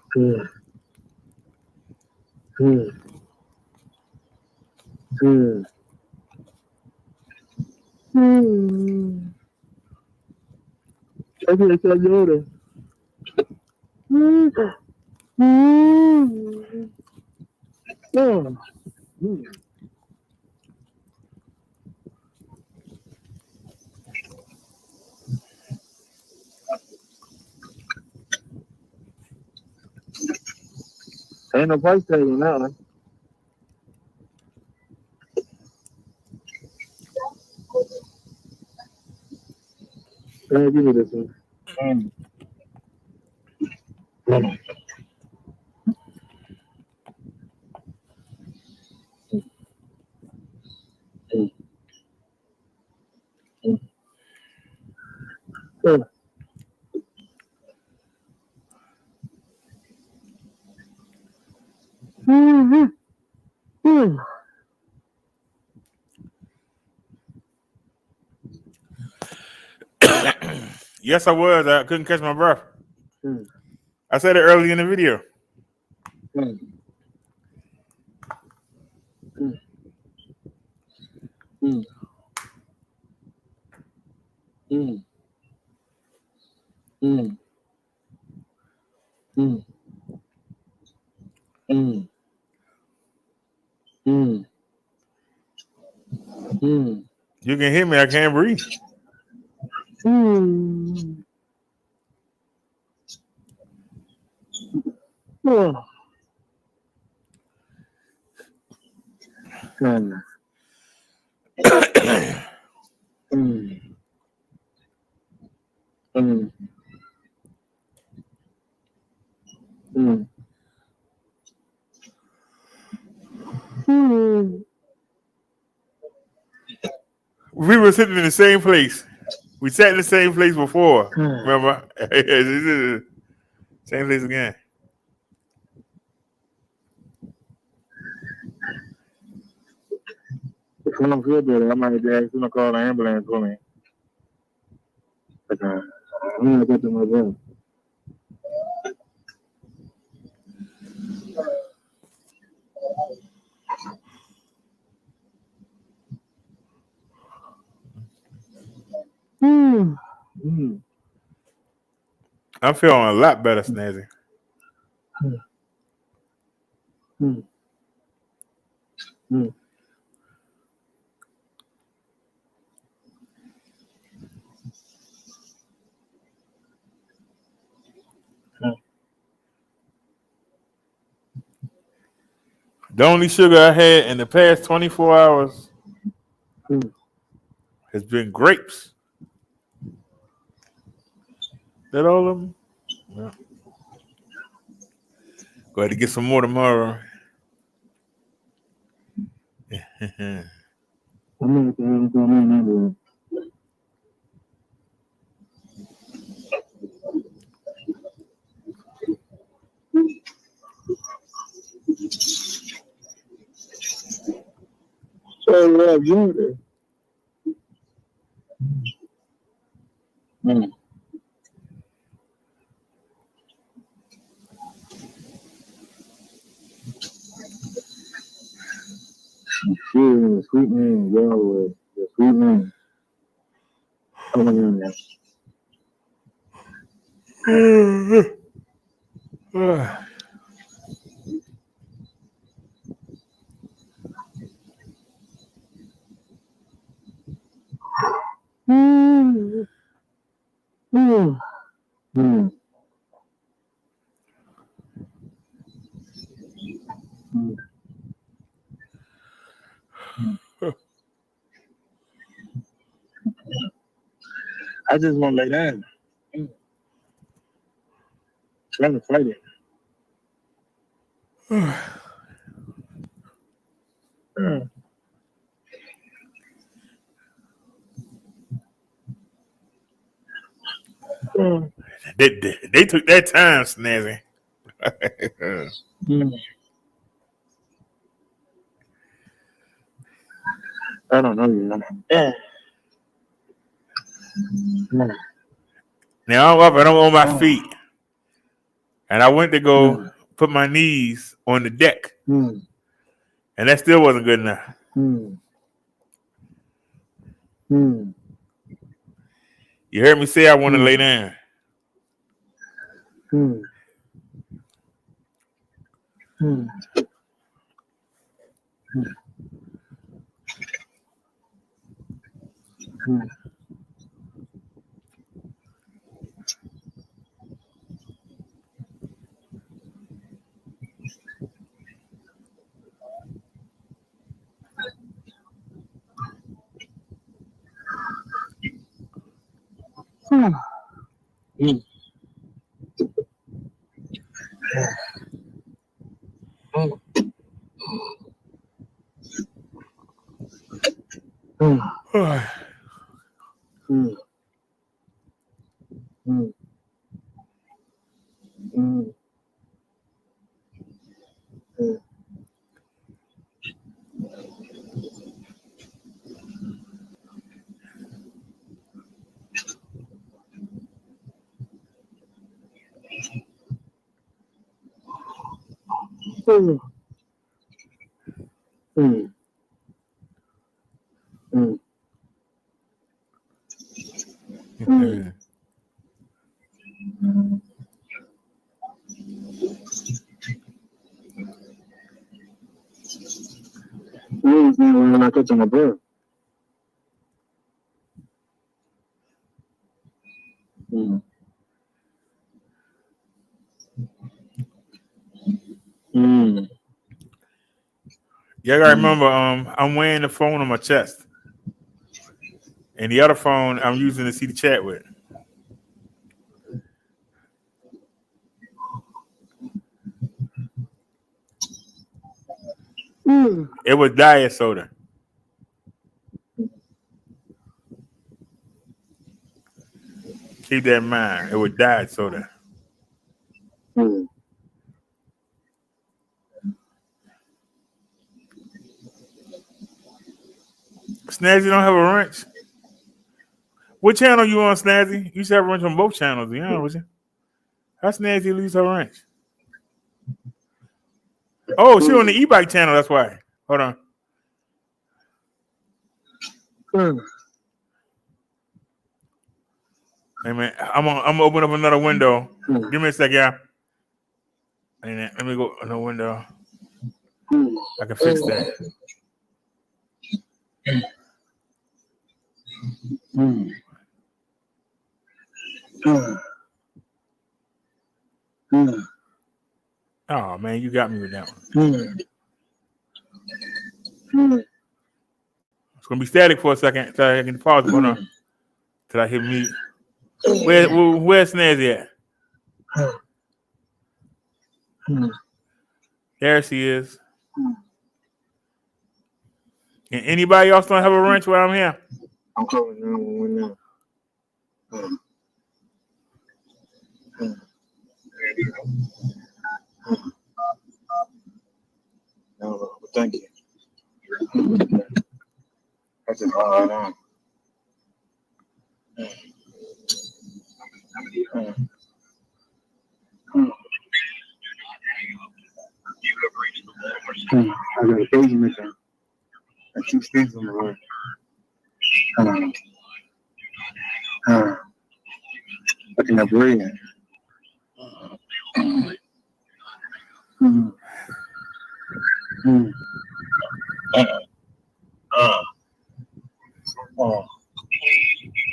Ain't no price tag on that one. Give me this one. Yes, I was. I couldn't catch my breath. I said it early in the video. You can hear me. I can't breathe. We were sitting in the same place. We sat in the same place before. Remember? Same place again. If I don't feel better, I might ask them to call the ambulance for me. But I'm gonna get to my breath. I'm feeling a lot better, Snazzy. The only sugar I had in the past 24 hours has been grapes. That all of them? Yeah. Go ahead and get some more tomorrow. Sweet man, y'all, the sweet man. Oh my God. I just want to lay down. Trying to fight it. They took that time, Snazzy. I don't know you. Yeah. Now I'm up and I'm on my feet. And I went to go put my knees on the deck. And that still wasn't good enough. You heard me say I want to lay down. When I catch my breath. You gotta remember, I'm wearing the phone on my chest. And the other phone I'm using to see the chat with. It was diet soda. Keep that in mind. It was diet soda. Snazzy don't have a wrench. What channel you on, Snazzy? You should have a wrench on both channels. You know, you? How Snazzy lose her wrench? Oh, she on the e-bike channel. That's why. Hold on. Hey man, I'm gonna open up another window. Give me a sec, yeah. And let me go in the window. I can fix that. Oh man, you got me with that one. It's gonna be static for a second till I can pause it. Hold on. Till I hit mute. Where's Snazzy at? There she is. And anybody else don't have a wrench while I'm here? I'm closing the window. No, thank you. That's just all right on. I got a baby missing. I keep things on the road. I can have breathe.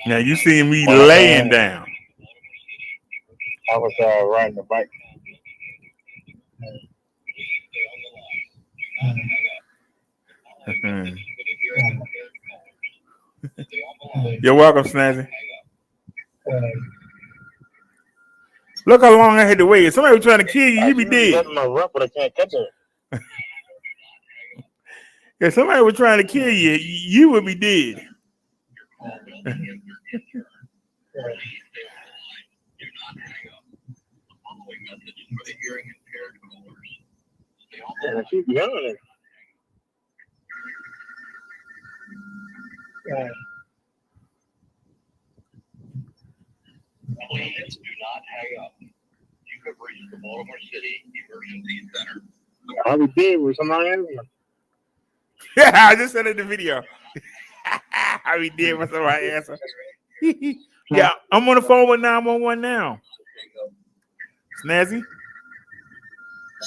Now you see me laying down. I was riding the bike. You're welcome, Snazzy. Look how long I had to wait. If somebody was trying to kill you, you'd be dead. My rough, but I can't catch it. If somebody was trying to kill you, you would be dead. I keep yelling. Please do not hang up. You have reached the Baltimore City Emergency Center. I'll be dead with somebody else. Yeah, I just sent it the video. I be dead with somebody answer. Yeah, I'm on the phone with 911 now. Snazzy?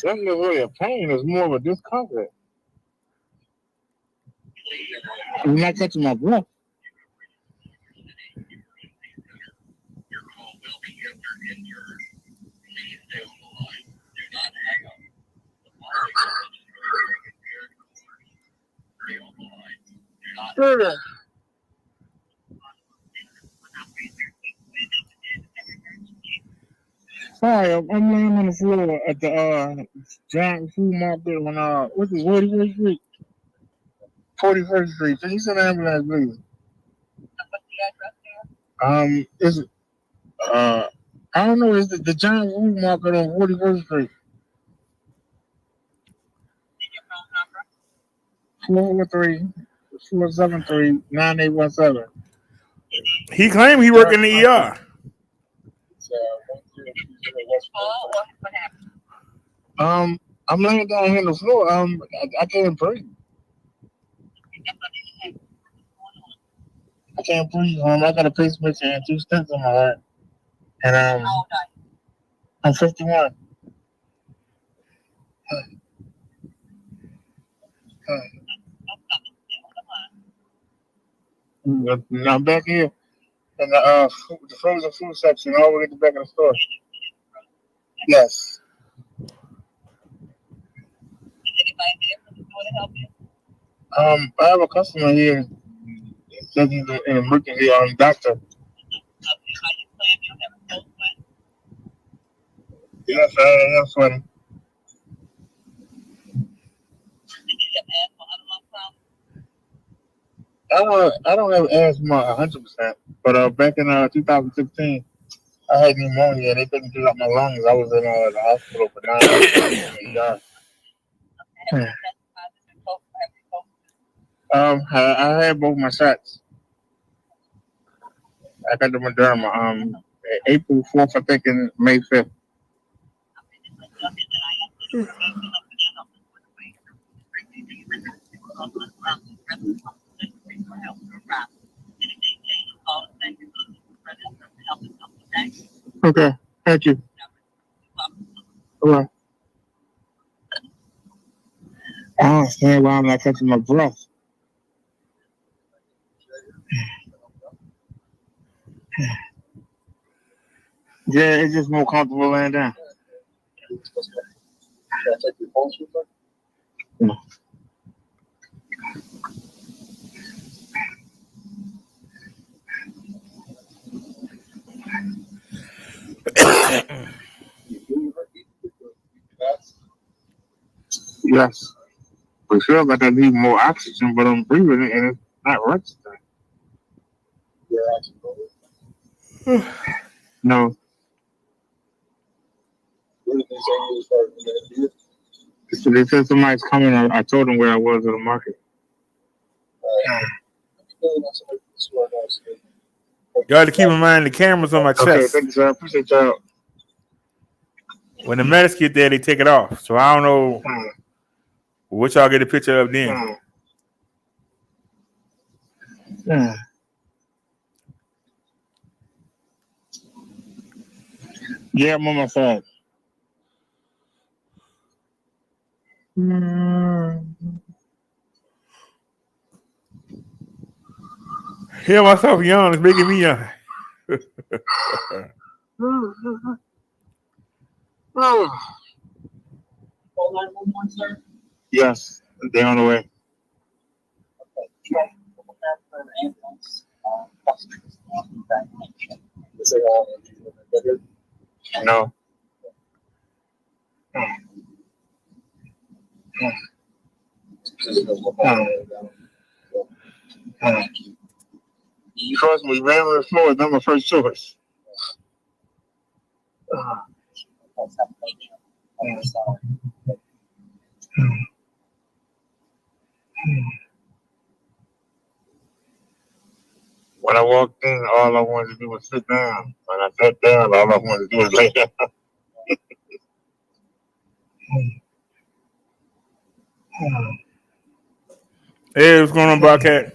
That's not really a pain. It's more of a discomfort. I'm not catching my breath. Your call will be answered in turn. Please stay on the line. Do not hang up. The following message is very impaired. Stay on the line. Do not. Sorry, I'm laying on the floor at the giant food market on what's it, 41st Street? 41st Street. Can you send an ambulance, please? Is it I don't know, is the giant food market on 41st Street? 443-473-9817. He claimed he worked in the ER. I'm laying down here on the floor. I can't breathe. I can't breathe. I got a pacemaker and 2 stents in my heart. And I'm 51. I'm back here in the frozen food section, all the way at the back of the store. Yes. I have a customer here. Says he's an emergency doctor. Yes, I am sweating. I don't have asthma 100%, but back in 2016, I had pneumonia. They couldn't fill up my lungs. I was in the hospital for 9 months. I had both my shots. I got the Moderna April 4th, I think, and May 5th. Okay, thank you. All right. I don't understand why I'm not catching my breath. Yeah, it's just more comfortable laying down. No. Yes. For sure, but I need more oxygen, but I'm breathing it and it's not registering. No. So they said somebody's coming. I told them where I was in the market. You got to keep in mind the camera's on my chest. Okay, thank you, sir. I appreciate y'all. When the medics get there, they take it off. So I don't know what y'all get a picture of then. Yeah, I'm on my phone. Hear myself yawn. It's making me yawn. Yes, they're on the way. No. Trust me, Ramblin' Floyd, that's my first choice. When I walked in, all I wanted to do was sit down. When I sat down, all I wanted to do was lay down. Hey, what's going on, Bobcat?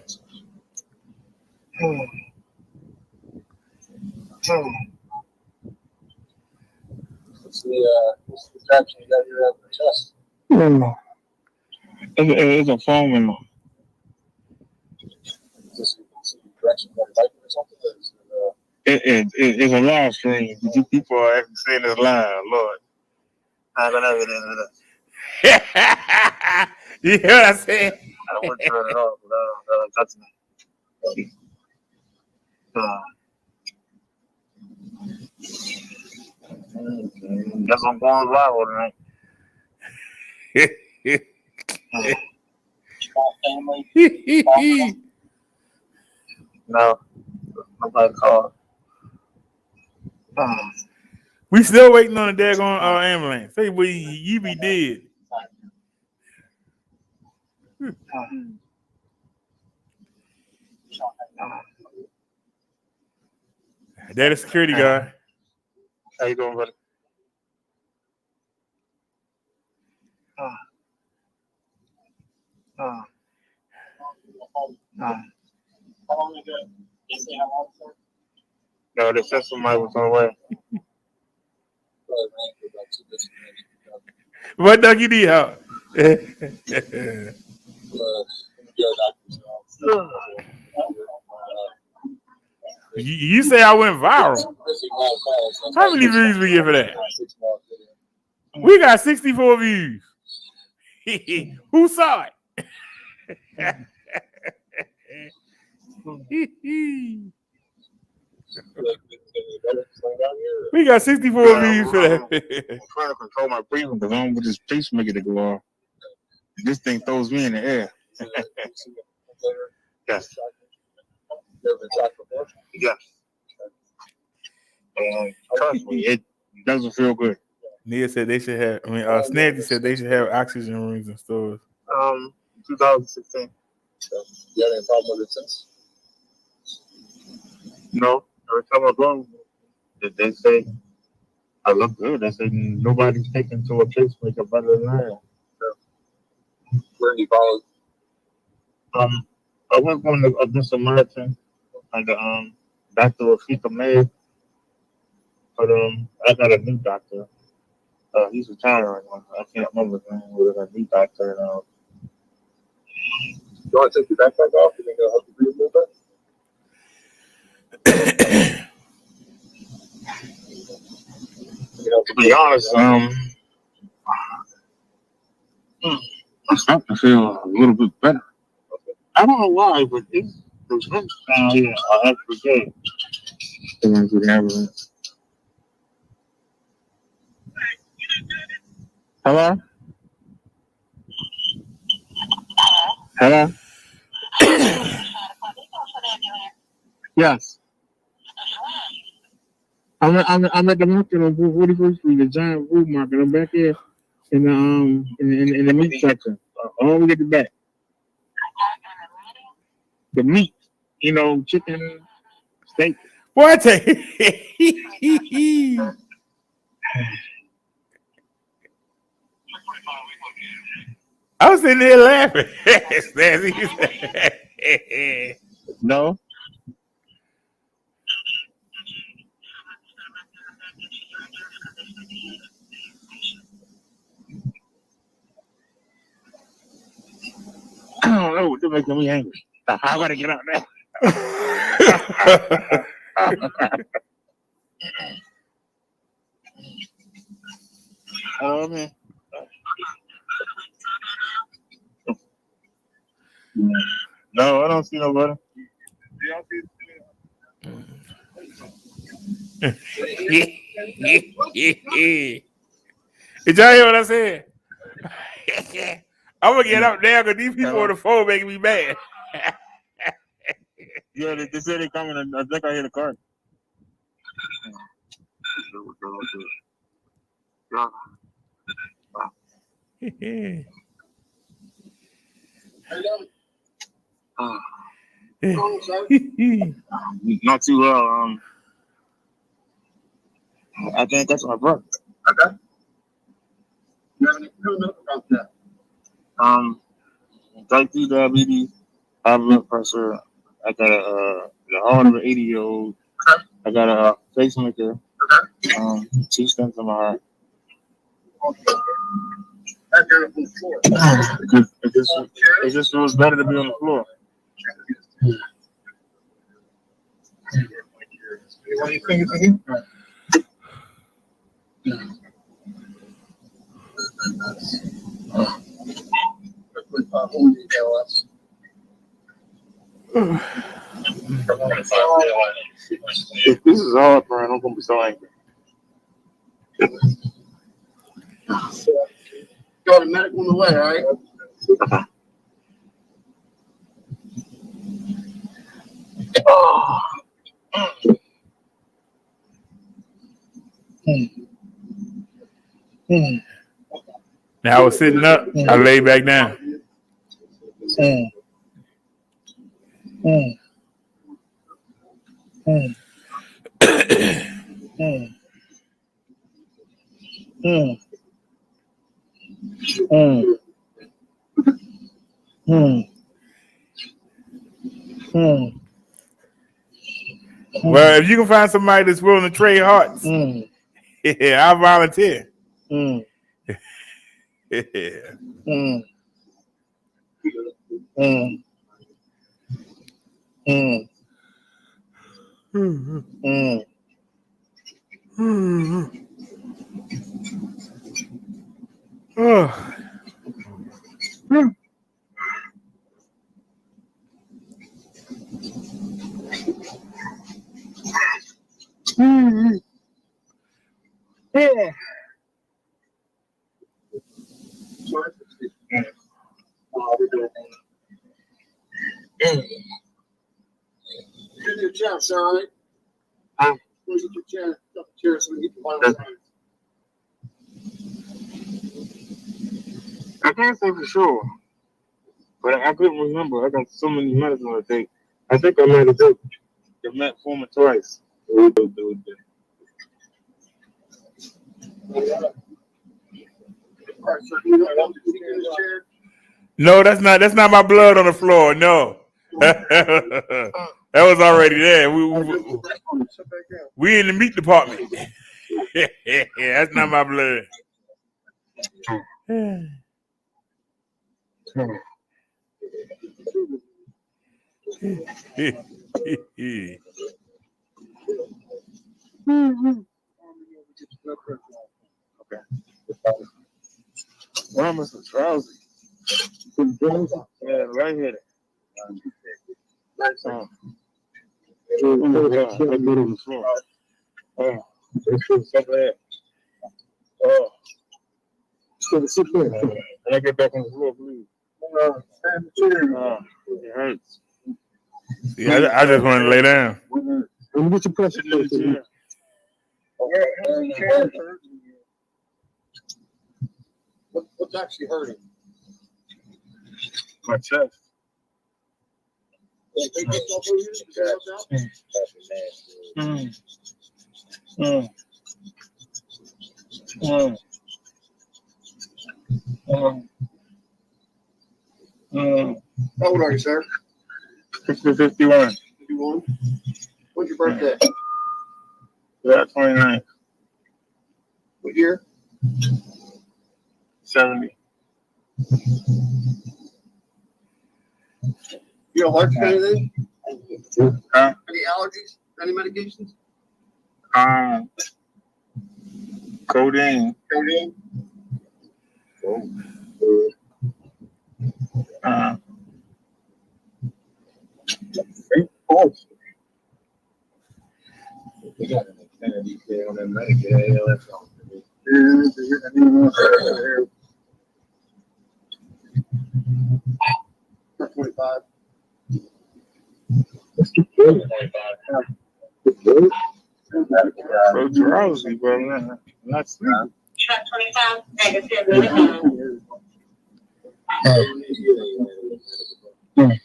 It's a foam in it's a live stream. You people are actually saying this live, Lord. I'm gonna have it in You hear what I said? I don't want to turn it off without touching it. Guess I'm going viral tonight. No, nobody called. We still waiting on the daggone ambulance. Say, well, you be dead. That is security guard. How you doing, buddy? No, they said somebody was on the way. What dog you need help? You say I went viral. How many views we get for that? We got 64 views. Who saw it? We got 64 views for that. I'm trying to control my breathing because I'm with this pacemaker to go off. This thing throws me in the air. Yes. Yes. Trust me, it doesn't feel good. Nia said they should have. Snazzy said they should have oxygen rooms in stores. 2016. You had any problem with it since? No. Every time I go, they say I look good. They say nobody's taken to a pacemaker better than I am. Where you followed? I went on the Good Samaritan under Dr. Rafika May, but I got a new doctor. He's retiring. I can't remember his name. We got a new doctor. You want to take your backpack off? You think it'll help you breathe a little bit? To be honest, I'm starting to feel a little bit better. I don't know why, but those hurts down here are actually good. The ones we have. Hello? Hello? Yes. I'm at the market on 41st Street, the giant food market. I'm back here in the meat section. All we get the back. The meat, chicken, steak. What? I was sitting there laughing. No. I don't know. They're making me angry. I gotta get out there. Oh man. No, I don't see nobody. Did y'all hear what I said? I'm gonna get up there because these people on the phone making me mad. Yeah, they said they coming. I think I hear the car. Not too well. I think that's my brother. Okay. You have any clue about that? Type 2 diabetes, high blood pressure. I got the heart of an 80-year-old. Okay. I got a pacemaker. Okay. 2 stents in my heart. That's on the floor. It just feels better to be on the floor. What do you think it's in here? If this is hard, Brian, I'm gonna be so angry. Got a medical on the way, all right? Now I was sitting up. I laid back down. Well, if you can find somebody that's willing to trade hearts, yeah, I volunteer. Here's your chest, all right? Here's your chair, chair so we get the vital signs. I can't say for sure, but I couldn't remember. I got so many medicines I take. I think I might have took the metformin twice. All right, so you know what to in this chair? No, that's not my blood on the floor. No, that was already there. We in the meat department. Yeah, that's not my blood. Okay. Why am I so drowsy? Yeah, right here. Oh, it's so bad. Oh. And I get back on the floor, please. It hurts. Yeah, I just want to lay down. Let me get your pressure in the chair. What's actually hurting? My chest. Take this off of you, How old are you, sir? 51. 51. When's your birthday? Yeah, 29. What year? 70. You allergic to anything? Huh? Any allergies? Any medications? Codeine. Codeine? You got an extended detail on that Medicare. That's all. 25. So drowsy, but not sleeping. Truck 25, negative 99.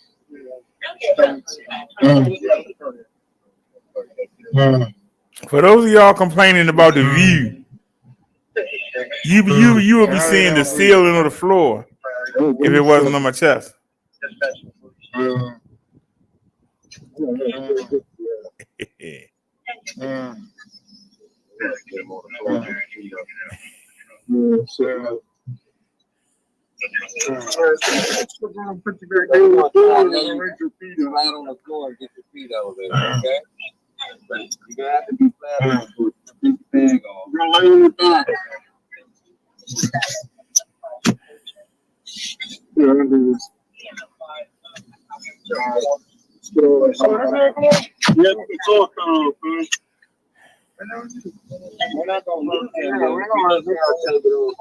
For those of y'all complaining about the view, you would be seeing the ceiling of the floor if it wasn't on my chest. Put your back down. Raise your feet up. Flat on the floor and get your feet over there, okay? You got to be flat on the floor. Keep your bag on. You're gonna lay on your back. Yeah, I'm gonna do this. Yeah, it's all come, man. We're not gonna look at it. We're gonna let her take it over.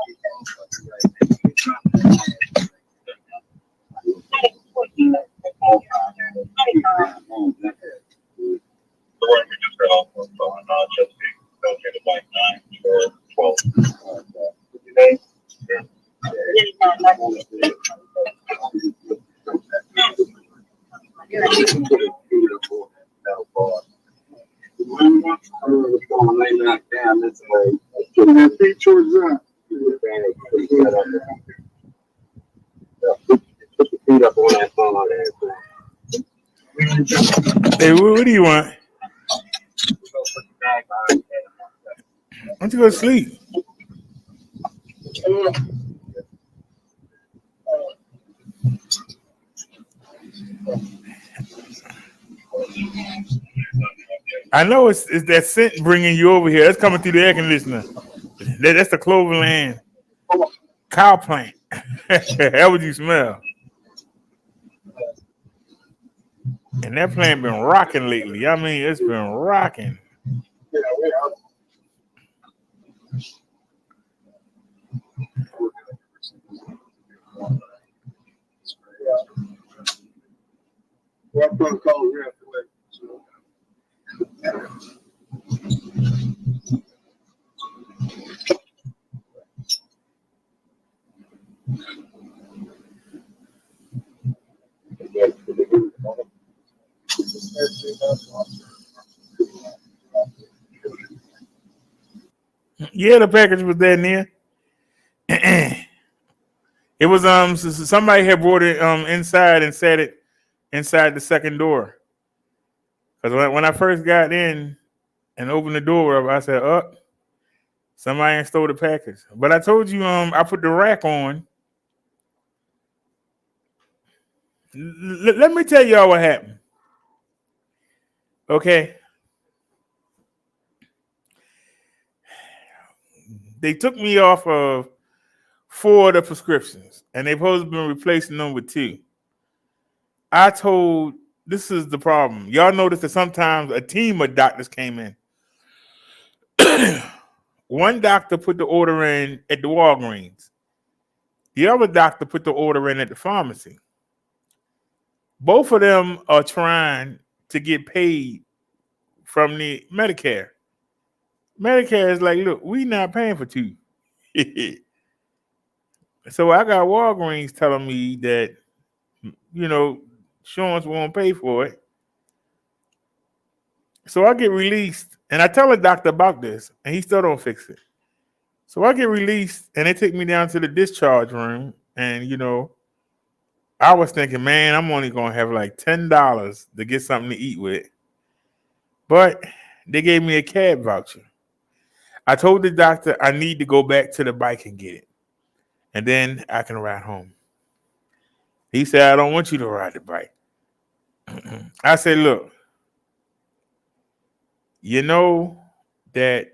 Hey, what do you want? Why don't you go to sleep? I know it's that scent bringing you over here. That's coming through the air conditioner. That's the Cloverland cow plant. How would you smell? And that plant been rocking lately. I mean, it's been rocking. Yeah, the package was there near. It was somebody had brought it inside and set it inside the second door. Because when I first got in and opened the door up, I said, "Up, somebody stole the package." But I told you, I put the rack on. Let me tell y'all what happened. Okay. They took me off of 4 of the prescriptions, and they've supposed to be replacing them with 2. I told, this is the problem. Y'all notice that sometimes a team of doctors came in. One doctor put the order in at the Walgreens. The other doctor put the order in at the pharmacy. Both of them are trying to get paid from the Medicare. Medicare is like, look, we not paying for 2. So I got Walgreens telling me that, insurance won't pay for it. So I get released, and I tell the doctor about this, and he still don't fix it. So I get released, and they take me down to the discharge room, and, I was thinking, man, I'm only going to have like $10 to get something to eat with. But they gave me a cab voucher. I told the doctor I need to go back to the bike and get it, and then I can ride home. He said, I don't want you to ride the bike. I said, look, you know that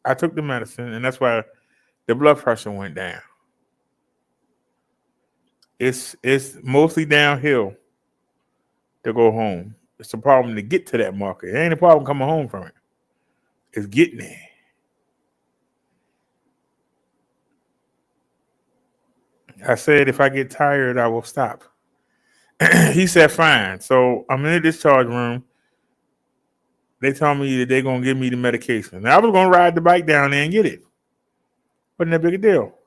I took the medicine, and that's why the blood pressure went down. It's mostly downhill to go home. It's a problem to get to that marker. It ain't a problem coming home from it. It's getting there. I said, if I get tired, I will stop. He said, fine. So I'm in the discharge room. They told me that they're going to give me the medication. Now, I was going to ride the bike down there and get it. Wasn't that big a deal.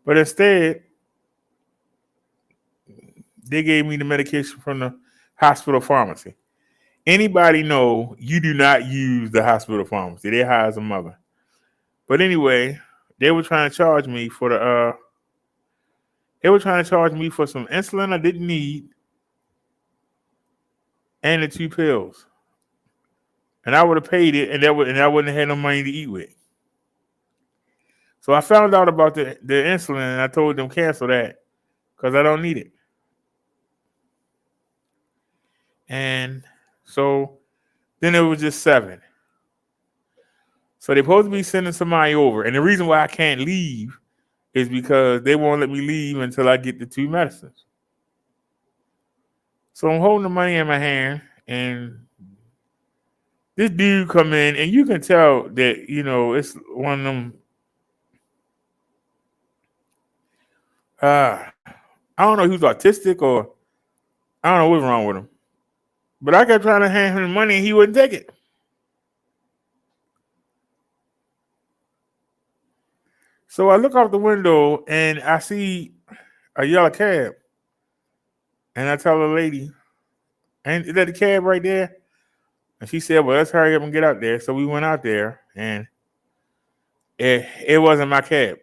But instead, they gave me the medication from the hospital pharmacy. Anybody know you do not use the hospital pharmacy? They hire as a mother. But anyway, they were trying to charge me for some insulin I didn't need and the 2 pills. And I would have paid it, and I wouldn't have had no money to eat with. So I found out about the insulin, and I told them cancel that because I don't need it. And so then it was just 7. So they're supposed to be sending somebody over. And the reason why I can't leave is because they won't let me leave until I get the 2 medicines. So I'm holding the money in my hand, and this dude come in, and you can tell that, it's one of them. I don't know if he was autistic or I don't know what's wrong with him. But I kept trying to hand him the money, and he wouldn't take it. So I look out the window, and I see a yellow cab. And I tell the lady, "And is that the cab right there?" And she said, "Well, let's hurry up and get out there." So we went out there, and it wasn't my cab.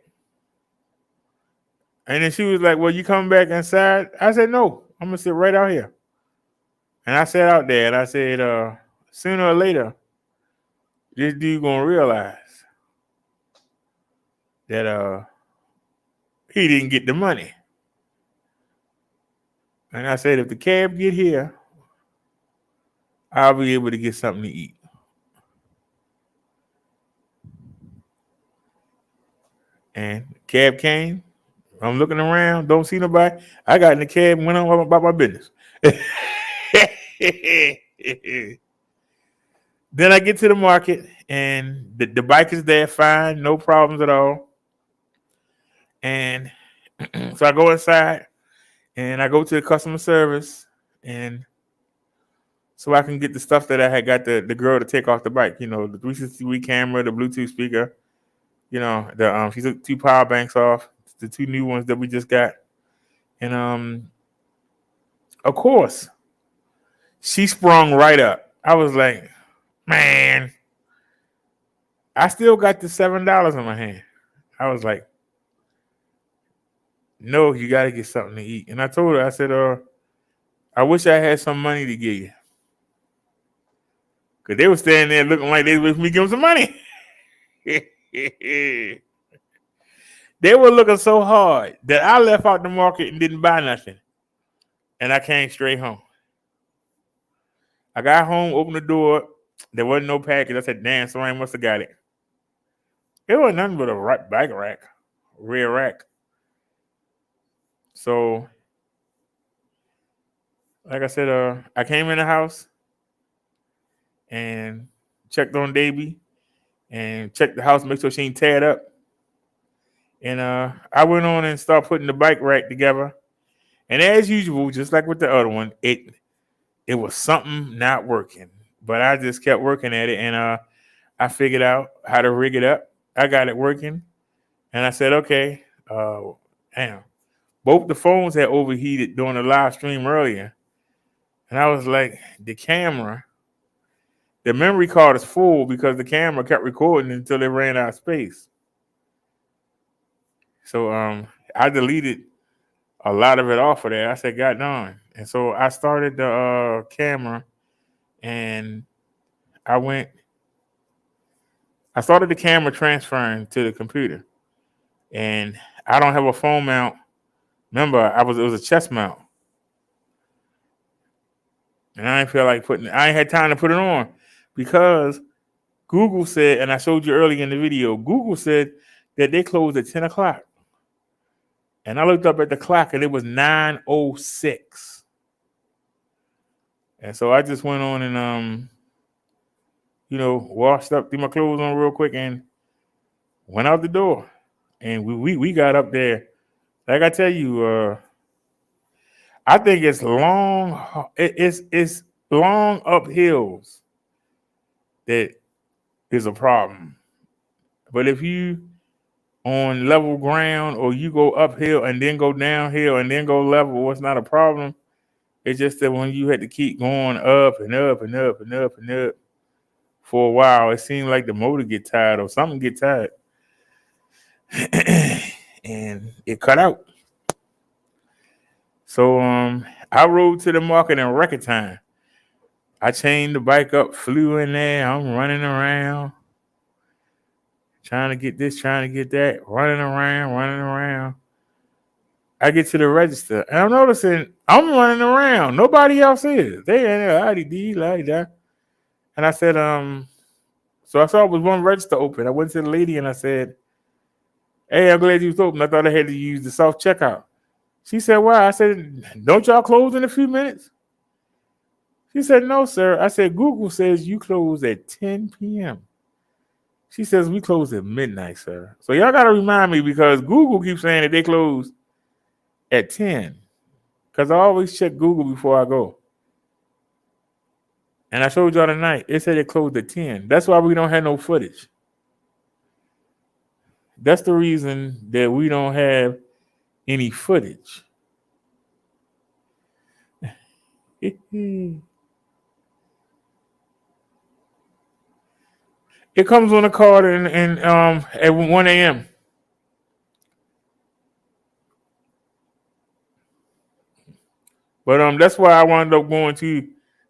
And then she was like, "Well, you coming back inside?" I said, "No, I'm going to sit right out here." And I sat out there, and I said, sooner or later, this dude going to realize that he didn't get the money. And I said, if the cab get here, I'll be able to get something to eat. And the cab came. I'm looking around, don't see nobody. I got in the cab and went on about my business. Then I get to the market, and the bike is there fine, no problems at all. And so I go inside, and I go to the customer service, and so I can get the stuff that I had got the girl to take off the bike. The 360-degree camera, the Bluetooth speaker. She took 2 power banks off, the 2 new ones that we just got. And of course, she sprung right up. I was like, man, I still got the $7 in my hand. I was like, no, you got to get something to eat. And I told her, I said, I wish I had some money to give you. Because they were standing there looking like they was me give them some money. They were looking so hard that I left out the market and didn't buy nothing. And I came straight home. I got home, opened the door. There wasn't no package. I said, damn, somebody must have got it. It wasn't nothing but a bike rack, rear rack. So, like I said, I came in the house and checked on Davy and checked the house, make sure she ain't teared up. And I went on and started putting the bike rack together. And as usual, just like with the other one, it was something not working. But I just kept working at it, and I figured out how to rig it up. I got it working. And I said, okay, damn. Both the phones had overheated during the live stream earlier. And I was like, the memory card is full because the camera kept recording until they ran out of space. So I deleted a lot of it off of there. I said, God darn. And so I started the camera, and I started the camera transferring to the computer. And I don't have a phone mount. Remember, it was a chest mount. And I didn't feel like I ain't had time to put it on because Google said, and I showed you earlier in the video, Google said that they closed at 10 o'clock. And I looked up at the clock, and it was 9:06. And so I just went on and, washed up, threw my clothes on real quick, and went out the door. And we got up there. Like I tell you, I think it's long. It's long uphills that is a problem. But if you on level ground, or you go uphill and then go downhill and then go level, it's not a problem. It's just that when you had to keep going up and up and up and up and up for a while, it seemed like the motor get tired or something get tired. And it cut out. So I rode to the market in record time. I chained the bike up, flew in there. I'm running around, trying to get this, trying to get that, running around. I get to the register, and I'm noticing I'm running around. Nobody else is. They in there, la-di-da. And I said, so I saw it was one register open. I went to the lady and I said, hey, I'm glad you was open. I thought I had to use the self-checkout. She said, why? I said, don't y'all close in a few minutes? She said, no, sir. I said, Google says you close at 10 p.m. She says, we close at midnight, sir. So y'all got to remind me, because Google keeps saying that they close at 10. Because I always check Google before I go. And I showed y'all tonight, it said it closed at 10. That's why we don't have no footage. That's the reason that we don't have any footage. It comes on a card and at 1 a.m. But that's why I wound up going to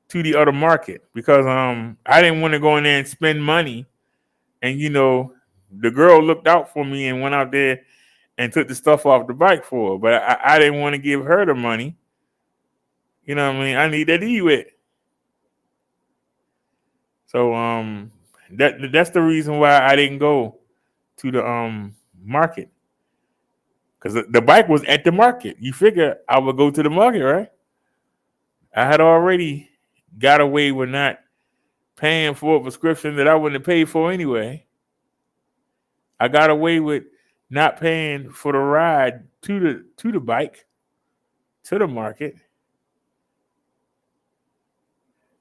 the other market, because I didn't want to go in there and spend money. And the girl looked out for me and went out there and took the stuff off the bike for her. But I didn't want to give her the money. You know what I mean? I need that to eat with. So that's the reason why I didn't go to the market. Because the bike was at the market. You figure I would go to the market, right? I had already got away with not paying for a prescription that I wouldn't have paid for anyway. I got away with not paying for the ride to the bike, to the market.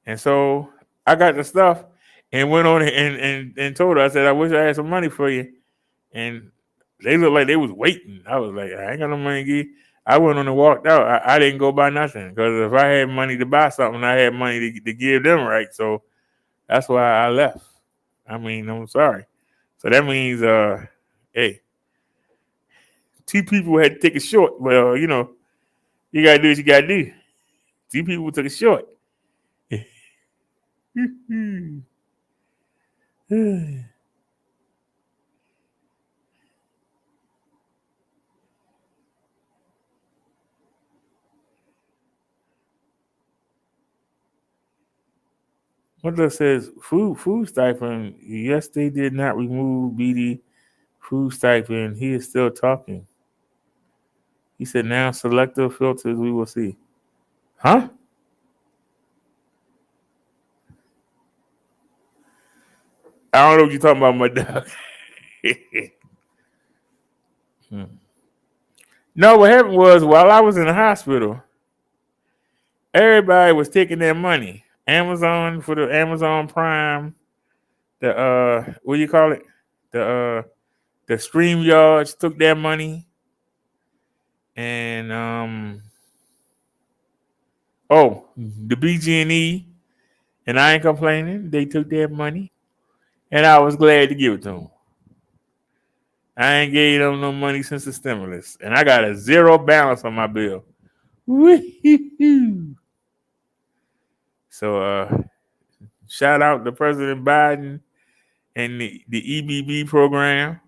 And so I got the stuff and went on and told her, I said, I wish I had some money for you. And they looked like they was waiting. I was like, I ain't got no money to give. I went on and walked out. I didn't go buy nothing, because if I had money to buy something, I had money to give them, right? So that's why I left. I mean, I'm sorry. So that means, hey, two people had to take a short. Well, you got to do what you got to do. Two people took a short. What that says, food stipend. Yes, they did not remove BD food stipend. He is still talking. He said, now selective filters, we will see. Huh? I don't know what you're talking about, my dog. No, what happened was, while I was in the hospital, everybody was taking their money. Amazon, for the Amazon Prime, the what do you call it? The StreamYards took their money. And the BG&E, and I ain't complaining. They took their money, and I was glad to give it to them. I ain't gave them no money since the stimulus, and I got a zero balance on my bill. Woo-hoo-hoo. So shout out to President Biden and the EBB program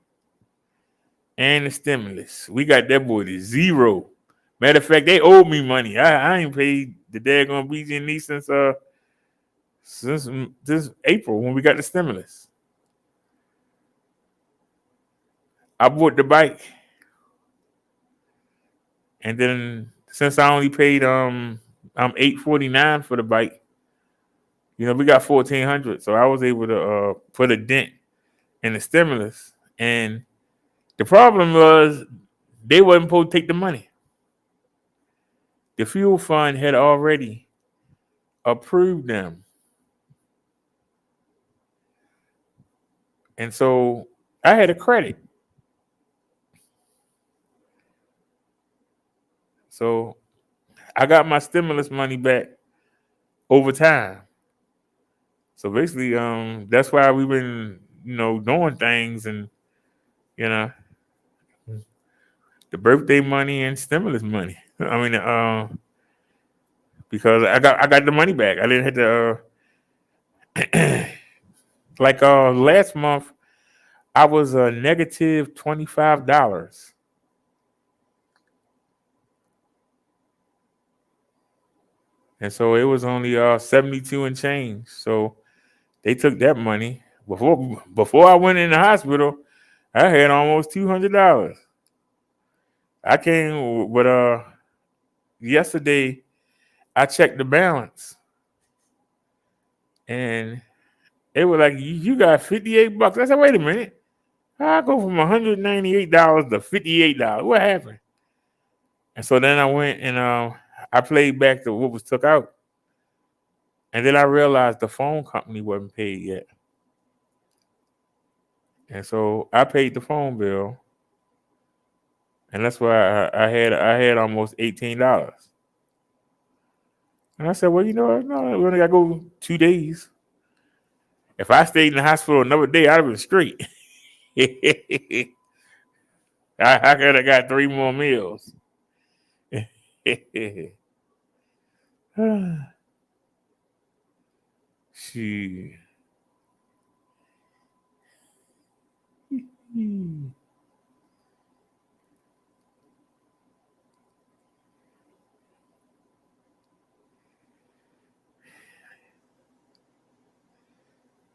and the stimulus. We got that boy to zero. Matter of fact, they owe me money. I ain't paid the daggone BG&E since this April when we got the stimulus. I bought the bike, and then since I only paid I'm $849 for the bike, we got $1,400, so I was able to put a dent in the stimulus. And the problem was they wasn't supposed to take the money. The fuel fund had already approved them. And so I had a credit. So I got my stimulus money back over time. So basically, that's why we've been, doing things, and you know, the birthday money and stimulus money. I mean, because I got the money back. I didn't have to. Like last month, I was negative $25. And so it was only 72 and change. So they took that money. Before I went in the hospital, I had almost $200. I came, but yesterday I checked the balance, and it was like, you got $58. I said, wait a minute. I go from $198 to $58. What happened? And so then I went and I played back to what was took out. And then I realized the phone company wasn't paid yet. And so I paid the phone bill. And that's why I had almost $18. And I said, well, no, we only got to go 2 days. If I stayed in the hospital another day, I'd have been straight. I could have got 3 more meals. She.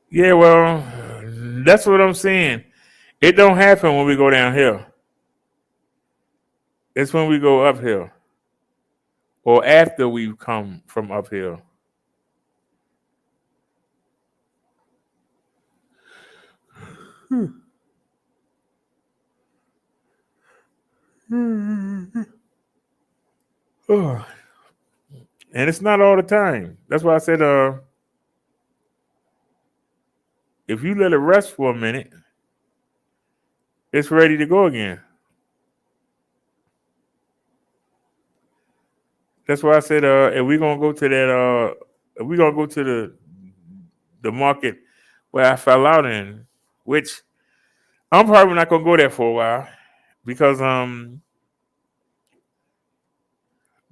Yeah, well, that's what I'm saying. It don't happen when we go downhill. It's when we go uphill, or after we've come from uphill. Oh. And it's not all the time. That's why I said, if you let it rest for a minute, it's ready to go again. That's why I said, if we're gonna go to that, if we're gonna go to the market where I fell out in, which I'm probably not gonna go there for a while, because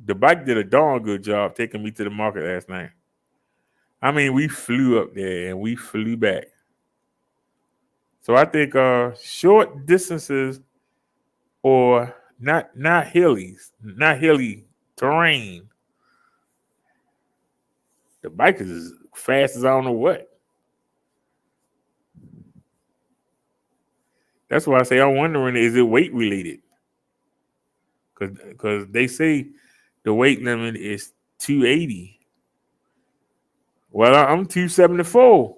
the bike did a darn good job taking me to the market last night. I mean, we flew up there and we flew back. So I think short distances, or not hilly terrain, the bike is as fast as I don't know what. That's why I say I'm wondering, is it weight related? Because they say the weight limit is 280. Well, I'm 274.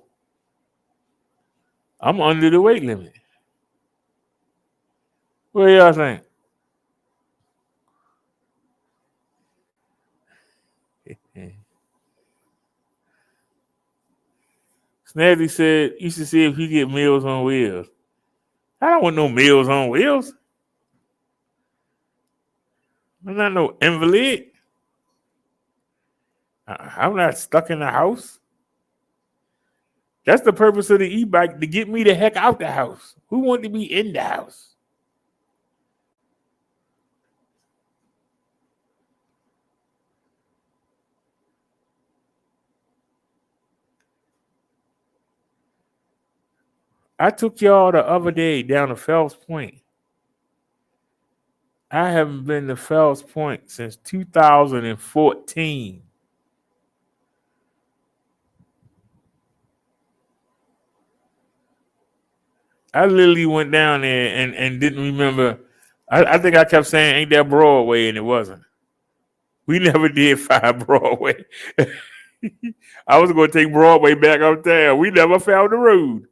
I'm under the weight limit. What do y'all think? Snazzy said you should see if he get Meals on Wheels. I don't want no Meals on Wheels. I'm not no invalid. I'm not stuck in the house. That's the purpose of the e-bike, to get me the heck out the house. Who wants to be in the house? I took y'all the other day down to Fells Point. I haven't been to Fells Point since 2014. I literally went down there and didn't remember. I think I kept saying, ain't that Broadway? And it wasn't. We never did 5 Broadway. I was going to take Broadway back up there. We never found the road.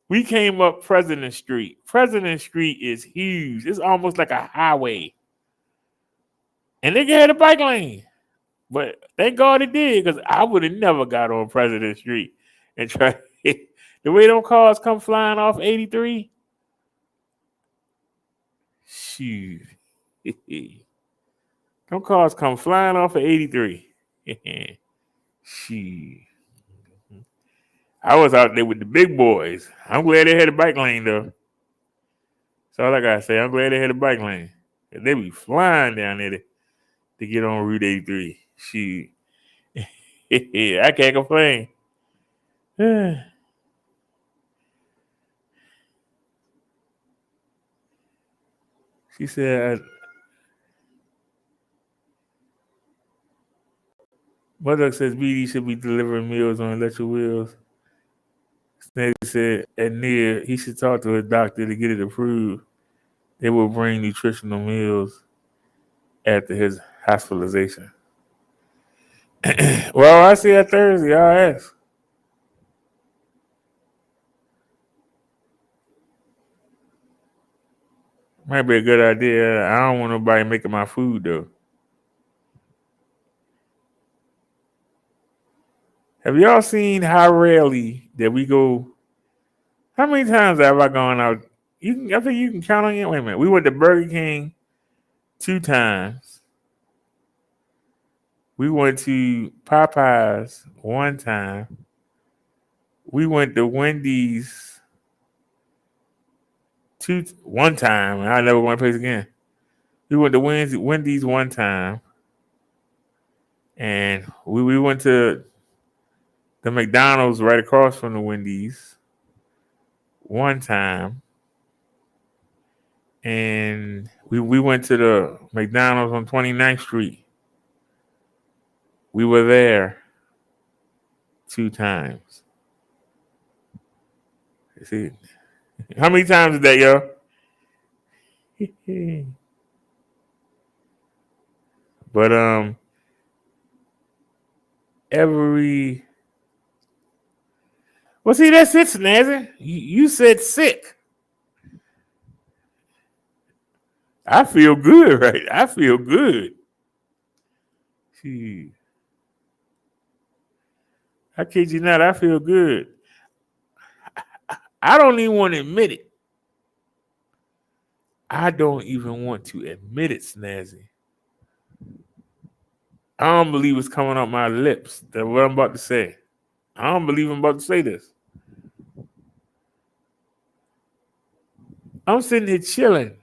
We came up President Street. President Street is huge. It's almost like a highway. And they had a bike lane. But thank God it did, because I would have never got on President Street and tried. The way them cars come flying off 83. Shoot. Them cars come flying off of 83. Shoot. I was out there with the big boys. I'm glad they had a bike lane, though. That's all I gotta say. I'm glad they had a bike lane. They be flying down there to get on Route 83. Shoot. I can't complain. She said, Mother says BD should be delivering meals on electric wheels. Snaggy said at Near he should talk to his doctor to get it approved. They will bring nutritional meals after his hospitalization. Well, I see that Thursday. I'll ask. Might be a good idea. I don't want nobody making my food, though. Have y'all seen how rarely that we go? How many times have I gone out? I think you can count on it. Wait a minute. We went to Burger King 2 times. We went to Popeyes 1 time. We went to Wendy's 1 time. And I never went to place again. We went to Wendy's 1 time. And we went to the McDonald's right across from the Wendy's 1 time. And we went to the McDonald's on 29th Street. We were there 2 times. See, how many times is that, yo? But well, see, that's it, Snazzy. You said sick. I feel good, right? I feel good. Gee. I kid you not, I feel good. I don't even want to admit it. I don't even want to admit it, Snazzy. I don't believe it's coming out my lips. That's what I'm about to say. I don't believe I'm about to say this. I'm sitting here chilling.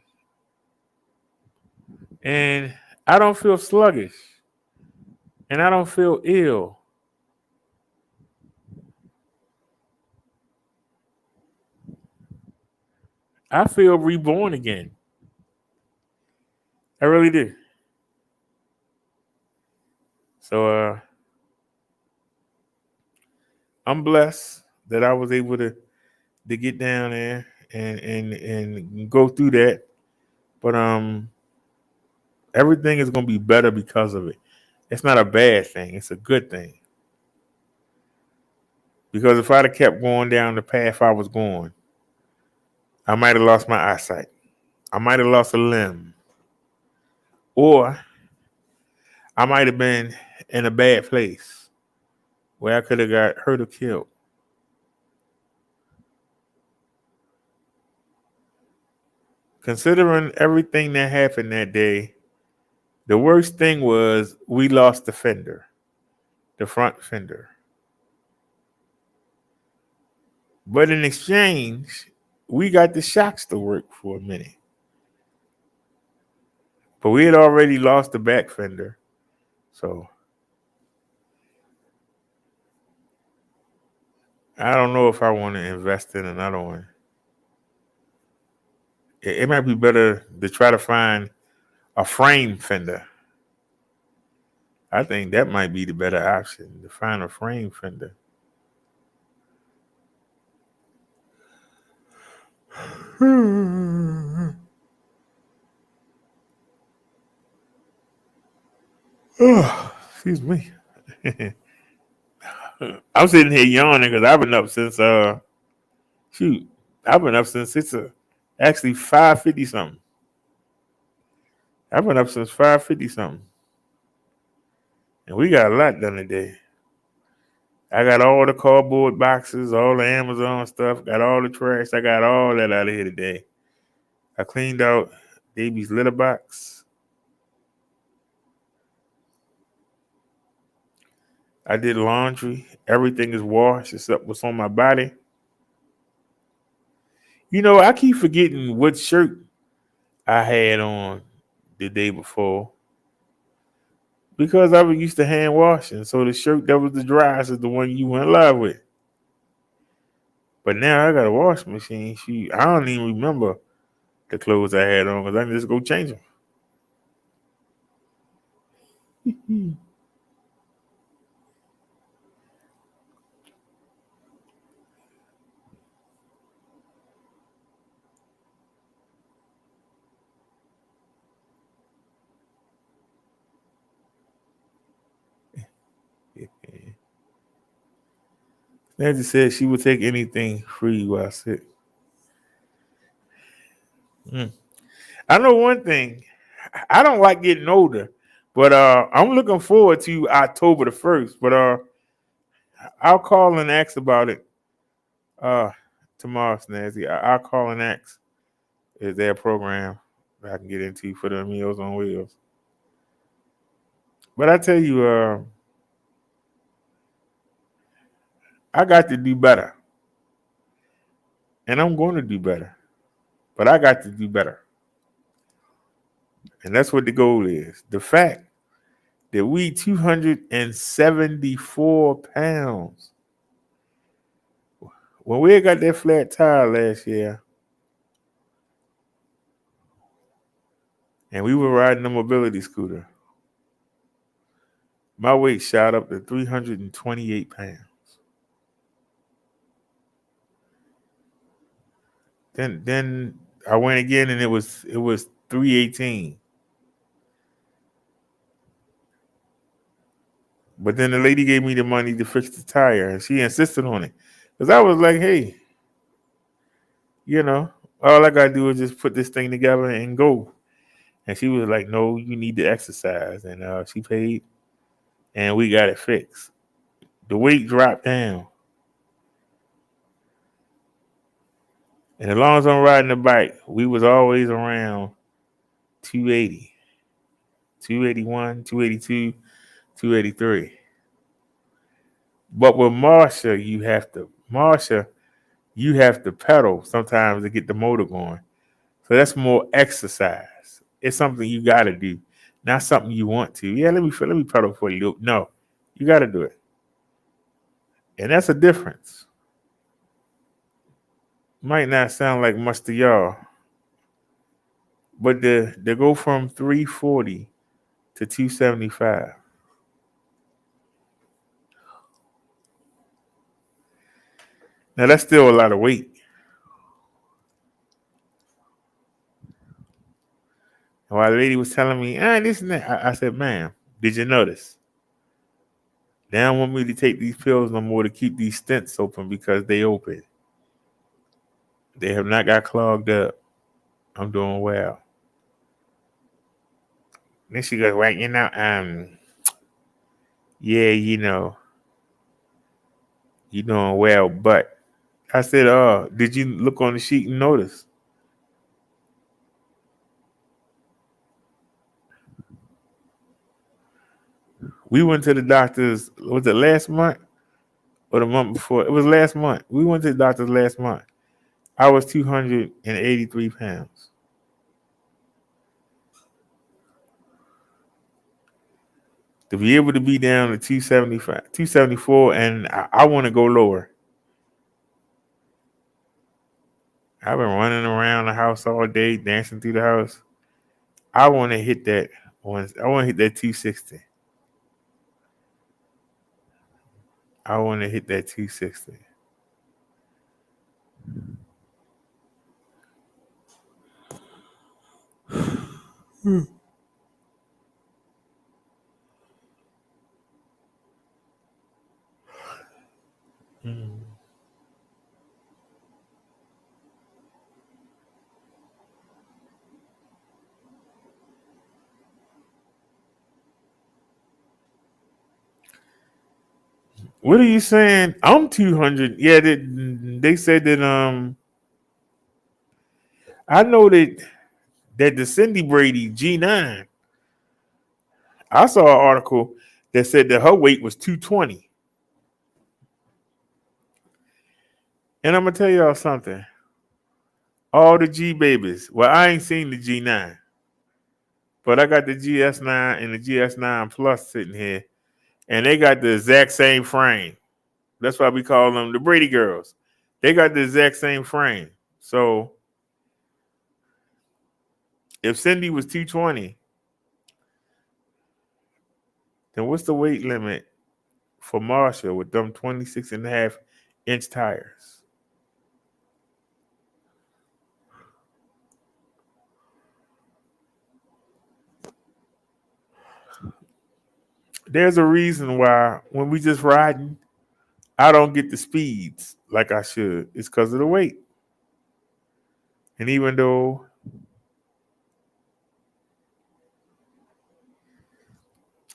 And I don't feel sluggish. And I don't feel ill. I feel reborn again. I really do. So I'm blessed that I was able to get down there and go through that. But everything is gonna be better because of it. It's not a bad thing, it's a good thing. Because if I'd have kept going down the path I was going, I might have lost my eyesight. I might have lost a limb. Or I might have been in a bad place where I could have got hurt or killed. Considering everything that happened that day, the worst thing was we lost the fender, the front fender. But in exchange, we got the shocks to work for a minute. But we had already lost the back fender. So I don't know if I want to invest in another one. It might be better to try to find a frame fender. I think that might be the better option, to find a frame fender. Excuse me. I'm sitting here yawning because I've been up since I've been up since it's actually 5:50 something. I've been up since 5:50 something. And we got a lot done today. I got all the cardboard boxes, all the Amazon stuff, got all the trash. I got all that out of here today. I cleaned out Baby's litter box. I did laundry. Everything is washed except what's on my body. You know, I keep forgetting what shirt I had on the day before because I was used to hand washing. So the shirt that was the driest is the one you went live with. But now I got a washing machine. I don't even remember the clothes I had on because I can just go change them. Nancy said she would take anything free while sick. I know one thing. I don't like getting older, but I'm looking forward to October the 1st. But I'll call and ask about it tomorrow, Snazzy. I'll call and ask. Is there a program that I can get into for the Meals on Wheels? But I tell you, I got to do better. And I'm going to do better. But I got to do better. And that's what the goal is. The fact that we 274 pounds. When we got that flat tire last year, and we were riding a mobility scooter, my weight shot up to 328 pounds. Then I went again and it was 318. But then the lady gave me the money to fix the tire and she insisted on it. Because I was like, hey, you know, all I gotta do is just put this thing together and go. And she was like, no, you need to exercise. And she paid and we got it fixed. The weight dropped down. And as long as I'm riding the bike, we was always around 280, 281, 282, 283. But with Marsha, you have to pedal sometimes to get the motor going. So that's more exercise. It's something you got to do, not something you want to. Yeah, let me pedal for you. No, you got to do it. And that's a difference. Might not sound like much to y'all, but they go from 340 to 275. Now that's still a lot of weight. And while the lady was telling me, this and that, I said, ma'am, did you notice? They don't want me to take these pills no more to keep these stents open because they open. They have not got clogged up. I'm doing well. Then she goes, well, yeah, you know, you're doing well. But I said, did you look on the sheet and notice? We went to the doctor's, was it last month or the month before? It was last month. We went to the doctor's last month. I was 283 pounds. To be able to be down to 275, 274, and I want to go lower. I've been running around the house all day, dancing through the house. I want to hit that once. I want to hit that 260. I want to hit that 260. What are you saying? I'm 200. Yeah, they said that I know that that the Cindy Brady G9, I saw an article that said that her weight was 220. And I'm gonna tell y'all something. All the G babies. Well, I ain't seen the G9, but I got the GS9 and the GS9 Plus sitting here, and they got the exact same frame. That's why we call them the Brady girls. They got the exact same frame. So if Cindy was 220, then what's the weight limit for Marsha with them 26.5-inch tires? There's a reason why when we just riding, I don't get the speeds like I should. It's because of the weight. And even though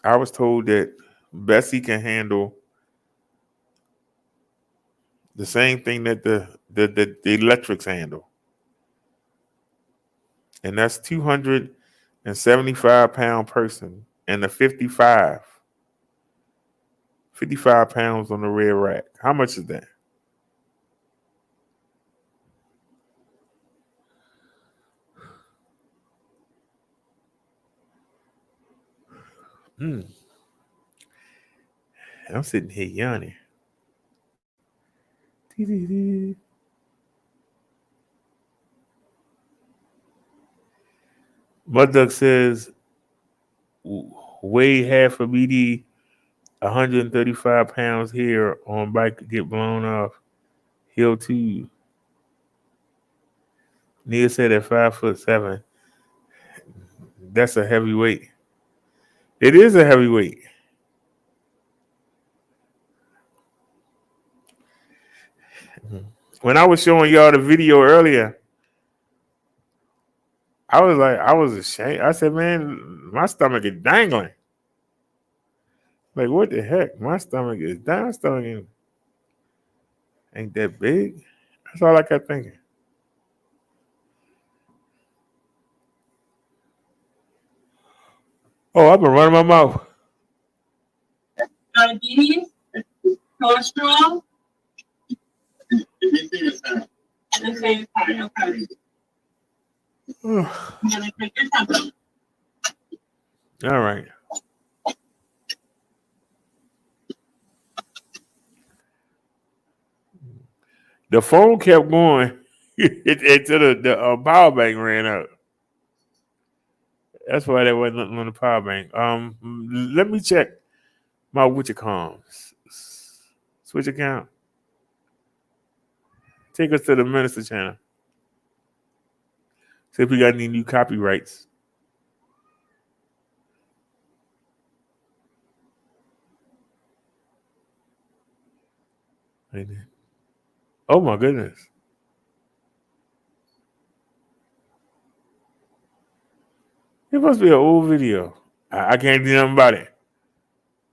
I was told that Bessie can handle the same thing that the electrics handle, and that's 275-pound person and a 55 pounds on the rear rack. How much is that? I'm sitting here yawning. Mud Duck says, weigh half a BD, 135 pounds here on bike could get blown off. Hill 2. Neil said at 5'7", that's a heavy weight. It is a heavy weight. When I was showing y'all the video earlier, I was ashamed. I said, man, my stomach is dangling. Like, what the heck? My stomach is down. My stomach ain't that big. That's all I kept thinking. Oh, I've been running my mouth. Diabetes, cholesterol. Okay, okay. All right. The phone kept going until the power bank ran out. That's why there wasn't nothing on the power bank. Let me check my Wichicom switch account. Take us to the Minister channel. See if we got any new copyrights. Oh my goodness. It must be an old video. I can't do nothing about it.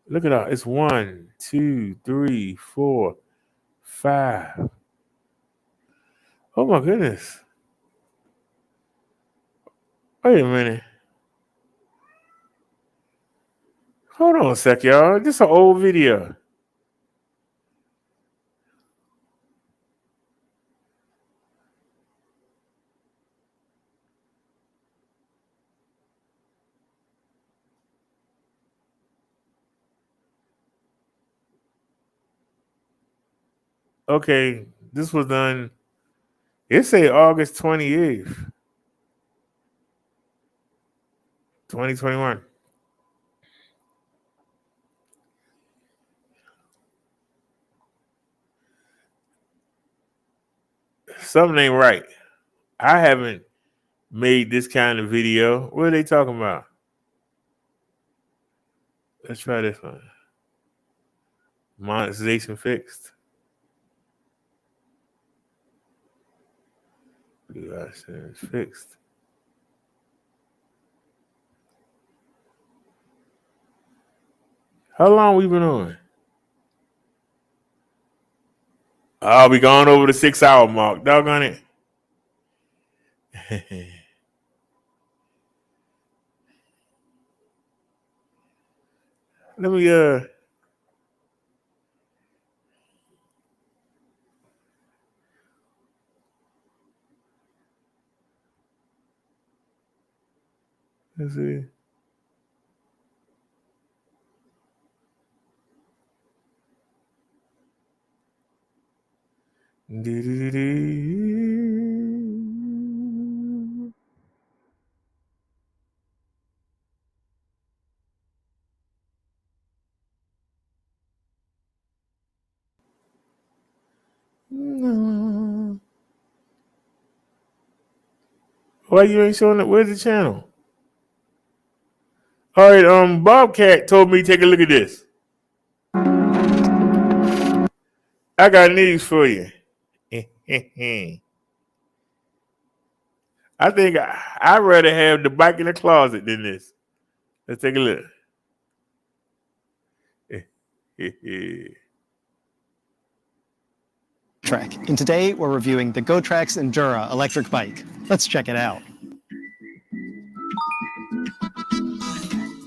Look at that. It's 1, 2, 3, 4, 5. Oh my goodness. Wait a minute. Hold on a sec, y'all. This is an old video. Okay, this was done. It say August 28th, 2021. Something ain't right. I haven't made this kind of video. What are they talking about? Let's try this one. Monetization fixed. It's fixed. How long we been on? Oh, we going over the 6-hour mark. Doggone it. Let me let's see. Do-do-do-do. No. Why you ain't showing it? Where's the channel? All right, Bobcat told me to take a look at this. I got news for you. I think I'd rather have the bike in the closet than this. Let's take a look. Trek. And today we're reviewing the GoTrax Endura electric bike. Let's check it out.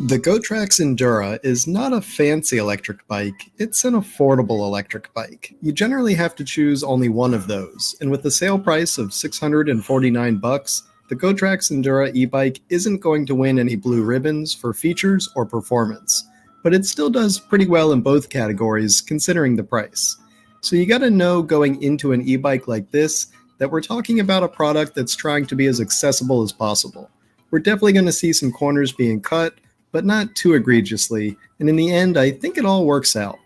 The GoTrax Endura is not a fancy electric bike, it's an affordable electric bike. You generally have to choose only one of those, and with the sale price of $649, the GoTrax Endura e-bike isn't going to win any blue ribbons for features or performance, but it still does pretty well in both categories considering the price. So you gotta know going into an e-bike like this that we're talking about a product that's trying to be as accessible as possible. We're definitely gonna see some corners being cut, but not too egregiously, and in the end, I think it all works out.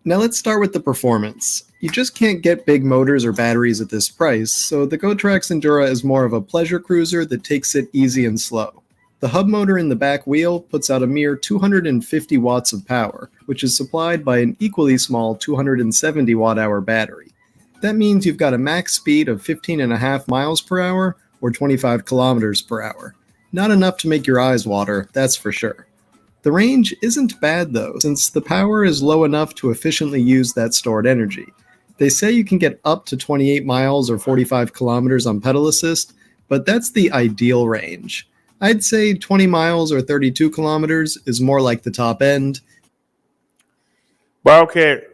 Now let's start with the performance. You just can't get big motors or batteries at this price, so the GoTrax Endura is more of a pleasure cruiser that takes it easy and slow. The hub motor in the back wheel puts out a mere 250 watts of power, which is supplied by an equally small 270 watt-hour battery. That means you've got a max speed of 15.5 miles per hour or 25 kilometers per hour. Not enough to make your eyes water, that's for sure. The range isn't bad though, since the power is low enough to efficiently use that stored energy. They say you can get up to 28 miles or 45 kilometers on pedal assist, but that's the ideal range. I'd say 20 miles or 32 kilometers is more like the top end. Bobcat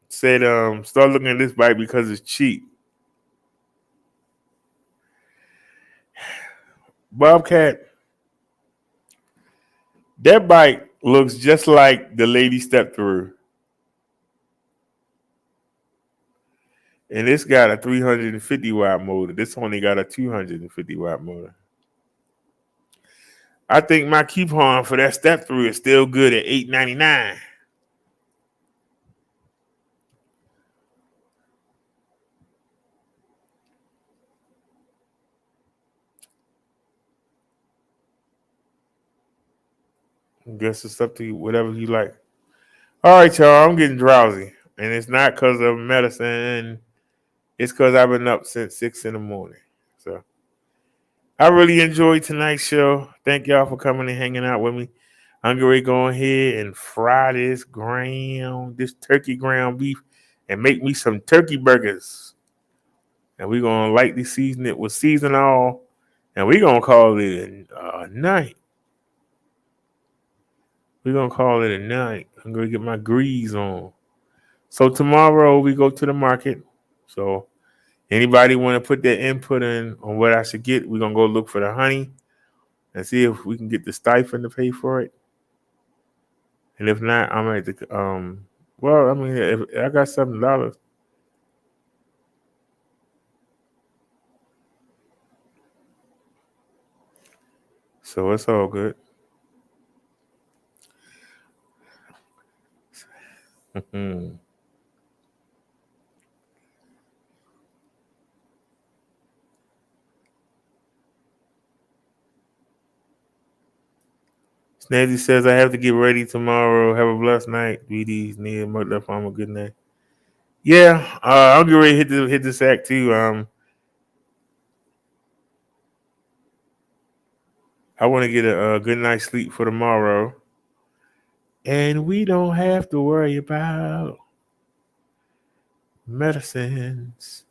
said, start looking at this bike because it's cheap. Bobcat, that bike looks just like the lady step through. And it's got a 350 watt motor. This only got a 250 watt motor. I think my coupon for that step through is still good at $8.99. I guess it's up to you, whatever you like. All right, y'all, I'm getting drowsy. And it's not because of medicine. It's because I've been up since 6 in the morning. So I really enjoyed tonight's show. Thank y'all for coming and hanging out with me. I'm going to go ahead and fry this turkey ground beef, and make me some turkey burgers. And we're going to lightly season it with seasonal, and we're going to call it a night. We're going to call it a night. I'm going to get my grease on. So tomorrow we go to the market. So anybody want to put their input in on what I should get, we're going to go look for the honey and see if we can get the stipend to pay for it. And if not, I'm at the, if I got $7. So it's all good. Snazzy says, I have to get ready tomorrow. Have a blessed night. BD's near Murder Farm. A good night. Yeah, I'll get ready to hit the sack too. I want to get a good night's sleep for tomorrow. And we don't have to worry about medicines.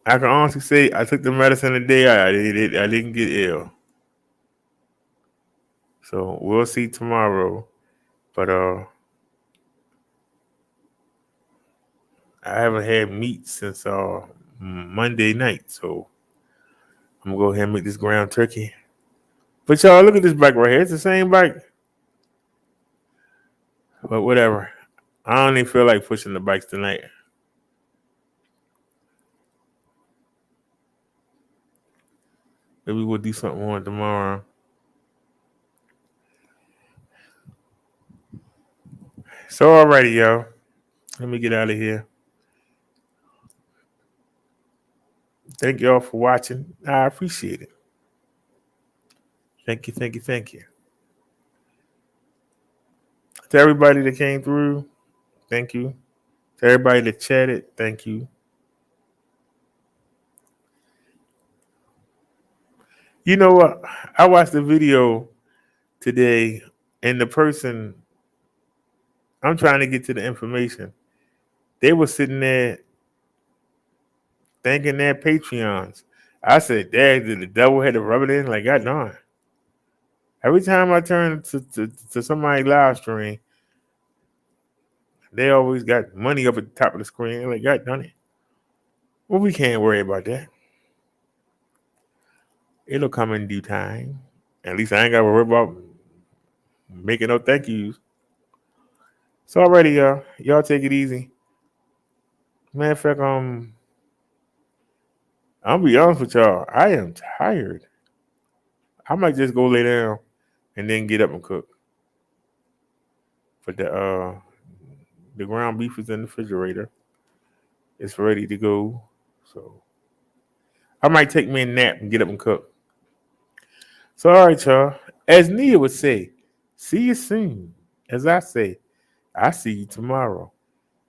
I can honestly say I took the medicine today. I didn't get ill. So we'll see tomorrow. But I haven't had meat since Monday night, so I'm gonna go ahead and make this ground turkey. But y'all, look at this bike right here. It's the same bike. But whatever. I don't even feel like pushing the bikes tonight. Maybe we'll do something on tomorrow. So alrighty, y'all. Let me get out of here. Thank y'all for watching. I appreciate it. Thank you, thank you, thank you. To everybody that came through, thank you. To everybody that chatted, thank you. You know what? I watched the video today, and the person, I'm trying to get to the information. They were sitting there thanking their Patreons. I said, Dad, did the devil had to rub it in? Like, God darn. Every time I turn to somebody's live stream, they always got money up at the top of the screen. Like, God done it. Well, we can't worry about that. It'll come in due time. At least I ain't got to worry about making no thank yous. So already, y'all take it easy. Matter of fact, I'll be honest with y'all. I am tired. I might just go lay down and then get up and cook. But the ground beef is in the refrigerator. It's ready to go. So I might take me a nap and get up and cook. So all right, y'all. As Nia would say, see you soon. As I say, I see you tomorrow.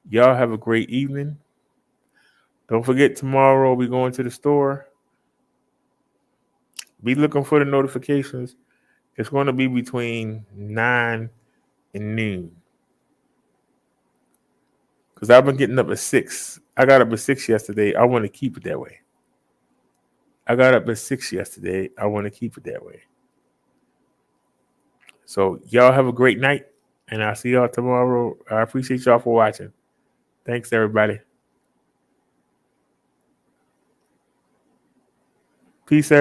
Y'all have a great evening. Don't forget, tomorrow we're going to the store. Be looking for the notifications. It's going to be between 9 and noon. Because I've been getting up at 6. I got up at 6 yesterday. I want to keep it that way. I got up at 6 yesterday. I want to keep it that way. So y'all have a great night. And I'll see y'all tomorrow. I appreciate y'all for watching. Thanks, everybody. Peace out.